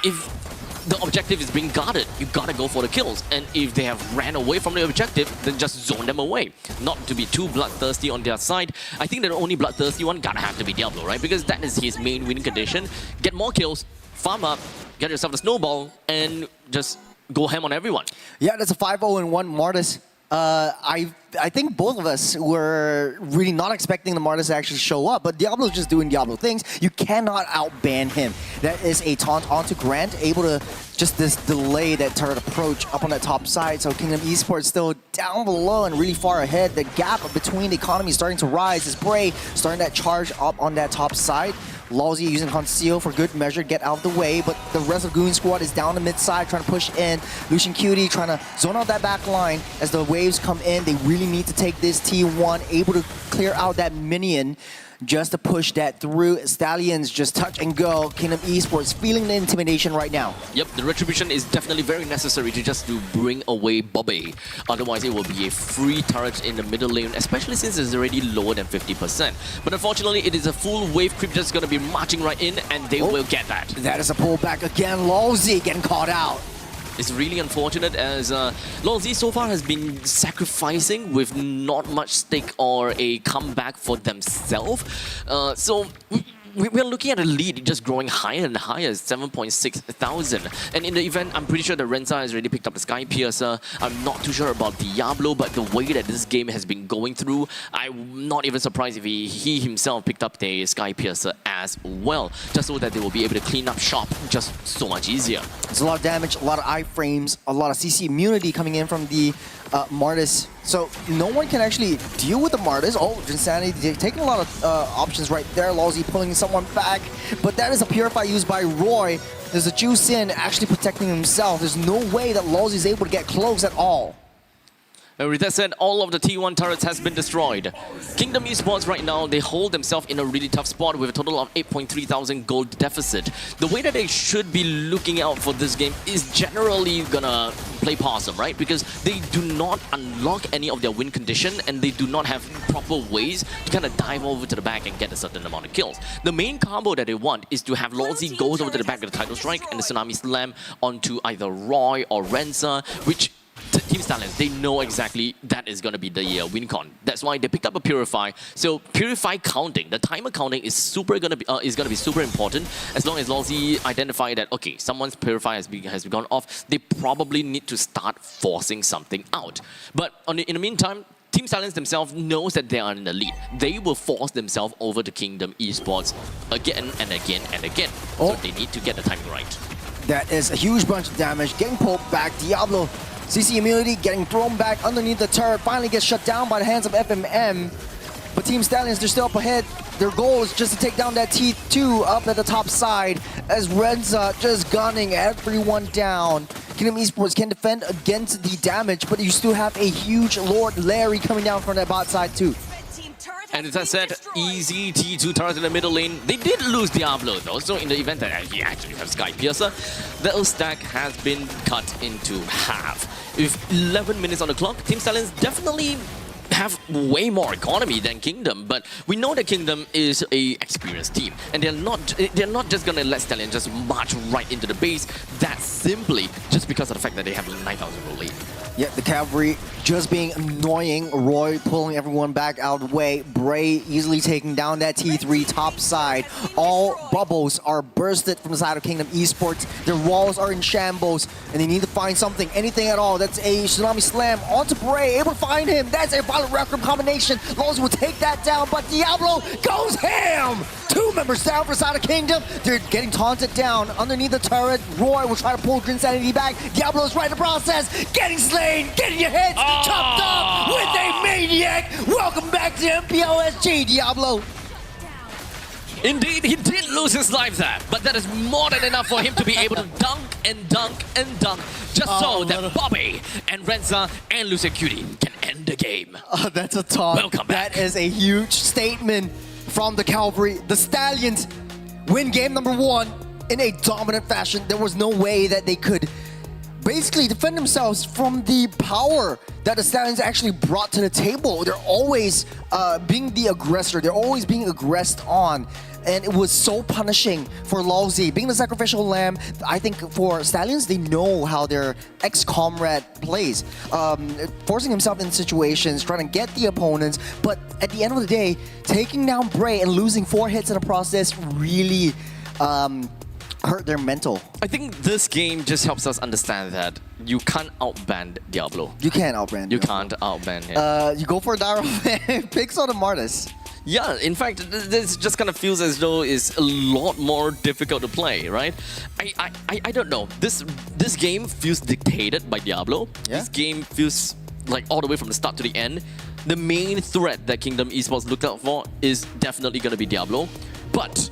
If the objective is being guarded, you gotta go for the kills. And if they have ran away from the objective, then just zone them away. Not to be too bloodthirsty on their side. I think the only bloodthirsty one gotta have to be Diablo, right? Because that is his main winning condition. Get more kills, farm up, get yourself a snowball, and just go ham on everyone. Yeah, that's a 5-0-1 Martis. I think both of us were really not expecting the Martis to actually show up, but Diablo's just doing Diablo things. You cannot outban him. That is a taunt onto Grant, able to just this delay that turret approach up on that top side. So Kingdom Esports still down below and really far ahead. The gap between the economy is starting to rise as Bray starting that charge up on that top side. Lawsy using Conceal for good measure, get out of the way, but the rest of Goon Squad is down the mid side trying to push in. Lucian QD trying to zone out that back line as the waves come in. They really need to take this T1, able to clear out that minion just to push that through. Stallions just touch and go. Kingdom Esports feeling the intimidation right now. Yep, the retribution is definitely very necessary to bring away Bobby. Otherwise, it will be a free turret in the middle lane, especially since it's already lower than 50%. But unfortunately, it is a full wave creep just going to be marching right in, and they will get that. That is a pullback again. Lawsy getting caught out. It's really unfortunate as Lawsy so far has been sacrificing with not much stake or a comeback for themselves. So we're looking at a lead just growing higher and higher, 7.6 thousand. And in the event, I'm pretty sure the Renza has already picked up the Sky Piercer. I'm not too sure about Diablo, but the way that this game has been going through, I'm not even surprised if he himself picked up the Sky Piercer as well, just so that they will be able to clean up shop just so much easier. There's a lot of damage, a lot of iframes, a lot of CC immunity coming in from the Martis. So no one can actually deal with the Martis. Oh, Drinsanity taking a lot of options right there. Lawsy pulling someone back, but that is a Purify used by Roy. There's a Juice in actually protecting himself. There's no way that Lawsy is able to get close at all. And with that said, all of the T1 turrets has been destroyed. Kingdom Esports right now, they hold themselves in a really tough spot with a total of 8.3 thousand gold deficit. The way that they should be looking out for this game is generally gonna play possum, right? Because they do not unlock any of their win condition and they do not have proper ways to kind of dive over to the back and get a certain amount of kills. The main combo that they want is to have Lawsy goes over to the back with the Tidal Strike and the Tsunami Slam onto either Roy or Renza, which Team Stallions, they know exactly that is going to be the win con. That's why they picked up a Purify. So Purify counting, the timer counting is going to be super important. As long as Lawsy identify that okay, someone's Purify has gone off, they probably need to start forcing something out. But in the meantime, Team Stallions themselves knows that they are in the lead. They will force themselves over to Kingdom Esports again and again and again. So they need to get the timing right. That is a huge bunch of damage. Getting pulled back. Diablo, CC immunity getting thrown back underneath the turret. Finally gets shut down by the hands of FMM. But Team Stallions, they're still up ahead. Their goal is just to take down that T2 up at the top side as Renza just gunning everyone down. Kingdom Esports can defend against the damage, but you still have a huge Lord Larry coming down from that bot side too. And as I said, easy T2 turret in the middle lane. They did lose Diablo though, so in the event that he actually has Sky Piercer, the stack has been cut into half. With 11 minutes on the clock, Team Stallions definitely have way more economy than Kingdom, but we know that Kingdom is a experienced team, and they're not just gonna let Stallion just march right into the base that simply just because because of the fact that they have a 9,000 gold lead. Yeah, the cavalry just being annoying. Roy pulling everyone back out of the way. Bray easily taking down that T3 top side. All bubbles are bursted from the side of Kingdom Esports. Their walls are in shambles, and they need to find something, anything at all. That's a Tsunami Slam onto Bray, able to find him. That's a Violent Requiem combination. Lowe's will take that down, but Diablo goes ham! 2 members down for the side of Kingdom. They're getting taunted down underneath the turret. Roy will try to pull Grin Sanity back. Diablo's right in the process, getting slain, getting your head chopped off with a maniac. Welcome back to MPL SG, Diablo. Indeed, he did lose his life there, but that is more than enough for him to be able to dunk and dunk and dunk, just so that Bobby and Renza and Lucian Cutie can end the game. That's a taunt. Welcome back. That is a huge statement from the Cavalry. The Stallions win game number 1 in a dominant fashion. There was no way that they could basically defend themselves from the power that the Stallions actually brought to the table. They're always being the aggressor. They're always being aggressed on. And it was so punishing for Lawsy. Being the sacrificial lamb, I think for Stallions, they know how their ex-comrade plays. Forcing himself in situations, trying to get the opponents, but at the end of the day, taking down Bray and losing 4 hits in the process really hurt their mental. I think this game just helps us understand that you can't outband Diablo. You can't outbrand. You can't outband him. You go for Daryl picks on the Martis. Yeah, in fact, this just kind of feels as though it's a lot more difficult to play, right? I don't know. This game feels dictated by Diablo. Yeah. This game feels like all the way from the start to the end. The main threat that Kingdom Esports looked out for is definitely going to be Diablo. But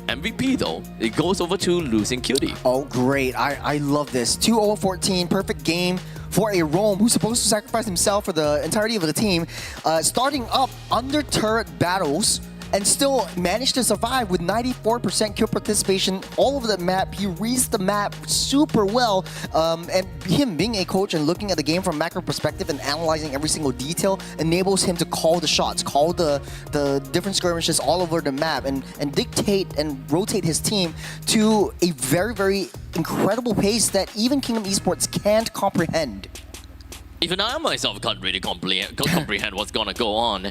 MVP though, it goes over to Lucian Cutie. Oh, great. I love this. 2-0-14, perfect game for a Rome who's supposed to sacrifice himself for the entirety of the team. Starting up under turret battles and still managed to survive with 94% kill participation all over the map. He reads the map super well. And him being a coach and looking at the game from a macro perspective and analyzing every single detail enables him to call the shots, call the different skirmishes all over the map and dictate and rotate his team to a very, very incredible pace that even Kingdom Esports can't comprehend. Even I myself can't really comprehend what's gonna go on.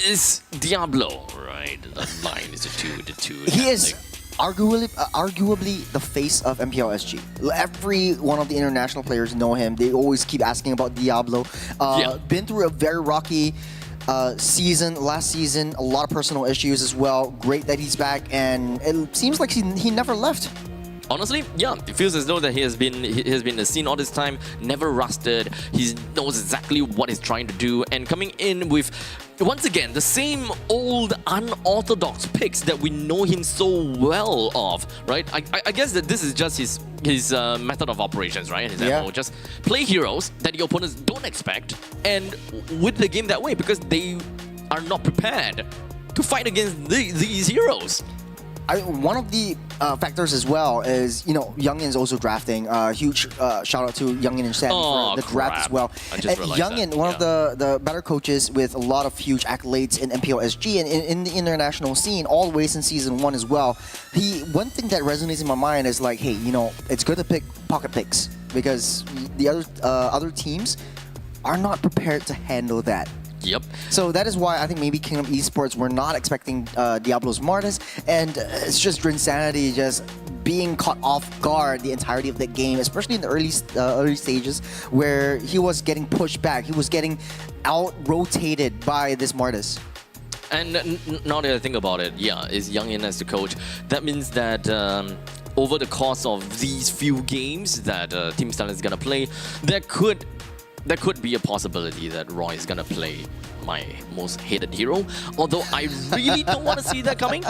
Is Diablo, right? The line is the two. He is arguably the face of MPL SG. Every one of the international players know him. They always keep asking about Diablo. Been through a very rocky season, last season, a lot of personal issues as well. Great that he's back, and it seems like he never left. Honestly, yeah, it feels as though that he has been in the scene all this time, never rusted. He knows exactly what he's trying to do, and coming in with, once again, the same old unorthodox picks that we know him so well of, right? I guess that this is just his method of operations, right? His MO. Just play heroes that the opponents don't expect, and win the game that way because they are not prepared to fight against these heroes. One of the factors as well is, Youngin's also drafting. Huge shout out to Youngin and Sam for the draft as well. I just realized Youngin, that. one of the better coaches with a lot of huge accolades in MPL SG and in the international scene, all the way since Season 1 as well. One thing that resonates in my mind is like, hey, it's good to pick pocket picks because the other teams are not prepared to handle that. Yep. So that is why I think maybe Kingdom Esports were not expecting Diablo's Martis, and it's just Drinsanity just being caught off guard the entirety of that game, especially in the early stages where he was getting pushed back, he was getting out-rotated by this Martis. And now that I think about it, is Youngin as the coach. That means that over the course of these few games that Team Stallion is gonna play, there could be a possibility that Roy is gonna play my most hated hero. Although I really don't want to see that coming.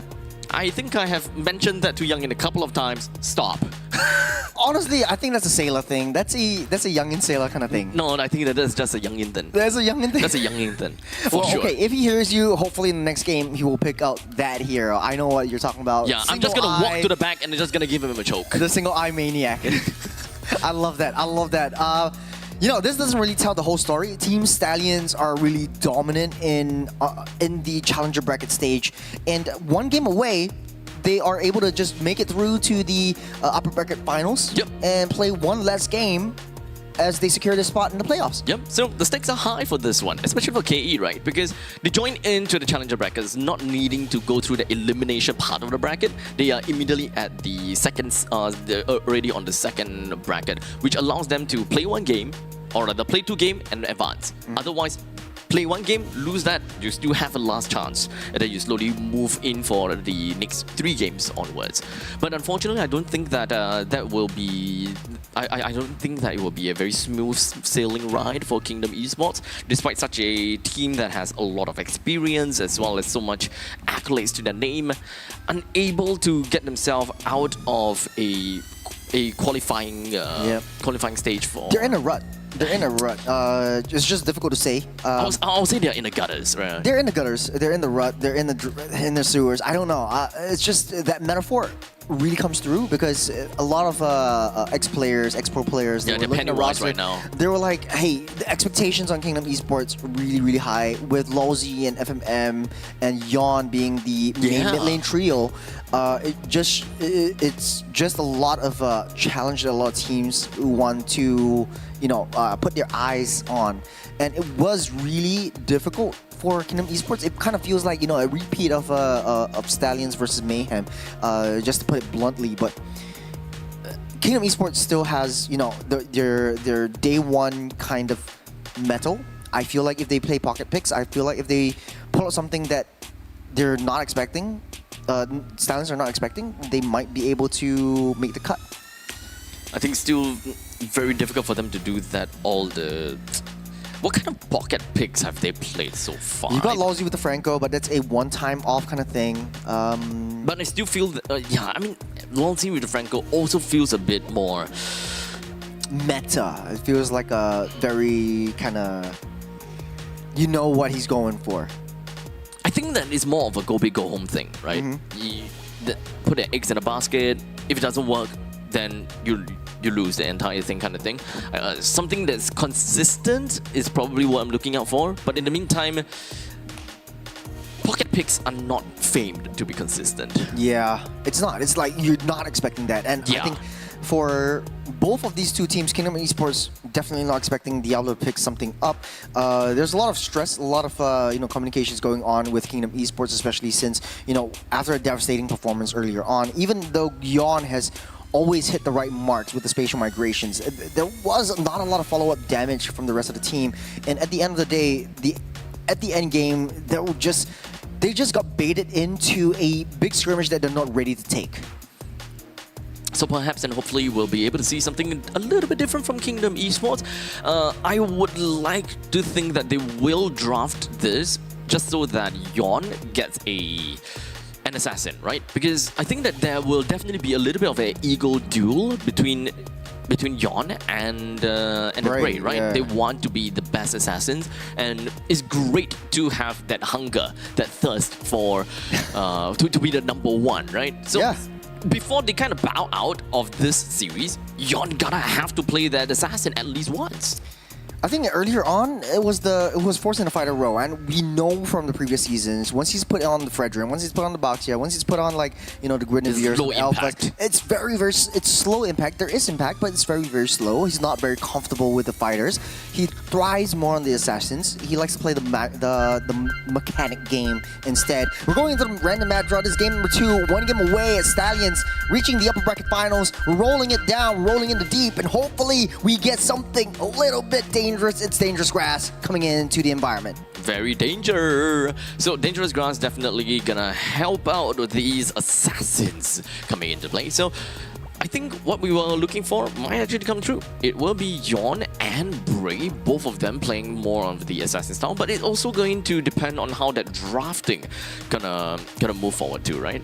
I think I have mentioned that to Youngin a couple of times. Stop. Honestly, I think that's a Sailor thing. That's a Youngin Sailor kind of thing. No, I think that is just a Youngin thing. There's a Youngin thing? That's a Youngin thing. For sure. Okay, if he hears you, hopefully in the next game, he will pick out that hero. I know what you're talking about. Yeah, I'm just gonna walk to the back and just gonna give him a choke. The single eye maniac. I love that. I love that. This doesn't really tell the whole story. Team Stallions are really dominant in the Challenger bracket stage, and one game away, they are able to just make it through to the upper bracket finals and play one less game as they secure their spot in the playoffs. Yep, so the stakes are high for this one, especially for KE, right? Because they join into the Challenger brackets not needing to go through the elimination part of the bracket. They are immediately at the second, already on the second bracket, which allows them to play one game, or rather play 2 games and advance. Otherwise, play 1 game, lose that, you still have a last chance, and then you slowly move in for the next 3 games onwards. But unfortunately, I don't think that that will be. I don't think that it will be a very smooth sailing ride for Kingdom Esports, despite such a team that has a lot of experience as well as so much accolades to their name, unable to get themselves out of a qualifying qualifying stage for. They're in a rut. They're in a rut. It's just difficult to say. I'll say they're in the gutters, right? They're in the gutters. They're in the rut. They're in the sewers. I don't know. It's just that metaphor really comes through because a lot of ex-players, ex-pro players, they're Pennywise right now. They were like, hey, the expectations on Kingdom Esports really, really high with Lawsy and FMM and Yawn being the main mid lane trio. It's just a lot of challenge that a lot of teams want to, put their eyes on, and it was really difficult for Kingdom Esports. It kind of feels like a repeat of Stallions versus Mayhem, just to put it bluntly. But Kingdom Esports still has their day one kind of metal. I feel like if they play pocket picks, I feel like if they pull out something that they're not expecting, Stallions are not expecting, they might be able to make the cut. I think still very difficult for them to do that. What kind of pocket picks have they played so far? You got Lawsy with the Franco, but that's a one-time off kind of thing. But I still feel that, Lawsy with the Franco also feels a bit more meta. It feels like a very kind of, what he's going for. I think that is more of a go big, go home thing, right? You put the eggs in a basket. If it doesn't work, then you lose the entire thing, kind of thing. Something that's consistent is probably what I'm looking out for. But in the meantime, pocket picks are not famed to be consistent. Yeah, it's not. It's like you're not expecting that. And I think for both of these two teams, Kingdom Esports definitely not expecting Diablo to pick something up. There's a lot of stress, a lot of communications going on with Kingdom Esports, especially since after a devastating performance earlier on. Even though Yawn has always hit the right marks with the spatial migrations, there was not a lot of follow-up damage from the rest of the team. And at the end of the day, at the end game, they just got baited into a big skirmish that they're not ready to take. So perhaps and hopefully we'll be able to see something a little bit different from Kingdom Esports. I would like to think that they will draft this just so that Yawn gets an assassin, right? Because I think that there will definitely be a little bit of an ego duel between Yawn and the Bray, right? Yeah. They want to be the best assassins, and it's great to have that hunger, that thirst for to be the number one, right? So before they kind of bow out of this series, Yawn gotta have to play that assassin at least once. I think earlier on, it was forcing a fighter row, and we know from the previous seasons, once he's put on the Fredrin, once he's put on the Baxia, once he's put on the Grenadiers, low impact. It's it's slow impact. There is impact, but it's very, very slow. He's not very comfortable with the fighters. He thrives more on the assassins. He likes to play the mechanic game instead. We're going into the random match draw. This is game number 2, 1 game away at Stallions, reaching the upper bracket finals. We're rolling it down, rolling into deep, and hopefully we get something a little bit dangerous. It's dangerous grass coming into the environment. Very danger. So dangerous grass definitely gonna help out with these assassins coming into play. So I think what we were looking for might actually come true. It will be Yawn and Bray, both of them playing more of the assassin style, but it's also going to depend on how that drafting gonna move forward too, right?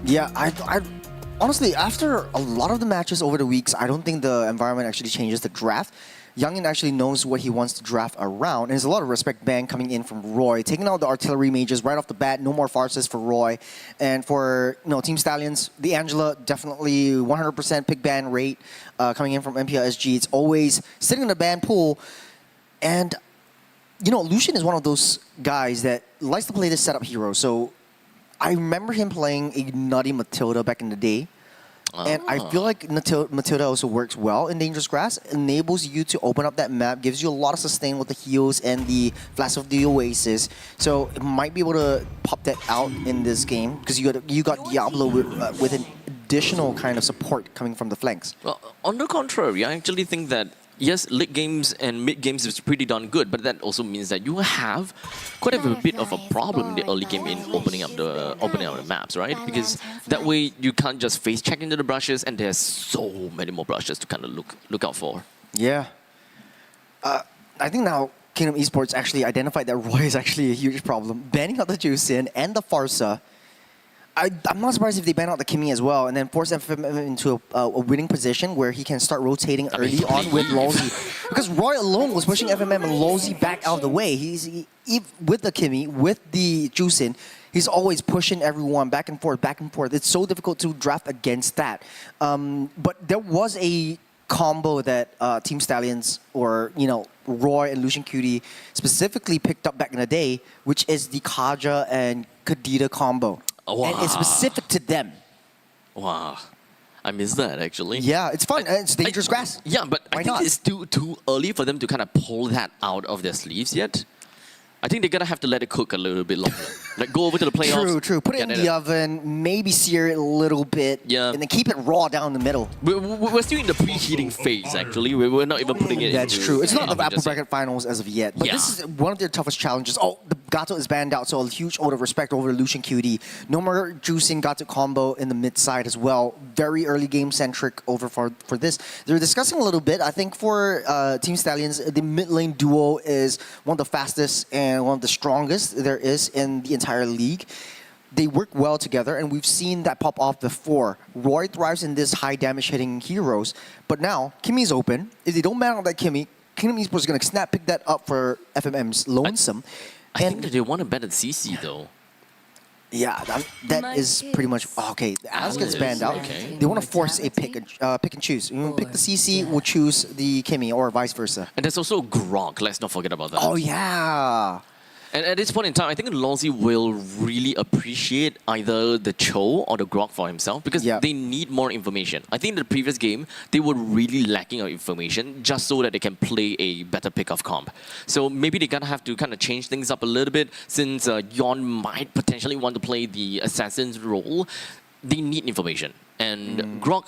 Yeah, I honestly, after a lot of the matches over the weeks, I don't think the environment actually changes the draft. Youngin actually knows what he wants to draft around, and there's a lot of respect ban coming in from Roy, taking out the artillery mages right off the bat. No more farces for Roy, and for Team Stallions, the Angela definitely 100% pick ban rate coming in from MPL SG. It's always sitting in the ban pool, and Lucian is one of those guys that likes to play this setup hero. So I remember him playing a Nutty Matilda back in the day. And I feel like Matilda also works well in Dangerous Grass, enables you to open up that map, gives you a lot of sustain with the heals and the Flash of the Oasis. So it might be able to pop that out in this game because you got Diablo with an additional kind of support coming from the flanks. Well, on the contrary, I actually think that yes, late games and mid games is pretty darn good, but that also means that you have quite a bit of a problem in the early game in opening up the maps, right? Because that way you can't just face check into the brushes, and there's so many more brushes to kind of look out for. Yeah. I think now Kingdom Esports actually identified that Roy is actually a huge problem. Banning out the Juicin and the Farsa. I'm not surprised if they ban out the Kimmy as well and then force FMM into a winning position where he can start rotating early on with Lolzy. Because Roy alone was pushing FMM and Lolzy back out of the way. With the Kimmy, with the Juicin, he's always pushing everyone back and forth, back and forth. It's so difficult to draft against that. But there was a combo that Team Stallions or, Roy and Lucian Cutie specifically picked up back in the day, which is the Kaja and Kadita combo. Wow. And it's specific to them. Wow. I miss that, actually. Yeah, it's fun. It's Dangerous Grass. Yeah, but I think it's still too early for them to kind of pull that out of their sleeves yet. I think they're going to have to let it cook a little bit longer. Like, go over to the playoffs. True. Put it in the oven, maybe sear it a little bit, and then keep it raw down the middle. We're still in the preheating phase, actually. We're not even putting it That's true. It's not the Apple Bracket Finals as of yet. But Yeah. this is one of their toughest challenges. Oh, the Gato is banned out, so a huge ode of respect over Lucian Cutie. No more juicing Gato combo in the mid side as well. Very early game centric over for this. They're discussing a little bit. I think for Team Stallions, the mid lane duo is one of the fastest and one of the strongest there is in the entire league. They work well together, and we've seen that pop off before. Roy thrives in this high damage hitting heroes, but now Kimmy's open. If they don't ban out that Kimmy, Kingdom Esports is going to snap pick that up for FMM's Lonesome. I think that they want to ban at CC, though. Yeah, that is pretty much okay. As gets banned out. Okay. They want to force a pick and choose. You pick the CC, we'll choose the Kimmy, or vice versa. And there's also Grok. Let's not forget about that. Oh yeah. And at this point in time, I think Lolzy will really appreciate either the Cho or the Grok for himself because they need more information. I think in the previous game, they were really lacking of information just so that they can play a better pick-off comp. So maybe they're going to have to kind of change things up a little bit since Yon might potentially want to play the assassin's role. They need information. And Grok,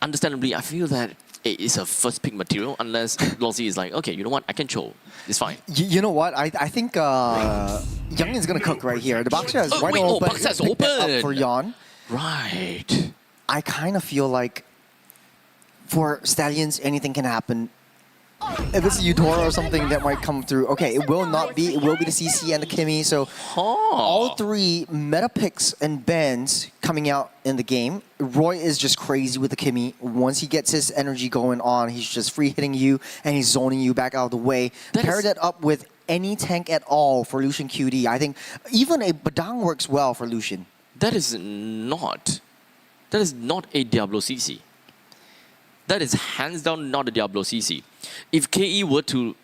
understandably, I feel that it is a first pick material unless Lolzy is like, okay, you know what, I can Cho. It's fine. You know what? I think Youngin's going to cook right here. The Boxer is wide open. Boxer's Pick that open. up for Yon. Right. I kind of feel like for Stallions, anything can happen. If it's a Eudora or something that might come through. Okay, it will not be. It will be the CC and the Kimmy. So all three meta picks and bans coming out in the game. Roy is just crazy with the Kimmy. Once he gets his energy going on, he's just free hitting you and he's zoning you back out of the way. Pair that up with any tank at all for Lucian QD. I think even a Badang works well for Lucian. That is not a Diablo CC. That is hands down not a Diablo CC. If KE were to,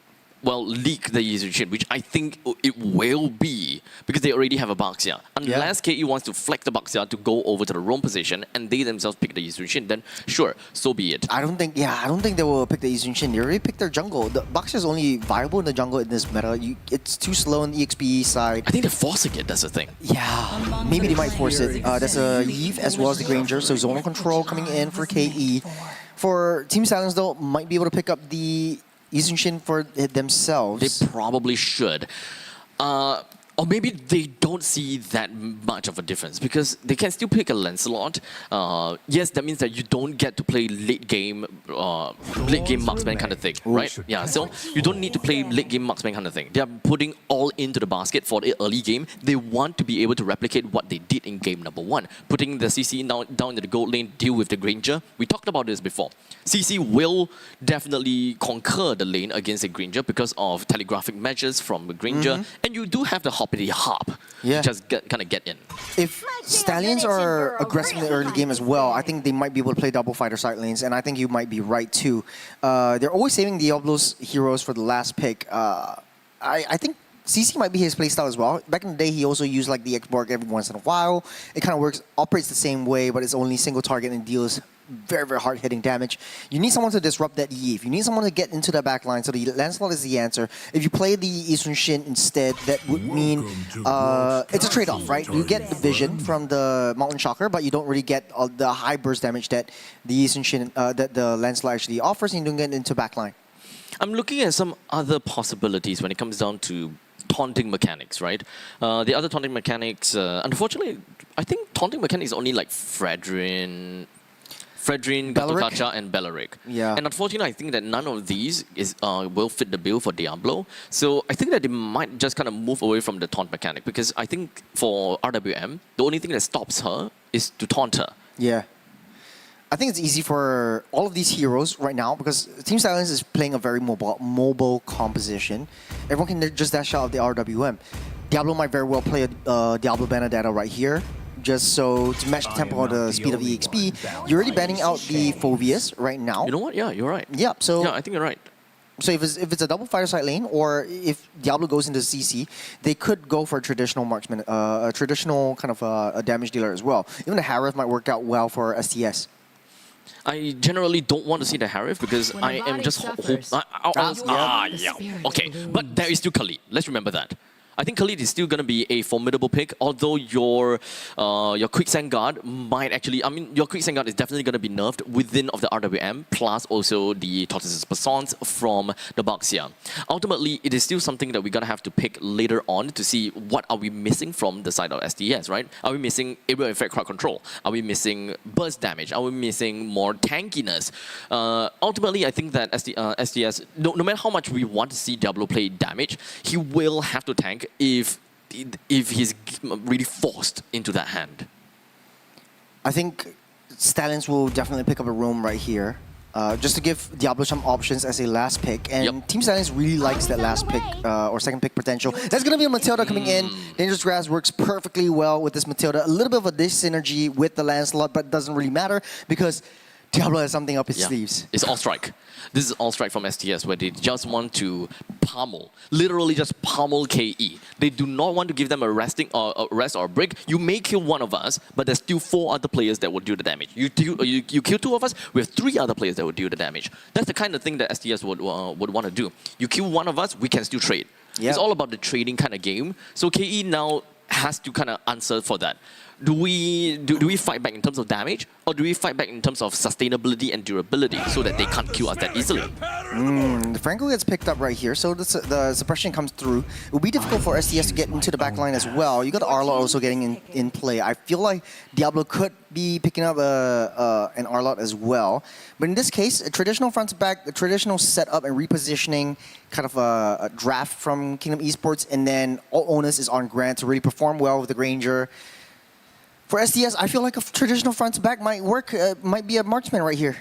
leak the Yuzhin, which I think it will be, because they already have a Baxia. Unless KE wants to flex the Baxia to go over to the roam position and they themselves pick the Yuzhin, then sure, so be it. I don't think they will pick the Yuzhin. They already picked their jungle. The Baxia is only viable in the jungle in this meta. It's too slow on the EXP side. I think they're forcing it, that's the thing. Yeah, maybe they might force it. There's a Eve as well as the Granger, so zonal control coming in for KE. For Team Silence, though, might be able to pick up the Yuzhin for themselves. They probably should. Or maybe they don't see that much of a difference because they can still pick a Lancelot. Yes, that means that you don't get to play late game marksman kind of thing, right? Yeah, so you don't need to play late game marksman kind of thing. They are putting all into the basket for the early game. They want to be able to replicate what they did in game number 1, putting the CC down into the gold lane, deal with the Granger. We talked about this before. CC will definitely conquer the lane against a Granger because of telegraphic measures from the Granger, and you do have the hoppity hop. Just kind of get in. If Stallions are aggressive in the early game as well, I think they might be able to play double fighter side lanes, and I think you might be right too. They're always saving Diablo's heroes for the last pick. I think CC might be his playstyle as well. Back in the day, he also used like the X-Borg every once in a while. It kind of operates the same way, but it's only single target and deals very, very hard-hitting damage. You need someone to disrupt that Eve. You need someone to get into the back line, so the Lancelot is the answer. If you play the Isun Shin instead, that would mean it's a trade-off, right? You get the vision from the Mountain Shocker, but you don't really get the high burst damage that the Isun Shin, that the Lancelot actually offers, and you don't get into back line. I'm looking at some other possibilities when it comes down to taunting mechanics, right? The other taunting mechanics, unfortunately, I think taunting mechanics is only like Fredrin, Gatokacha, and Bellaric. Yeah. And unfortunately, I think that none of these will fit the bill for Diablo. So I think that they might just kind of move away from the taunt mechanic, because I think for RWM, the only thing that stops her is to taunt her. Yeah. I think it's easy for all of these heroes right now because Team Silence is playing a very mobile composition. Everyone can just dash out of the RWM. Diablo might very well play a Diablo Benedetta right here, just so to match the tempo or the speed of the EXP. You're already banning out the Phobius right now. You know what? Yeah, you're right. Yeah, so yeah, I think you're right. So if it's a double fighter side lane, or if Diablo goes into CC, they could go for a traditional marksman, a traditional kind of a damage dealer as well. Even the Harith might work out well for STS. I generally don't want to see the Harith because I am just Okay, but there is still Khalid. Let's remember that. I think Khalid is still going to be a formidable pick, although your Quicksand Guard might actually... I mean, your Quicksand Guard is definitely going to be nerfed within of the RWM, plus also the Tortoise's Passants from the Baxia. Ultimately, it is still something that we're going to have to pick later on to see what are we missing from the side of SDS, right? Are we missing Aerial Effect Crowd Control? Are we missing burst damage? Are we missing more tankiness? Ultimately, I think that SDS, no matter how much we want to see Diablo play damage, he will have to tank if he's really forced into that hand. I think Stallions will definitely pick up a roam right here, just to give Diablo some options as a last pick. And Team Stallions really likes that last pick or second pick potential. There's going to be a Matilda coming in. Dangerous Grass works perfectly well with this Matilda. A little bit of a dis-synergy with the Lancelot, but it doesn't really matter because Diablo has something up his sleeves. It's all strike. This is all strike from STS, where they just want to pummel, literally just pummel KE. They do not want to give them a rest or a break. You may kill one of us, but there's still 4 other players that will do the damage. You kill 2 of us, we have 3 other players that will do the damage. That's the kind of thing that STS would want to do. You kill one of us, we can still trade. Yep. It's all about the trading kind of game. So KE now has to kind of answer for that. Do we fight back in terms of damage, or do we fight back in terms of sustainability and durability so that they can't kill us that easily? Franco gets picked up right here, so the suppression comes through. It will be difficult for STS to get into the back line as well. You got Arlot also getting in play. I feel like Diablo could be picking up an Arlot as well. But in this case, a traditional front to back, a traditional setup and repositioning kind of a draft from Kingdom Esports, and then all onus is on Grant to really perform well with the Granger. For SDS, I feel like a traditional front-to-back might work, might be a marksman right here.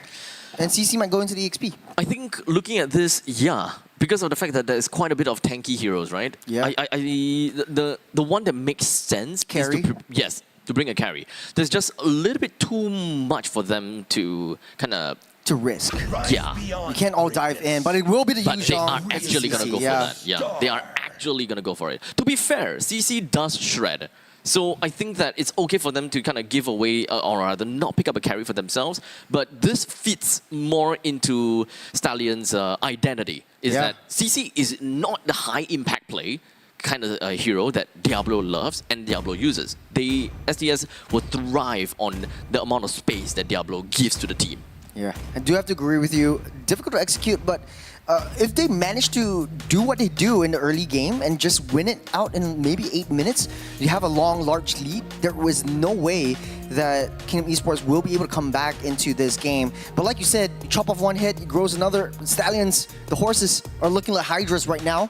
And CC might go into the XP. I think looking at this, yeah, because of the fact that there's quite a bit of tanky heroes, right? Yeah. The one that makes sense carry? is to bring a carry. There's just a little bit too much for them to kind of... to risk. Yeah. You can't all dive in, but it will be the But they are Yuzhong actually going to go for that. Yeah, they are actually going to go for it. To be fair, CC does shred. So I think that it's okay for them to kind of give away or rather not pick up a carry for themselves. But this fits more into Stallion's identity. Is that CC is not the high impact play kind of a hero that Diablo loves and Diablo uses. SDS will thrive on the amount of space that Diablo gives to the team. Yeah, I do have to agree with you. Difficult to execute, but if they manage to do what they do in the early game and just win it out in maybe 8 minutes, you have a long, large lead. There was no way that Kingdom Esports will be able to come back into this game. But like you said, you chop off one head, it grows another. Stallions, the horses, are looking like Hydras right now.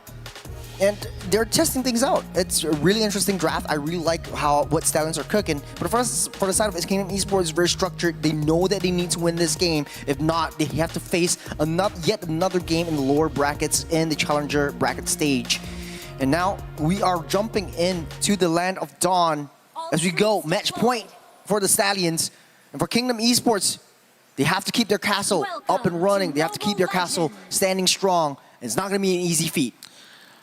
And they're testing things out. It's a really interesting draft. I really like what Stallions are cooking. But for the side of Kingdom Esports, is very structured. They know that they need to win this game. If not, they have to face yet another game in the lower brackets in the Challenger bracket stage. And now we are jumping into the land of Dawn as we go. Match point for the Stallions. And for Kingdom Esports, they have to keep their castle up and running. They have to keep their castle standing strong. It's not going to be an easy feat.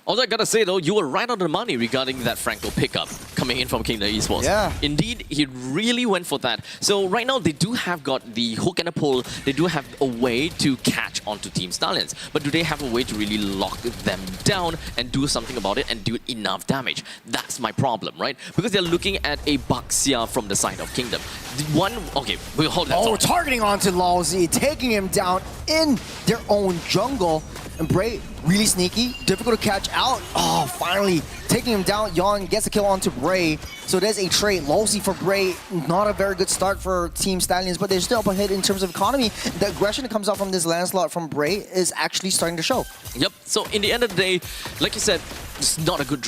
Although I gotta say though, you were right on the money regarding that Franco pickup coming in from Kingdom Esports. Yeah. Indeed, he really went for that. So right now they do have got the hook and a pull. They do have a way to catch onto Team Stallions. But do they have a way to really lock them down and do something about it and do enough damage? That's my problem, right? Because they're looking at a Baxia from the side of Kingdom. Okay, we'll hold that thought. Targeting onto Lalzi, taking him down in their own jungle. And Bray, really sneaky, difficult to catch out. Oh, finally taking him down. Yon gets a kill onto Bray. So there's a trade. Lalzi for Bray, not a very good start for Team Stallions, but they're still up ahead in terms of economy. The aggression that comes out from this Lancelot from Bray is actually starting to show. Yep. So in the end of the day, like you said, it's not a good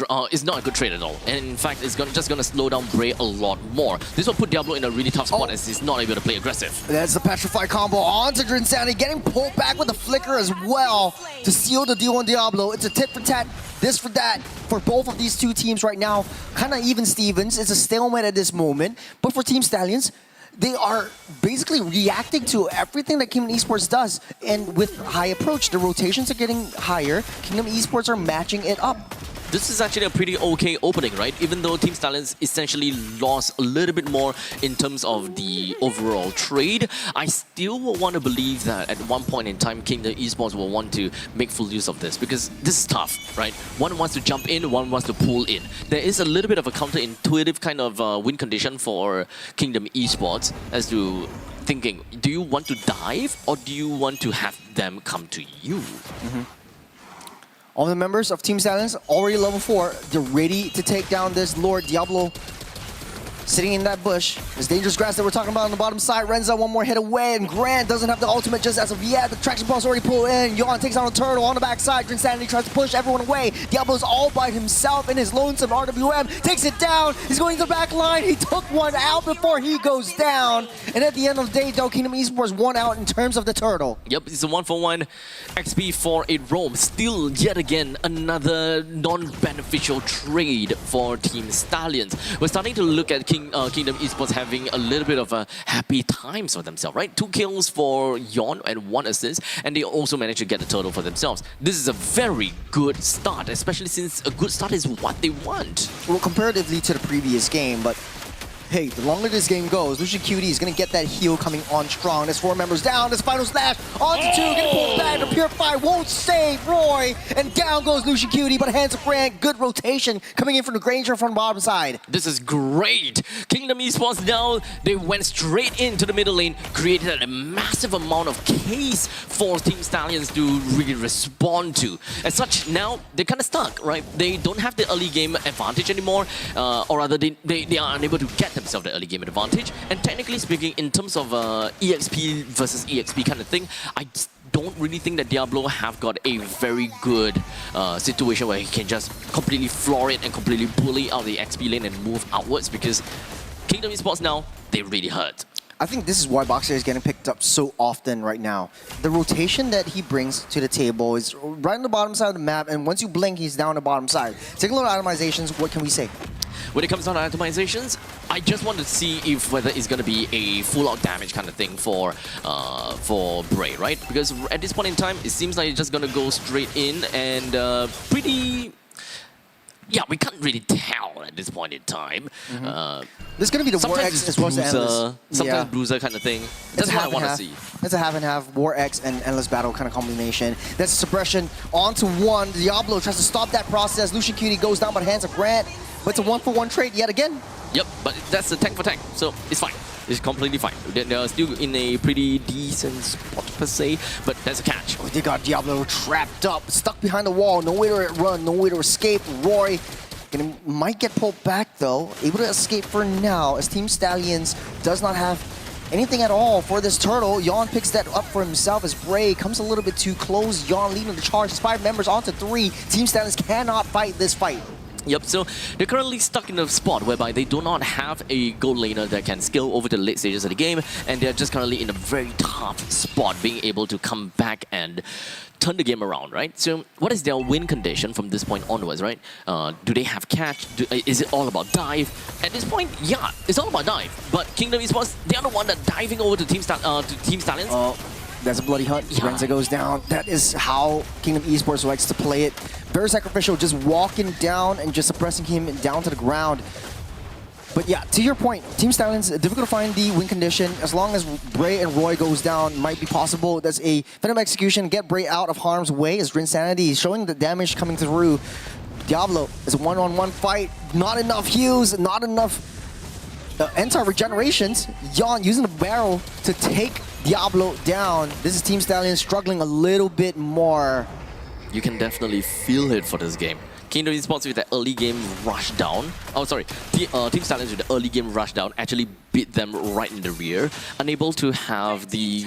trade at all. And in fact, it's just gonna slow down Bray a lot more. This will put Diablo in a really tough spot as he's not able to play aggressive. That's the Petrify combo onto Drinsanity, getting pulled back with the flicker as well to seal the deal on Diablo. It's a tit for tat, this for that for both of these two teams right now. Kind of even Stevens. It's a stalemate at this moment. But for Team Stallions, they are basically reacting to everything that Kingdom Esports does. And with high approach, the rotations are getting higher. Kingdom Esports are matching it up. This is actually a pretty okay opening, right? Even though Team Stallions essentially lost a little bit more in terms of the overall trade, I still want to believe that at one point in time, Kingdom Esports will want to make full use of this because this is tough, right? One wants to jump in, one wants to pull in. There is a little bit of a counterintuitive kind of win condition for Kingdom Esports as to thinking, do you want to dive or do you want to have them come to you? All the members of Team Stallions already level 4. They're ready to take down this Lord Diablo. Sitting in that bush. This dangerous grass that we're talking about on the bottom side. Renza one more hit away, and Grant doesn't have the ultimate just as of yet. The traction pulse already pulled in. Yon takes down a turtle on the backside. Drinsanity tries to push everyone away. Diablo's all by himself in his lonesome RWM. Takes it down. He's going to the back line. He took one out before he goes down. And at the end of the day, though, Kingdom Esports won out in terms of the turtle. Yep, it's a 1-for-1 XP for a roam. Still, yet again, another non-beneficial trade for Team Stallions. We're starting to look at Kingdom Esports having a little bit of a happy times for themselves, right? 2 kills for Yon and 1 assist, and they also managed to get the turtle for themselves. This is a very good start, especially since a good start is what they want. Well, comparatively to the previous game, but hey, the longer this game goes, Lucian QD is going to get that heal coming on strong. There's 4 members down. This final slash onto 2, getting pulled back. The Purify won't save Roy. And down goes Lucian QD, but hands of Grant. Good rotation coming in from the Granger from the bottom side. This is great. Kingdom Esports now, they went straight into the middle lane, created a massive amount of case for Team Stallions to really respond to. As such, now they're kind of stuck, right? They don't have the early game advantage anymore, or rather they are unable to get themselves the early game advantage. And technically speaking, in terms of EXP versus EXP kind of thing, I don't really think that Diablo have got a very good situation where he can just completely floor it and completely bully out the XP lane and move outwards, because Kingdom Esports now, they really hurt. I think this is why Boxer is getting picked up so often right now. The rotation that he brings to the table is right on the bottom side of the map, and once you blink, he's down the bottom side. Take a look at itemizations, what can we say? When it comes down to itemizations, I just want to see if whether it's going to be a full-out damage kind of thing for Bray, right? Because at this point in time, it seems like it's just going to go straight in and pretty... Yeah, we can't really tell at this point in time. There's going to be the War X as well as the Endless. Sometimes Bruiser kind of thing. That's what I want to see. It's a half and half, War X and Endless Battle kind of combination. That's suppression onto 1. Diablo tries to stop that process. Lucian Cutie goes down by the hands of Grant. But it's a 1-for-1 trade yet again. Yep, but that's a tank for tank, so it's fine. It's completely fine. They're still in a pretty decent spot per se, but there's a catch. Oh, they got Diablo trapped up, stuck behind the wall, no way to run, no way to escape. Roy might get pulled back though, able to escape for now as Team Stallions does not have anything at all for this turtle. Yon picks that up for himself as Bray comes a little bit too close. Yon leading the charge, 5 members onto 3. Team Stallions cannot fight this fight. Yep, so they're currently stuck in a spot whereby they do not have a gold laner that can scale over to the late stages of the game, and they're just currently in a very tough spot, being able to come back and turn the game around, right? So what is their win condition from this point onwards, right? Do they have catch? Is it all about dive? At this point, yeah, it's all about dive. But Kingdom Esports, they are the one that diving over to Team Stallions. That's a bloody hunt. Renza goes down. That is how Kingdom Esports likes to play it. Very sacrificial, just walking down and just suppressing him down to the ground. But yeah, to your point, Team Stallions, difficult to find the win condition. As long as Bray and Roy goes down, might be possible. That's a Phantom Execution, get Bray out of harm's way as Drinsanity is showing the damage coming through. Diablo is a one-on-one fight. Not enough heals, not enough anti-regenerations. Yon using the barrel to take Diablo down. This is Team Stallions struggling a little bit more. You can definitely feel it for this game. Kingdom Esports with the early game rush down. Oh, sorry. Team Stallions with the early game rush down actually beat them right in the rear. Unable to have the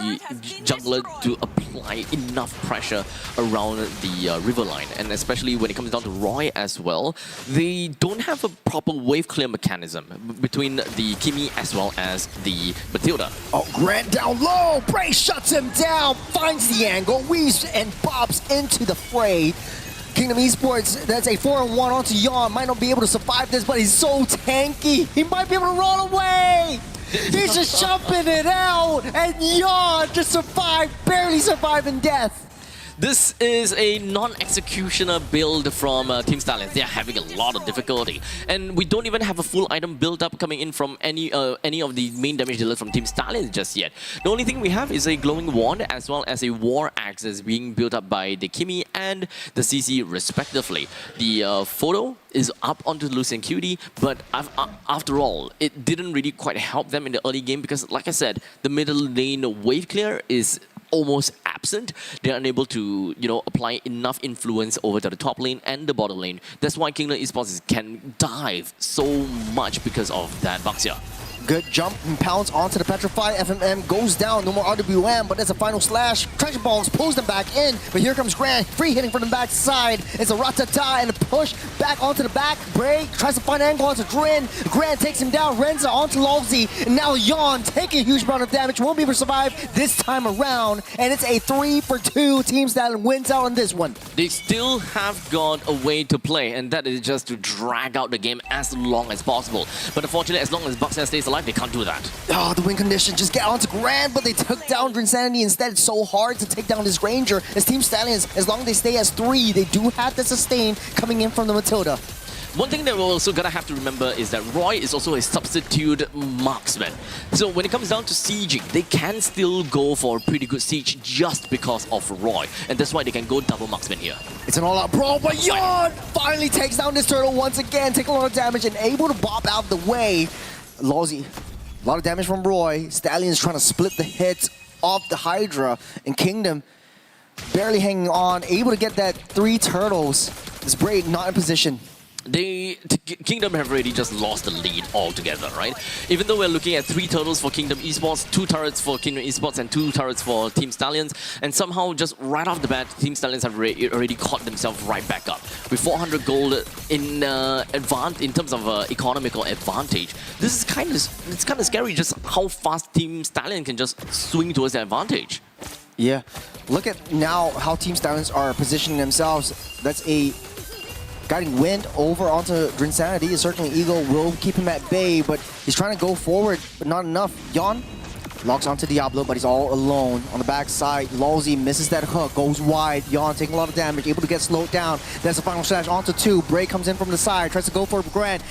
jungler to apply enough pressure around the river line. And especially when it comes down to Roy as well, they don't have a proper wave clear mechanism between the Kimi as well as the Matilda. Oh, Grant down low. Bray shuts him down. Finds the angle. Weaves and bobs into the fray. Kingdom Esports, that's a 4-on-1 onto Yon. Might not be able to survive this, but he's so tanky. He might be able to run away. He's just jumping it out. And Yon just survived, barely surviving death. This is a non-executioner build from Team Stallions. They are having a lot of difficulty. And we don't even have a full item build up coming in from any of the main damage dealers from Team Stallions just yet. The only thing we have is a glowing wand as well as a war axe that's being built up by the Kimi and the CC respectively. The photo is up onto Lucian Cutie, but after all, it didn't really quite help them in the early game because, like I said, the middle lane wave clear is almost absent. They're unable to, apply enough influence over to the top lane and the bottom lane. That's why Kingdom Esports can dive so much because of that Baxia. Good jump and pounce onto the Petrify. FMM goes down. No more RWM, but there's a final slash. Treasure Balls pulls them back in, but here comes Grant. Free hitting from the backside. It's a Ratata and a push back onto the back. Bray tries to find an angle onto Drin. Grant takes him down. Renza onto Lolzy. And now Yon taking a huge amount of damage. Won't be able to survive this time around. And it's a 3-for-2. Team Stallion wins out on this one. They still have got a way to play, and that is just to drag out the game as long as possible. But unfortunately, as long as Baxia stays alive, they can't do that. Oh, the win condition. Just get onto Grant, but they took down Drinsanity instead. It's so hard to take down this Ranger. As Team Stallions, as long as they stay as 3, they do have the sustain coming in from the Matilda. One thing that we're also gonna have to remember is that Roy is also a substitute marksman. So when it comes down to sieging, they can still go for a pretty good siege just because of Roy. And that's why they can go double marksman here. It's an all-out brawl, but Yon finally takes down this turtle once again, taking a lot of damage and able to bop out of the way. Lawsy, a lot of damage from Roy. Stallions trying to split the hits off the Hydra. And Kingdom barely hanging on, able to get that 3 turtles. This Braid not in position. Kingdom have already just lost the lead altogether, right? Even though we're looking at 3 turtles for Kingdom Esports, 2 turrets for Kingdom Esports, and 2 turrets for Team Stallions, and somehow just right off the bat, Team Stallions have already caught themselves right back up with 400 gold in terms of economical advantage. This is kind of scary, just how fast Team Stallion can just swing towards their advantage. Yeah, look at now how Team Stallions are positioning themselves. That's a guiding wind over onto Drinsanity. Certainly Eagle will keep him at bay, but he's trying to go forward, but not enough. Yon locks onto Diablo, but he's all alone on the backside. Lolzy misses that hook, goes wide. Yon taking a lot of damage, able to get slowed down. That's a final slash onto 2. Bray comes in from the side, tries to go for Grant.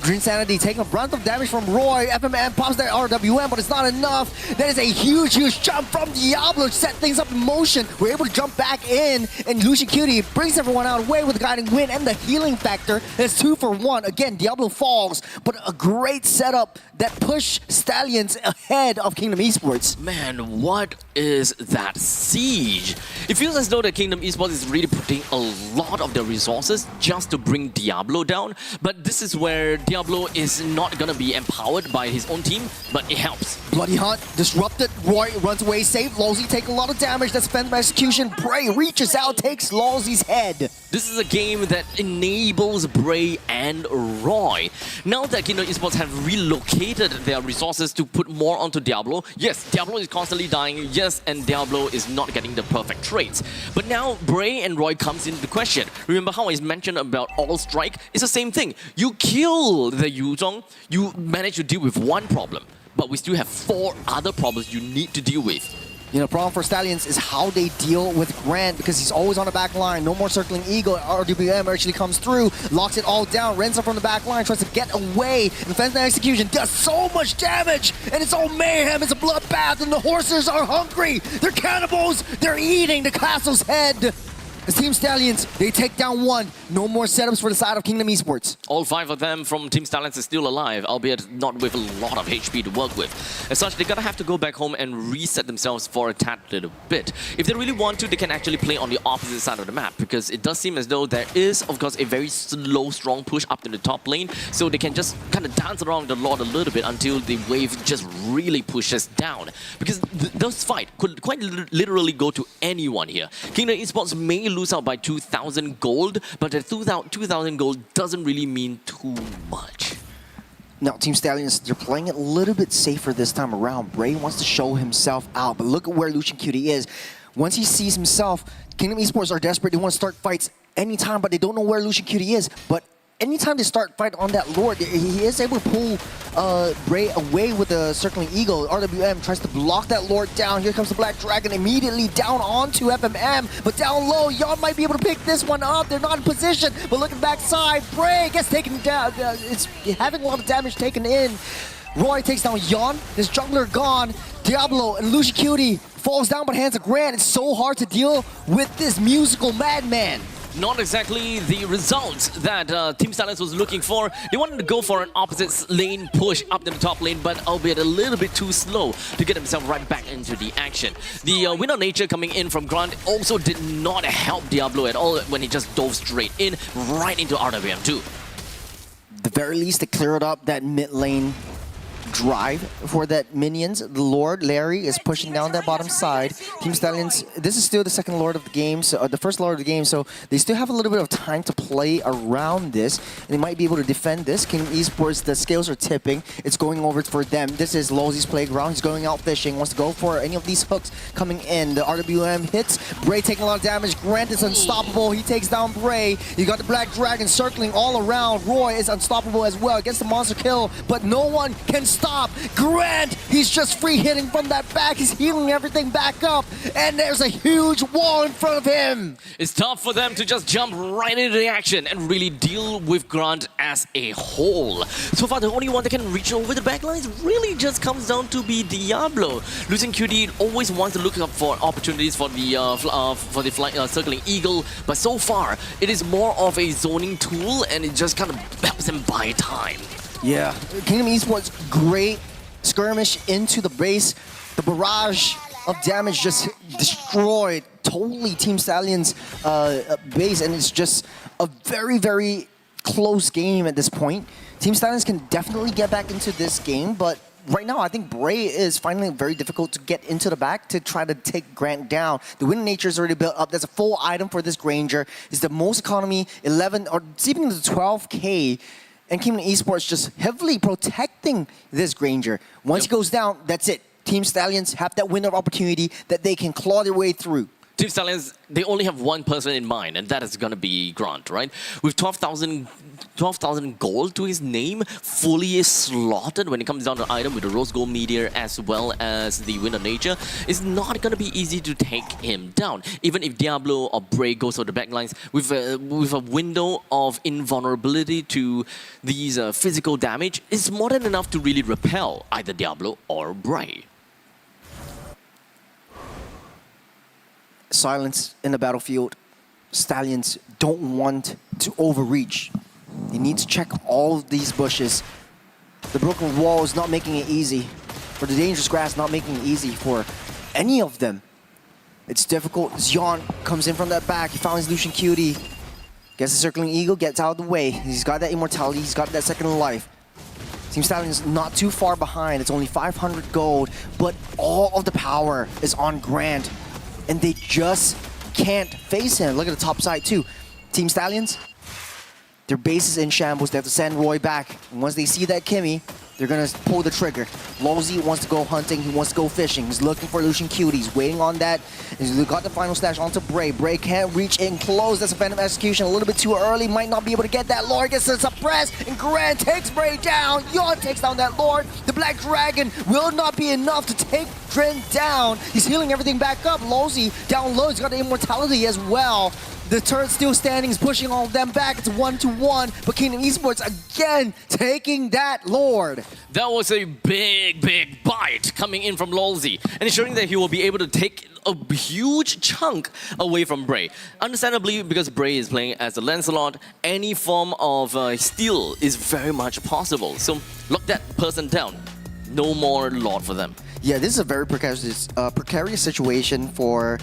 Drinsanity taking a brunt of damage from Roy. FMM pops that RWM, but it's not enough. That is a huge jump from Diablo. Set things up in motion. We're able to jump back in, and Lucian Cutie brings everyone out away with the guiding wind and the healing factor. That's 2 for 1. Again, Diablo falls, but a great setup that push Stallions ahead of Kingdom Esports. Man, what is that siege? It feels as though the Kingdom Esports is really putting a lot of their resources just to bring Diablo down, but this is where Diablo is not gonna be empowered by his own team, but it helps. Bloody Hunt disrupted. Roy runs away safe. Lolzy take a lot of damage. That's Phantom Execution. Bray reaches out, takes Lolzy's head. This is a game that enables Bray and Roy. Now that Kingdom Esports have relocated their resources to put more onto Diablo, yes, Diablo is constantly dying, yes, and Diablo is not getting the perfect traits. But now Bray and Roy comes into the question. Remember how I mentioned about All Strike? It's the same thing. You kill the Yuzhong, you manage to deal with one problem, but we still have 4 other problems you need to deal with. You know, problem for Stallions is how they deal with Grant because he's always on the back line. No more circling Eagle. RWM actually comes through, locks it all down. Renzo from the back line tries to get away. And Fence Execution does so much damage, and it's all mayhem. It's a bloodbath, and the horses are hungry. They're cannibals. They're eating the castle's head. As Team Stallions, they take down one. No more setups for the side of Kingdom Esports. All 5 of them from Team Stallions is still alive, albeit not with a lot of HP to work with. As such, they're gonna have to go back home and reset themselves for a tad little bit. If they really want to, they can actually play on the opposite side of the map, because it does seem as though there is, of course, a very slow, strong push up to the top lane, so they can just kind of dance around the Lord a little bit until the wave just really pushes down. Because those fight could quite literally go to anyone here. Kingdom Esports may lose out by 2,000 gold, but the 2,000 gold doesn't really mean too much. Now, Team Stallions, they're playing it a little bit safer this time around. Bray wants to show himself out, but look at where Lucian Cutie is. Once he sees himself, Kingdom Esports are desperate. They want to start fights anytime, but they don't know where Lucian Cutie is. But anytime they start fight on that Lord, he is able to pull Bray away with the circling Eagle. RWM tries to block that Lord down. Here comes the Black Dragon immediately down onto FMM, but down low, y'all might be able to pick this one up. They're not in position, but look at the backside. Bray gets taken down. It's having a lot of damage taken in. Roy takes down Yon. His jungler gone. Diablo and Lucian Cutie falls down, but hands of Grant. It's so hard to deal with this musical madman. Not exactly the results that Team Stallions was looking for. They wanted to go for an opposite lane push up to the top lane, but albeit a little bit too slow to get himself right back into the action. The Wind of Nature coming in from Grant also did not help Diablo at all when he just dove straight in, right into RWM too. At the very least, they cleared up that mid lane drive for that minions. The Lord, Larry, is pushing down that bottom side. Team Stallions, this is still the second Lord of the game, so the first Lord of the game, so they still have a little bit of time to play around this. And they might be able to defend this. Kingdom Esports, the scales are tipping. It's going over for them. This is Lozy's playground. He's going out fishing, wants to go for any of these hooks coming in. The RWM hits. Bray taking a lot of damage. Grant is unstoppable. He takes down Bray. You got the Black Dragon circling all around. Roy is unstoppable as well. Gets the monster kill, but no one can stop Grant. He's just free hitting from that back. He's healing everything back up, and there's a huge wall in front of him. It's tough for them to just jump right into the action and really deal with Grant as a whole. So far, the only one that can reach over the backlines really just comes down to be Diablo. Lucian Cutie always wants to look up for opportunities for the circling Eagle, but so far it is more of a zoning tool, and it just kind of helps him buy time. Yeah, Kingdom Esports, great skirmish into the base. The barrage of damage just destroyed totally Team Stallions' base, and it's just a very, very close game at this point. Team Stallions can definitely get back into this game, but right now I think Bray is finding it very difficult to get into the back to try to take Grant down. The Wind of Nature is already built up. There's a full item for this Granger. It's the most economy, 11 or even the 12K. And Kingdom Esports just heavily protecting this Granger. Once he goes down, that's it. Team Stallions have that window of opportunity that they can claw their way through. Team Stallions, they only have one person in mind, and that is going to be Grant, right? With 12,000 gold to his name, fully slotted when it comes down to item with the Rose Gold Meteor as well as the Wind of Nature, it's not going to be easy to take him down. Even if Diablo or Bray goes for the backlines, with a window of invulnerability to these physical damage, it's more than enough to really repel either Diablo or Bray. Silence in the battlefield. Stallions don't want to overreach. They need to check all of these bushes. The broken wall is not making it easy. For the dangerous grass, not making it easy for any of them. It's difficult. Zion comes in from that back. He found his Lucian Cutie. Gets the circling Eagle, gets out of the way. He's got that immortality. He's got that second life. Team Stallions not too far behind. It's only 500 gold, but all of the power is on Grant. And they just can't face him. Look at the top side too. Team Stallions, their base is in shambles. They have to send Roy back. And once they see that Kimmy, they're gonna pull the trigger. Lowsy wants to go hunting, he wants to go fishing. He's looking for Lucian Cuties, waiting on that. He's got the final stash onto Bray. Bray can't reach in close. That's a Phantom Execution a little bit too early. Might not be able to get that Lord. Gets suppressed, and Grand takes Bray down. Yon takes down that Lord. The Black Dragon will not be enough to take Dren down. He's healing everything back up. Lowsy down low. He's got the immortality as well. The turret still standing, is pushing all of them back. It's 1-1, but Kingdom Esports again taking that Lord. That was a big bite coming in from Lolzy, and ensuring that he will be able to take a huge chunk away from Bray. Understandably, because Bray is playing as a Lancelot, any form of steal is very much possible. So lock that person down. No more Lord for them. Yeah, this is a very precarious situation for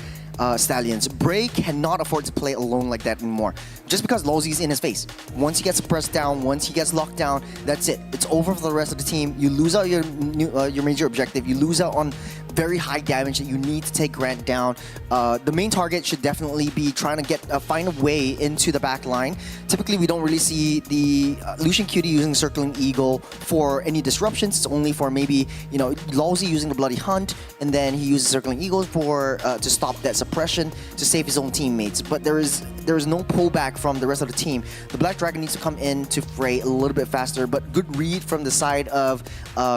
Stallions. Bray cannot afford to play alone like that anymore. Just because Lowsy's in his face. Once he gets pressed down, once he gets locked down, that's it. It's over for the rest of the team. You lose out your major objective. You lose out on very high damage that you need to take Grant down. The main target should definitely be trying to find a way into the back line. Typically, we don't really see the Lucian Cutie using Circling Eagle for any disruptions. It's only for maybe, Lowsy using the Bloody Hunt, and then he uses Circling Eagles for to stop that suppression to save his own teammates. But there is no pullback from the rest of the team. The Black Dragon needs to come in to fray a little bit faster, but good read from the side of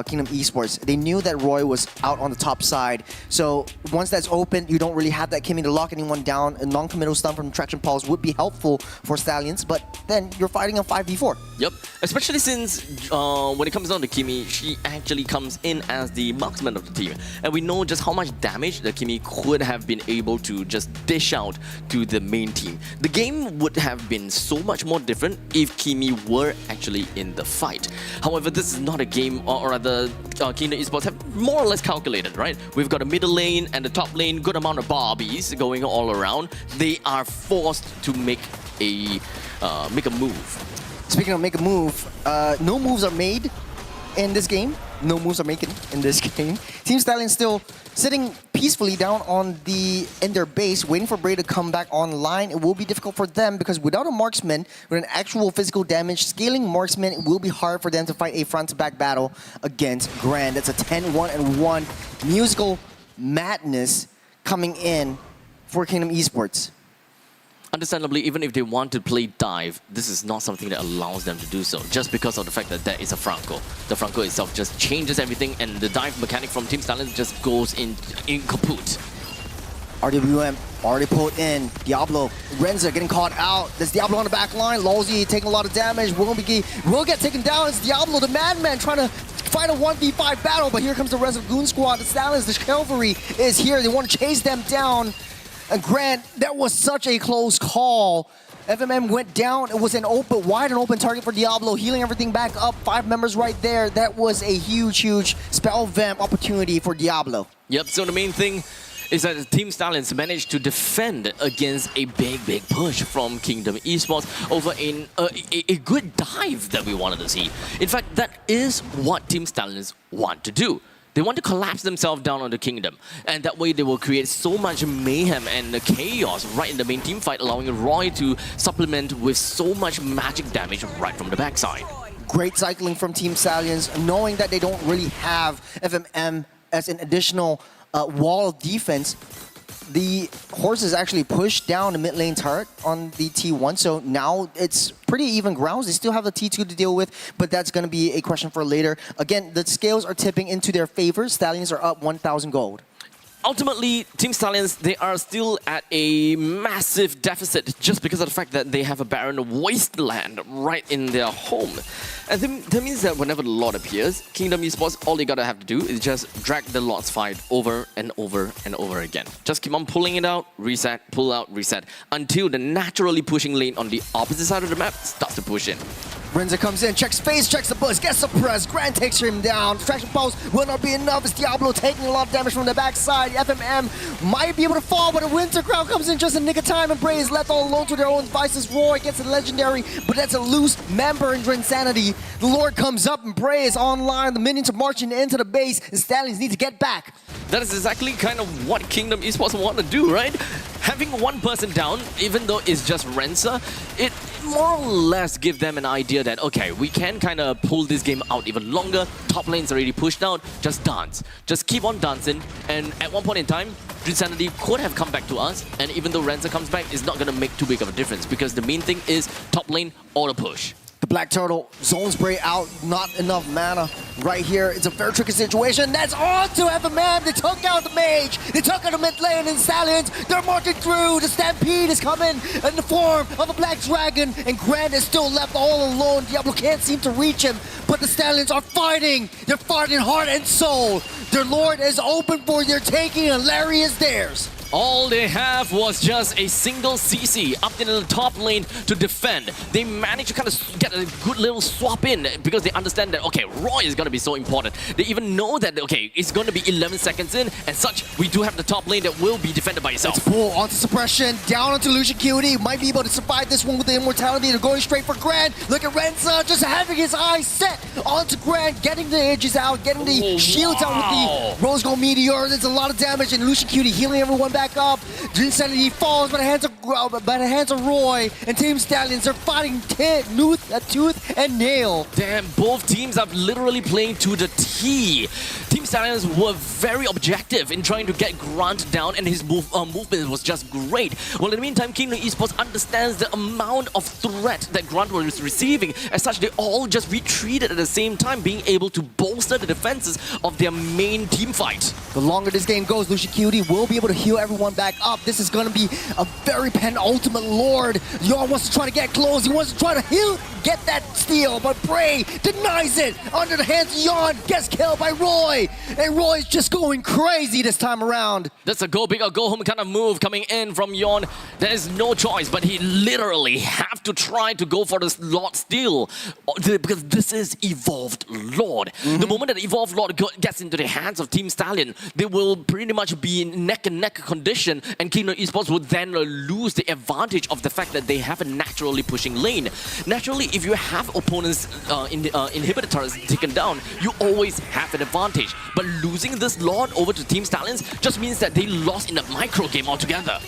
Kingdom Esports. They knew that Roy was out on the top side, so once that's open, you don't really have that Kimmy to lock anyone down. A non-committal stun from Traction Pulse would be helpful for Stallions, but then you're fighting a 5v4. Yep, especially since when it comes down to Kimmy, she actually comes in as the marksman of the team, and we know just how much damage that Kimmy could have been able to just dish out to the main team. The game would have been so much more different if Kimmy were actually in the fight. However, this is not a game, or rather, Kingdom Esports have more or less calculated, right? We've got a middle lane and the top lane, good amount of Barbies going all around. They are forced to make a move. Speaking of make a move, no moves are made in this game. No moves are making in this game. Team Stallion still sitting peacefully down in their base, waiting for Bray to come back online. It will be difficult for them because without a marksman, with an actual physical damage, scaling marksman, it will be hard for them to fight a front-to-back battle against Grand. That's a 10-1-1 musical madness coming in for Kingdom Esports. Understandably, even if they want to play dive, this is not something that allows them to do so, just because of the fact that there is a Franco. The Franco itself just changes everything, and the dive mechanic from Team Stallion just goes in kaput. RWM already pulled in. Diablo, Renza getting caught out. There's Diablo on the back line. Lowsy taking a lot of damage. Will get taken down. It's Diablo, the madman, trying to fight a 1v5 battle, but here comes the rest of Goon Squad. The Stallions, the cavalry is here. They want to chase them down. And Grant, that was such a close call. FMM went down. It was an wide and open target for Diablo, healing everything back up. 5 members right there. That was a huge spell vamp opportunity for Diablo. Yep, so the main thing is that Team Stallions managed to defend against a big push from Kingdom Esports over a good dive that we wanted to see. In fact, that is what Team Stallions want to do. They want to collapse themselves down on the Kingdom, and that way they will create so much mayhem and chaos right in the main team fight, allowing Roy to supplement with so much magic damage right from the backside. Great cycling from Team Stallions, knowing that they don't really have FMM as an additional wall of defense. The horses actually pushed down the mid lane turret on the T1, so now it's pretty even grounds. They still have the T2 to deal with, but that's going to be a question for later. Again, the scales are tipping into their favor. Stallions are up 1,000 gold. Ultimately, Team Stallions, they are still at a massive deficit just because of the fact that they have a barren wasteland right in their home. And that means that whenever the Lord appears, Kingdom Esports, all they gotta have to do is just drag the Lord's fight over and over and over again. Just keep on pulling it out, reset, pull out, reset, until the naturally pushing lane on the opposite side of the map starts to push in. Renza comes in, checks face, checks the buzz, gets suppressed. Grand takes him down. Traction Pulse will not be enough. It's Diablo taking a lot of damage from the backside. FMM might be able to fall, but a Winter Crown comes in just in nick of time, and Bray is left all alone to their own devices. Roy gets a legendary, but that's a loose member in Insanity. The Lord comes up, and Bray is online. The minions are marching into the base, and Stallions need to get back. That is exactly kind of what Kingdom Esports want to do, right? Having one person down, even though it's just Renza, it more or less give them an idea that, okay, we can kind of pull this game out even longer. Top lane's already pushed out, just dance. Just keep on dancing, and at one point in time, Insanity could have come back to us, and even though Renza comes back, it's not going to make too big of a difference, because the main thing is top lane auto push. The Black Turtle, Zone Spray out, not enough mana. Right here, it's a very tricky situation. That's on to FMM. They took out the Mage. They took out the mid lane and Stallions. They're marching through. The Stampede is coming in the form of a Black Dragon. And Grant is still left all alone. Diablo can't seem to reach him. But the Stallions are fighting. They're fighting heart and soul. Their Lord is open for their taking and Larry is theirs. All they have was just a single CC up in the top lane to defend. They managed to kind of get a good little swap in because they understand that, okay, Roy is going to be so important. They even know that, okay, it's going to be 11 seconds in, and such, we do have the top lane that will be defended by itself. It's full onto suppression, down onto Lucian Cutie. Might be able to survive this one with the immortality. They're going straight for Grant. Look at Renza just having his eyes set onto Grant, getting the edges out, getting the shields out with the Rose Gold Meteor. There's a lot of damage, and Lucian Cutie healing everyone back up. Insanity falls by the hands of Roy, and Team Stallions are fighting tooth and nail. Damn, both teams are literally playing to the T. Team Stallions were very objective in trying to get Grant down, and his movement was just great. Well, in the meantime, Kingdom Esports understands the amount of threat that Grant was receiving. As such, they all just retreated at the same time, being able to bolster the defenses of their main team fight. The longer this game goes, Lucian Cutie will be able to heal everyone back up. This is going to be a very penultimate Lord. Yon wants to try to get close. He wants to try to heal, get that steal, but Bray denies it. Under the hands of Yon, gets killed by Roy. And Roy's just going crazy this time around. That's a go big or go home kind of move coming in from Yon. There is no choice, but he literally have to try to go for this Lord steal, because this is Evolved Lord. The moment that Evolved Lord gets into the hands of Team Stallion, they will pretty much be in neck and neck condition, and Kingdom Esports would then lose the advantage of the fact that they have a naturally pushing lane. Naturally, if you have opponents inhibitor turrets taken down, you always have an advantage. But losing this Lord over to Team Stallions just means that they lost in the micro game altogether.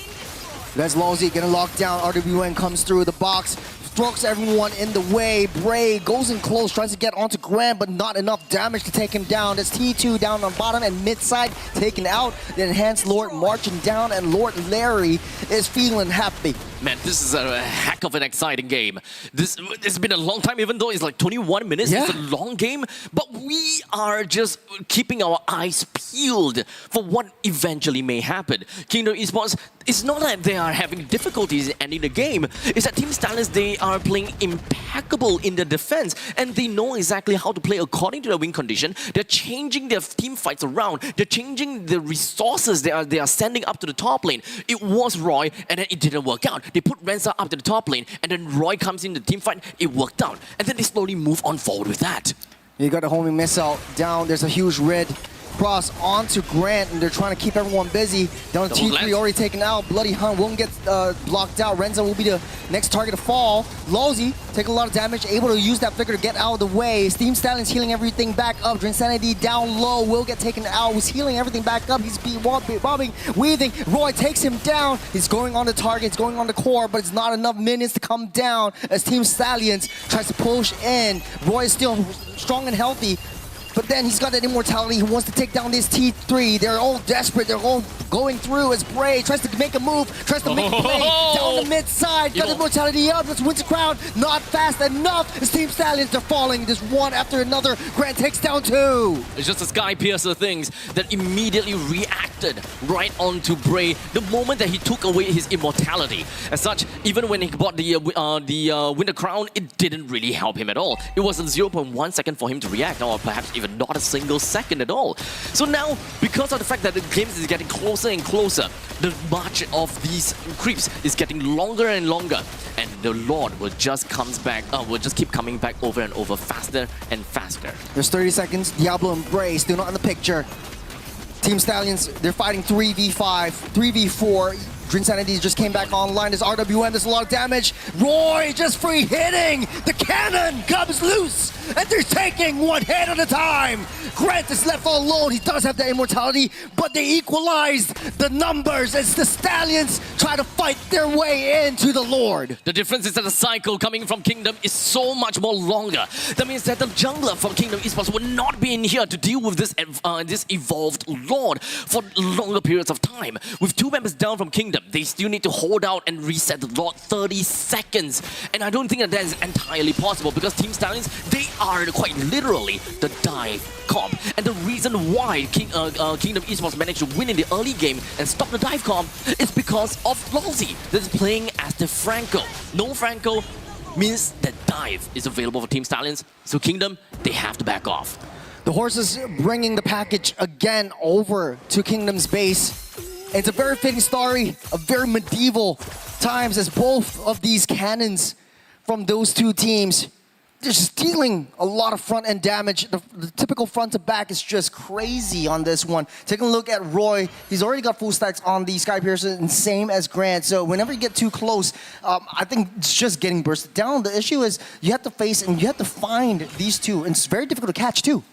That's Lawsy getting locked down. RWN comes through the box, strokes everyone in the way. Bray goes in close, tries to get onto Grant, but not enough damage to take him down. That's T2 down on bottom and mid side taken out. The Enhanced Lord marching down, and Lord Larry is feeling happy. Man, this is a heck of an exciting game. It's been a long time, even though it's like 21 minutes. Yeah. It's a long game, but we are just keeping our eyes peeled for what eventually may happen. Kingdom Esports, it's not that they are having difficulties in ending the game. It's that Team Stallions, they are playing impeccable in their defense, and they know exactly how to play according to the win condition. They're changing their team fights around. They're changing the resources they are sending up to the top lane. It was Roy, and then it didn't work out. They put Renza up to the top lane, and then Roy comes in the team fight. It worked out, and then they slowly move on forward with that. You got the homing missile down. There's a huge red cross onto Grant, and they're trying to keep everyone busy. Down to T3 already taken out. Bloody Hunt won't get blocked out. Renza will be the next target to fall. Lawsy taking a lot of damage, able to use that flicker to get out of the way. Steam Stallions healing everything back up. Drinsanity down low, will get taken out. He's healing everything back up. He's bobbing, weaving. Roy takes him down. He's going on the target, he's going on the core, but it's not enough minutes to come down as Team Stallions tries to push in. Roy is still strong and healthy, but then he's got that immortality. He wants to take down this T3. They're all desperate. They're all going through as Bray tries to make a move, tries to make a play down the mid side. Got the immortality up. That's Winter Crown. Not fast enough. His Team Stallions are falling. Just one after another. Grant takes down two. It's just the Sky Piercer things that immediately reacted right onto Bray the moment that he took away his immortality. As such, even when he bought the Winter Crown, it didn't really help him at all. It was a 0.1 second for him to react, or perhaps even not a single second at all. So now, because of the fact that the game is getting closer and closer, the march of these creeps is getting longer and longer, and the Lord will just keep coming back over and over, faster and faster. There's 30 seconds. Diablo and Bray still not in the picture. Team Stallions, they're fighting 3v5, 3v4. Dream Sanity just came back online. There's RWM, there's a lot of damage. Roy just free hitting. The cannon comes loose, and they're taking one hit at a time. Grant is left all alone. He does have that immortality, but they equalized the numbers as the Stallions try to fight their way into the Lord. The difference is that the cycle coming from Kingdom is so much more longer. That means that the jungler from Kingdom Esports will not be in here to deal with this evolved Lord for longer periods of time. With 2 members down from Kingdom, they still need to hold out and reset the Lord 30 seconds. And I don't think that is entirely possible because Team Stallions, they are quite literally the dive comp. And the reason why Kingdom Esports managed to win in the early game and stop the dive comp is because of Lolzy that is playing as the Franco. No Franco means that dive is available for Team Stallions, so Kingdom, they have to back off. The horses bringing the package again over to Kingdom's base. It's a very fitting story, a very medieval times as both of these cannons from those two teams, they're just dealing a lot of front-end damage. The typical front to back is just crazy on this one. Taking a look at Roy, he's already got full stacks on the Sky Piercer, and same as Grant. So whenever you get too close, I think it's just getting bursted down. The issue is you have to face and you have to find these two, and it's very difficult to catch too.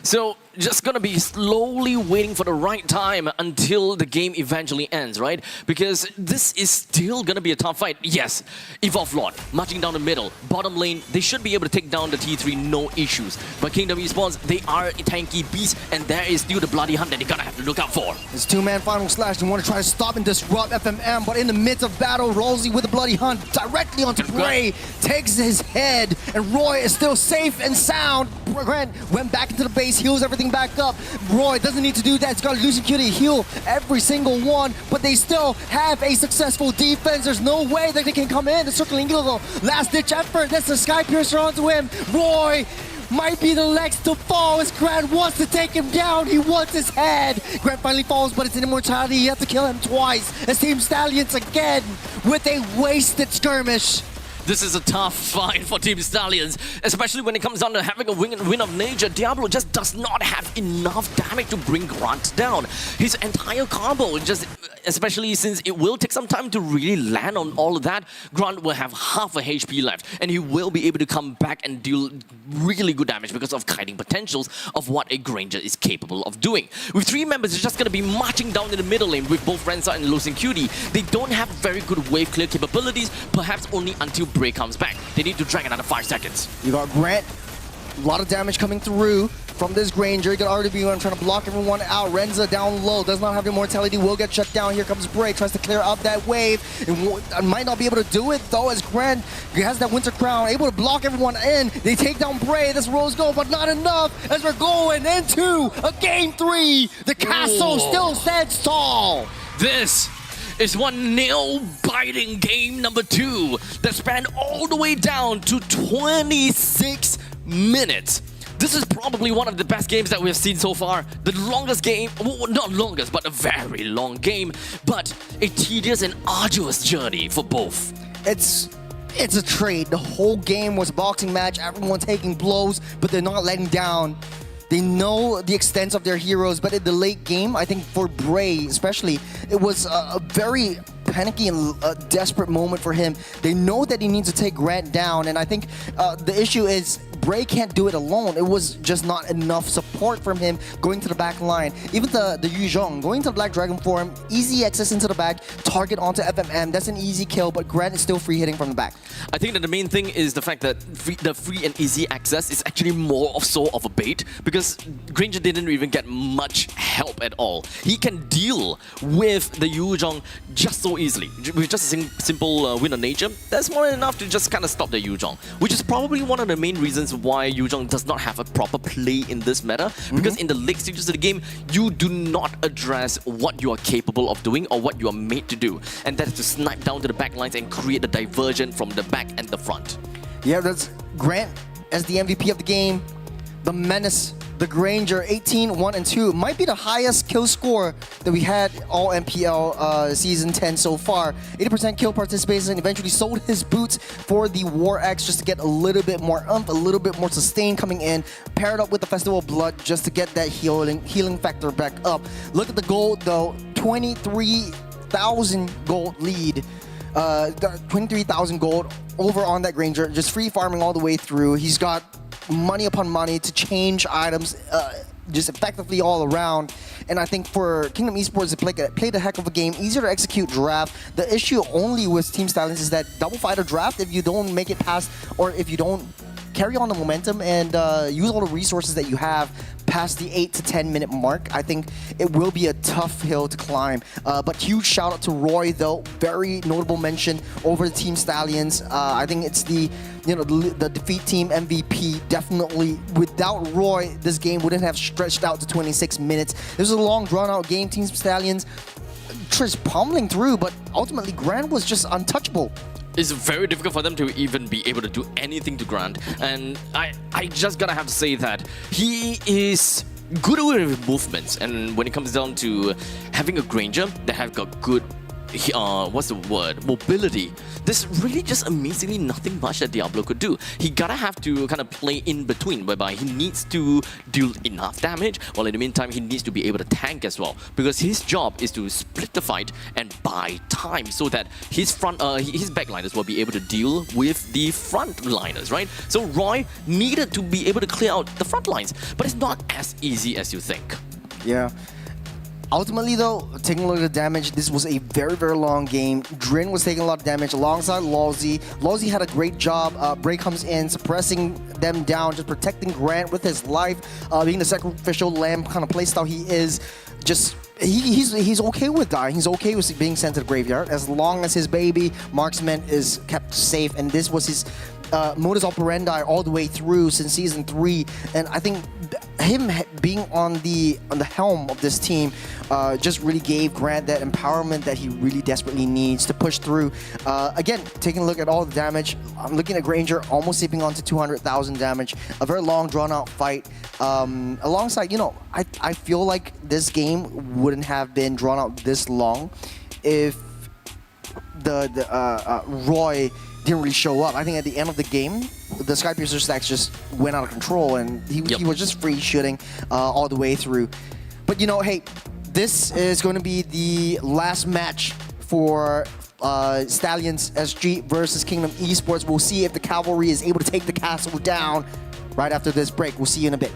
So just gonna be slowly waiting for the right time until the game eventually ends, right? Because this is still gonna be a tough fight. Yes, Evolve Lord marching down the middle, bottom lane, they should be able to take down the T3, no issues. But Kingdom Esports, they are a tanky beast, and there is still the bloody hunt that they gotta have to look out for. It's 2-man final slash. They want to try to stop and disrupt FMM, but in the midst of battle, Rosie with the bloody hunt directly onto Bray, takes his head, and Roy is still safe and sound. Grant went back into the base, heals everything back up. Roy doesn't need to do that. He's got Lucian Q to heal every single one, but they still have a successful defense. There's no way that they can come in. The circling eagle, last-ditch effort. That's the Sky Piercer onto him. Roy might be the next to fall as Grant wants to take him down. He wants his head. Grant finally falls, but it's an immortality. You have to kill him twice as Team Stallions again with a wasted skirmish. This is a tough fight for Team Stallions, especially when it comes down to having a win of nature. Diablo just does not have enough damage to bring Grant down. His entire combo, just especially since it will take some time to really land on all of that, Grant will have half a HP left, and he will be able to come back and deal really good damage because of kiting potentials of what a Granger is capable of doing. With 3 members, it's just going to be marching down in the middle lane with both Rensa and Lucian Cutie. They don't have very good wave clear capabilities, perhaps only until Bray comes back. They need to drag another 5 seconds. You got Grant, a lot of damage coming through from this Granger. You got RWM trying to block everyone out. Renza down low, does not have immortality, will get shut down. Here comes Bray, tries to clear up that wave. And might not be able to do it though, as Grant has that Winter Crown, able to block everyone in. They take down Bray, this Rose Gold, but not enough as we're going into a Game 3. The castle still stands tall. This is one nail-biting game number 2 that spanned all the way down to 26 minutes. This is probably one of the best games that we've seen so far. The longest game, well, not longest, but a very long game, but a tedious and arduous journey for both. It's a trade. The whole game was a boxing match, everyone taking blows, but they're not letting down. They know the extent of their heroes, but in the late game, I think for Bray especially, it was a very panicky and desperate moment for him. They know that he needs to take Grant down, and I think the issue is Bray can't do it alone. It was just not enough support from him going to the back line. Even the Yu Zhong going to the Black Dragon form, easy access into the back, target onto FMM. That's an easy kill, but Grant is still free hitting from the back. I think that the main thing is the fact that the free and easy access is actually more of so of a bait, because Granger didn't even get much help at all. He can deal with the Yu Zhong just so easily. With just a simple win of nature, that's more than enough to just kind of stop the Yu Zhong, which is probably one of the main reasons why Yu Zhong does not have a proper play in this meta, because in the late stages of the game, you do not address what you are capable of doing or what you are made to do, and that is to snipe down to the back lines and create the diversion from the back and the front. Yeah, that's Grant as the MVP of the game. The menace, the Granger, 18, 1, and 2. Might be the highest kill score that we had all MPL Season 10 so far. 80% kill participation, eventually sold his boots for the War X just to get a little bit more oomph, a little bit more sustain coming in. Paired up with the Festival of Blood just to get that healing factor back up. Look at the gold though, 23 23,000 gold lead. 23,000 gold over on that Granger, just free farming all the way through. He's got money upon money to change items just effectively all around. And I think for Kingdom Esports, they played a heck of a game, easier to execute draft. The issue only with Team Stallions is that double fighter draft, if you don't make it past, or if you don't carry on the momentum and use all the resources that you have past the 8 to 10 minute mark, I think it will be a tough hill to climb. But huge shout out to Roy though, very notable mention over the Team Stallions. I think it's the defeat team MVP. Definitely without Roy, this game wouldn't have stretched out to 26 minutes. This was a long drawn out game. Team Stallions just pummeling through, but ultimately Grant was just untouchable. It's very difficult for them to even be able to do anything to Grant. And I just gotta have to say that he is good with movements. And when it comes down to having a Granger that have got good, what's the word? Mobility. There's really just amazingly nothing much that Diablo could do. He gotta have to kind of play in between, whereby he needs to deal enough damage, while in the meantime he needs to be able to tank as well. Because his job is to split the fight and buy time so that his backliners will be able to deal with the frontliners, right? So Roy needed to be able to clear out the front lines, but it's not as easy as you think. Yeah. Ultimately though, taking a look at the damage, this was a very, very long game. Drin was taking a lot of damage alongside Lawsy. Lawsy had a great job. Bray comes in, suppressing them down, just protecting Grant with his life, being the sacrificial lamb kind of playstyle he is. Just he's okay with dying. He's okay with being sent to the graveyard as long as his baby marksman is kept safe. And this was his modus operandi all the way through since season 3. And I think him being on the helm of this team just really gave Grant that empowerment that he really desperately needs to push through. Again, taking a look at all the damage, I'm looking at Granger almost sipping onto 200,000 damage. A very long, drawn-out fight. Alongside, I feel like this game wouldn't have been drawn out this long if the Roy didn't really show up. I think at the end of the game, the Skypiercer stacks just went out of control, and he was just free shooting all the way through. But hey, this is going to be the last match for Stallions SG versus Kingdom Esports. We'll see if the Cavalry is able to take the castle down right after this break. We'll see you in a bit.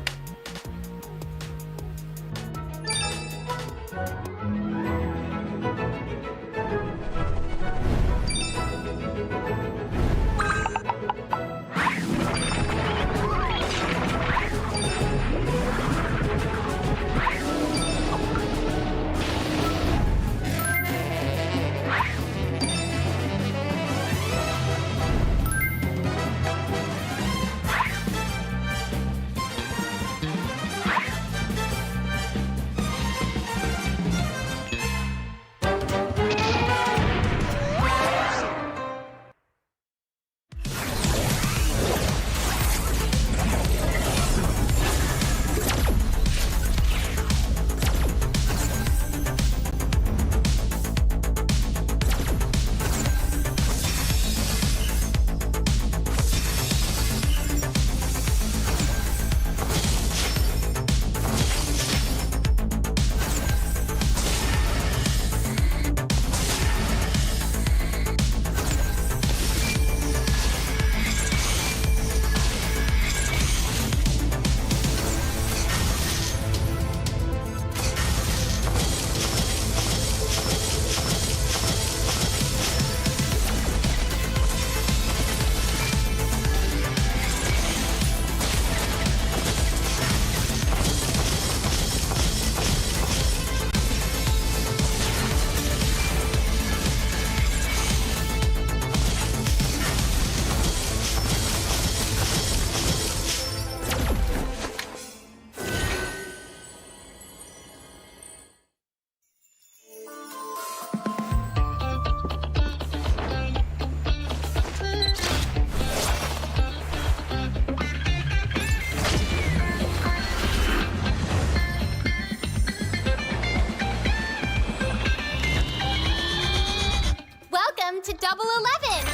to Double 11.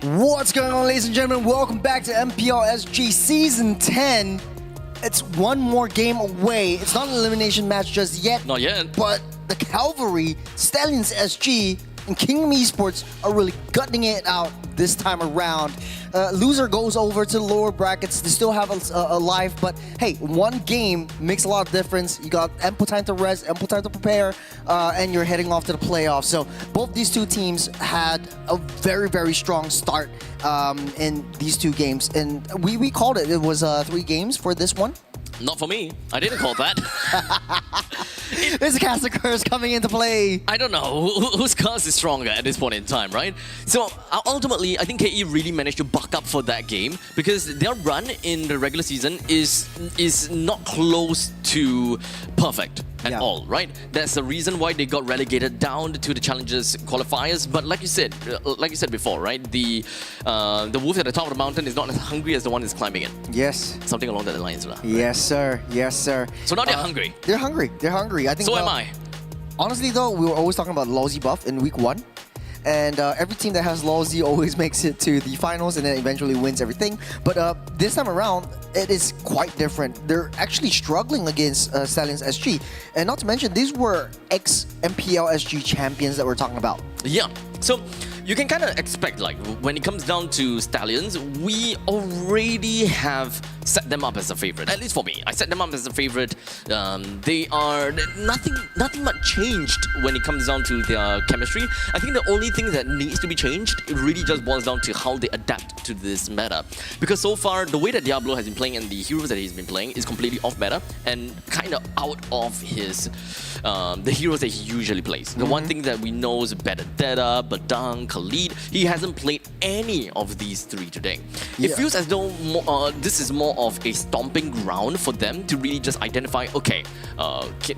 What's going on, ladies and gentlemen? Welcome back to MPL SG Season 10. It's one more game away. It's not an elimination match just yet. Not yet. But the Cavalry, Stallions SG, and Kingdom Esports are really gutting it out this time around. Loser goes over to the lower brackets. They still have a life, but hey, one game makes a lot of difference. You got ample time to rest, ample time to prepare, and you're heading off to the playoffs. So both these two teams had a very, very strong start in these two games. And we called it. It was 3 games for this one. Not for me. I didn't call that. There's a cast of curse coming into play. I don't know whose cast is stronger at this point in time, right? So ultimately, I think KE really managed to buck up for that game because their run in the regular season is not close to perfect at all, right? That's the reason why they got relegated down to the Challengers Qualifiers. But like you said before, right? The wolf at the top of the mountain is not as hungry as the one that's climbing it. Yes. Something along that lines, right? Yes, sir. Yes, sir. So now they're hungry. They're hungry. They're hungry. I think. So am I. Honestly, though, we were always talking about lousy buff in week 1. And every team that has lousy always makes it to the finals and then eventually wins everything. But this time around, it is quite different. They're actually struggling against Stallions SG. And not to mention, these were ex-MPL SG champions that we're talking about. Yeah. So you can kind of expect, like, when it comes down to Stallions, we already have set them up as a favorite. At least for me, I set them up as a favorite. They are nothing much changed when it comes down to their chemistry. I think the only thing that needs to be changed, it really just boils down to how they adapt to this meta. Because so far, the way that Diablo has been playing and the heroes that he's been playing is completely off meta and kind of out of his the heroes that he usually plays. The one thing that we know is Benedetta, Badang, Khalid. He hasn't played any of these 3 today. It feels as though this is more of a stomping ground for them to really just identify, okay,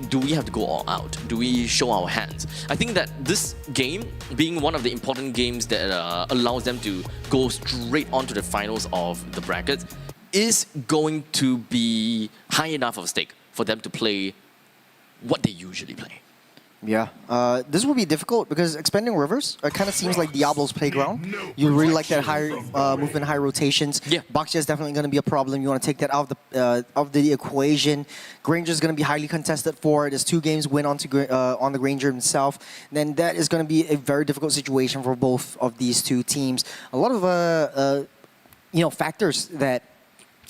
do we have to go all out? Do we show our hands? I think that this game, being one of the important games that allows them to go straight onto the finals of the brackets, is going to be high enough of a stake for them to play what they usually play. Yeah, this will be difficult because expanding rivers, it kind of seems like Diablo's playground. You really like that high movement, high rotations. Yeah. Baxia is definitely going to be a problem. You want to take that out of the equation. Granger is going to be highly contested for it. There's 2 games win on the Granger himself. Then that is going to be a very difficult situation for both of these 2 teams. A lot of factors that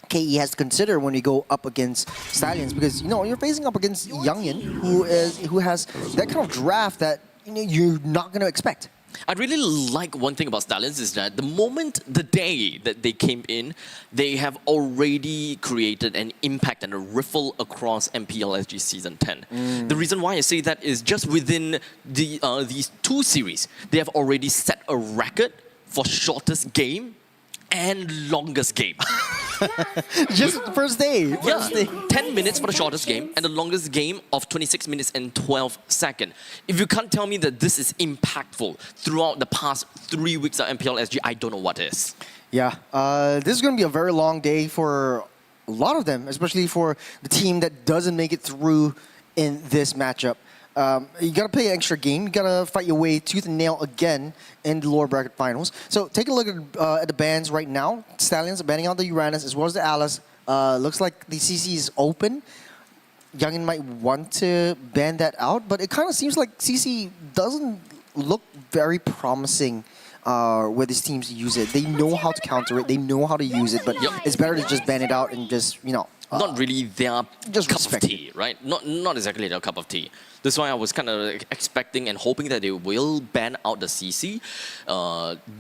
KE has to consider when we go up against Stallions, because you're facing up against Youngin, who has that kind of draft that you're not going to expect. I really like one thing about Stallions is that the day that they came in, they have already created an impact and a riffle across MPL SG Season 10. The reason why I say that is just within these 2 series, they have already set a record for shortest game and longest game. Just the first day. Yeah, 10 minutes for the shortest game and the longest game of 26 minutes and 12 seconds. If you can't tell me that this is impactful throughout the past 3 weeks of MPL SG, I don't know what is. Yeah, this is going to be a very long day for a lot of them, especially for the team that doesn't make it through in this matchup. You gotta play an extra game. You gotta fight your way tooth and nail again in the lower bracket finals. So take a look at the bans right now. Stallions are banning out the Uranus as well as the Alice. Looks like the CC is open. Youngin might want to ban that out, but it kind of seems like CC doesn't look very promising where these teams use it. They know how to counter it. They know how to use it, but it's better to just ban it out and just, not really their just cup of tea, right? Not exactly their cup of tea. That's why I was kind of expecting and hoping that they will ban out the CC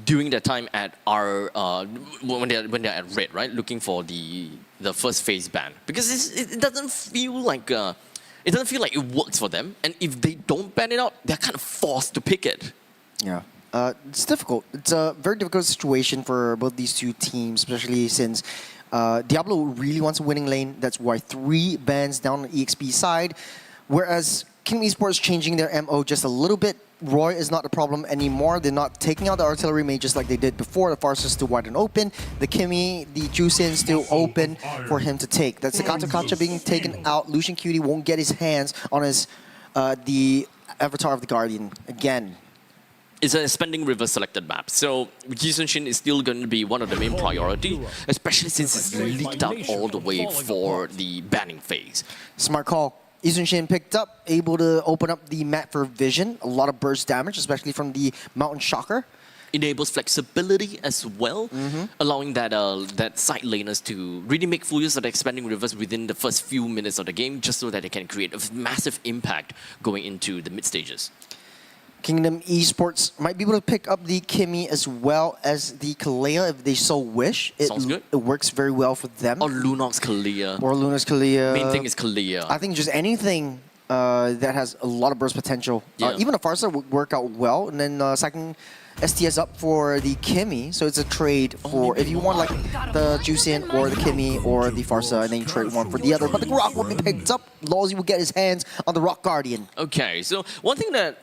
during their time at when they're at red, right? Looking for the first phase ban, because it doesn't feel like it works for them. And if they don't ban it out, they're kind of forced to pick it. Yeah. It's difficult. It's a very difficult situation for both these 2 teams, especially since Diablo really wants a winning lane. That's why 3 bans down on the EXP side. Whereas Kingdom Esports changing their MO just a little bit. Roy is not a problem anymore. They're not taking out the artillery mages like they did before. The Farsa is still wide and open. The Kimmy, the Jusin still open for him to take. That's the Kacha being taken out. Lucian Cutie won't get his hands on the Avatar of the Guardian again. It's a spending river selected map, so Shin is still going to be one of the main priority, especially since it's leaked out all the way for the banning phase. Smart call. Shin picked up, able to open up the map for vision. A lot of burst damage, especially from the Mountain Shocker. Enables flexibility as well, allowing that side laners to really make full use of the expanding rivers within the first few minutes of the game, just so that they can create a massive impact going into the mid stages. Kingdom Esports might be able to pick up the Kimmy as well as the Kalea if they so wish. Sounds good. It works very well for them. Or Lunox Kalea. Or Lunox Kalea. Main thing is Kalea. I think just anything that has a lot of burst potential. Yeah. Even a Farsa would work out well. And then second STS up for the Kimmy. So it's a trade for if you want like the Juicin or the Kimmy or the Farsa, and then you trade one for the other. But the Rock will be picked up. Lawsy will get his hands on the Rock Guardian. Okay, so one thing that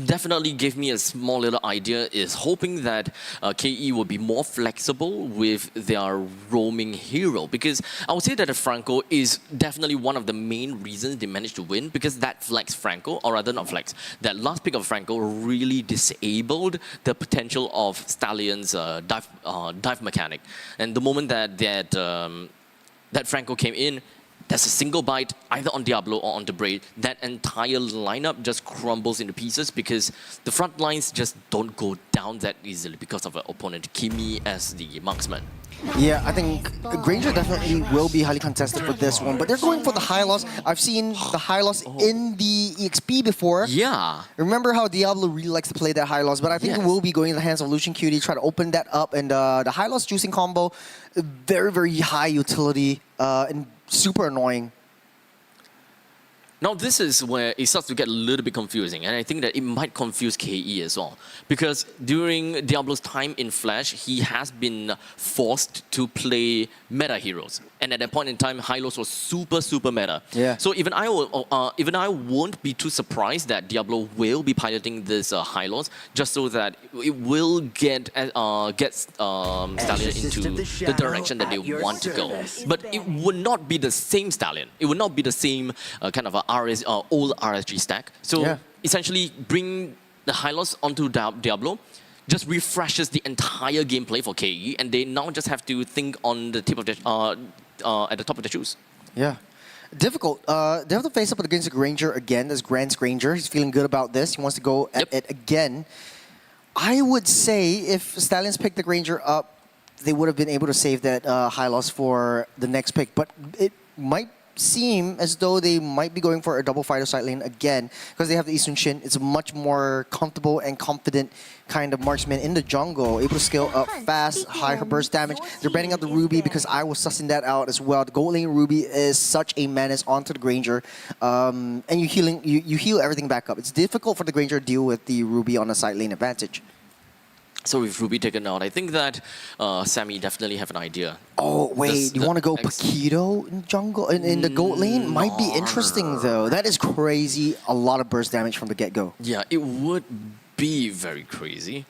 definitely gave me a small little idea is hoping that KE will be more flexible with their roaming hero, because I would say that the Franco is definitely one of the main reasons they managed to win, because that flex Franco, or rather not flex, that last pick of Franco really disabled the potential of Stallion's dive mechanic. And the moment that Franco came in, there's a single bite either on Diablo or on the Braid. That entire lineup just crumbles into pieces because the front lines just don't go down that easily because of an opponent, Kimmy as the marksman. Yeah, I think Granger definitely will be highly contested for this one, but they're going for the high loss. I've seen the high loss in the EXP before. Yeah. Remember how Diablo really likes to play that high loss, but I think it will be going in the hands of Lucian Cutie, try to open that up, and the high loss juicing combo, very, very high utility and super annoying. Now this is where it starts to get a little bit confusing, and I think that it might confuse KE as well. Because during Diablo's time in Flash, he has been forced to play meta heroes. And at that point in time, Hylos was super, super meta. Yeah. So even I won't be too surprised that Diablo will be piloting this Hylos, just so that it will get Stallion into the direction that they want to go. But it would not be the same Stallion. It would not be the same kind of old RSG stack. So essentially, bring the Hylos onto Diablo just refreshes the entire gameplay for KE, and they now just have to think on the tip of the at the top of the shoes. Yeah. Difficult. They have to face up against a Granger again. This Grant's Granger. He's feeling good about this. He wants to go at it again. I would say if Stallions picked the Granger up, they would have been able to save that high loss for the next pick. But it might seem as though they might be going for a double fighter side lane again because they have the Eastern Shin. It's a much more comfortable and confident kind of marksman in the jungle, able to scale up fast, higher burst damage. They're banning out the Ruby because I was sussing that out as well. The gold lane Ruby is such a menace onto the Granger, and you heal everything back up. It's difficult for the Granger to deal with the Ruby on a side lane advantage. So with Ruby taken out, I think that Sammy definitely have an idea. Oh, wait, you want to go Paquito in jungle, in the gold lane? Might be interesting, though. That is crazy. A lot of burst damage from the get-go. Yeah, it would be very crazy.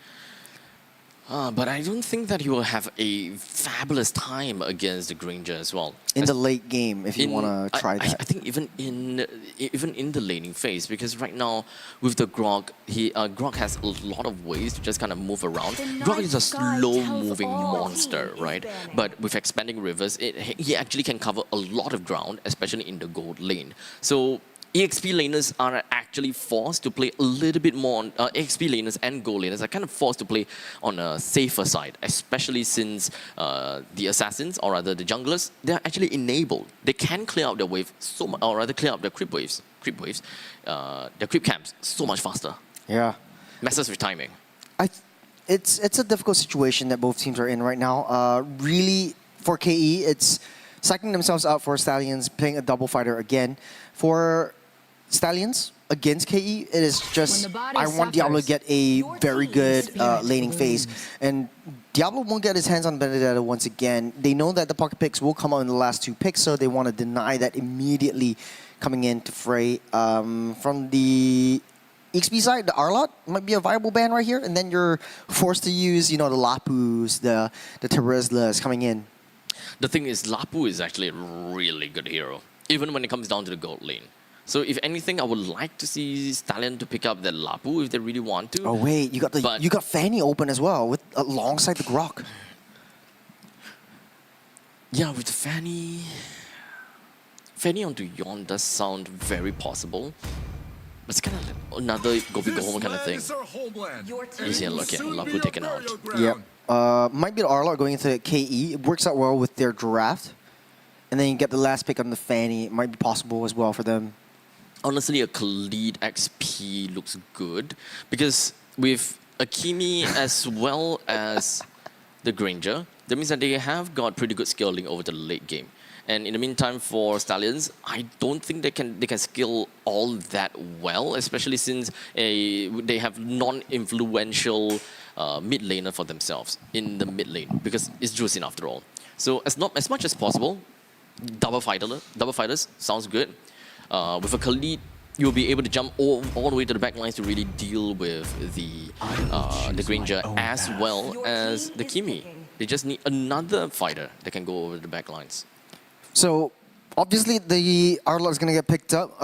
But I don't think that he will have a fabulous time against the Granger as well. In the late game, if you want to try that. I think even in the laning phase, because right now with the Grog, Grog has a lot of ways to just kind of move around. Grog is a slow-moving monster, right? But with expanding rivers, he actually can cover a lot of ground, especially in the gold lane. So EXP laners are actually forced to play a little bit more on EXP laners and gold laners are kind of forced to play on a safer side, especially since the assassins, or rather the junglers, they are actually enabled. They can clear out their wave so much, or rather clear out their creep waves, their creep camps so much faster. Yeah, messes with timing. It's a difficult situation that both teams are in right now. Really, for KE, it's psyching themselves out for Stallions, playing a double fighter again. For Stallions against KE, it is just, I want Diablo to get a very good laning phase. And Diablo won't get his hands on Benedetta once again. They know that the pocket picks will come out in the last two picks, so they want to deny that immediately coming into fray. From the XP side, the Arlot might be a viable ban right here, and then you're forced to use, the Lapus, the Terizlas coming in. The thing is, Lapu is actually a really good hero, even when it comes down to the gold lane. So if anything, I would like to see Stallion to pick up the Lapu if they really want to. Oh wait, you got Fanny open as well with alongside the Grok. Yeah, with Fanny onto Yon does sound very possible. But it's kind of like another Gopi Go Home kind of thing. Easy and lucky, Lapu taken out. Yep. Might be the Arlot going into KE. It works out well with their draft. And then you get the last pick on the Fanny. It might be possible as well for them. Honestly, a Khalid XP looks good because with Akimi as well as the Granger, that means that they have got pretty good scaling over the late game. And in the meantime, for Stallions, I don't think they can scale all that well, especially since they have non-influential mid laner for themselves in the mid lane because it's Juicing after all. So as much as possible, double fighters sounds good. With a Khalid, you'll be able to jump all the way to the back lines to really deal with the Granger as well as the Kimi. They just need another fighter that can go over the back lines. So obviously the Arlot is going to get picked up.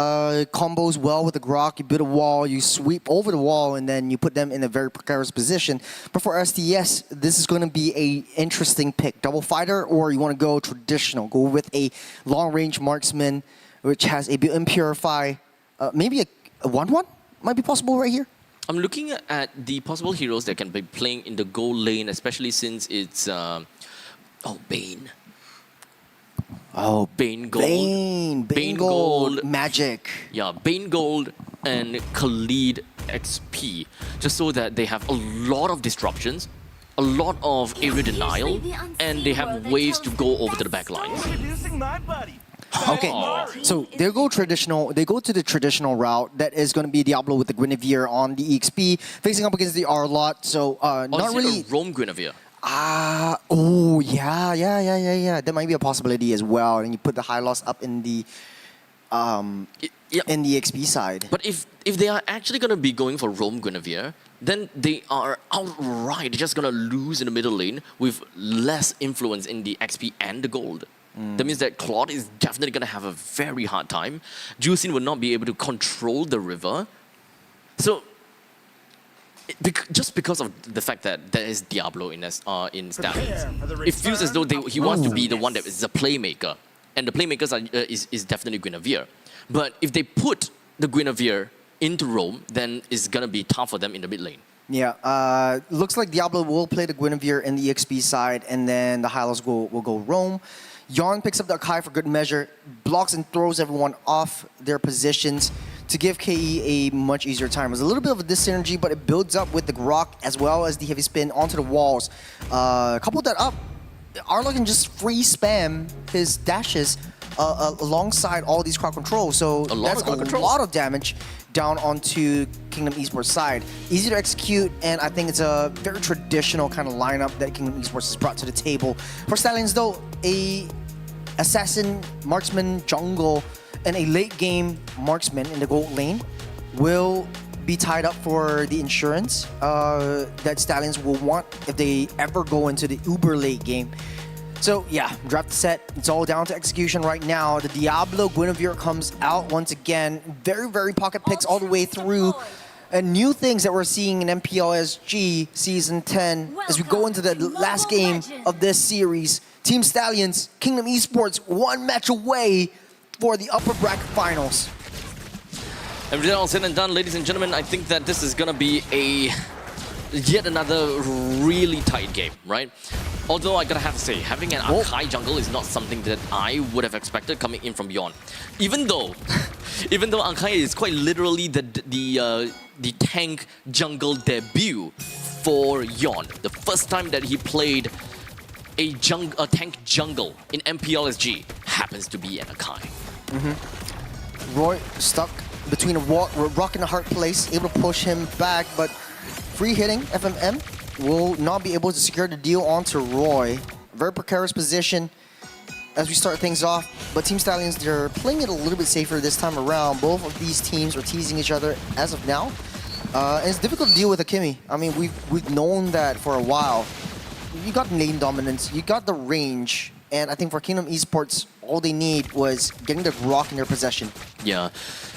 Combos well with the Grok. You build a wall, you sweep over the wall, and then you put them in a very precarious position. But for STS, this is going to be an interesting pick. Double fighter, or you want to go traditional. Go with a long-range marksman, which has a built-in Purify. Maybe a 1-1 might be possible right here. I'm looking at the possible heroes that can be playing in the gold lane, especially since it's Bane. Oh, Bane Gold. Bane Gold. Magic. Yeah, Bane Gold and Khalid XP. Just so that they have a lot of disruptions, a lot of area denial, and they have ways to go over to the back lines. Okay, so they go traditional. They go to the traditional route. That is going to be Diablo with the Guinevere on the EXP, facing up against the Arlot. So not really. Rome Guinevere. Oh yeah. That might be a possibility as well. And you put the high loss up in the in the XP side. But if they are actually going to be going for Rome Guinevere, then they are outright just going to lose in the middle lane with less influence in the XP and the gold. That means that Claude is definitely going to have a very hard time. Juicing will not be able to control the river. So, just because of the fact that there is Diablo in Stallions, it feels as though he wants to be the one that is a playmaker. And the playmakers is definitely Guinevere. But if they put the Guinevere into Rome, then it's going to be tough for them in the mid lane. Yeah, looks like Diablo will play the Guinevere in the EXP side, and then the Hylos will go Rome. Yon picks up the Akai for good measure, blocks and throws everyone off their positions to give KE a much easier time. It was a little bit of a dis-synergy, but it builds up with the Grok as well as the heavy spin onto the walls. Couple that up, Arlo can just free spam his dashes alongside all these crowd controls. So that's a lot of damage down onto Kingdom Esports side. Easy to execute, and I think it's a very traditional kind of lineup that Kingdom Esports has brought to the table. For Stallions though, a assassin, marksman, jungle, and a late game marksman in the gold lane will be tied up for the insurance that Stallions will want if they ever go into the uber late game. So yeah, draft the set. It's all down to execution right now. The Diablo Guinevere comes out once again. Very, very pocket picks all the way through. And new things that we're seeing in MPL SG Season 10 as we go into the last game of this series. Team Stallions, Kingdom Esports, one match away for the upper bracket finals. Everything all said and done, ladies and gentlemen, I think that this is going to be yet another really tight game, right? Although I gotta have to say, having an Akai jungle is not something that I would have expected coming in from Yon. Even though Akai is quite literally the tank jungle debut for Yon. The first time that he played a tank jungle in MPL SG happens to be an Akai. Roy stuck between a rock and a hard place, able to push him back, but free hitting FMM will not be able to secure the deal onto Roy. Very precarious position as we start things off, but Team Stallions, they're playing it a little bit safer this time around. Both of these teams are teasing each other as of now. And it's difficult to deal with Akimi. I mean, we've known that for a while. You got lane dominance, you got the range, and I think for Kingdom Esports, all they need was getting the rock in their possession. Yeah,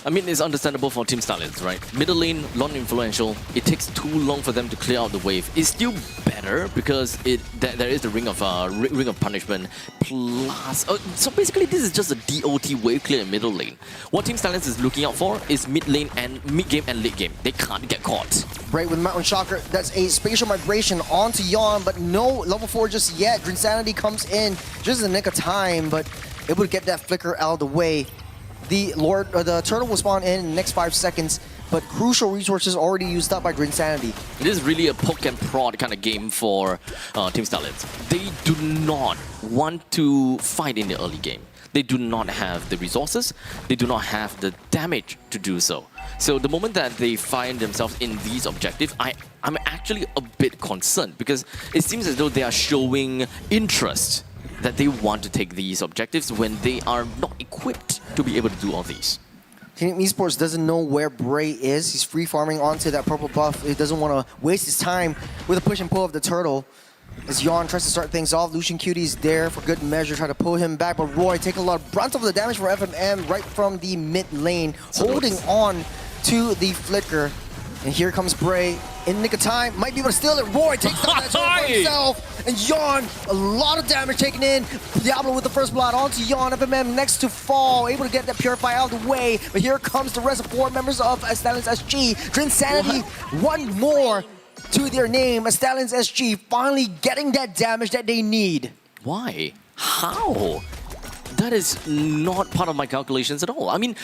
I mean, it's understandable for Team Stallions, right? Middle lane, non-influential. It takes too long for them to clear out the wave. It's still better because there is the ring of punishment plus. So basically, this is just a DOT wave clear in middle lane. What Team Stallions is looking out for is mid lane and mid game and late game. They can't get caught. Right with Mountain Shocker, that's a spatial migration onto Yon, but no level 4 just yet. Insanity comes in just in the nick of time, but able to get that flicker out of the way. The turtle will spawn in the next 5 seconds, but crucial resources already used up by Insanity. It is really a poke and prod kind of game for Team Stallions. They do not want to fight in the early game. They do not have the resources. They do not have the damage to do so. So the moment that they find themselves in these objectives, I'm actually a bit concerned because it seems as though they are showing interest that they want to take these objectives when they are not equipped to be able to do all these. Team Esports doesn't know where Bray is. He's free farming onto that purple buff. He doesn't want to waste his time with a push and pull of the turtle. As Yon tries to start things off, Lucian Cutie's there for good measure, try to pull him back, but Roy taking a lot of brunt of the damage from FMM right from the mid lane, holding on to the flicker. And here comes Bray in the nick of time, might be able to steal it. Roy takes down that turtle for himself, and Yon, a lot of damage taken in. Diablo with the first blood onto Yon, FMM next to fall, able to get that Purify out of the way, but here comes the rest of 4 members of Stallions SG. Insanity, one more to their name. Stallions SG finally getting that damage that they need. Why? How? That is not part of my calculations at all. I mean,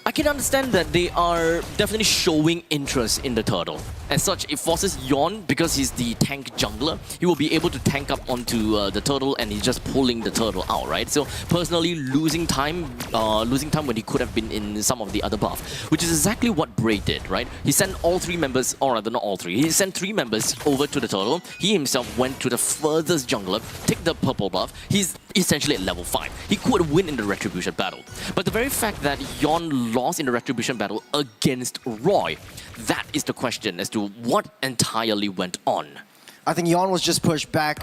I can understand that they are definitely showing interest in the turtle. As such, it forces Yon, because he's the tank jungler, he will be able to tank up onto the turtle and he's just pulling the turtle out, right? So personally, losing time when he could have been in some of the other buff, which is exactly what Bray did, right? He sent all 3 members, or rather not all 3, he sent 3 members over to the turtle. He himself went to the furthest jungler, take the purple buff. He's essentially at level 5. He could win in the Retribution battle. But the very fact that Yon lost in the Retribution battle against Roy, that is the question as to what entirely went on. I think Yon was just pushed back.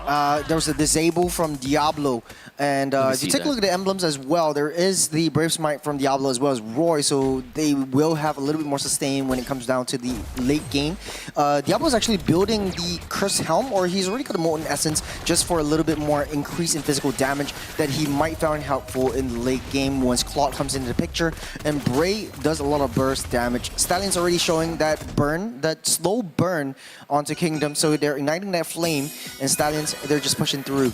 There was a disable from Diablo. And if you take a look at the emblems as well, there is the Brave Smite from Diablo as well as Roy, so they will have a little bit more sustain when it comes down to the late game. Diablo is actually building the Curse Helm, or he's already got a Molten Essence just for a little bit more increase in physical damage that he might find helpful in the late game once Claude comes into the picture. And Bray does a lot of burst damage. Stallion's already showing that burn, that slow burn onto Kingdom, so they're igniting that flame, and Stallions, they're just pushing through.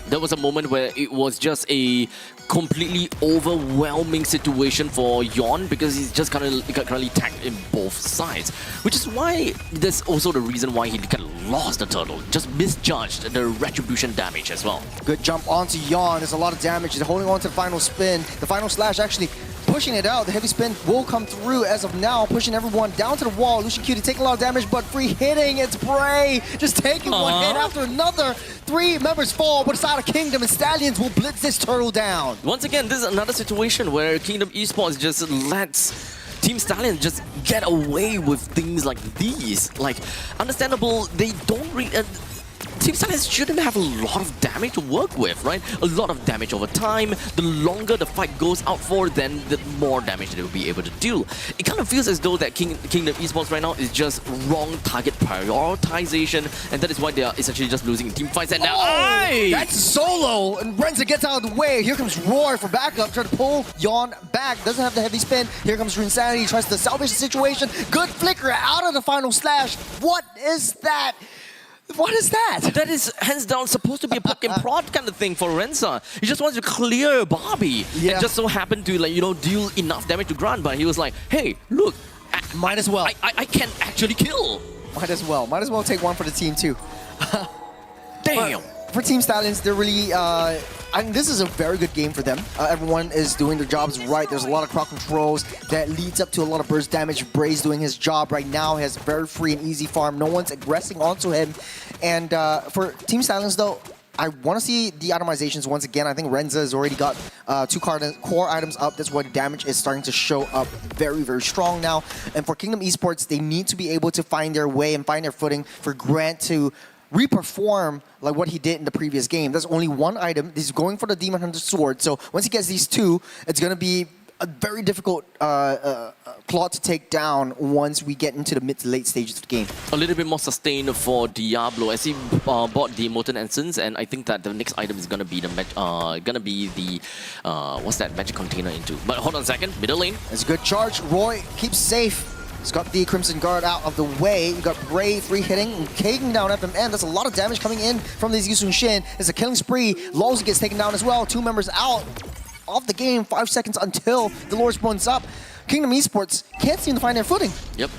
There was a moment where it was just a completely overwhelming situation for Yon because he's just currently tagged in both sides, which is why there's also the reason why he kind of lost the turtle, just misjudged the retribution damage as well. Good jump onto Yon. There's a lot of damage. He's holding on to the final spin. The final slash actually pushing it out. The heavy spin will come through as of now, pushing everyone down to the wall. Lucian Cutie taking a lot of damage, but free hitting. It's Bray just taking one hit after another. 3 members fall, but it's out of Kingdom, and Stallions will blitz this turtle down. Once again, this is another situation where Kingdom Esports just lets Team Stallions just get away with things like these. Like, understandable, they don't really... Team Stallions shouldn't have a lot of damage to work with, right? A lot of damage over time. The longer the fight goes out for, then the more damage they will be able to do. It kind of feels as though that Kingdom Esports right now is just wrong target prioritization, and that is why they are essentially just losing team fights. And now, that's solo, and Renza gets out of the way. Here comes Roy for backup, trying to pull Yon back. Doesn't have the heavy spin. Here comes Insanity, tries to salvage the situation. Good flicker out of the final slash. What is that? What is that? That is hands down supposed to be a poke and prod kind of thing for Renza. He just wants to clear Barbie. Yeah. And just so happened to, like, you know, deal enough damage to Grant, but he was like, hey, look, might as well. I can actually kill. Might as well. Might as well take one for the team too. Damn. For Team Stallions, they're really, I mean, this is a very good game for them. Everyone is doing their jobs right. There's a lot of crowd controls that leads up to a lot of burst damage. Bray's doing his job right now. He has a very free and easy farm. No one's aggressing onto him. And for Team Stallions, though, I want to see the itemizations once again. I think Renza has already got 2 core items up. That's why the damage is starting to show up very, very strong now. And for Kingdom Esports, they need to be able to find their way and find their footing for Grant to re-perform like what he did in the previous game. There's only one item. He's going for the Demon Hunter Sword. So once he gets these two, it's going to be a very difficult plot to take down once we get into the mid to late stages of the game. A little bit more sustained for Diablo as he bought the Molten Essence, and I think that the next item is gonna be the what's that magic container into? But hold on a second, middle lane. It's a good charge. Roy keeps safe. He's got the Crimson Guard out of the way. You got Bray free hitting and taking down FMN. There's a lot of damage coming in from these Yusun Shin. It's a killing spree. Lawsy gets taken down as well. 2 members out of the game. 5 seconds until the Lord spawns up. Kingdom Esports can't seem to find their footing. Yep.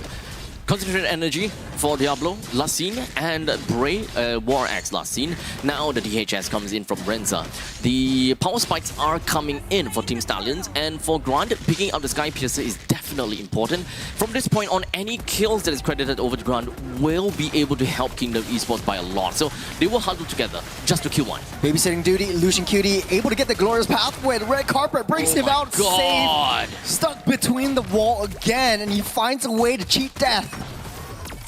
Concentrated energy for Diablo last scene, and Bray War Axe last scene. Now the DHS comes in from Renza. The power spikes are coming in for Team Stallions, and for Grant, picking up the Sky Piercer is definitely important. From this point on, any kills that is credited over to Grant will be able to help Kingdom Esports by a lot. So they will huddle together just to kill one. Babysitting duty, Lucian Cutie able to get the glorious pathway. The red carpet brings him out God. safe. Stuck between the wall again, and he finds a way to cheat death.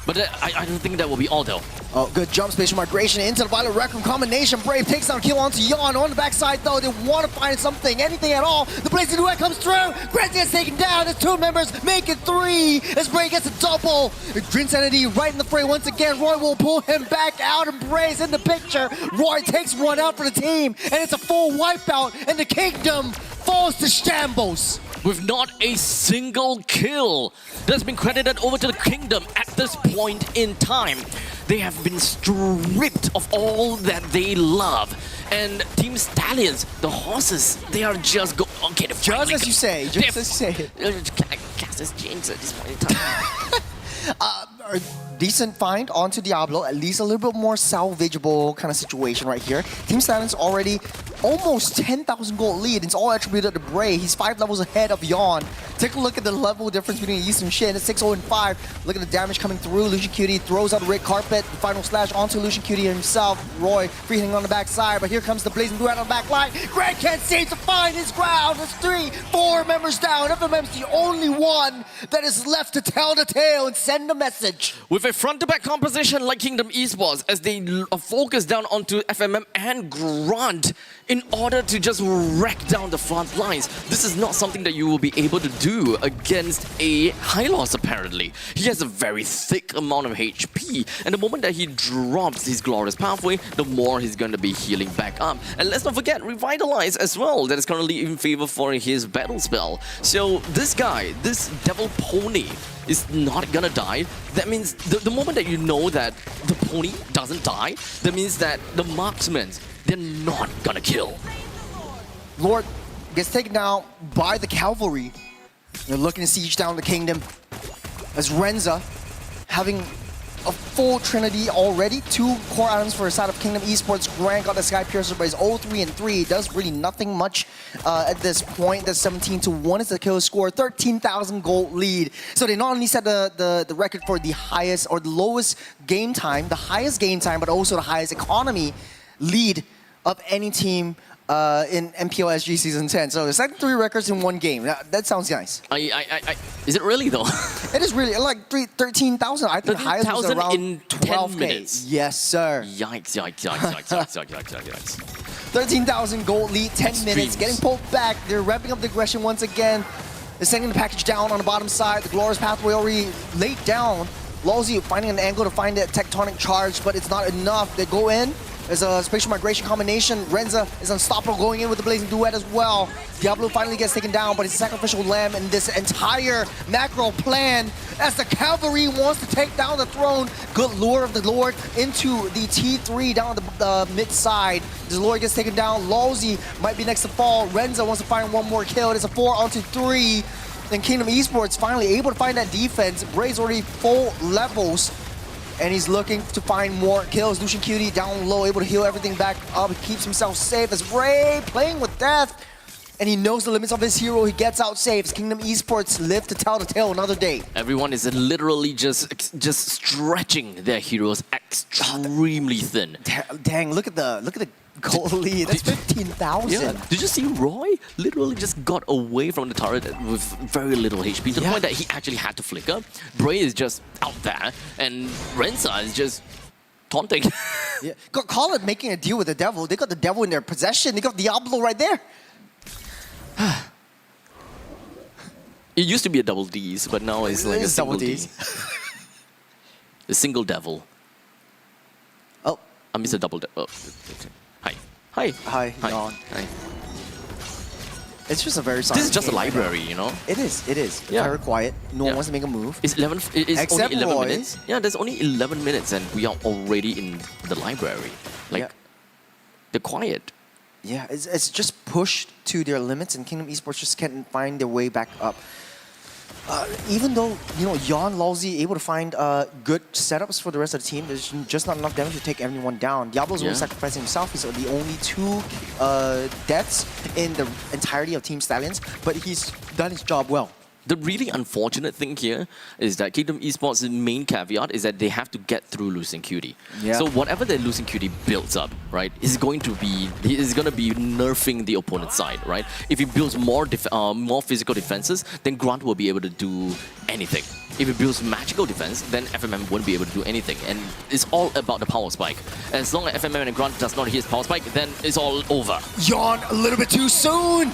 But I don't think that will be all though. Oh, good jump spatial migration into the Violet Rec Room combination. Brave takes down kill onto Yon. On the backside though, they want to find something, anything at all. The Blazing Duet comes through. Grant gets taken down. There's 2 members, make it 3 as Bray gets a double. Insanity right in the fray once again. Roy will pull him back out and Bray's in the picture. Roy takes one out for the team, and it's a full wipeout, and the Kingdom falls to shambles. With not a single kill that's been credited over to the Kingdom at this point in time. They have been stripped of all that they love. And Team Stallions, the horses, they are just okay, just as you say, just as you say. Cast as Jinx at this point in time. A decent find onto Diablo, at least a little bit more salvageable kind of situation right here. Team Stallions already almost 10,000 gold lead. It's all attributed to Bray. He's 5 levels ahead of Yon. Take a look at the level difference between Yi and Shin. It's 6-0 and 5. Look at the damage coming through. Lucian Cutie throws out a red carpet. The final slash onto Lucian Cutie himself. Roy free hitting on the backside, but here comes the Blazing Duet on the back line. Grant can't seem to find his ground. There's 3, 4 members down. FMM's the only one that is left to tell the tale and send a message. With a front-to-back composition like Kingdom Esports, as they focus down onto FMM and Grant in order to just wreck down the front lines. This is not something that you will be able to do against a Hylos, apparently. He has a very thick amount of HP, and the moment that he drops his Glorious Pathway, the more he's going to be healing back up. And let's not forget Revitalize as well, that is currently in favor for his battle spell. So this guy, this Devil Pony, is not gonna die. That means the moment that you know that the pony doesn't die, that means that the marksmen, they're not gonna kill. Lord gets taken down by the cavalry. They're looking to siege down the Kingdom. As Renza, having a full trinity already, 2 core items for the side of Kingdom Esports. Grant got the Sky Piercer, but he's 0-3 and 3. Does really nothing much at this point. That's 17-1 is the kill score. 13,000 gold lead. So they not only set the record for the highest or the lowest game time, the highest game time, but also the highest economy lead of any team in MPL SG Season 10. So the second 3 records in 1 game. That sounds nice. Is it really though? It is really like 13,000. I think the highest was around in 12 minutes. Yes, sir. Yikes, yikes, yikes, yikes, yikes, yikes. 13,000 gold lead, 10 minutes, getting pulled back. They're ramping up the aggression once again. They're sending the package down on the bottom side. The Glorious Pathway already laid down. Lawsy finding an angle to find that tectonic charge, but it's not enough. They go in. There's a spatial migration combination. Renza is unstoppable going in with the Blazing Duet as well. Diablo finally gets taken down, but he's a sacrificial lamb in this entire macro plan as the cavalry wants to take down the throne. Good lure of the Lord into the T3 down the mid side. The Lord gets taken down. Lawsy might be next to fall. Renza wants to find 1 more kill. It's a 4 onto 3. Then Kingdom Esports finally able to find that defense. Bray's already full levels, and he's looking to find more kills. Lucian Cutie down low, able to heal everything back up. He keeps himself safe as Bray playing with death. And he knows the limits of his hero. He gets out safe. Kingdom Esports live to tell the tale another day. Everyone is literally just stretching their heroes extremely thin. Dang, look at the goal lead. That's 15,000. Yeah. Did you see Roy literally just got away from the turret with very little HP to the point that he actually had to flicker? Bray is just out there, and Renza is just taunting. Yeah. Call it making a deal with the devil. They got the devil in their possession. They got Diablo right there. It used to be a double D's, but now it's like a It's single double D. Ds. A single devil. Oh, I miss a double devil. Hi. Hi. hi, Hi. Jan. Hi. It's just a very silent This is just a game right now. library, you know? It is. It is. Yeah. Very quiet. No one Yeah. wants to make a move. It's Except only 11 Roy. minutes. Yeah, there's only 11 minutes and we are already in the library. Like, Yeah. they're quiet. Yeah, it's just pushed to their limits, and Kingdom Esports just can't find their way back up. Even though, you know, Yon Lalzi able to find good setups for the rest of the team, there's just not enough damage to take everyone down. Diablo's only sacrificing himself. He's the only 2 deaths in the entirety of Team Stallions, but he's done his job well. The really unfortunate thing here is that Kingdom Esports' main caveat is that they have to get through losing QD. Yeah. So whatever their losing QD builds up, right, is going to be nerfing the opponent's side, right? If he builds more physical defenses, then Grant will be able to do anything. If he builds magical defense, then FMM won't be able to do anything. And it's all about the power spike. As long as FMM and Grant does not hit his power spike, then it's all over. Yon a little bit too soon.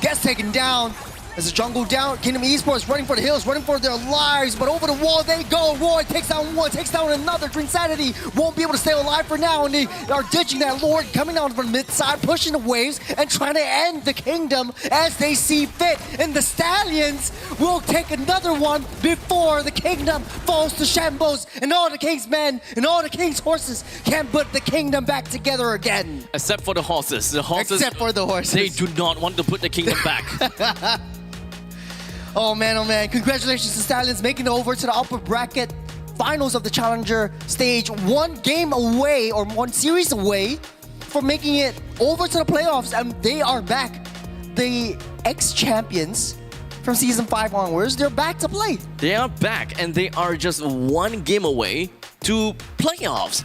Gets taken down. As the jungle down, Kingdom Esports running for the hills, running for their lives, but over the wall they go. Roy takes down one, takes down another. Insanity won't be able to stay alive for now, and they are ditching that Lord, coming down from the mid side, pushing the waves, and trying to end the kingdom as they see fit. And the Stallions will take another one before the kingdom falls to shambles, and all the king's men and all the king's horses can put the kingdom back together again. Except for the horses. The horses, Except for the horses. they do not want to put the kingdom back. Oh man, oh man. Congratulations to Stallions making it over to the upper bracket finals of the Challenger stage. 1 game away, or 1 series away from making it over to the playoffs, and they are back. The ex-champions from Season 5 onwards, they're back to play. They are back and they are just 1 game away to playoffs.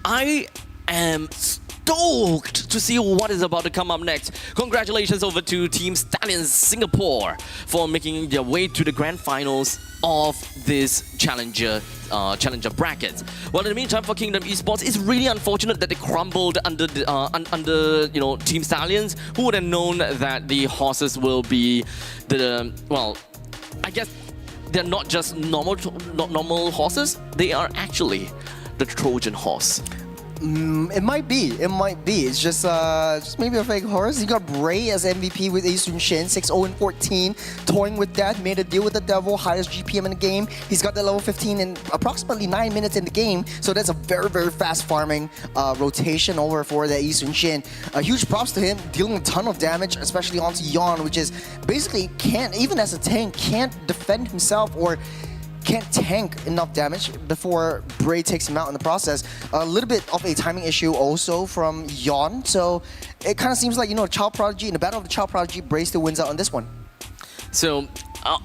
I am stoked to see what is about to come up next. Congratulations over to Team Stallions Singapore for making their way to the grand finals of this Challenger bracket. Well, in the meantime, for Kingdom Esports, it's really unfortunate that they crumbled under Team Stallions. Who would have known that the horses will be I guess they're not just normal horses. They are actually the Trojan horse. It might be. It's just maybe a fake horse. You got Bray as MVP with Asun Shin, 6-0-14, toying with that, made a deal with the devil, highest GPM in the game. He's got that level 15 in approximately 9 minutes in the game, so that's a very, very fast farming rotation over for the Asun Shin. Huge props to him, dealing a ton of damage, especially onto Yon, which is basically even as a tank, can't defend himself or can't tank enough damage before Bray takes him out in the process. A little bit of a timing issue also from Yon, so it kind of seems like, Child Prodigy, in the Battle of the Child Prodigy, Bray still wins out on this one. So,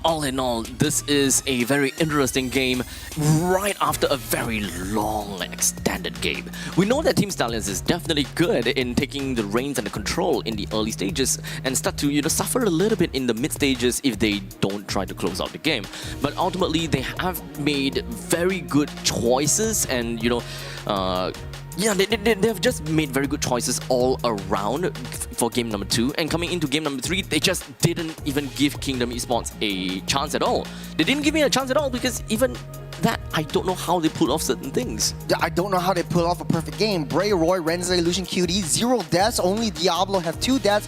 all in all, this is a very interesting game right after a very long and extended game. We know that Team Stallions is definitely good in taking the reins and the control in the early stages and start to suffer a little bit in the mid stages if they don't try to close out the game. But ultimately, they have made very good choices and they've just made very good choices all around for game number 2. And coming into game number 3, they just didn't even give Kingdom Esports a chance at all. They didn't give me a chance at all because even that, I don't know how they pull off certain things. I don't know how they pull off a perfect game. Bray, Roy, Renza, Illusion QD, 0 deaths. Only Diablo have 2 deaths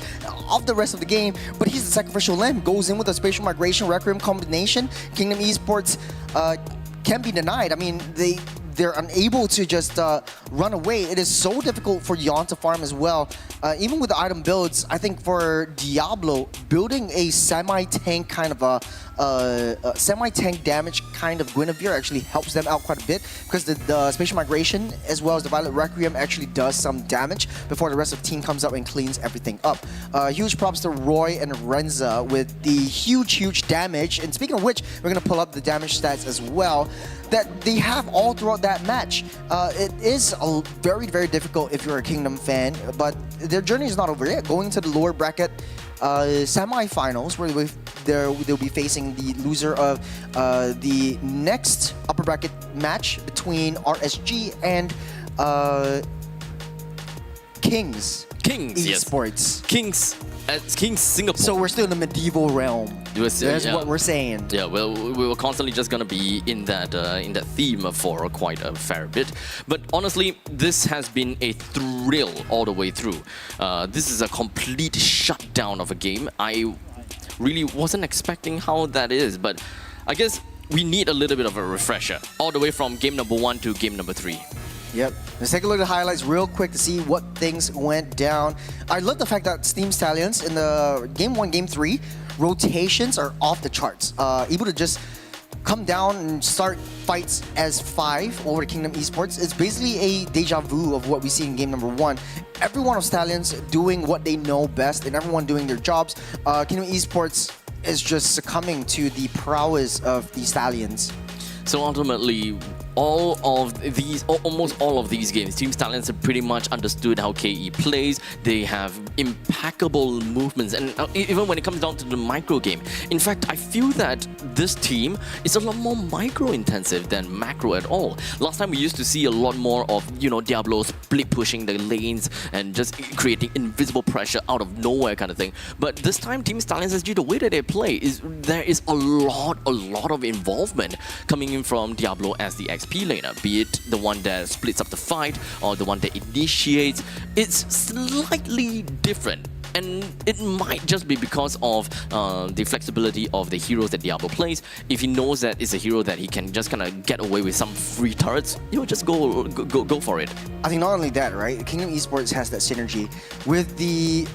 of the rest of the game. But he's the sacrificial lamb. Goes in with a Spatial Migration Requiem combination. Kingdom Esports can't be denied. I mean, they're unable to just run away. It is so difficult for Yon to farm as well. Even with the item builds, I think for Diablo, building a semi-tank kind of semi-tank damage kind of Guinevere actually helps them out quite a bit because the Spatial Migration as well as the Violet Requiem actually does some damage before the rest of the team comes up and cleans everything up. Huge props to Roy and Renza with the huge damage. And speaking of which, we're going to pull up the damage stats as well that they have all throughout that match. It is very, very difficult if you're a Kingdom fan, but their journey is not over yet. Going to the lower bracket semi-finals where they'll be facing the loser of the next upper bracket match between RSG and Kings Yes. Esports. Kings Singapore. So we're still in the medieval realm. That's yeah. what we're saying. Yeah, well, we were constantly just gonna be in that theme for quite a fair bit. But honestly, this has been a thrill all the way through. This is a complete shutdown of a game. I really wasn't expecting how that is, but I guess we need a little bit of a refresher, all the way from game number 1 to game number 3. Yep. Let's take a look at the highlights real quick to see what things went down. I love the fact that Steam Stallions in the game 1, game 3, rotations are off the charts. Able to just come down and start fights as 5 over to Kingdom Esports. It's basically a deja vu of what we see in game number 1. Every one of Stallions doing what they know best and everyone doing their jobs. Kingdom Esports is just succumbing to the prowess of the Stallions. So ultimately, almost all of these games, Team Stallions have pretty much understood how KE plays. They have impeccable movements, and even when it comes down to the micro game. In fact, I feel that this team is a lot more micro-intensive than macro at all. Last time we used to see a lot more of, Diablo split pushing the lanes and just creating invisible pressure out of nowhere kind of thing. But this time, Team Stallions SG, the way that they play there is a lot of involvement coming in from Diablo as the XP laner, be it the one that splits up the fight or the one that initiates. It's slightly different, and it might just be because of the flexibility of the heroes that Diablo plays. If he knows that it's a hero that he can just kind of get away with some free turrets, just go for it. I think not only that, right? Kingdom Esports has that synergy with the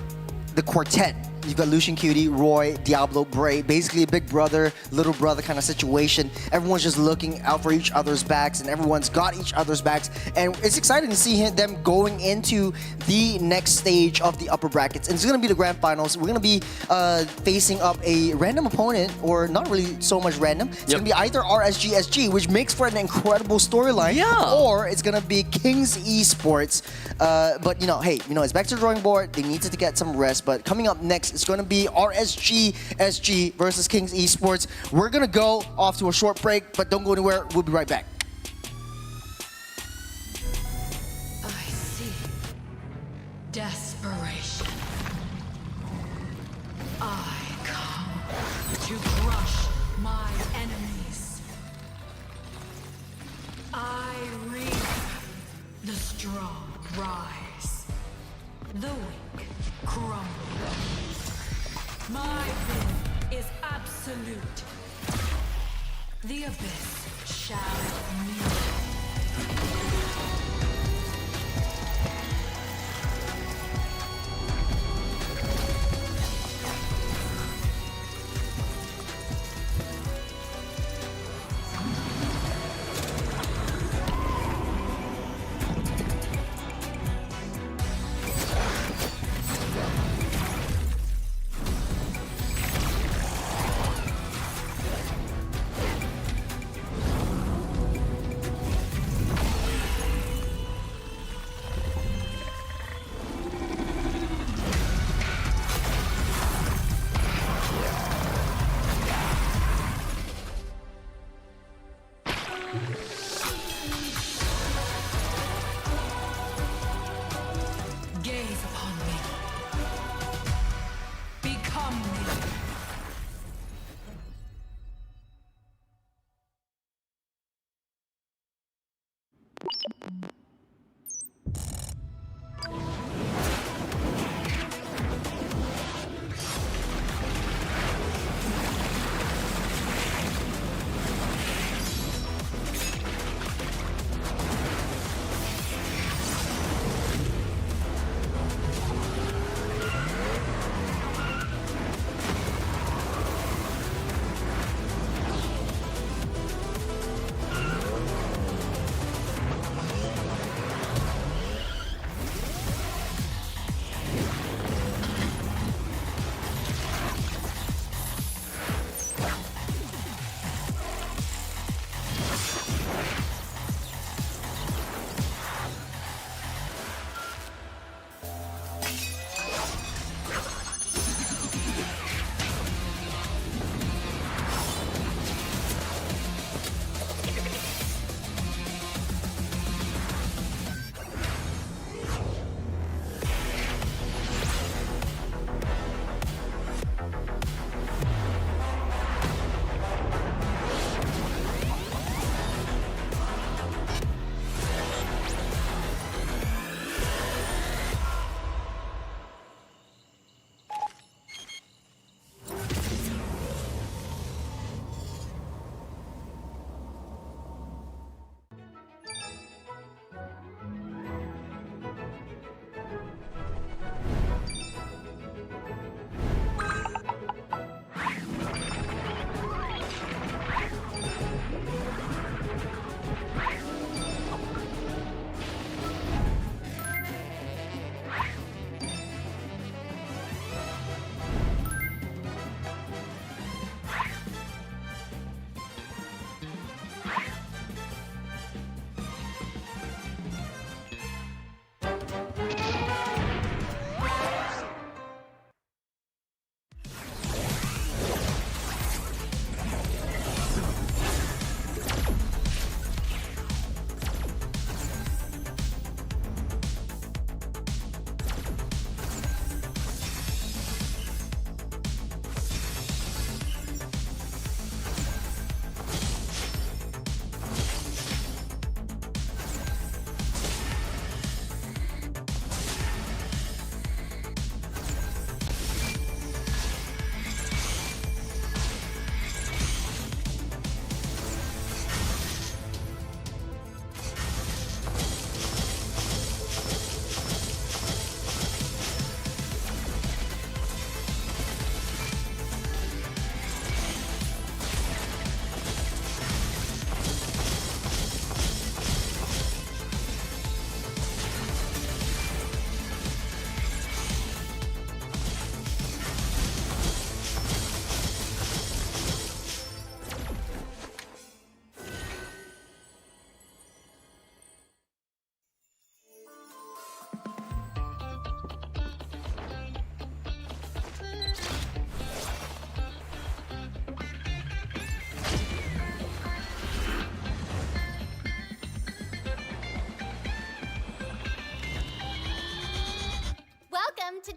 quartet. You've got Lucian Cutie, Roy, Diablo, Bray, basically a big brother, little brother kind of situation. Everyone's just looking out for each other's backs, and everyone's got each other's backs. And it's exciting to see them going into the next stage of the upper brackets. And it's going to be the grand finals. We're going to be facing up a random opponent, or not really so much random. It's going to be either RSG SG, which makes for an incredible storyline, or it's going to be Kings Esports. But, hey, it's back to the drawing board. They needed to get some rest. But coming up next, it's going to be RSG SG versus Kings Esports. We're going to go off to a short break, but don't go anywhere. We'll be right back. I see. Desperation. I come to crush my enemies. I reap. The strong rise. The weak crumble. My will is absolute. The abyss shall kneel.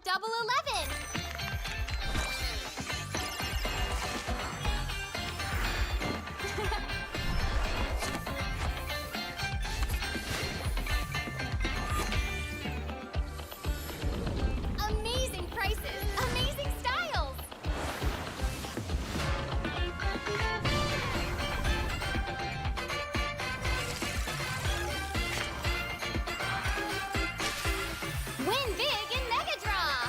double 11. Amazing prices, amazing styles. Win big in Mega Draw.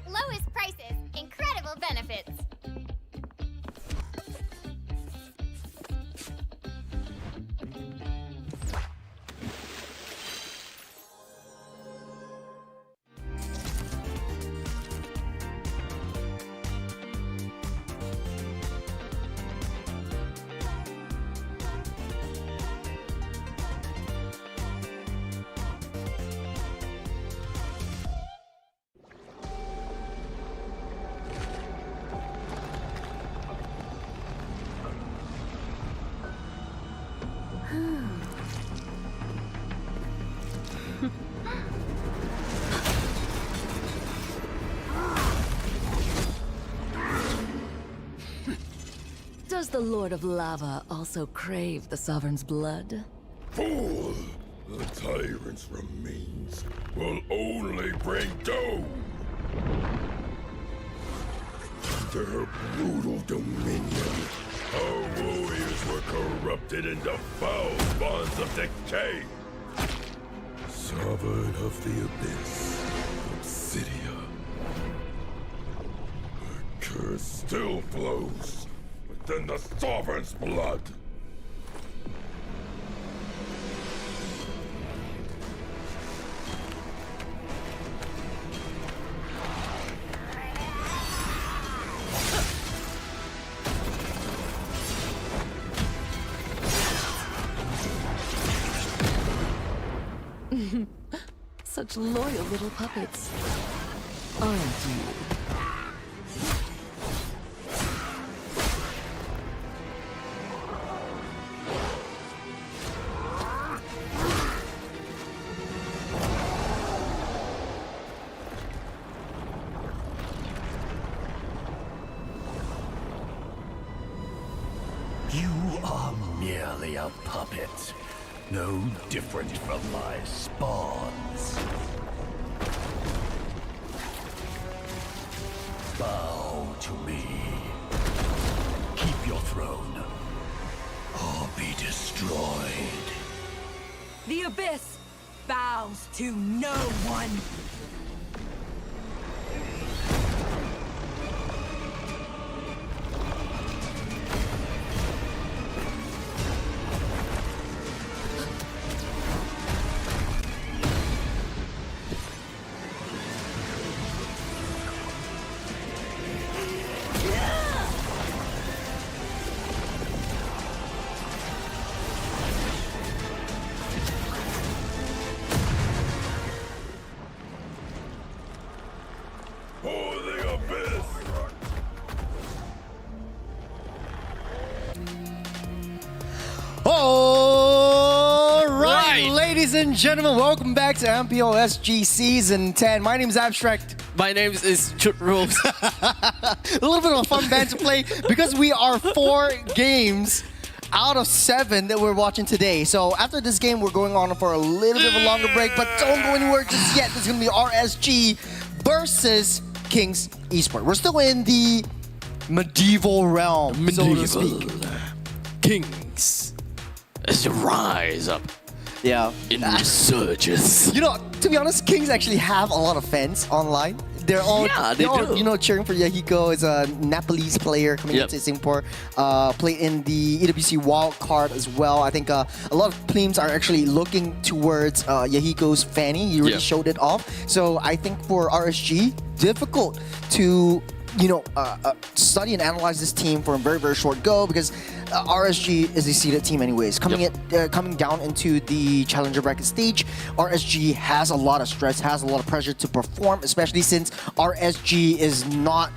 Lowest prices, incredible benefits. Does the Lord of Lava also crave the Sovereign's blood? Fool! The tyrant's remains will only bring doom! Under her brutal dominion, our warriors were corrupted into foul bonds of decay. Sovereign of the Abyss, Obsidia. Her curse still flows within the Sovereign's blood. Such loyal little puppets. Aren't you? You are merely a puppet, no different from my spawns. Bow to me. Keep your throne, or be destroyed. The Abyss bows to no one. For the Abyss! All right, Right. ladies and gentlemen, welcome back to MPL SG Season 10. My name is Abstract. My name is Chut Rose. A little bit of a fun band to play because we are 4 games out of 7 that we're watching today. So after this game, we're going on for a little bit of a longer break, but don't go anywhere just yet. This is going to be RSG versus Kings Esport. We're still in the medieval realm, so to speak. Kings, as you rise up Yeah. in resurgence. You know, to be honest, Kings actually have a lot of fans online. They're all, Yeah, they're all, do. you know, cheering for Yahiko. Is a Nepalese player coming Yep. into Singapore. Played in the EWC wild card as well. I think a lot of teams are actually looking towards Yahiko's Fanny. He really Yep. showed it off. So I think for RSG, difficult to study and analyze this team for a very, very short go because RSG is a seeded team anyways. Coming down into the Challenger bracket stage, RSG has a lot of stress, has a lot of pressure to perform, especially since RSG is not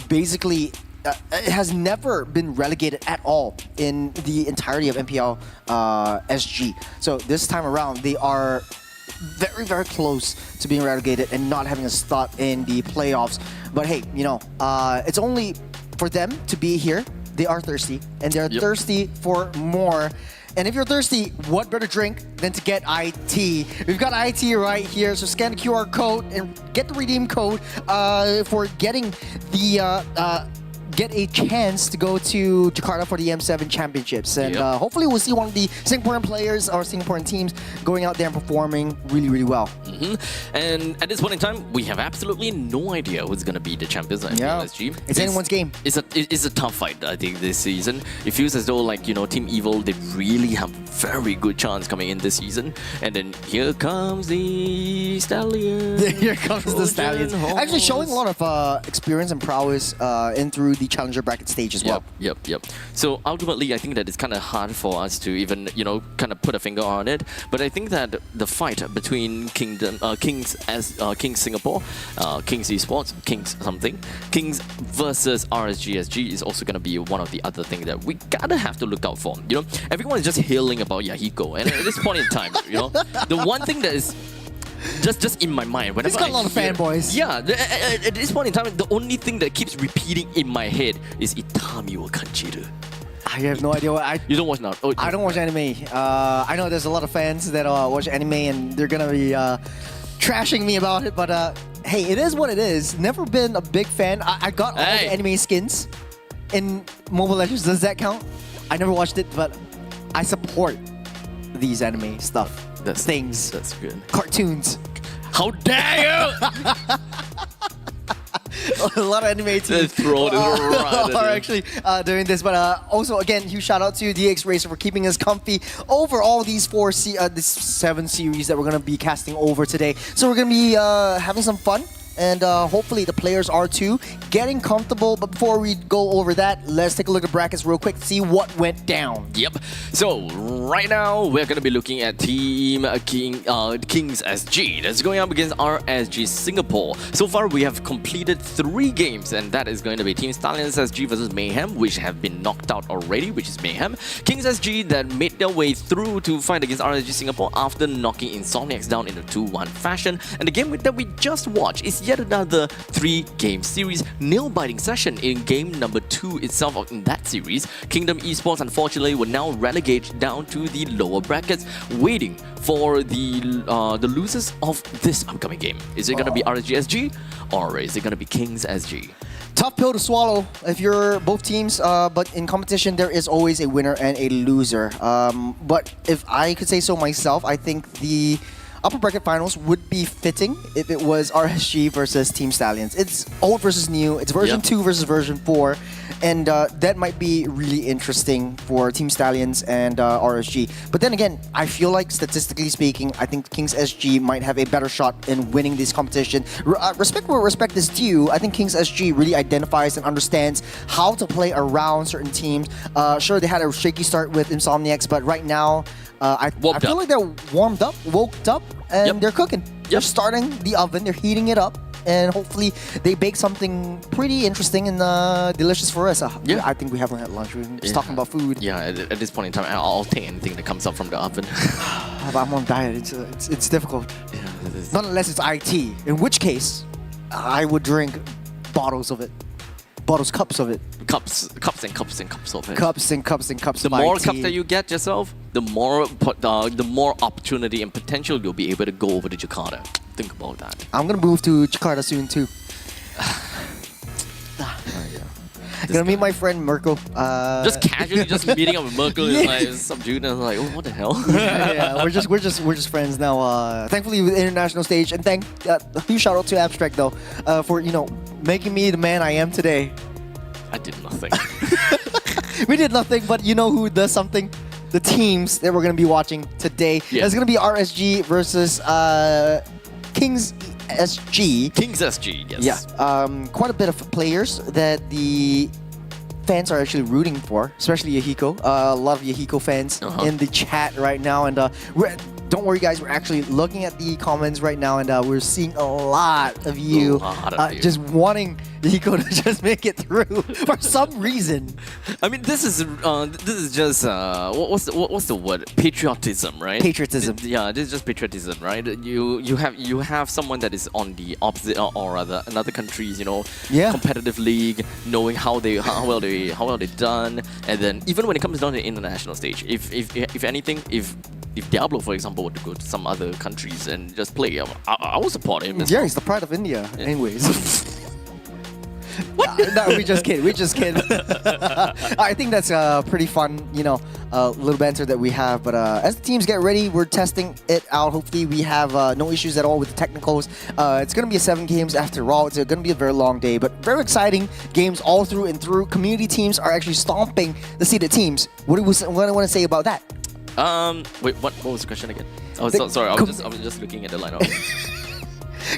basically it has never been relegated at all in the entirety of MPL SG. So this time around, they are very, very close to being relegated and not having a spot in the playoffs. But hey, you know, it's only for them to be here. They are thirsty, and they're thirsty for more. And if you're thirsty, what better drink than to get IT? We've got IT right here, so scan the QR code and get the redeem code for getting the get a chance to go to Jakarta for the M7 Championships. And hopefully we'll see one of the Singaporean players or Singaporean teams going out there and performing really, really well. And at this point in time, we have absolutely no idea who's going to be the champions of MPL SG. It's anyone's game. It's a tough fight, I think, this season. It feels as though, like, you know, Team Evil, they really have very good chance coming in this season. And then here comes the Stallions. Here comes the Stallions. Actually showing a lot of experience and prowess in through the Challenger bracket stage as well. Yep. So ultimately, I think that it's kind of hard for us to even, you know, kind of put a finger on it. But I think that the fight between Kings Singapore, Kings Esports, Kings something, Kings versus RSGSG is also going to be one of the other things that we gotta have to look out for. You know, everyone is just hailing about Yahiko, and at this point in time, you know, the one thing that is just in my mind, whenever He's got a lot of fanboys. Yeah, at this point in time, the only thing that keeps repeating in my head is Itami wa Kanjiru. I have no idea what You don't watch now? Oh, I don't watch anime. I know there's a lot of fans that watch anime and they're gonna be trashing me about it, but hey, it is what it is. Never been a big fan. I got all the anime skins in Mobile Legends. Does that count? I never watched it, but I support these anime stuff. Things. That's good. Cartoons. How dare you! A lot of anime teams are actually doing this, but also again, huge shout out to DX Racer for keeping us comfy over all these this 7 series that we're gonna be casting over today. So we're gonna be having some fun. And hopefully the players are too, getting comfortable. But before we go over that, let's take a look at brackets real quick to see what went down. Yep. So right now we're going to be looking at Team Kings SG. That's going up against RSG Singapore. So far we have completed 3 games, and that is going to be Team Stallions SG versus Mayhem, which have been knocked out already, which is Mayhem. Kings SG that made their way through to fight against RSG Singapore after knocking Insomniacs down in a 2-1 fashion. And the game that we just watched is yet another 3-game series nail-biting session in game number 2 itself in that series. Kingdom Esports unfortunately were now relegated down to the lower brackets, waiting for the losers of this upcoming game. Is it going to be RSGSG or is it going to be Kings SG? Tough pill to swallow if you're both teams, but in competition there is always a winner and a loser. But if I could say so myself, I think the upper bracket finals would be fitting if it was RSG versus Team Stallions. It's old versus new, it's version 2 versus version 4, and that might be really interesting for Team Stallions and RSG. But then again, I feel like statistically speaking, I think Kings SG might have a better shot in winning this competition. Respect where respect is due, I think Kings SG really identifies and understands how to play around certain teams. Sure, they had a shaky start with Insomniacs, but right now, I feel like they're warmed up, woke up, and they're cooking. They're starting the oven, they're heating it up, and hopefully they bake something pretty interesting and delicious for us. I think we haven't had lunch. We're just talking about food. Yeah, at this point in time, I'll take anything that comes up from the oven. But I'm on diet. It's difficult. Yeah, not unless it's IT, in which case I would drink bottles of it. Cups of it. Cups and cups and cups of it. Cups and cups and cups the of more IT. cups that you get yourself, the more opportunity and potential you'll be able to go over to Jakarta. Think about that. I'm gonna move to Jakarta soon too. Gonna meet my friend Merkel. Just casually, just meeting up with Merkel is like some dude, and I was like, oh, what the hell? Yeah, we're just friends now. Thankfully with the international stage, and a huge shout out to Abstract though, for making me the man I am today. I did nothing. We did nothing, but you know who does something? The teams that we're gonna be watching today. Yeah. It's gonna be RSG versus Kings SG. Kings SG, yes. Yeah, quite a bit of players that the fans are actually rooting for, especially Yahiko. A lot of Yahiko fans in the chat right now, and don't worry, guys. We're actually looking at the comments right now, and we're seeing a lot of you, just wanting Hiko to just make it through for some reason. I mean, this is just what's the word? Patriotism, right? Patriotism. Yeah, this is just patriotism, right? You have someone that is on the opposite or rather another country's competitive league, knowing how well they done, and then even when it comes down to the international stage, if anything, if Diablo, for example, were to go to some other countries and just play, I will support him. Yeah, he's the pride of India. Yeah. Anyways. What? No, we just kidding. I think that's pretty fun, little banter that we have. But as the teams get ready, we're testing it out. Hopefully, we have no issues at all with the technicals. It's going to be 7 games after all. It's going to be a very long day, but very exciting games all through and through. Community teams are actually stomping the seeded teams. What do I want to say about that? Wait, what was the question again? Oh, sorry, I was just looking at the lineup.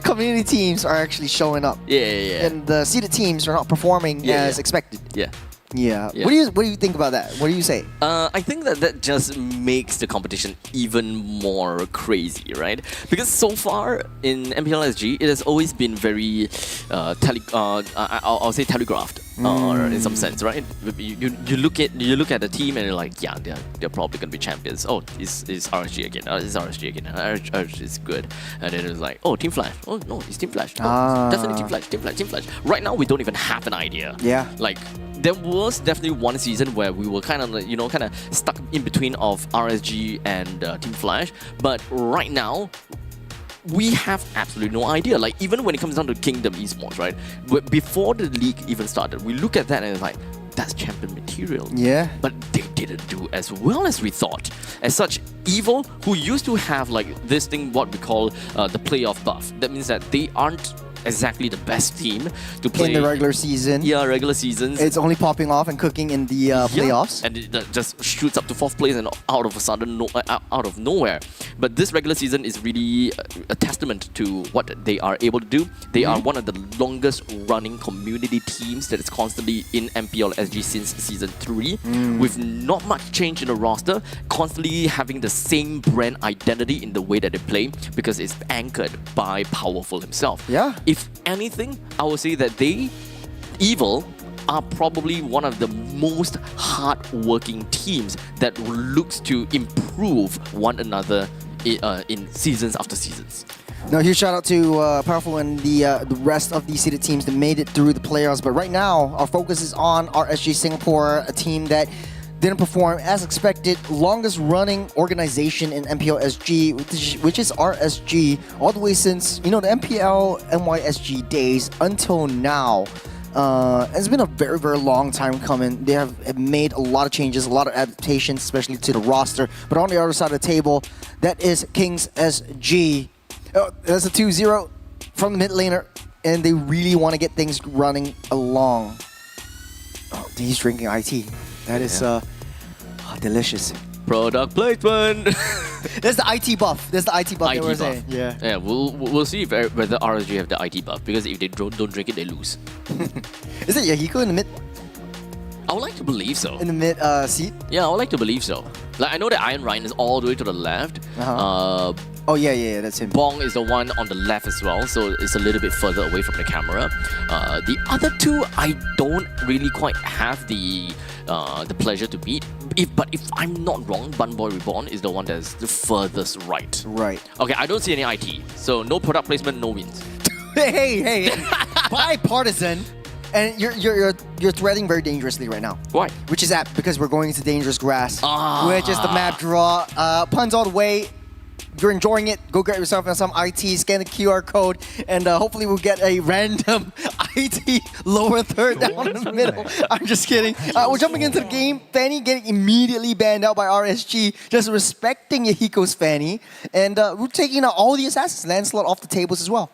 Community teams are actually showing up. Yeah. And the seeded teams are not performing as expected. Yeah. What do you think about that? What do you say? I think that just makes the competition even more crazy, right? Because so far in MPL SG, it has always been very I'll say telegraphed, in some sense, right? You look at the team and you're like, yeah, they're probably gonna be champions. Oh, it's RSG again. It's RSG again. RSG is good. And then it's like, oh, Team Flash. Oh no, it's Team Flash. Oh, definitely Team Flash. Right now we don't even have an idea. Yeah. Like, there was definitely one season where we were kind of stuck in between of RSG and Team Flash, but right now we have absolutely no idea. Like, even when it comes down to Kingdom Esports, right? Before the league even started, we look at that and it's like, that's champion material. Yeah. But they didn't do as well as we thought. As such, Evil, who used to have like this thing, what we call the playoff buff, that means that they aren't exactly the best team to play in the regular season. Yeah, regular seasons. It's only popping off and cooking in the playoffs. And it just shoots up to 4th place and out of a sudden, out of nowhere. But this regular season is really a testament to what they are able to do. They are one of the longest running community teams that is constantly in MPL SG since Season 3, with not much change in the roster, constantly having the same brand identity in the way that they play, because it's anchored by Powerful himself. Yeah. If anything, I would say that Evil, are probably one of the most hard-working teams that looks to improve one another in seasons after seasons. Now, huge shout out to Powerful and the rest of the seeded teams that made it through the playoffs. But right now, our focus is on RSG Singapore, a team that didn't perform as expected. Longest running organization in MPL SG, which is RSG, all the way since the MPL NYSG days until now. It's been a very, very long time coming. They have made a lot of changes, a lot of adaptations, especially to the roster. But on the other side of the table, that is Kings SG. That's a 2-0 from the mid laner, and they really want to get things running along. Oh, he's drinking IT. That is delicious. Product placement. That's the IT buff. That's the IT buff. IT that we're buff. saying. Yeah. We'll see whether RSG have the IT buff, because if they don't drink it, they lose. Is it Yahiko in the mid? I would like to believe so. In the mid seat? Yeah, I would like to believe so. Like, I know that Iron Ryan is all the way to the left. Oh yeah, that's him. Bong is the one on the left as well, so it's a little bit further away from the camera. The other two, I don't really quite have the pleasure to meet. But if I'm not wrong, Bun Boy Reborn is the one that's the furthest right. Right. Okay, I don't see any IT, so no product placement, no wins. hey, bipartisan. And you're threading very dangerously right now. Why? Which is apt, because we're going into dangerous grass, which is the map draw. Puns all the way. If you're enjoying it, go get yourself some IT, scan the QR code, and hopefully we'll get a random IT lower third down in the middle. I'm just kidding. We're jumping into the game. Fanny getting immediately banned out by RSG, just respecting Yahiko's Fanny. And we're taking out all the assassins. Lancelot off the tables as well.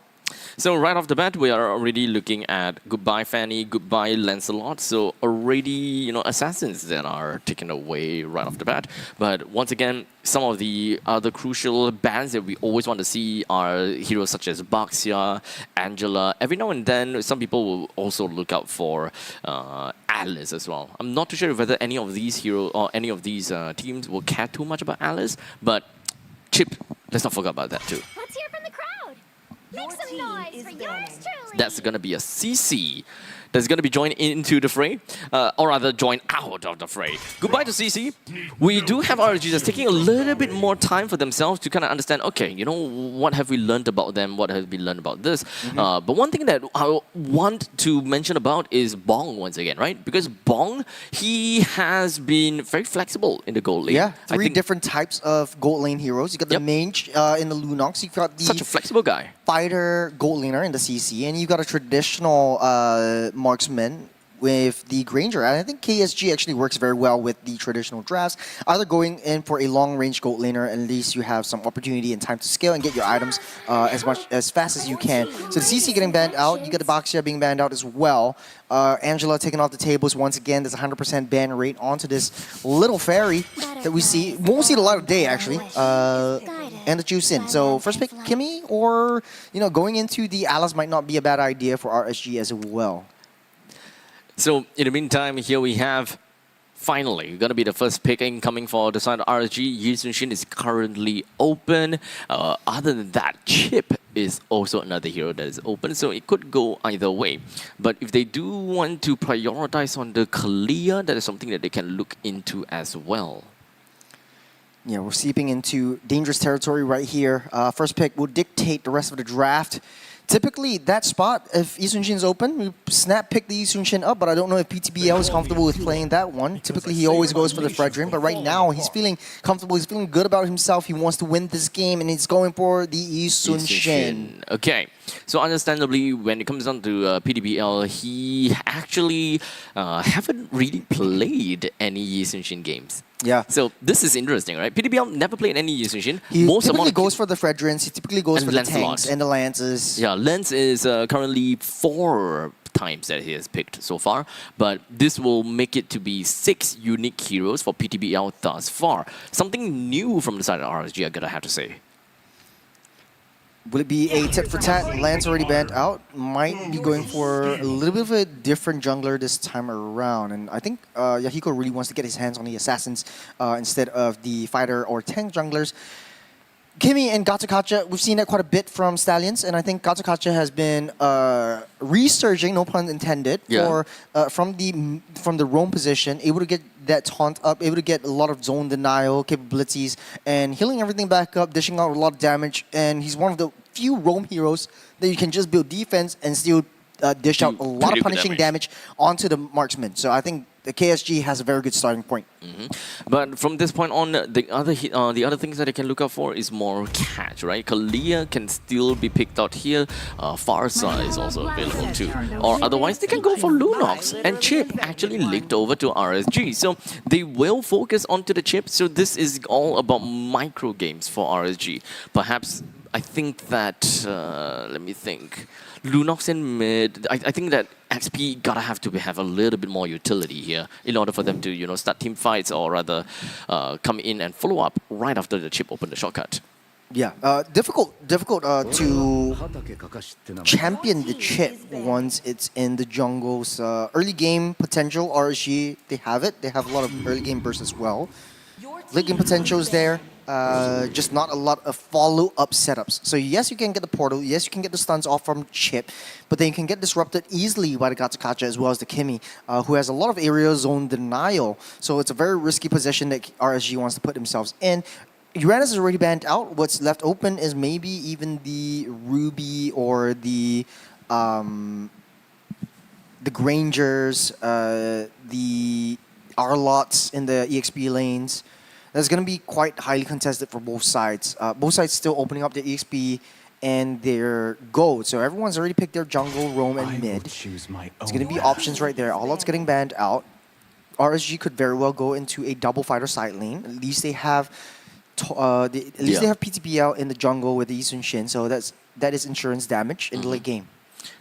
So right off the bat, we are already looking at goodbye Fanny, goodbye Lancelot. So already, assassins that are taken away right off the bat. But once again, some of the other crucial bans that we always want to see are heroes such as Baxia, Angela. Every now and then, some people will also look out for Alice as well. I'm not too sure whether any of these heroes or any of these teams will care too much about Alice, but Chip, let's not forget about that too. Let's hear from the crowd. Make some noise for yours truly. That's going to be a CC that's going to be joined into the fray, or rather joined out of the fray. Goodbye to CC. We do have RSG that's taking a little bit more time for themselves to kind of understand, okay, you know, what have we learned about them? What have we learned about this? But one thing that I want to mention about is Bong once again, right? Because Bong, he has been very flexible in the gold lane. Yeah, three different types of gold lane heroes. You got the mage in the Lunox. You got the such a flexible guy. Fighter gold laner in the CC, and you got a traditional marksman with the Granger. And I think KSG actually works very well with the traditional drafts. Either going in for a long-range gold laner, at least you have some opportunity and time to scale and get your items as fast as you can. So the CC getting banned out. You got the Baxia being banned out as well. Angela taking off the tables once again. There's a 100% ban rate onto this little fairy that we see. Won't see it a lot of day actually. And the juice in. So first pick Kimmy, or going into the Alice might not be a bad idea for RSG as well. So in the meantime, here we have finally going to be the first pick incoming for the side of RSG. Yi Sun-shin is currently open. Other than that, Chip is also another hero that is open, so it could go either way. But if they do want to prioritize on the Kalia, that is something that they can look into as well. Yeah, we're seeping into dangerous territory right here. First pick will dictate the rest of the draft. Typically, that spot, if Yi Sun-shin's open, we snap pick the Yi Sun-shin up, but I don't know if PTBL is comfortable with playing that one. Typically, he always goes for the Fredrin, but right now, he's feeling comfortable, he's feeling good about himself, he wants to win this game, and he's going for the Yi Sun-shin. Okay, so understandably, when it comes down to PTBL, he actually haven't really played any Yi Sun-shin games. Yeah. So this is interesting, right? PTBL never played any Yi Sun-shin. He typically goes for the Fredrins, he typically goes for the tanks and the lances. Yeah, Lance is currently 4 times that he has picked so far, but this will make it to be 6 unique heroes for PTBL thus far. Something new from the side of RSG, I gotta have to say. Will it be a tit for tat? Lance already banned out. Might be going for a little bit of a different jungler this time around. And I think Yahiko really wants to get his hands on the assassins instead of the fighter or tank junglers. Kimmy and Gatsukacha, we've seen that quite a bit from Stallions, and I think Gatsukacha has been resurging, no pun intended, from the roam position, able to get that taunt up, able to get a lot of zone denial capabilities, and healing everything back up, dishing out a lot of damage, and he's one of the few roam heroes that you can just build defense and still dish out a lot of punishing damage onto the marksman. So I think the KSG has a very good starting point. But from this point on, the other things that they can look out for is more catch, right? Kalia can still be picked out here. Farsa is also available too. Or otherwise, they can go for Lunox. And Chip actually leaked over to RSG. So they will focus onto the Chip. So this is all about micro games for RSG. Perhaps, I think that, let me think. Lunox in mid, I think that XP gotta have to have a little bit more utility here in order for them to, start team fights or rather come in and follow up right after the Chip opened the shortcut. Yeah, difficult to champion the Chip once it's in the jungles. Early game potential, RSG, they have it. They have a lot of early game bursts as well. Late game potential is there. Just not a lot of follow-up setups. So yes, you can get the portal, yes, you can get the stuns off from Chip, but then you can get disrupted easily by the Gatsukacha as well as the Kimmy, who has a lot of area zone denial. So it's a very risky position that RSG wants to put themselves in. Uranus is already banned out. What's left open is maybe even the Ruby or the Grangers, the Arlots in the EXP lanes. That's going to be quite highly contested for both sides. Both sides still opening up their EXP and their gold. So everyone's already picked their jungle, roam, and mid. It's going to be options right there. All out's getting banned out. RSG could very well go into a double fighter side lane. At least they have they have PTBL in the jungle with the Yi Sun-shin. So that is insurance damage in the late game.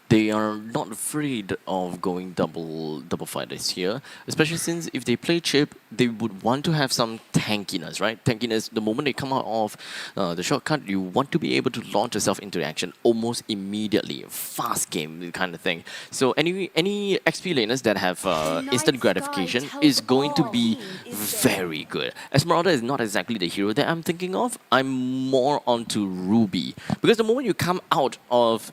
they are not afraid of going double fighters here, especially since if they play chip, they would want to have some tankiness, right? Tankiness, the moment they come out of the shortcut, you want to be able to launch yourself into action almost immediately. Fast game kind of thing. So any XP laners that have instant gratification is going to be very good. Esmeralda is not exactly the hero that I'm thinking of. I'm more onto Ruby. Because the moment you come out of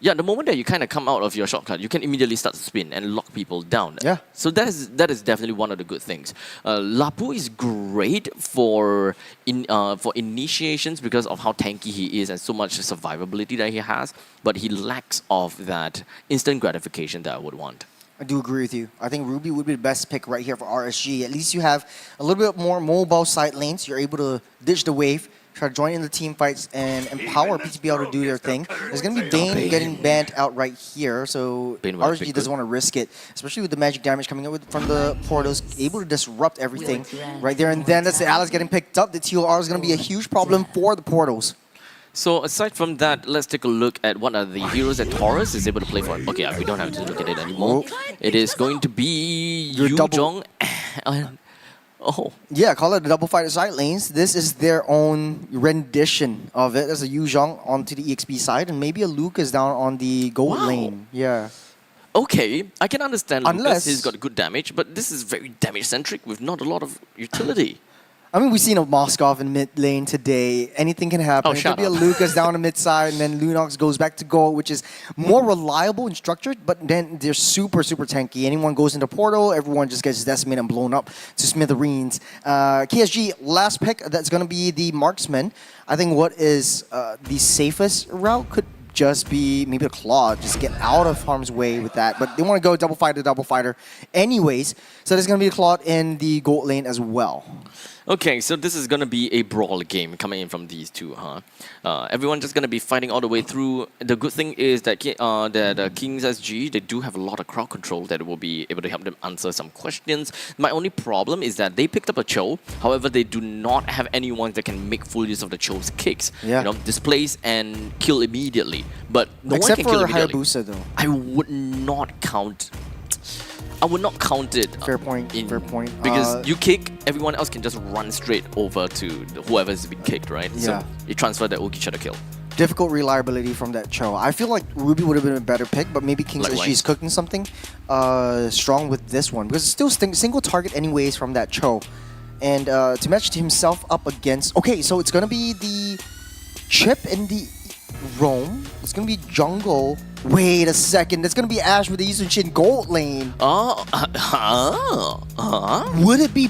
the moment that you kind of come out of your shortcut, you can immediately start to spin and lock people down. Yeah. So that is definitely one of the good things. Lapu is great for initiations because of how tanky he is and so much survivability that he has, but he lacks of that instant gratification that I would want. I do agree with you. I think Ruby would be the best pick right here for RSG. At least you have a little bit more mobile side lanes. You're able to ditch the wave, try to join in the team fights, and empower PTPL to do their thing. There's going to be Bane getting banned out right here, so RSG doesn't want to risk it, especially with the magic damage coming up from the portals, able to disrupt everything right there. And then that's the Alex getting picked up. The TOR is going to be a huge problem for the portals. So aside from that, let's take a look at what are the heroes that Taurus is able to play for. Okay, we don't have to look at it anymore. It is going to be Yu Zhong. Oh. Yeah, call it the double fighter side lanes. This is their own rendition of it. There's a Yu Zhong onto the EXP side, and maybe a Lucas down on the gold lane. Yeah. Okay, I can understand Lucas. He's got good damage, but this is very damage-centric with not a lot of utility. I mean, we've seen a Moskov in mid lane today. Anything can happen. Oh, it could be a Lucas down the mid side, and then Lunox goes back to gold, which is more reliable and structured, but then they're super, super tanky. Anyone goes into portal, everyone just gets decimated and blown up to smithereens. KSG, last pick, that's going to be the marksman. I think what is the safest route could just be maybe a Claw, just get out of harm's way with that. But they want to go double fighter anyways. So there's going to be a Claw in the gold lane as well. Okay, so this is going to be a brawl game coming in from these two, huh? Everyone just going to be fighting all the way through. The good thing is that Kings SG, they do have a lot of crowd control that will be able to help them answer some questions. My only problem is that they picked up a Cho. However, they do not have anyone that can make full use of the Cho's kicks. Yeah. You know, displace and kill immediately. But no Except one can kill for immediately. Hayabusa, though. I would not count it. Fair point. Fair point. Because you kick, everyone else can just run straight over to whoever's been kicked, right? Yeah. So you transfer that Uki to kill. Difficult reliability from that Cho. I feel like Ruby would have been a better pick, but maybe Kings SG is cooking something strong with this one. Because it's still single target anyways from that Cho. And to match himself up against... Okay, so it's going to be the Chip and the Roam. It's going to be jungle. Wait a second. That's going to be Ash with the Yi Sun-shin gold lane. Would it be...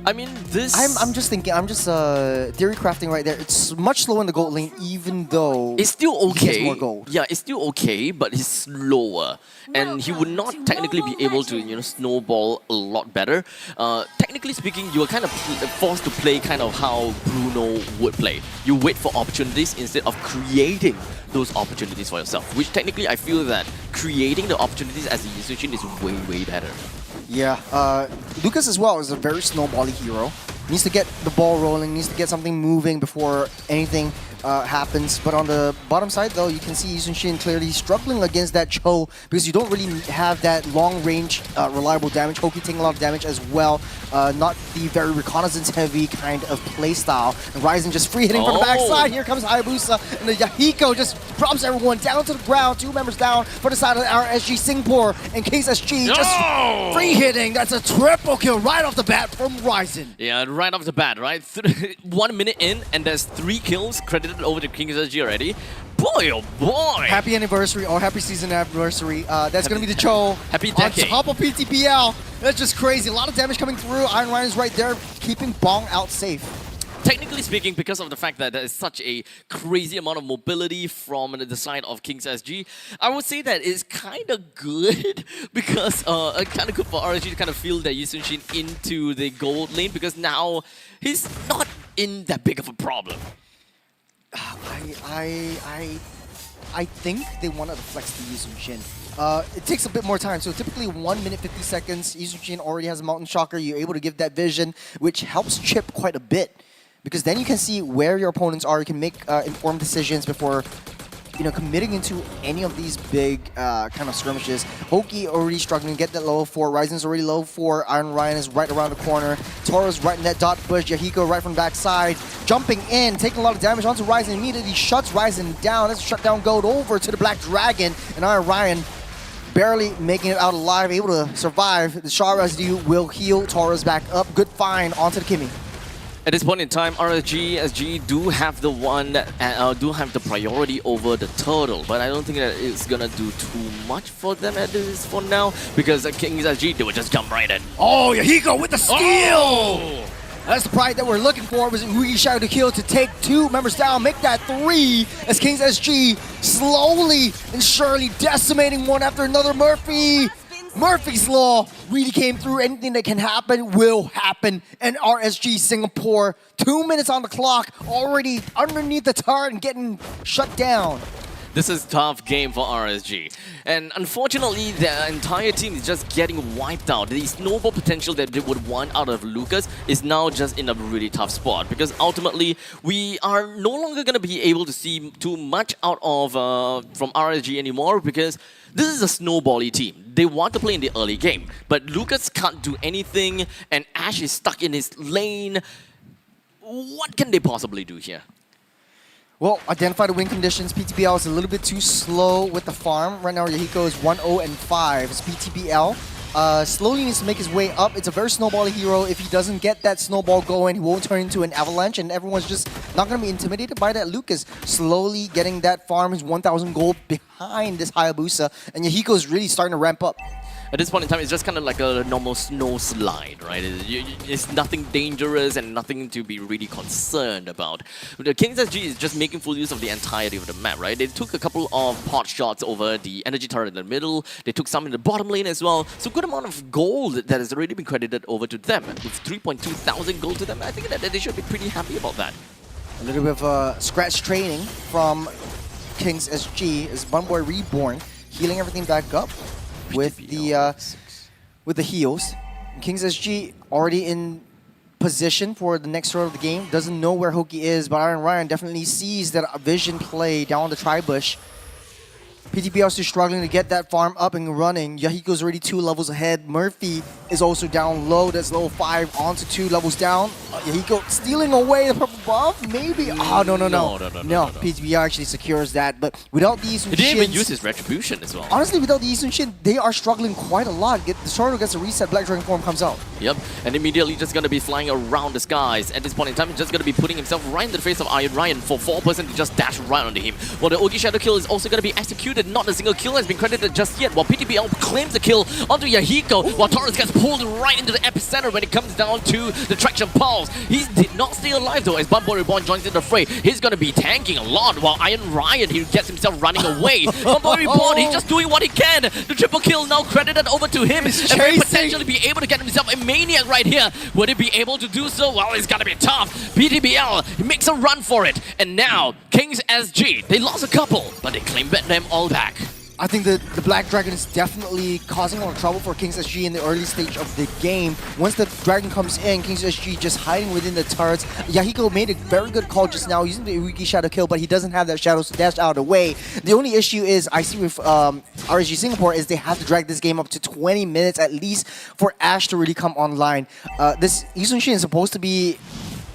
I mean, this... I'm just thinking, I'm just theory crafting right there. It's much slower in the gold lane, even though it's still okay. He has more gold. Yeah, it's still okay, but he's slower. And he would not technically be able to, you know, snowball a lot better. Technically speaking, you are kind of forced to play kind of how Bruno would play. You wait for opportunities instead of creating those opportunities for yourself. Which technically, I feel that creating the opportunities as a Yi Sun-shin is way, way better. Yeah, Lucas as well is a very snowbally hero. Needs to get the ball rolling, needs to get something moving before anything happens. But on the bottom side, though, you can see Yi Sun-shin clearly struggling against that Cho because you don't really have that long-range, reliable damage. Hoki taking a lot of damage as well. Not the very reconnaissance-heavy kind of playstyle. And Ryzen just free hitting from the backside. Here comes Hayabusa, and the Yahiko just drops everyone down to the ground. 2 members down for the side of our SG Singapore. And Kings SG just free hitting. That's a triple kill right off the bat from Ryzen. Yeah, right off the bat, right? 1 minute in, and there's 3 kills credited over to Kings SG already. Boy, oh boy! Happy anniversary or happy season anniversary. That's going to be the Cho. Happy decade. On top of PTPL. That's just crazy. A lot of damage coming through. Iron Ryan is right there, keeping Bong out safe. Technically speaking, because of the fact that there is such a crazy amount of mobility from the side of Kings SG, I would say that it's kind of good because kind of good for RSG to kind of feel that Yi Sun-shin into the gold lane because now he's not in that big of a problem. I think they wanted to flex the Yi Sun-shin. It takes a bit more time, so typically 1 minute 50 seconds. Yi Sun-shin already has a Mountain Shocker. You're able to give that vision, which helps Chip quite a bit. because then you can see where your opponents are. You can make informed decisions before committing into any of these big kind of skirmishes. Hoki already struggling to get that level 4. Ryzen's already level 4. Iron Ryan is right around the corner. Toro's right in that dot bush. Yahiko right from the backside. Jumping in, taking a lot of damage onto Ryzen. Immediately shuts Ryzen down. That's a shutdown gold over to the Black Dragon. And Iron Ryan barely making it out alive, able to survive. The Shard Residue will heal Toro's back up. Good find onto the Kimmy. At this point in time, SG do have the priority over the turtle, but I don't think that it's gonna do too much for them at this for now, because Kings SG, they will just jump right in. Oh, Yahiko with the steal! Oh! That's the pride that we're looking for. Was Rugi Shadow to kill to take 2 members down, make that 3 as Kings SG slowly and surely decimating one after another. Murphy's Law really came through. Anything that can happen will happen. And RSG Singapore, 2 minutes on the clock, already underneath the turret and getting shut down. This is a tough game for RSG. And unfortunately, the entire team is just getting wiped out. The snowball potential that they would want out of Lucas is now just in a really tough spot, because ultimately, we are no longer going to be able to see too much out of from RSG anymore, because this is a snowbally team. They want to play in the early game, but Lucas can't do anything, and Ash is stuck in his lane. What can they possibly do here? Well, identify the win conditions. PTBL is a little bit too slow with the farm. Right now, Yahiko is 1-0-5. It's PTBL. Slowly needs to make his way up. It's a very snowbally hero. If he doesn't get that snowball going, he won't turn into an avalanche, and everyone's just not going to be intimidated by that. Lucas slowly getting that farm, his 1,000 gold behind this Hayabusa, and Yahiko is really starting to ramp up. At this point in time, it's just kind of like a normal snow slide, right? It's nothing dangerous and nothing to be really concerned about. The Kings SG is just making full use of the entirety of the map, right? They took a couple of pot shots over the energy turret in the middle. They took some in the bottom lane as well. So good amount of gold that has already been credited over to them. With 3.2 thousand gold to them, I think that they should be pretty happy about that. A little bit of scratch training from Kings SG as Bunboy Reborn, healing everything back up with the heals. Kings SG already in position for the next round of the game. Doesn't know where Hoki is, but Iron Ryan definitely sees that vision play down the tri-bush. PTBL still struggling to get that farm up and running. Yahiko's already 2 levels ahead. Murphy is also down low. That's level 5 onto 2 levels down. Yahiko stealing away the purple buff? Maybe? Oh, no. PTBL actually secures that. But without these He didn't even use his retribution as well. Honestly, without the Eastern Shin, they are struggling quite a lot. The Shorter gets a reset, Black Dragon form comes out. Yep, and immediately just going to be flying around the skies. At this point in time, he's just going to be putting himself right in the face of Iron Ryan for 4% to just dash right onto him. While the Ogi Shadow kill is also going to be executed. Not a single kill has been credited just yet, while PTBL claims the kill onto Yahiko, while Taurus gets pulled right into the epicenter when it comes down to the traction pulse. He did not stay alive though, as Bunboy Reborn joins in the fray. He's going to be tanking a lot, while Iron Ryan, he gets himself running away. Bunboy Reborn, he's just doing what he can. The triple kill now credited over to him, and may potentially be able to get himself a maniac right here. Would he be able to do so? Well, it's going to be tough. PTBL, he makes a run for it. And now, Kings SG, they lost a couple, but they claim them all back. I think the Black Dragon is definitely causing a lot of trouble for Kings SG in the early stage of the game. Once the Dragon comes in, Kings SG just hiding within the turrets. Yahiko made a very good call just now using the Uiki Shadow kill, but he doesn't have that Shadow to dash out of the way. The only issue is, I see with RSG Singapore, is they have to drag this game up to 20 minutes at least for Ash to really come online. This Yusung Shin is supposed to be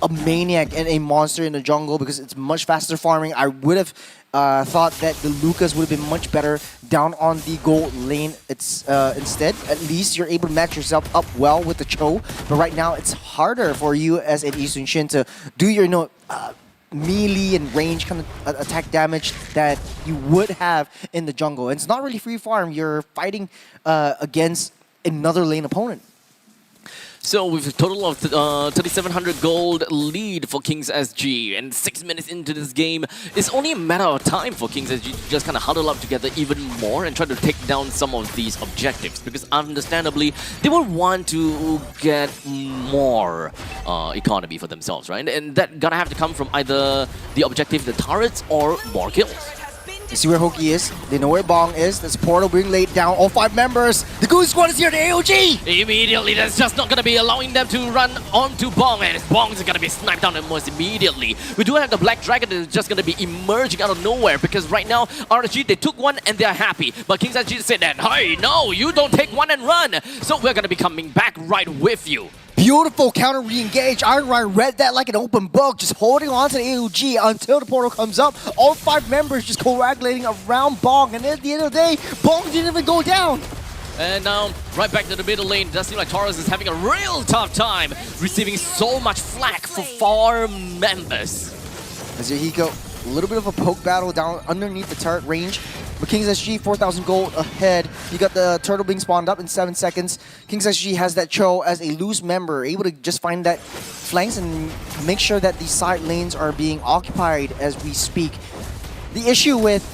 a maniac and a monster in the jungle because it's much faster farming. I would have thought that the Lucas would have been much better down on the gold lane. Instead, at least you're able to match yourself up well with the Cho. But right now, it's harder for you as an Yusung Shin to do your melee and range kind of attack damage that you would have in the jungle. And it's not really free farm. You're fighting against another lane opponent. So with a total of 3,700 gold lead for Kings SG, and 6 minutes into this game, it's only a matter of time for Kings SG to just kind of huddle up together even more and try to take down some of these objectives, because understandably, they will want to get more economy for themselves, right? And that gonna have to come from either the objective, the turrets, or more kills. They see where Hoki is. They know where Bong is. This portal being laid down. All 5 members. The Goon Squad is here. The AOG. Immediately, that's just not going to be allowing them to run onto Bong, and Bong's going to be sniped down almost immediately. We do have the Black Dragon that is just going to be emerging out of nowhere, because right now, RSG, they took one and they are happy. But King's SG said that, hey, no, you don't take one and run. So we're going to be coming back right with you. Beautiful counter re-engage. Iron Ryan read that like an open book, just holding on to the AOG until the portal comes up. All 5 members just coagulating around Bong, and at the end of the day, Bong didn't even go down. And now, right back to the middle lane. It does seem like Taurus is having a real tough time, receiving so much flack for 4 members. As Yahiko, a little bit of a poke battle down underneath the turret range. But King's SG, 4,000 gold ahead. You got the turtle being spawned up in 7 seconds. King's SG has that Cho as a loose member, able to just find that flanks and make sure that the side lanes are being occupied as we speak. The issue with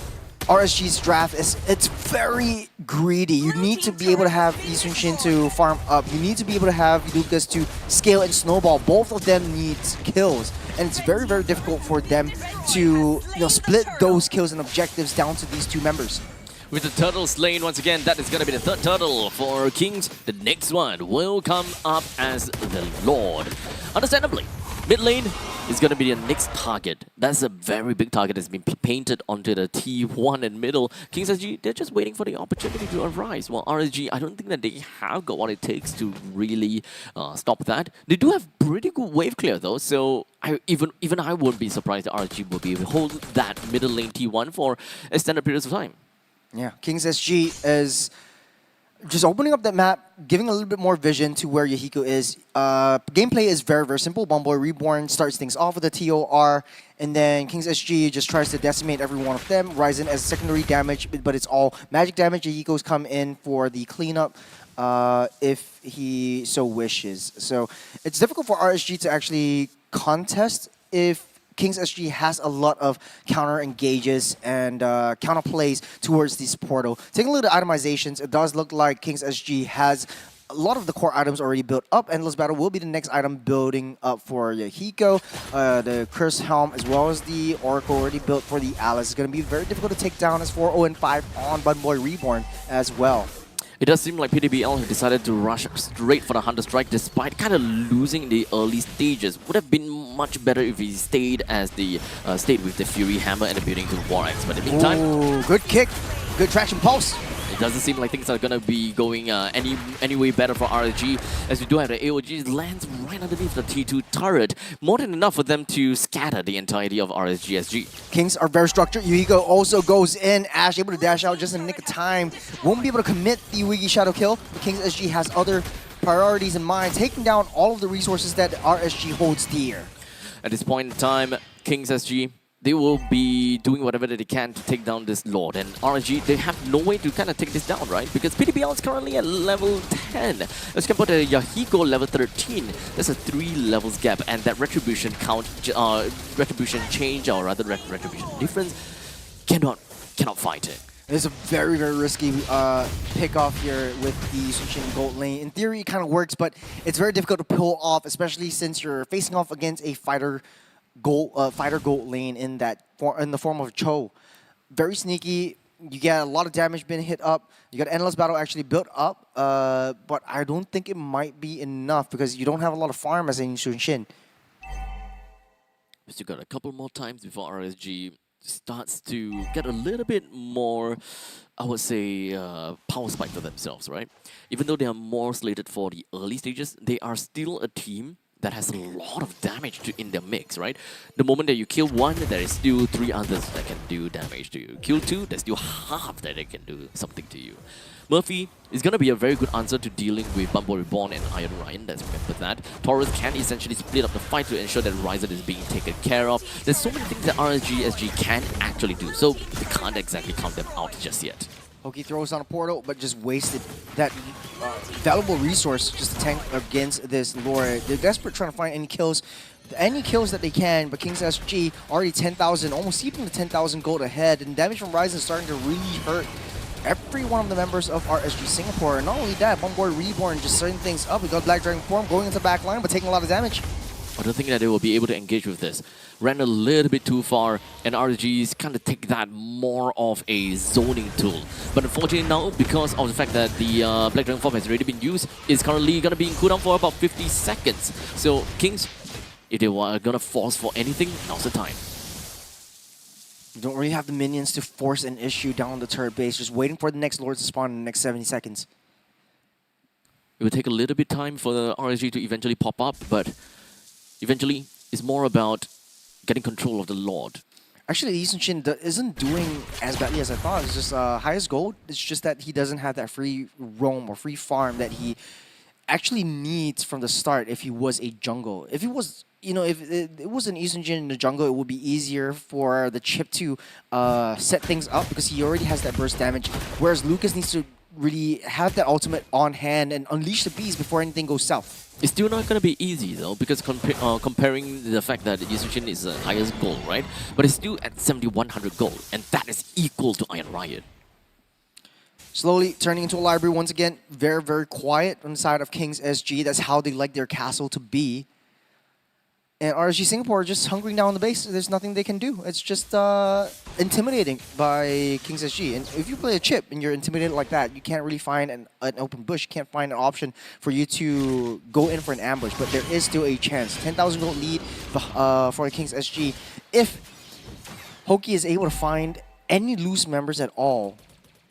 RSG's draft is it's very greedy. You need to be able to have Yi Sun-shin to farm up. You need to be able to have Lucas to scale and snowball. Both of them need kills. And it's very, very difficult for them to split those kills and objectives down to these 2 members. With the turtle slain once again, that is going to be the 3rd turtle for Kings. The next one will come up as the Lord. Understandably, mid lane is going to be the next target. That's a very big target that's been painted onto the T1 and middle. Kings SG, they're just waiting for the opportunity to arise. While RSG, I don't think that they have got what it takes to really stop that. They do have pretty good wave clear though, so even I wouldn't be surprised that RSG will be able to hold that middle lane T1 for extended periods of time. Yeah, King's SG is just opening up that map, giving a little bit more vision to where Yahiko is. Gameplay is very, very simple. Bomboy Reborn starts things off with a TOR, and then King's SG just tries to decimate every one of them. Ryzen as secondary damage, but it's all magic damage. Yahiko's come in for the cleanup if he so wishes. So it's difficult for RSG to actually contest if King's SG has a lot of counter engages and counter plays towards this portal. Taking a look at itemizations, it does look like King's SG has a lot of the core items already built up. Endless Battle will be the next item building up for Yahiko. The Curse Helm as well as the Oracle already built for the Alice is going to be very difficult to take down as 4-0-5 on Bunboy Reborn as well. It does seem like PDBL have decided to rush straight for the Hunter Strike despite kind of losing in the early stages. Would have been much better if he stayed as the with the Fury Hammer and the building to War Axe. But in the meantime, ooh, good kick, good traction pulse. It doesn't seem like things are going to be going any way better for RSG, as we do have the AOG lands right underneath the T2 turret. More than enough for them to scatter the entirety of RSG SG. Kings are very structured. Yuhiko also goes in. Ash able to dash out just in the nick of time. Won't be able to commit the Wiggy Shadow kill, but Kings SG has other priorities in mind, taking down all of the resources that RSG holds dear. At this point in time, Kings SG, they will be doing whatever that they can to take down this Lord. And RSG, they have no way to kind of take this down, right? Because PDBL is currently at level 10. Let's compare to Yahiko level 13. There's a 3 levels gap, and that retribution count, retribution change, or rather retribution difference, cannot fight it. It's a very, very risky pick off here with the Sun-shin gold lane. In theory, it kind of works, but it's very difficult to pull off, especially since you're facing off against a fighter gold lane in the form of Cho. Very sneaky. You get a lot of damage being hit up. You got Endless Battle actually built up, but I don't think it might be enough because you don't have a lot of farm as in Sun-shin. We still got a couple more times before RSG starts to get a little bit more, I would say, power spike for themselves, right? Even though they are more slated for the early stages, they are still a team that has a lot of damage in their mix, right? The moment that you kill one, there is still 3 others that can do damage to you. Kill 2, there's still half that they can do something to you. Murphy is going to be a very good answer to dealing with Bumble Reborn and Iron Ryan, let's remember that. Taurus can essentially split up the fight to ensure that Ryzen is being taken care of. There's so many things that RSG SG can actually do, so we can't exactly count them out just yet. Hoki throws on a portal, but just wasted that valuable resource just to tank against this Lord. They're desperate trying to find any kills that they can, but King's SG already 10,000, almost keeping the 10,000 gold ahead, and damage from Ryzen is starting to really hurt every one of the members of RSG Singapore. And not only that, Bomboy Reborn just setting things up. We got Black Dragon form going into the back line, but taking a lot of damage. I don't think that they will be able to engage with this. Ran a little bit too far, and RGs kind of take that more of a zoning tool. But unfortunately now, because of the fact that the Black Dragon Form has already been used, it's currently going to be in cooldown for about 50 seconds. So Kings, if they were going to force for anything, now's the time. You don't really have the minions to force an issue down the turret base, just waiting for the next Lord to spawn in the next 70 seconds. It will take a little bit time for the RSG to eventually pop up, but eventually it's more about getting control of the Lord. Actually, Lee Sun-shin isn't doing as badly as I thought. It's just highest gold. It's just that he doesn't have that free roam or free farm that he actually needs from the start if he was a jungle. If he was, you know, if it was an Lee Sun-shin in the jungle, it would be easier for the chip to set things up because he already has that burst damage. Whereas Lucas needs to really have that ultimate on hand and unleash the beast before anything goes south. It's still not going to be easy though, because comparing the fact that Lee Sun-shin is the highest gold, right? But it's still at 7,100 gold, and that is equal to Iron Riot. Slowly turning into a library once again. Very, very quiet on the side of Kings SG. That's how they like their castle to be. And RSG Singapore just hunkering down the base. There's nothing they can do. It's just intimidating by Kings SG. And if you play a chip and you're intimidated like that, you can't really find an open bush. You can't find an option for you to go in for an ambush. But there is still a chance. 10,000 gold lead for Kings SG. If Hoki is able to find any loose members at all,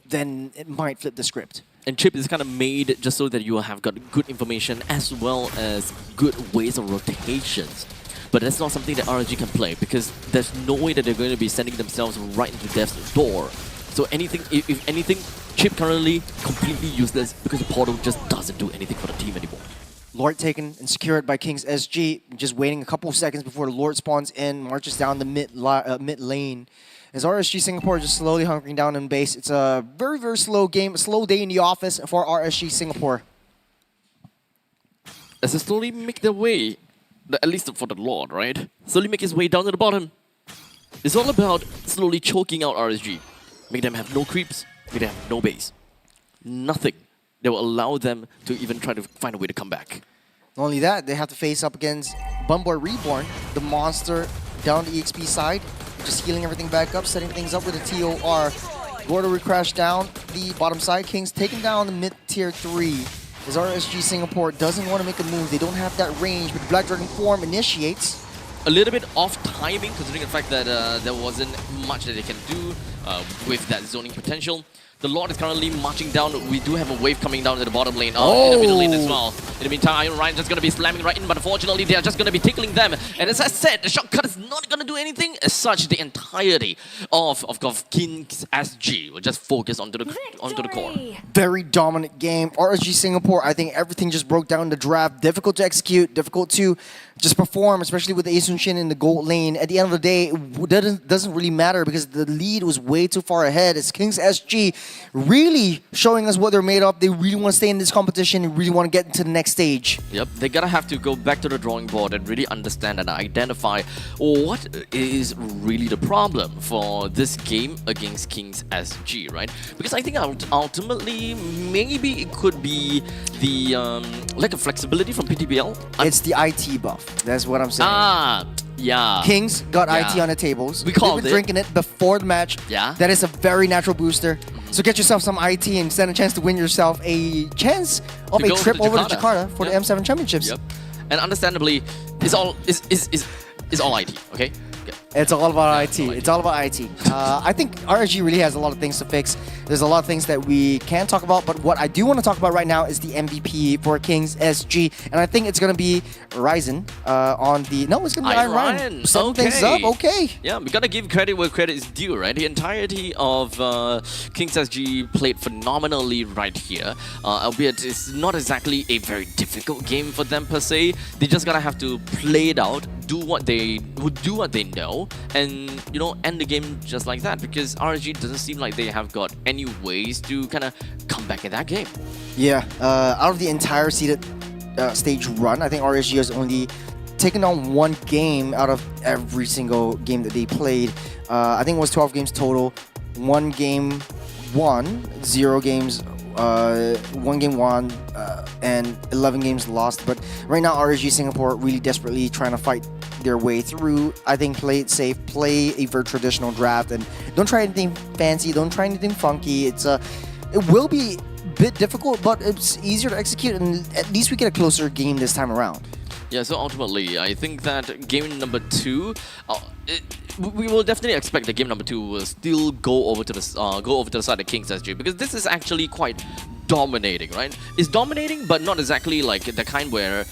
then it might flip the script. And chip is kind of made just so that you have got good information as well as good ways of rotations. But that's not something that RNG can play because there's no way that they're going to be sending themselves right into death's door. So anything, if anything, chip currently completely useless because the portal just doesn't do anything for the team anymore. Lord taken and secured by Kings SG. Just waiting a couple of seconds before the Lord spawns in, marches down the mid lane. As RSG Singapore just slowly hunkering down in base. It's a very, very slow game, a slow day in the office for RSG Singapore. As they slowly make their way, at least for the Lord, right? Slowly make his way down to the bottom. It's all about slowly choking out RSG. Make them have no creeps, make them have no base. Nothing that will allow them to even try to find a way to come back. Not only that, they have to face up against Bumboy Reborn, the monster down the EXP side. Just healing everything back up, setting things up with a TOR. Gordo will crash down the bottom side. Kings taking down the mid-tier 3. As RSG Singapore doesn't want to make a move. They don't have that range, but Black Dragon Form initiates. A little bit off timing, considering the fact that there wasn't much that they can do with that zoning potential. The Lord is currently marching down. We do have a wave coming down to the bottom lane, in the middle lane as well. In the meantime, Iron Ryan's just going to be slamming right in, but unfortunately, they are just going to be tickling them. And as I said, the shortcut is not going to do anything. As such, the entirety of Kings SG will just focus onto the core. Very dominant game. RSG Singapore, I think everything just broke down in the draft. Difficult to execute, difficult to just perform, especially with the Lee Sun-shin in the gold lane. At the end of the day, it doesn't really matter because the lead was way too far ahead. It's Kings SG really showing us what they're made of. They really want to stay in this competition and really want to get into the next stage. Yep, they're gonna have to go back to the drawing board and really understand and identify what is really the problem for this game against Kings SG, right? Because I think ultimately, maybe it could be the lack of flexibility from PTBL. It's the IT buff. That's what I'm saying. Ah, yeah. Kings got IT on the tables. We called They've been drinking it before the match. Yeah. That is a very natural booster. So get yourself some IT and stand a chance to win yourself a chance of a trip over to Jakarta for the M7 Championships. Yep. And understandably, it's all IT, okay? It's all about IT. It's all about IT. I think RSG really has a lot of things to fix. There's a lot of things that we can talk about, but what I do want to talk about right now is the MVP for Kings SG, and I think it's going to be Ryzen on the... No, it's going to be Iron Ryan. Setting things up, okay. Yeah, we got to give credit where credit is due, right? The entirety of Kings SG played phenomenally right here, albeit it's not exactly a very difficult game for them per se. They just got to have to play it out, do what they know, and end the game just like that, because RSG doesn't seem like they have got any ways to kind of come back in that game. Yeah, out of the entire seeded stage run, I think RSG has only taken on one game out of every single game that they played. I think it was 12 games total. 1 game won, 0 games, 1 game won, and 11 games lost. But right now, RSG Singapore really desperately trying to fight their way through. I think play it safe, play a very traditional draft, and don't try anything fancy, don't try anything funky. It will be a bit difficult, but it's easier to execute, and at least we get a closer game this time around. Yeah, so ultimately, I think that game number 2, we will definitely expect that game number 2 will still go over to the side of Kings SG, because this is actually quite dominating, right? It's dominating, but not exactly like the kind where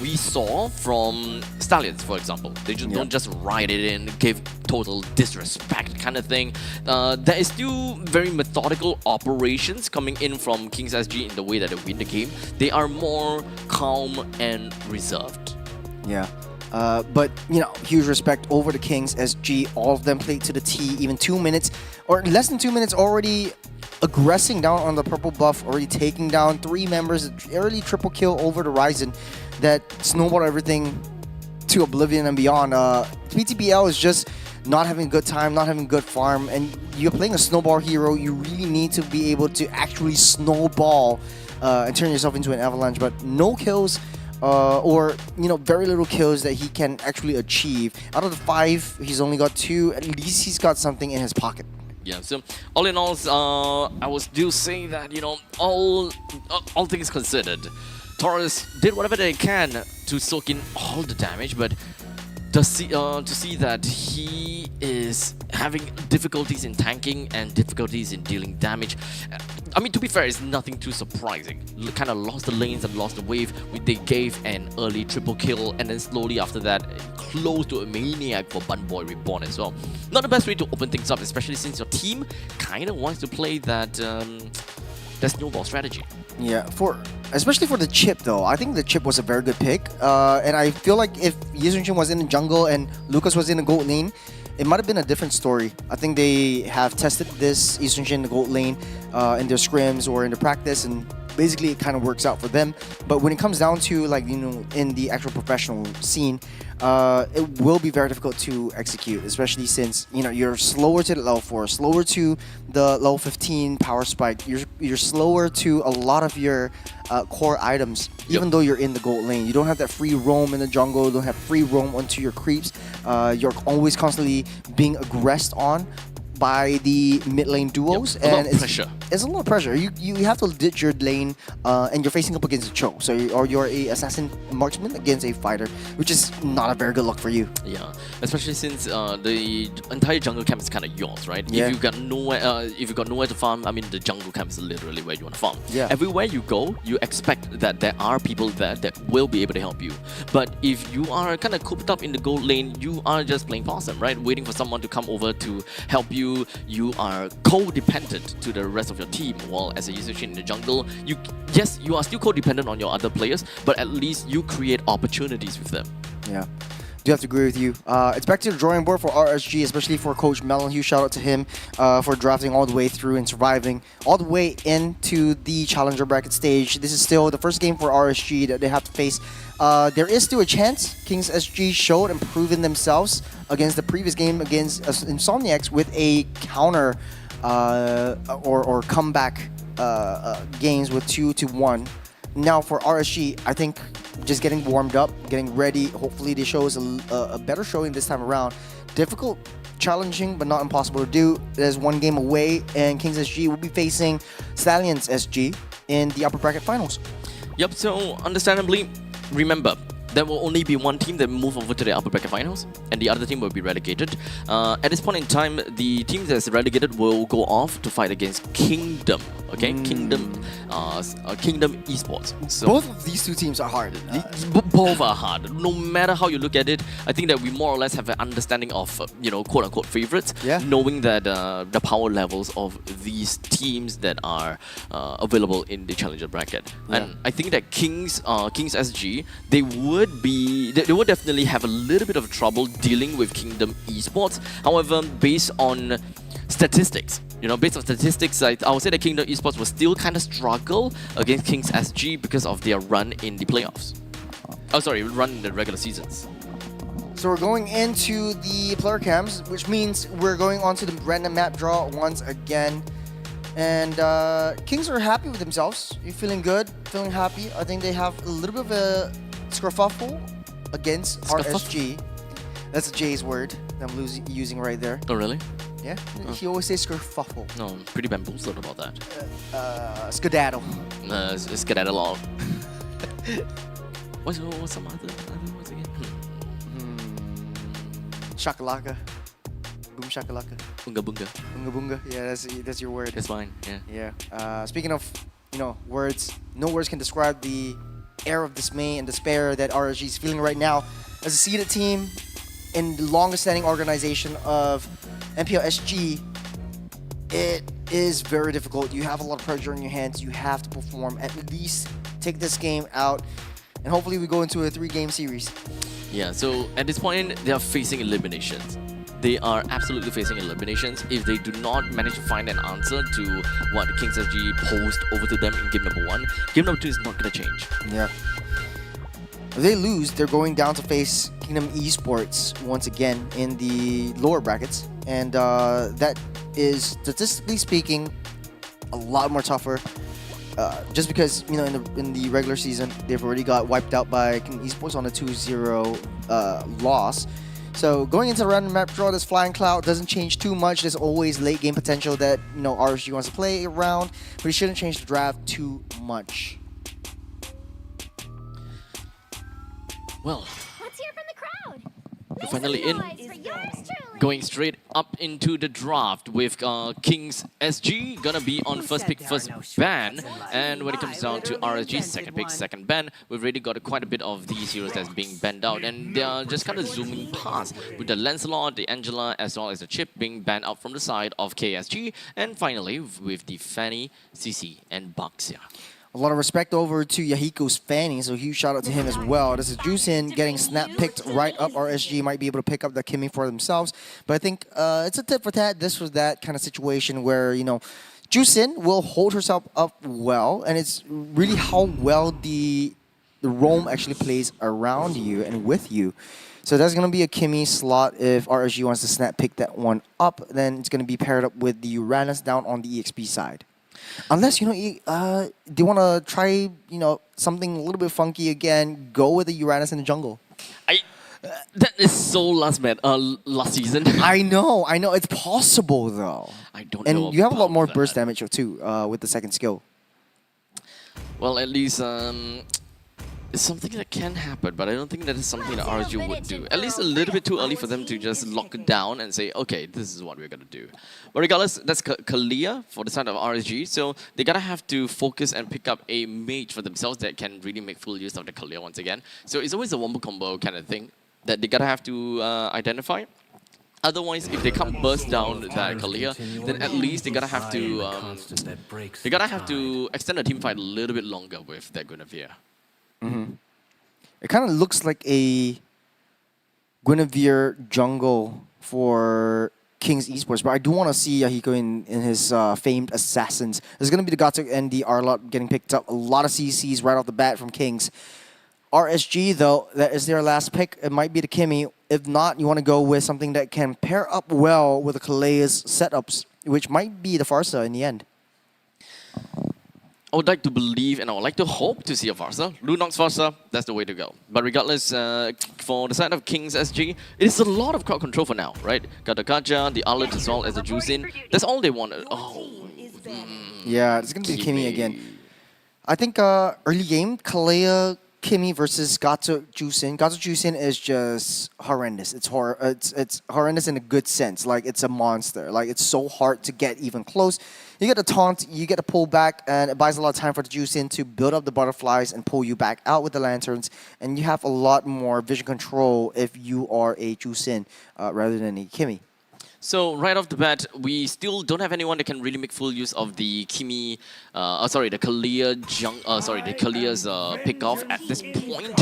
we saw from Stallions, for example. They just don't just ride it in, give total disrespect kind of thing. There is still very methodical operations coming in from Kings SG in the way that they win the game. They are more calm and reserved. Yeah. But, you know, huge respect over the Kings SG. All of them played to the T, even 2 minutes, or less than 2 minutes already aggressing down on the purple buff, already taking down 3 members, early triple kill over the Ryzen that snowballed everything to oblivion and beyond. PTBL is just not having a good time, not having a good farm, and you're playing a snowball hero. You really need to be able to actually snowball and turn yourself into an avalanche, but no kills. Or, you know, very little kills that he can actually achieve. Out of the 5, he's only got 2. At least he's got something in his pocket. Yeah, so all in all, I was still saying that, you know, all things considered, Taurus did whatever they can to soak in all the damage, but to see that he is having difficulties in tanking and difficulties in dealing damage. I mean, to be fair, it's nothing too surprising. Kind of lost the lanes and lost the wave. They gave an early triple kill, and then slowly after that, close to a maniac for Bunboy Reborn as well. Not the best way to open things up, especially since your team kind of wants to play that snowball strategy. Yeah, especially for the chip though. I think the chip was a very good pick. And I feel like if Yizunjin was in the jungle and Lucas was in the gold lane, it might have been a different story. I think they have tested this Yizunjin in the gold lane in their scrims or in the practice, and basically it kind of works out for them. But when it comes down to, like, you know, in the actual professional scene, it will be very difficult to execute, especially since, you know, you're slower to the level 4, slower to the level 15 power spike. You're slower to a lot of your core items, even though you're in the gold lane. You don't have that free roam in the jungle, you don't have free roam onto your creeps. You're always constantly being aggressed on by the mid lane duos, and it's a lot of pressure. You have to ditch your lane, and you're facing up against a Cho, or you're a assassin marksman against a fighter, which is not a very good look for you. Yeah, especially since the entire jungle camp is kind of yours, right? Yeah. If you've got nowhere to farm, I mean, the jungle camp is literally where you want to farm. Yeah. Everywhere you go, you expect that there are people there that will be able to help you. But if you are kind of cooped up in the gold lane, you are just playing possum, right? Waiting for someone to come over to help you. You are codependent to the rest of your team, while as a Yizunjin in the jungle, you are still codependent on your other players, but at least you create opportunities with them. Yeah. Do have to agree with you. It's back to the drawing board for RSG, especially for Coach Melon. Huge shout out to him for drafting all the way through and surviving all the way into the Challenger bracket stage. This is still the first game for RSG that they have to face. There is still a chance. Kings SG showed and proven themselves against the previous game against Insomniacs with a counter or comeback games with 2-1. Now for RSG, I think just getting warmed up, getting ready. Hopefully they show us a better showing this time around. Difficult, challenging, but not impossible to do. There's one game away, and Kings SG will be facing Stallions SG in the upper bracket finals. Yep, so understandably, remember, there will only be one team that will move over to the upper bracket finals, and the other team will be relegated. At this point in time, the team that's relegated will go off to fight against Kingdom. Okay, Kingdom Esports. So both of these two teams are hard. Both are hard. No matter how you look at it, I think that we more or less have an understanding of, you know, quote-unquote favorites, knowing that the power levels of these teams that are available in the Challenger bracket. And I think that Kings SG, they would definitely have a little bit of trouble dealing with Kingdom Esports. However, based on statistics, I would say that Kingdom Esports will still kind of struggle against Kings SG because of their run in the playoffs. Oh, sorry, run in the regular seasons. So we're going into the player cams, which means we're going on to the random map draw once again. And Kings are happy with themselves. You're feeling good, feeling happy. I think they have a little bit of a skerfuffle against RSG. That's Jay's word that I'm using right there. Oh, really? Yeah, he always says skerfuffle. No, I'm pretty bamboozled about that. Skedaddle. It's skedaddle all. What's some other words again? Shakalaka. Boom shakalaka. Bunga bunga. Bunga bunga. Yeah, that's your word. That's fine, yeah. Yeah. Speaking of, words, no words can describe the air of dismay and despair that RSG is feeling right now. As a seeded team in the longest standing organization of MPL SG, it is very difficult. You have a lot of pressure in your hands. You have to perform, at least take this game out, and hopefully we go into a 3-game series. Yeah, so at this point, they are facing eliminations. They are absolutely facing eliminations if they do not manage to find an answer to what Kings SG posed over to them in game number 1. Game number 2 is not going to change. Yeah. If they lose, they're going down to face Kingdom Esports once again in the lower brackets. And that is, statistically speaking, a lot more tougher. Just because, in the regular season, they've already got wiped out by Kingdom Esports on a 2-0 loss. So going into the random map draw, this Flying Cloud doesn't change too much. There's always late game potential that RSG wants to play around, but it shouldn't change the draft too much. Well, Let's hear from the crowd. we're finally in. Noise for yours truly. Going straight up into the draft with Kings SG gonna be on first pick, first ban. And when it comes down to RSG, second pick, second ban, we've already got quite a bit of these heroes that's being banned out. And they are just kind of zooming past with the Lancelot, the Angela, as well as the Chip being banned out from the side of KSG. And finally, with the Fanny, CC, and Baxia. A lot of respect over to Yahiko's Fanny, so huge shout out to him as well. This is Juicin getting snap picked right up. RSG might be able to pick up the Kimmy for themselves, but I think it's a tit for tat, this was that kind of situation where, Juicin will hold herself up well, and it's really how well the roam actually plays around you and with you. So there's going to be a Kimmy slot if RSG wants to snap pick that one up, then it's going to be paired up with the Uranus down on the EXP side. Unless, they want to try, something a little bit funky again, go with the Uranus in the jungle. That is so last season. I know. It's possible, though. I don't know. And you have a lot more that. burst damage, too, with the second skill. Well, at least it's something that can happen, but I don't think that is something that RSG would do. At least a little bit too early for them to just lock it down and say, okay, this is what we're going to do. But regardless, that's Kalia for the side of RSG, so they gotta have to focus and pick up a mage for themselves that can really make full use of the Kalia once again. So it's always a wombo combo kind of thing that they gotta have to identify. Otherwise, if they can't burst down that Kalia, then at least they gotta have to extend the team fight a little bit longer with that Guinevere. It kind of looks like a Guinevere jungle for Kings Esports, but I do want to see Yahiko in his famed Assassins. There's going to be the Gatuk and the Arlot getting picked up. A lot of CCs right off the bat from Kings. RSG, though, that is their last pick. It might be the Kimmy. If not, you want to go with something that can pair up well with the Kalea's setups, which might be the Farsa in the end. I would like to believe and I would like to hope to see a Farsa. Lunox Farsa, that's the way to go. But regardless, for the side of Kings SG, it is a lot of crowd control for now, right? Got the Kaja, the Arlet as well as the Juicin. That's all they wanted. Oh. Yeah, it's going to be Kimmy again. I think early game, Kalea, Kimmy versus Gato Juicin. Gato Juicin is just horrendous. It's horrendous in a good sense. Like, it's a monster. Like, it's so hard to get even close. You get the taunt, you get to pull back, and it buys a lot of time for the Juicin to build up the butterflies and pull you back out with the lanterns. And you have a lot more vision control if you are a Juicin rather than a Kimmy. So right off the bat, we still don't have anyone that can really make full use of the Kimmy, the Kalia's pick-off at this point.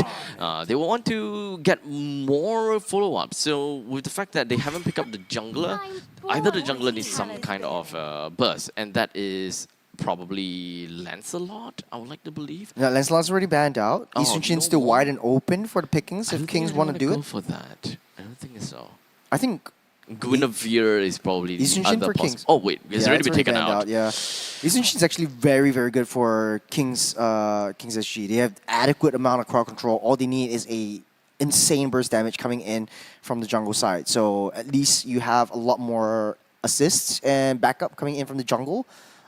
They will want to get more follow-up. So with the fact that they haven't picked up the jungler, either the jungler needs some kind of burst, and that is probably Lancelot, I would like to believe. Yeah, Lancelot's already banned out. Eastern Chin's still wide and open for the pickings if Kings want to do it. Go for that. I don't think so. I think Guinevere is probably Lee the Sun-shin other for Kings. Oh wait, it's already been taken banned out. Yeah, Lee Sun-shin is actually very, very good for Kings SG. They have adequate amount of crowd control. All they need is a insane burst damage coming in from the jungle side. So at least you have a lot more assists and backup coming in from the jungle.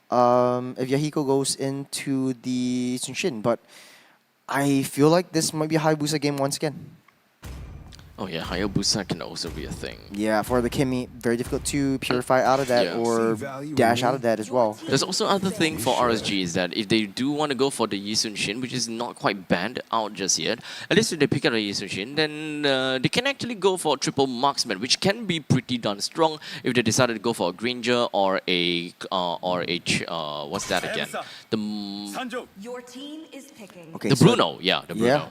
If Yahiko goes into the Sun-shin, but I feel like this might be a Hayabusa game once again. Oh yeah, Hayabusa can also be a thing. Yeah, for the Kimmy, very difficult to purify out of that Yeah. or dash out of that as well. There's also other thing for RSG is that if they do want to go for the Yi Sun-shin, which is not quite banned out just yet, at least if they pick up a Yi Sun-shin, then they can actually go for a triple marksman, which can be pretty darn strong if they decided to go for a Granger or a what's that again? Your team is picking. Okay, The so- Bruno, yeah, the Bruno. Yeah.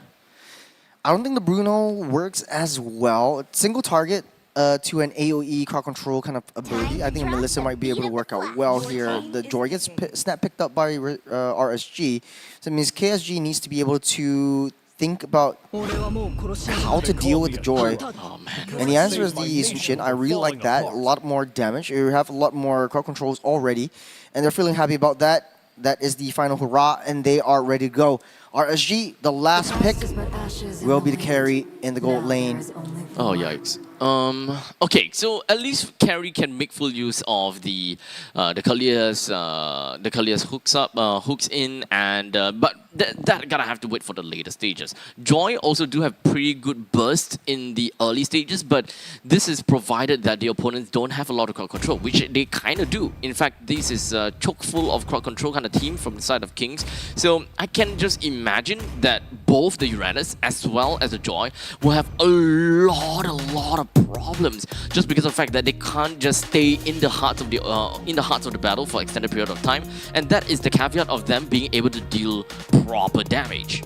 I don't think the Bruno works as well. Single target to an AoE crowd control kind of ability. I think Melissa might be able to work out well here. The Joy gets snap picked up by RSG. So it means KSG needs to be able to think about how to deal with the Joy. Oh man. And the answer is the Yi Sun-shin. I really like that. A lot more damage. You have a lot more crowd controls already. And they're feeling happy about that. That is the final hurrah, and they are ready to go. RSG, the last pick, will be the carry in the gold lane. Oh yikes. Okay, so at least carry can make full use of the Kalia's hooks in, and but that gotta have to wait for the later stages. Joy also do have pretty good burst in the early stages, but this is provided that the opponents don't have a lot of crowd control, which they kind of do. In fact, this is a chock full of crowd control kind of team from the side of Kings. So I can just imagine that both the Uranus as well as the Joy will have a lot of problems just because of the fact that they can't just stay in the heart of the battle for extended period of time, and that is the caveat of them being able to deal proper damage.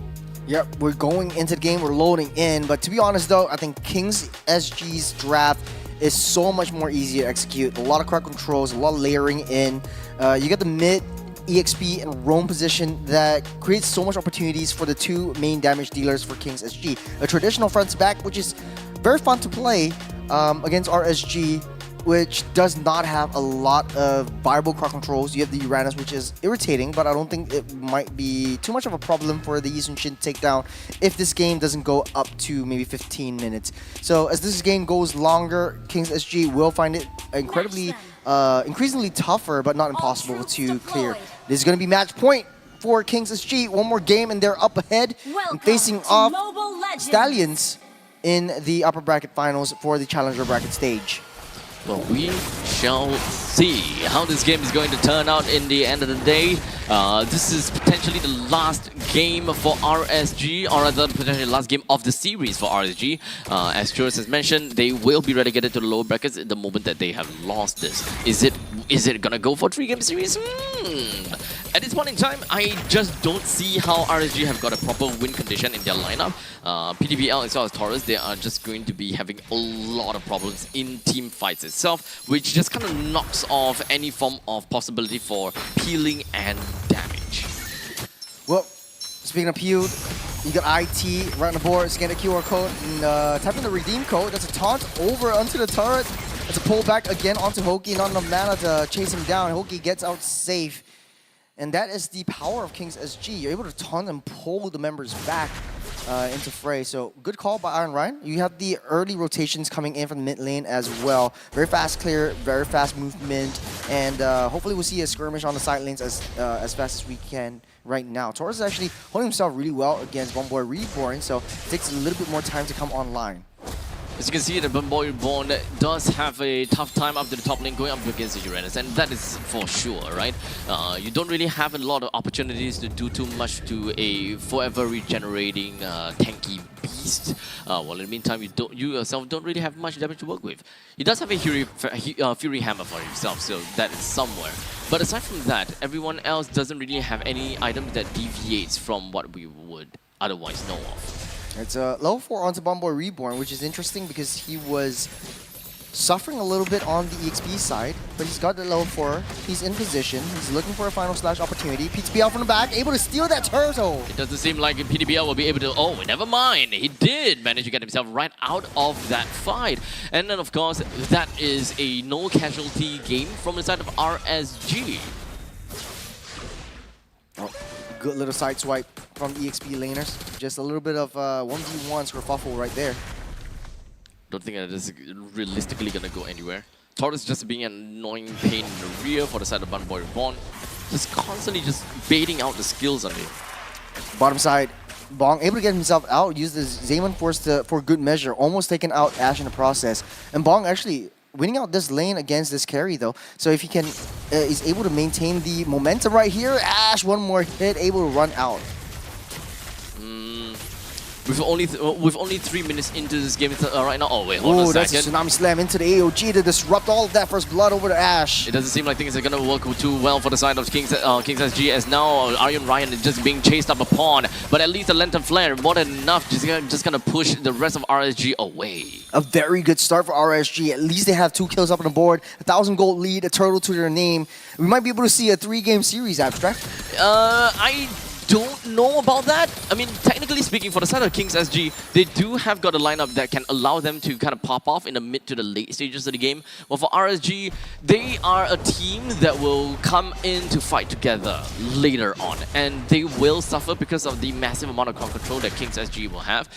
Yep, we're going into the game, we're loading in, but to be honest though, I think Kings SG's draft is so much more easy to execute. A lot of crowd controls, a lot of layering in. You get the mid, EXP, and roam position that creates so much opportunities for the two main damage dealers for Kings SG. A traditional front to back, which is very fun to play against RSG, which does not have a lot of viable crowd controls. You have the Uranus, which is irritating, but I don't think it might be too much of a problem for the Yi Sun-shin takedown if this game doesn't go up to maybe 15 minutes. So as this game goes longer, Kings SG will find it increasingly tougher, but not impossible to clear. This is going to be match point for Kings SG. One more game and they're up ahead and facing off Stallions in the upper bracket finals for the Challenger bracket stage. Well, we shall see how this game is going to turn out in the end of the day. This is potentially the last game for RSG, or rather potentially the last game of the series for RSG. As Churus has mentioned, they will be relegated to the lower brackets at the moment that they have lost this. Is it gonna go for a 3-game series? At this point in time, I just don't see how RSG have got a proper win condition in their lineup. PTBL as well as Taurus, they are just going to be having a lot of problems in team fights itself, which just kind of knocks off any form of possibility for healing and damage. Well, speaking of healed, you got IT right on the board, scan the QR code, and type in the redeem code. That's a taunt over onto the turret. That's a pullback again onto Hoki, not enough mana to chase him down. Hoki gets out safe. And that is the power of Kings SG. You're able to taunt and pull the members back into fray. So good call by Iron Ryan. You have the early rotations coming in from the mid lane as well. Very fast clear, very fast movement, and hopefully we'll see a skirmish on the side lanes as fast as we can right now. Taurus is actually holding himself really well against Bomboy Reborn, so it takes a little bit more time to come online. As you can see, the Bomboy Reborn does have a tough time up to the top lane going up against the Uranus, and that is for sure, right? You don't really have a lot of opportunities to do too much to a forever regenerating tanky beast. Well, in the meantime, you yourself don't really have much damage to work with. He does have a Fury Hammer for himself, so that is somewhere. But aside from that, everyone else doesn't really have any items that deviates from what we would otherwise know of. It's a level 4 onto Bomboy Reborn, which is interesting because he was suffering a little bit on the EXP side, but he's got the level 4. He's in position. He's looking for a final slash opportunity. PTBL from the back, able to steal that turtle. It doesn't seem like PTBL will be able to... Oh, never mind. He did manage to get himself right out of that fight. And then, of course, that is a no-casualty game from the side of RSG. Oh, good little side swipe from the EXP laners. Just a little bit of 1v1 kerfuffle right there. Don't think that is realistically going to go anywhere. Taurus just being an annoying pain in the rear for the side of Bunboy Reborn. Just constantly just baiting out the skills on it. Bottom side, Bong able to get himself out, use the Zaman Force for good measure, almost taking out Ash in the process. And Bong actually winning out this lane against this carry though. So if he can, is able to maintain the momentum right here, Ash one more hit, able to run out. We've only 3 minutes into this game right now. Oh wait, hold on a that's second. a Tsunami Slam into the AOG to disrupt all of that first blood over to Ash. It doesn't seem like things are gonna work too well for the side of Kings SG, as now Iron Ryan is just being chased up upon. But at least the Lantern Flare more than enough, just gonna push the rest of RSG away. A very good start for RSG. At least they have 2 kills up on the board, 1,000 gold lead, a turtle to their name. We might be able to see a 3-game series, Abstract. I don't know about that. I mean, technically speaking, for the side of Kings SG, they do have got a lineup that can allow them to kind of pop off in the mid to the late stages of the game. But for RSG, they are a team that will come in to fight together later on. And they will suffer because of the massive amount of control that Kings SG will have.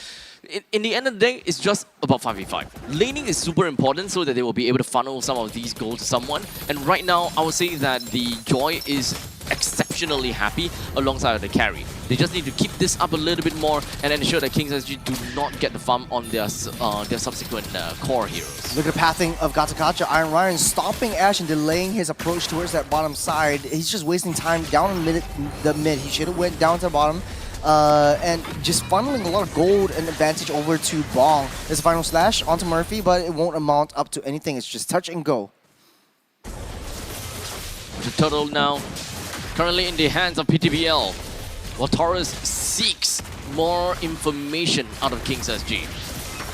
In the end of the day, it's just about 5v5. Laning is super important so that they will be able to funnel some of these goals to someone. And right now, I would say that the Joy is exceptionally happy alongside of the carry. They just need to keep this up a little bit more and ensure that Kings SG do not get the farm on their subsequent core heroes. Look at the pathing of Gatakacha. Iron Ryan stopping Ash and delaying his approach towards that bottom side. He's just wasting time down in the mid. He should have went down to the bottom. And just funneling a lot of gold and advantage over to Bong. There's a final slash onto Murphy, but it won't amount up to anything. It's just touch and go. The turtle now currently in the hands of PTBL, while Taurus seeks more information out of Kings SG.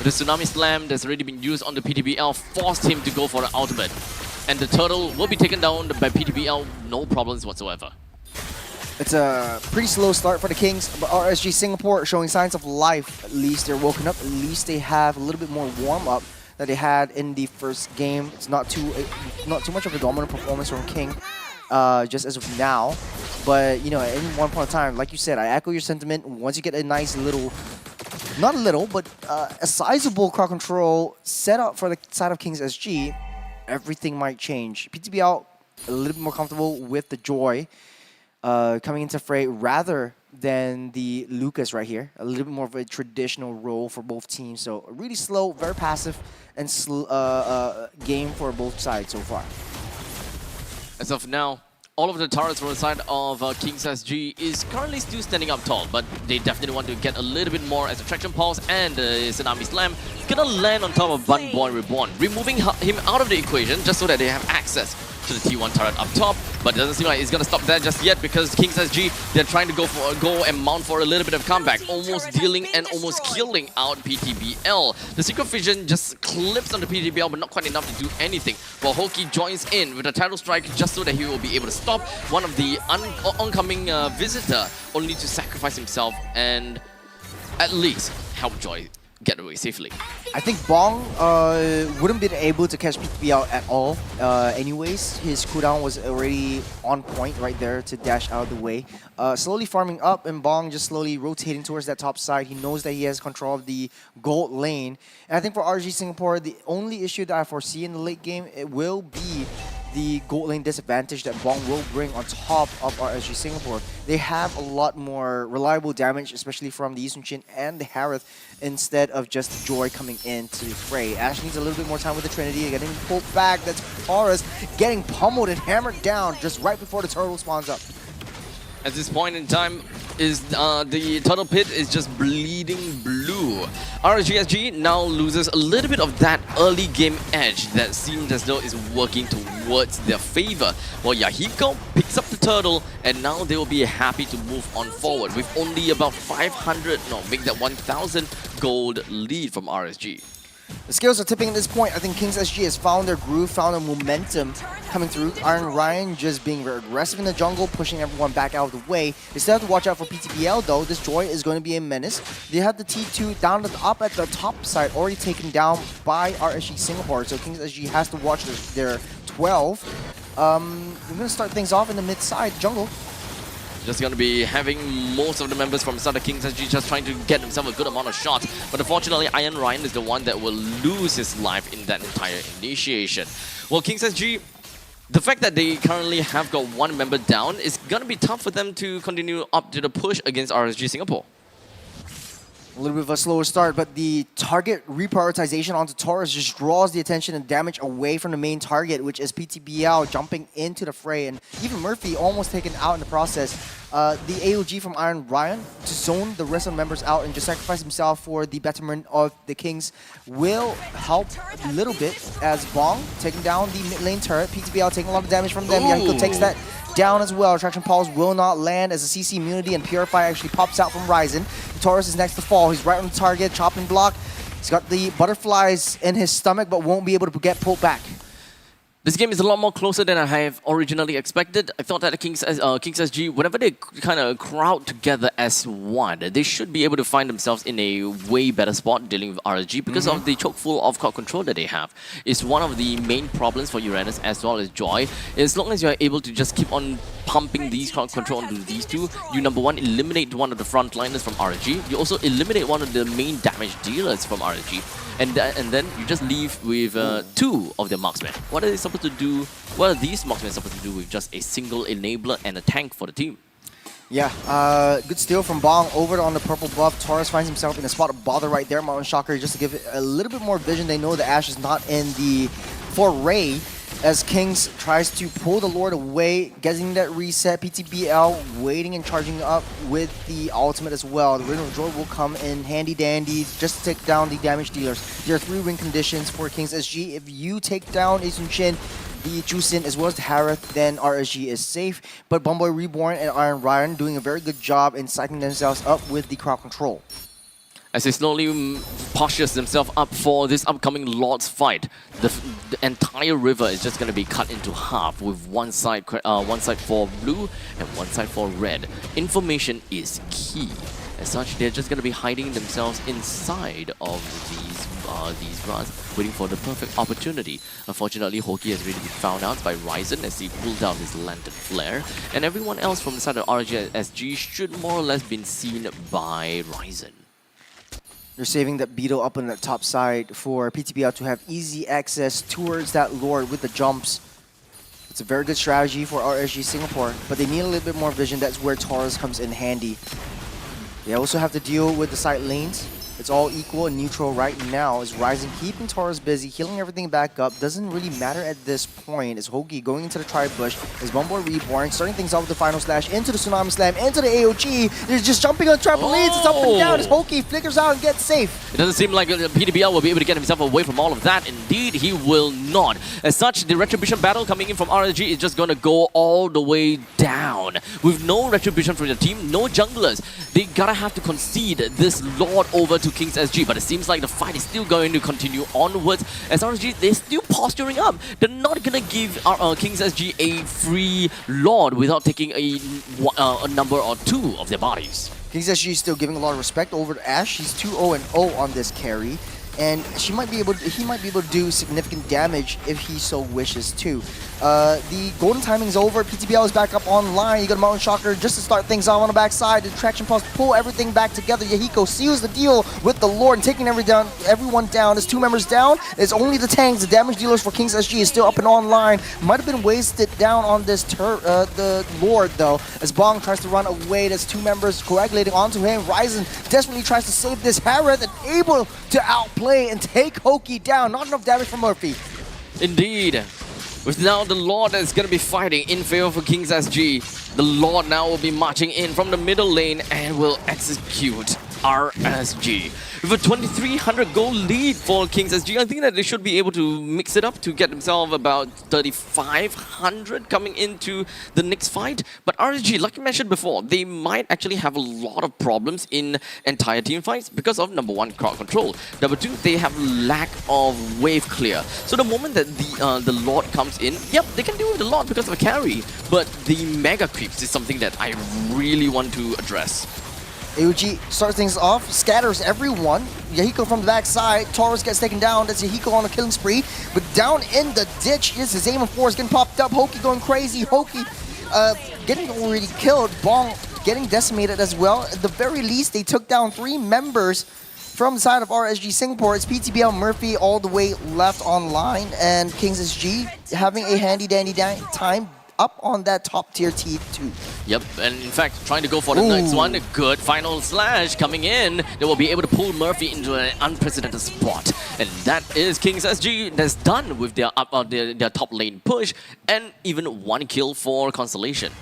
The Tsunami Slam that's already been used on the PTBL forced him to go for the ultimate. And the turtle will be taken down by PTBL, no problems whatsoever. It's a pretty slow start for the Kings, but RSG Singapore showing signs of life. At least they're woken up. At least they have a little bit more warm-up that they had in the first game. It's not too much of a dominant performance from King, just as of now. But you know, at any one point in time, like you said, I echo your sentiment. Once you get a nice little, not a little, but a sizable crowd control set up for the side of Kings SG, everything might change. PTBL a little bit more comfortable with the Joy coming into fray rather than the Lucas right here. A little bit more of a traditional role for both teams. So a really slow, very passive, and game for both sides so far. As of now, all of the turrets from the side of Kings SG is currently still standing up tall, but they definitely want to get a little bit more as Attraction Pulse and Tsunami Slam gonna land on top of Bunboy Reborn, removing him out of the equation just so that they have access to the T1 turret up top. But it doesn't seem like it's gonna stop there just yet, because Kings SG, they're trying to go and mount for a little bit of comeback, almost dealing and almost killing out PTBL. The Secret Vision just clips on the PTBL, but not quite enough to do anything, while Hoki joins in with a Tidal Strike just so that he will be able to stop one of the oncoming visitor, only to sacrifice himself and at least help Joy get away safely. I think Bong wouldn't be able to catch PTBL at all. Anyways, his cooldown was already on point right there to dash out of the way. Slowly farming up, and Bong just slowly rotating towards that top side. He knows that he has control of the gold lane. And I think for RG Singapore, the only issue that I foresee in the late game, it will be the gold lane disadvantage that Bong will bring on top of RSG Singapore. They have a lot more reliable damage, especially from the Yisun Chin and the Harith, instead of just Joy coming into the fray. Ash needs a little bit more time with the Trinity, getting pulled back. That's Taurus getting pummeled and hammered down just right before the turtle spawns up. At this point in time, is the turtle pit is just bleeding blue. RSGSG now loses a little bit of that early game edge that seemed as though is working towards their favor. While Yahiko picks up the turtle, and now they will be happy to move on forward with only about 500, no, make that 1,000 gold lead from RSG. The scales are tipping at this point. I think Kings SG has found their groove, found their momentum coming through. Iron Ryan just being very aggressive in the jungle, pushing everyone back out of the way. They still have to watch out for PTBL though. This Joy is going to be a menace. They have the T2 down up at the top side, already taken down by RSG Singapore. So Kings SG has to watch their 12. We're going to start things off in the mid side jungle. Just going to be having most of the members from Sutter Kings SG just trying to get himself a good amount of shots. But unfortunately, Iron Ryan is the one that will lose his life in that entire initiation. Well, Kings SG, the fact that they currently have got one member down is going to be tough for them to continue up to the push against RSG Singapore. A little bit of a slower start, but the target reprioritization onto Taurus just draws the attention and damage away from the main target, which is PTBL jumping into the fray, and even Murphy almost taken out in the process. The AOG from Iron Ryan to zone the rest of the members out and just sacrifice himself for the betterment of the Kings will help a little bit as Bong taking down the mid lane turret. PTBL taking a lot of damage from them. Yahiko takes that down as well. Attraction Pulse will not land as the CC immunity and Purify actually pops out from Ryzen. Taurus is next to fall. He's right on the target, chopping block. He's got the butterflies in his stomach but won't be able to get pulled back. This game is a lot more closer than I have originally expected. I thought that Kings SG, whenever they kind of crowd together as one, they should be able to find themselves in a way better spot dealing with RSG because of the choke-full of crowd control that they have. It's one of the main problems for Uranus as well as Joy. As long as you're able to just keep on pumping these crowd control onto these two, you number one, eliminate one of the frontliners from RSG. You also eliminate one of the main damage dealers from RSG. And then you just leave with two of their marksmen. What are they supposed to do? What are these marksmen supposed to do with just a single enabler and a tank for the team? Yeah, good steal from Bong over on the purple buff. Taurus finds himself in a spot of bother right there. Mountain Shocker just to give it a little bit more vision. They know the Ashe is not in the foray as Kings tries to pull the Lord away, getting that reset. PTBL waiting and charging up with the ultimate as well. The Rhythm of Joy will come in handy dandy just to take down the damage dealers. There are 3 win conditions for Kings SG. If you take down Isun Shin, the Jusin as well as the Harith, then RSG is safe. But Bumboy Reborn and Iron Ryan doing a very good job in psyching themselves up with the crowd control. As they slowly postures themselves up for this upcoming Lord's fight, the entire river is just going to be cut into half with one side for blue and one side for red. Information is key. As such, they're just going to be hiding themselves inside of these runs, waiting for the perfect opportunity. Unfortunately, Hoki has really been found out by Ryzen as he pulled out his Lantern Flare, and everyone else from the side of RSG should more or less been seen by Ryzen. They're saving that Beetle up on the top side for PTBL to have easy access towards that Lord with the jumps. It's a very good strategy for RSG Singapore, but they need a little bit more vision. That's where Taurus comes in handy. They also have to deal with the side lanes. It's all equal and neutral right now. Is Ryzen keeping Taurus busy, healing everything back up. Doesn't really matter at this point. Is Hoagie going into the tri-bush? Is Bumboy Reborn starting things off with the final slash into the Tsunami Slam, into the AOG. They're just jumping on trampolines. It's up and down as Hoagie flickers out and gets safe. It doesn't seem like PTBL will be able to get himself away from all of that. Indeed, he will not. As such, the Retribution battle coming in from RSG is just going to go all the way down. With no Retribution from the team, no junglers. They gotta have to concede this Lord over to Kings SG, but it seems like the fight is still going to continue onwards as RSG, they're still posturing up. They're not gonna give Kings SG a free Lord without taking a number or 2 of their bodies. Kings SG is still giving a lot of respect over to Ashe. She's 2-0-0 on this carry, and he might be able to do significant damage if he so wishes to. The golden timing's over. PTBL is back up online. You got a Mountain Shocker just to start things off on the backside. The Traction Pulse pull everything back together. Yahiko seals the deal with the Lord and taking everyone down. There's 2 members down. It's only the tanks. The damage dealers for Kings SG is still up and online. Might have been wasted down on this the Lord though, as Bong tries to run away. There's 2 members coagulating onto him. Ryzen desperately tries to save this Harith and able to outplay and take Hoki down. Not enough damage from Murphy. Indeed. With now the Lord that's going to be fighting in favor for Kings SG. The Lord now will be marching in from the middle lane and will execute RSG. With a 2,300 gold lead for Kings SG, I think that they should be able to mix it up to get themselves about 3,500 coming into the next fight. But RSG, like I mentioned before, they might actually have a lot of problems in entire team fights because of number one, crowd control. Number two, they have lack of wave clear. So the moment that the Lord comes in, yep, they can deal with the Lord because of a carry. But the mega creeps is something that I really want to address. AUG starts things off, scatters everyone. Yahiko from the backside. Taurus gets taken down. That's Yahiko on a killing spree. But down in the ditch is his aim of force getting popped up. Hoki going crazy. Hoki getting already killed. Bong getting decimated as well. At the very least, they took down 3 members from the side of RSG Singapore. It's PTBL Murphy all the way left online. And Kings SG having a handy dandy time up on that top tier T2. Yep, and in fact, trying to go for the next one. A good final slash coming in. They will be able to pull Murphy into an unprecedented spot. And that is Kings SG that's done with their their top lane push and even 1 kill for Constellation.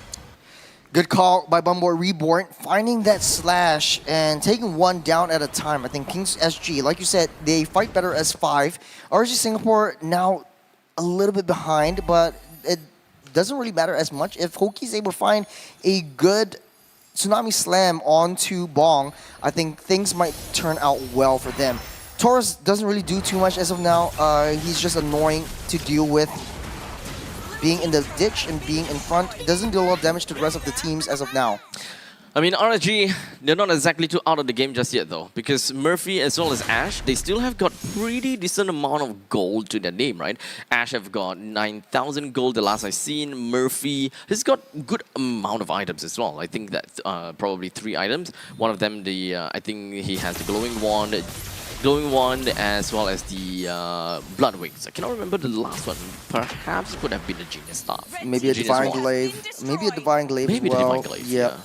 Good call by Bumboy Reborn, finding that slash and taking 1 down at a time. I think Kings SG, like you said, they fight better as 5. RSG Singapore now a little bit behind, but it doesn't really matter as much. If Hoki's able to find a good Tsunami Slam onto Bong, I think things might turn out well for them. Taurus doesn't really do too much as of now. He's just annoying to deal with. Being in the ditch and being in front, it doesn't do a lot of damage to the rest of the teams as of now. I mean, RSG, they're not exactly too out of the game just yet though, because Murphy as well as Ash, they still have got pretty decent amount of gold to their name, right? Ash have got 9,000 gold the last I've seen. Murphy has got good amount of items as well. I think that's probably 3 items. One of them, I think he has the glowing wand as well as the blood wings. I cannot remember the last one. Perhaps it could have been the genius staff. Maybe a divine glaive. Maybe a divine glaive Maybe as well. the divine glaive, yeah.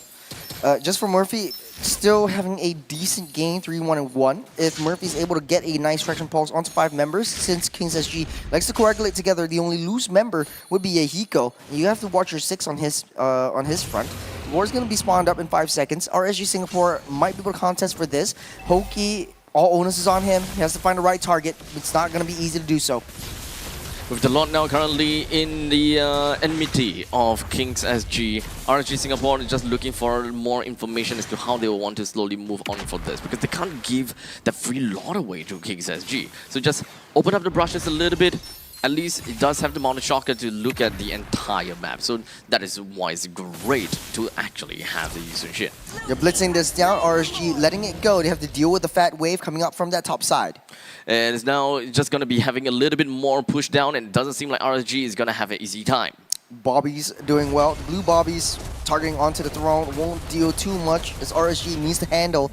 Just for Murphy, still having a decent game, 3-1-1. If Murphy's able to get a nice traction pulse onto 5 members, since Kings SG likes to coagulate together, the only loose member would be Yahiko. You have to watch your 6 on his front. War's going to be spawned up in 5 seconds. RSG Singapore might be able to contest for this. Hoki, all onus is on him. He has to find the right target. It's not going to be easy to do so. With the Lord now currently in the enmity of Kings SG, RSG Singapore is just looking for more information as to how they will want to slowly move on for this, because they can't give the free Lord away to Kings SG. So just open up the brushes a little bit. At least it does have the Mountain Shocker to look at the entire map. So that is why it's great to actually have the Yusun Shin. You're blitzing this down, RSG letting it go. They have to deal with the fat wave coming up from that top side. And it's now just going to be having a little bit more push down, and it doesn't seem like RSG is going to have an easy time. Bobby's doing well. The blue Bobby's targeting onto the throne. Won't deal too much as RSG needs to handle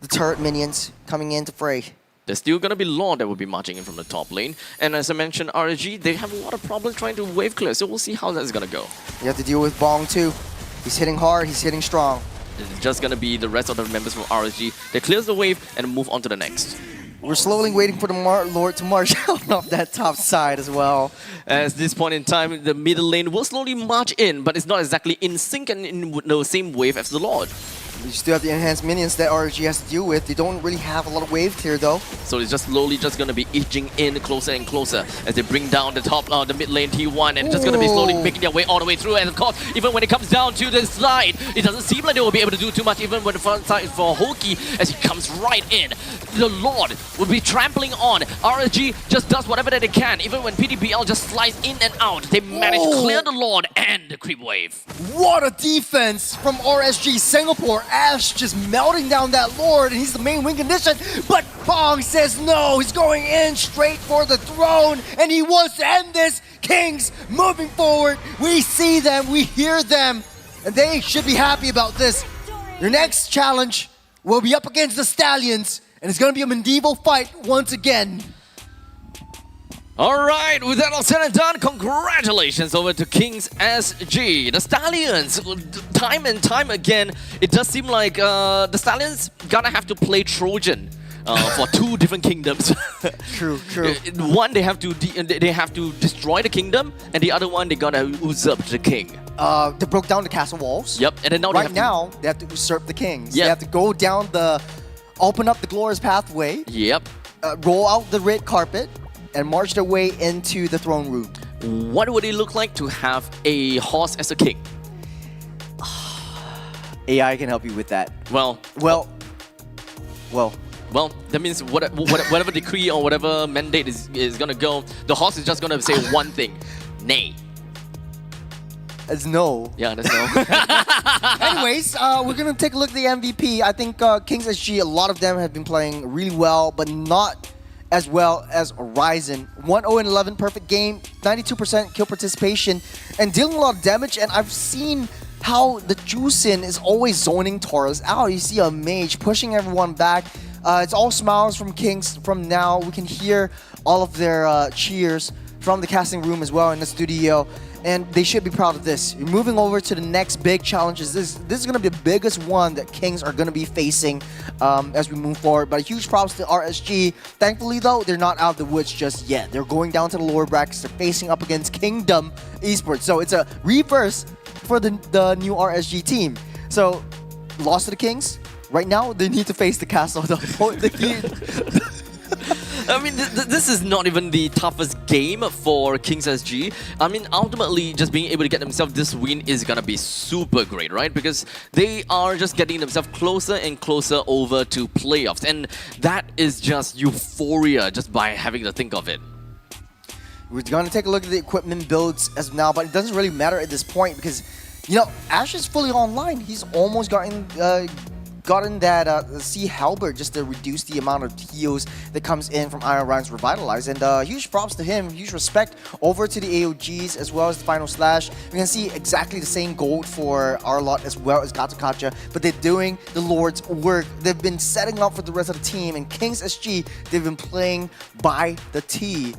the turret minions coming in to fray. There's still going to be Lord that will be marching in from the top lane. And as I mentioned, RSG, they have a lot of problems trying to wave clear, so we'll see how that's going to go. You have to deal with Bong too. He's hitting hard, he's hitting strong. It's just going to be the rest of the members from RSG that clears the wave and move on to the next. We're slowly waiting for the Lord to march out of that top side as well. At this point in time, the middle lane will slowly march in, but it's not exactly in sync and in the same wave as the Lord. You still have the enhanced minions that RSG has to deal with. They don't really have a lot of wave clear though. So it's just slowly just going to be edging in closer and closer as they bring down the top, the mid lane T1, and just going to be slowly making their way all the way through. And of course, even when it comes down to the slide, it doesn't seem like they will be able to do too much, even when the front side for Hoki as he comes right in. The Lord will be trampling on. RSG just does whatever that they can. Even when PTBL just slides in and out, they manage to clear the Lord and the creep wave. What a defense from RSG Singapore. Ash just melting down that Lord, and he's the main win condition. But Bong says no. He's going in straight for the throne, and he wants to end this. Kings moving forward. We see them, we hear them, and they should be happy about this. Your next challenge will be up against the Stallions, and it's going to be a medieval fight once again. All right, with that all said and done, congratulations over to Kings SG. The Stallions, time and time again, it does seem like the Stallions gonna have to play Trojan for 2 different kingdoms. True. One, they have to destroy the kingdom, and the other one, they gotta usurp the king. They broke down the castle walls. Yep, and then now they have to usurp the kings. Yep. They have to go down the open up the glorious pathway, Yep. roll out the red carpet, and march their way into the throne room. What would it look like to have a horse as a king? AI can help you with that. Well, Well, that means whatever decree or whatever mandate is gonna go, the horse is just gonna say one thing: nay. it's no. Yeah, that's no. Anyways, we're gonna take a look at the MVP. I think Kings SG, a lot of them have been playing really well, but not as well as Ryzen. 1-0-11 perfect game, 92% kill participation, and dealing a lot of damage. And I've seen how the Juicin is always zoning Taurus out. You see a mage pushing everyone back. It's all smiles from Kings from now. We can hear all of their cheers from the casting room as well in the studio. And they should be proud of this. You're moving over to the next big challenges. This is going to be the biggest one that Kings are going to be facing as we move forward. But huge props to RSG. Thankfully, though, they're not out of the woods just yet. They're going down to the lower brackets. They're facing up against Kingdom Esports. So it's a reverse for the new RSG team. So, lost to the Kings. Right now, they need to face the castle. I mean, this is not even the toughest game for Kings SG. I mean, ultimately, just being able to get themselves this win is gonna be super great, right? Because they are just getting themselves closer and closer over to playoffs. And that is just euphoria just by having to think of it. We're going to take a look at the equipment builds as of now, but it doesn't really matter at this point because, you know, Ash is fully online. He's almost gotten that Sea Halberd just to reduce the amount of TOs that comes in from Iron Ryan's Revitalize. And huge props to him, huge respect over to the AOGs as well as the Final Slash. We can see exactly the same gold for Arlot as well as Gatakacha, but they're doing the Lord's work. They've been setting up for the rest of the team, and Kings SG, they've been playing by the T.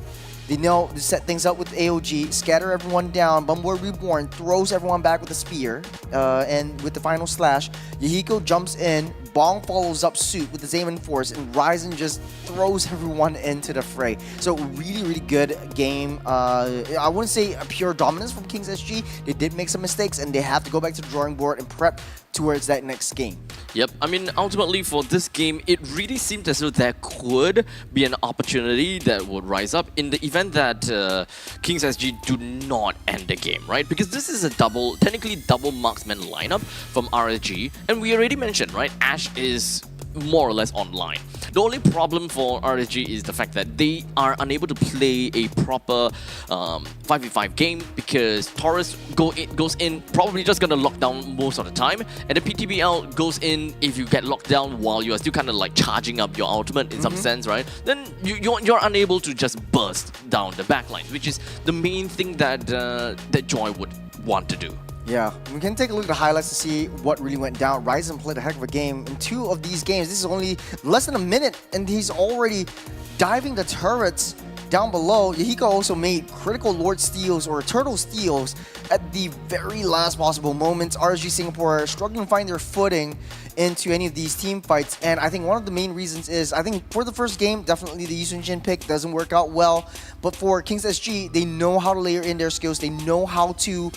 They know to set things up with AOG, scatter everyone down. Bumblebee Reborn throws everyone back with a spear, and with the Final Slash, Yahiko jumps in, Bong follows up suit with the Zaman Force, and Ryzen just throws everyone into the fray. So really, really good game. I wouldn't say a pure dominance from Kings SG. They did make some mistakes, and they have to go back to the drawing board and prep towards that next game. Yep, I mean, ultimately for this game, it really seemed as though there could be an opportunity that would rise up in the event that Kings SG do not end the game, right? Because this is a technically double marksman lineup from RSG, and we already mentioned, right, Ash is more or less online. The only problem for RSG is the fact that they are unable to play a proper 5v5 game because Taurus goes in, probably just gonna lock down most of the time, and the PTBL goes in if you get locked down while you are still kind of like charging up your ultimate in some sense, right? Then you're unable to just burst down the backline, which is the main thing that that Joy would want to do. Yeah, we can take a look at the highlights to see what really went down. Ryzen played a heck of a game. In 2 of these games, this is only less than a minute, and he's already diving the turrets down below. Yahiko also made critical Lord steals or turtle steals at the very last possible moments. RSG Singapore are struggling to find their footing into any of these team fights, and I think one of the main reasons is, I think for the first game, definitely the Yusun Jin pick doesn't work out well, but for Kings SG, they know how to layer in their skills, they know how to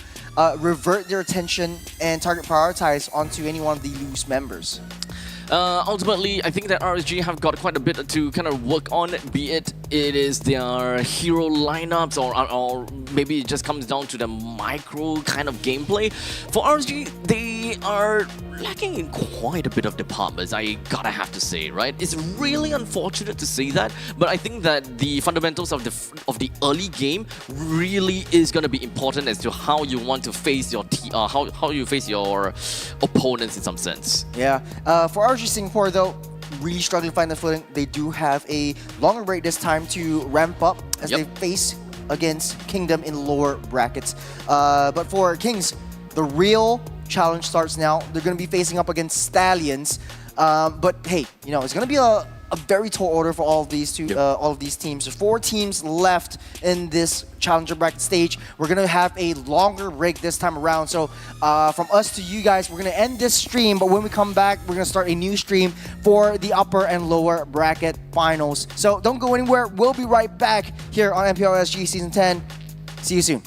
revert their attention and target prioritize onto any one of the loose members. Ultimately, I think that RSG have got quite a bit to kind of work on, be it is their hero lineups or maybe it just comes down to the micro kind of gameplay. For RSG, they are lacking in quite a bit of departments, I gotta have to say, right? It's really unfortunate to say that, but I think that the fundamentals of the early game really is going to be important as to how you want to face your how you face your opponents in some sense. Yeah, for RSG Singapore though, really struggling to find the footing. They do have a longer break this time to ramp up as they face against Kingdom in lower brackets. But for Kings, the real challenge starts now. They're going to be facing up against Stallions. But hey, you know, it's going to be a very tall order for all of these teams. There's 4 teams left in this Challenger bracket stage. We're going to have a longer break this time around. So from us to you guys, we're going to end this stream. But when we come back, we're going to start a new stream for the upper and lower bracket finals. So don't go anywhere. We'll be right back here on MPL SG Season 10. See you soon.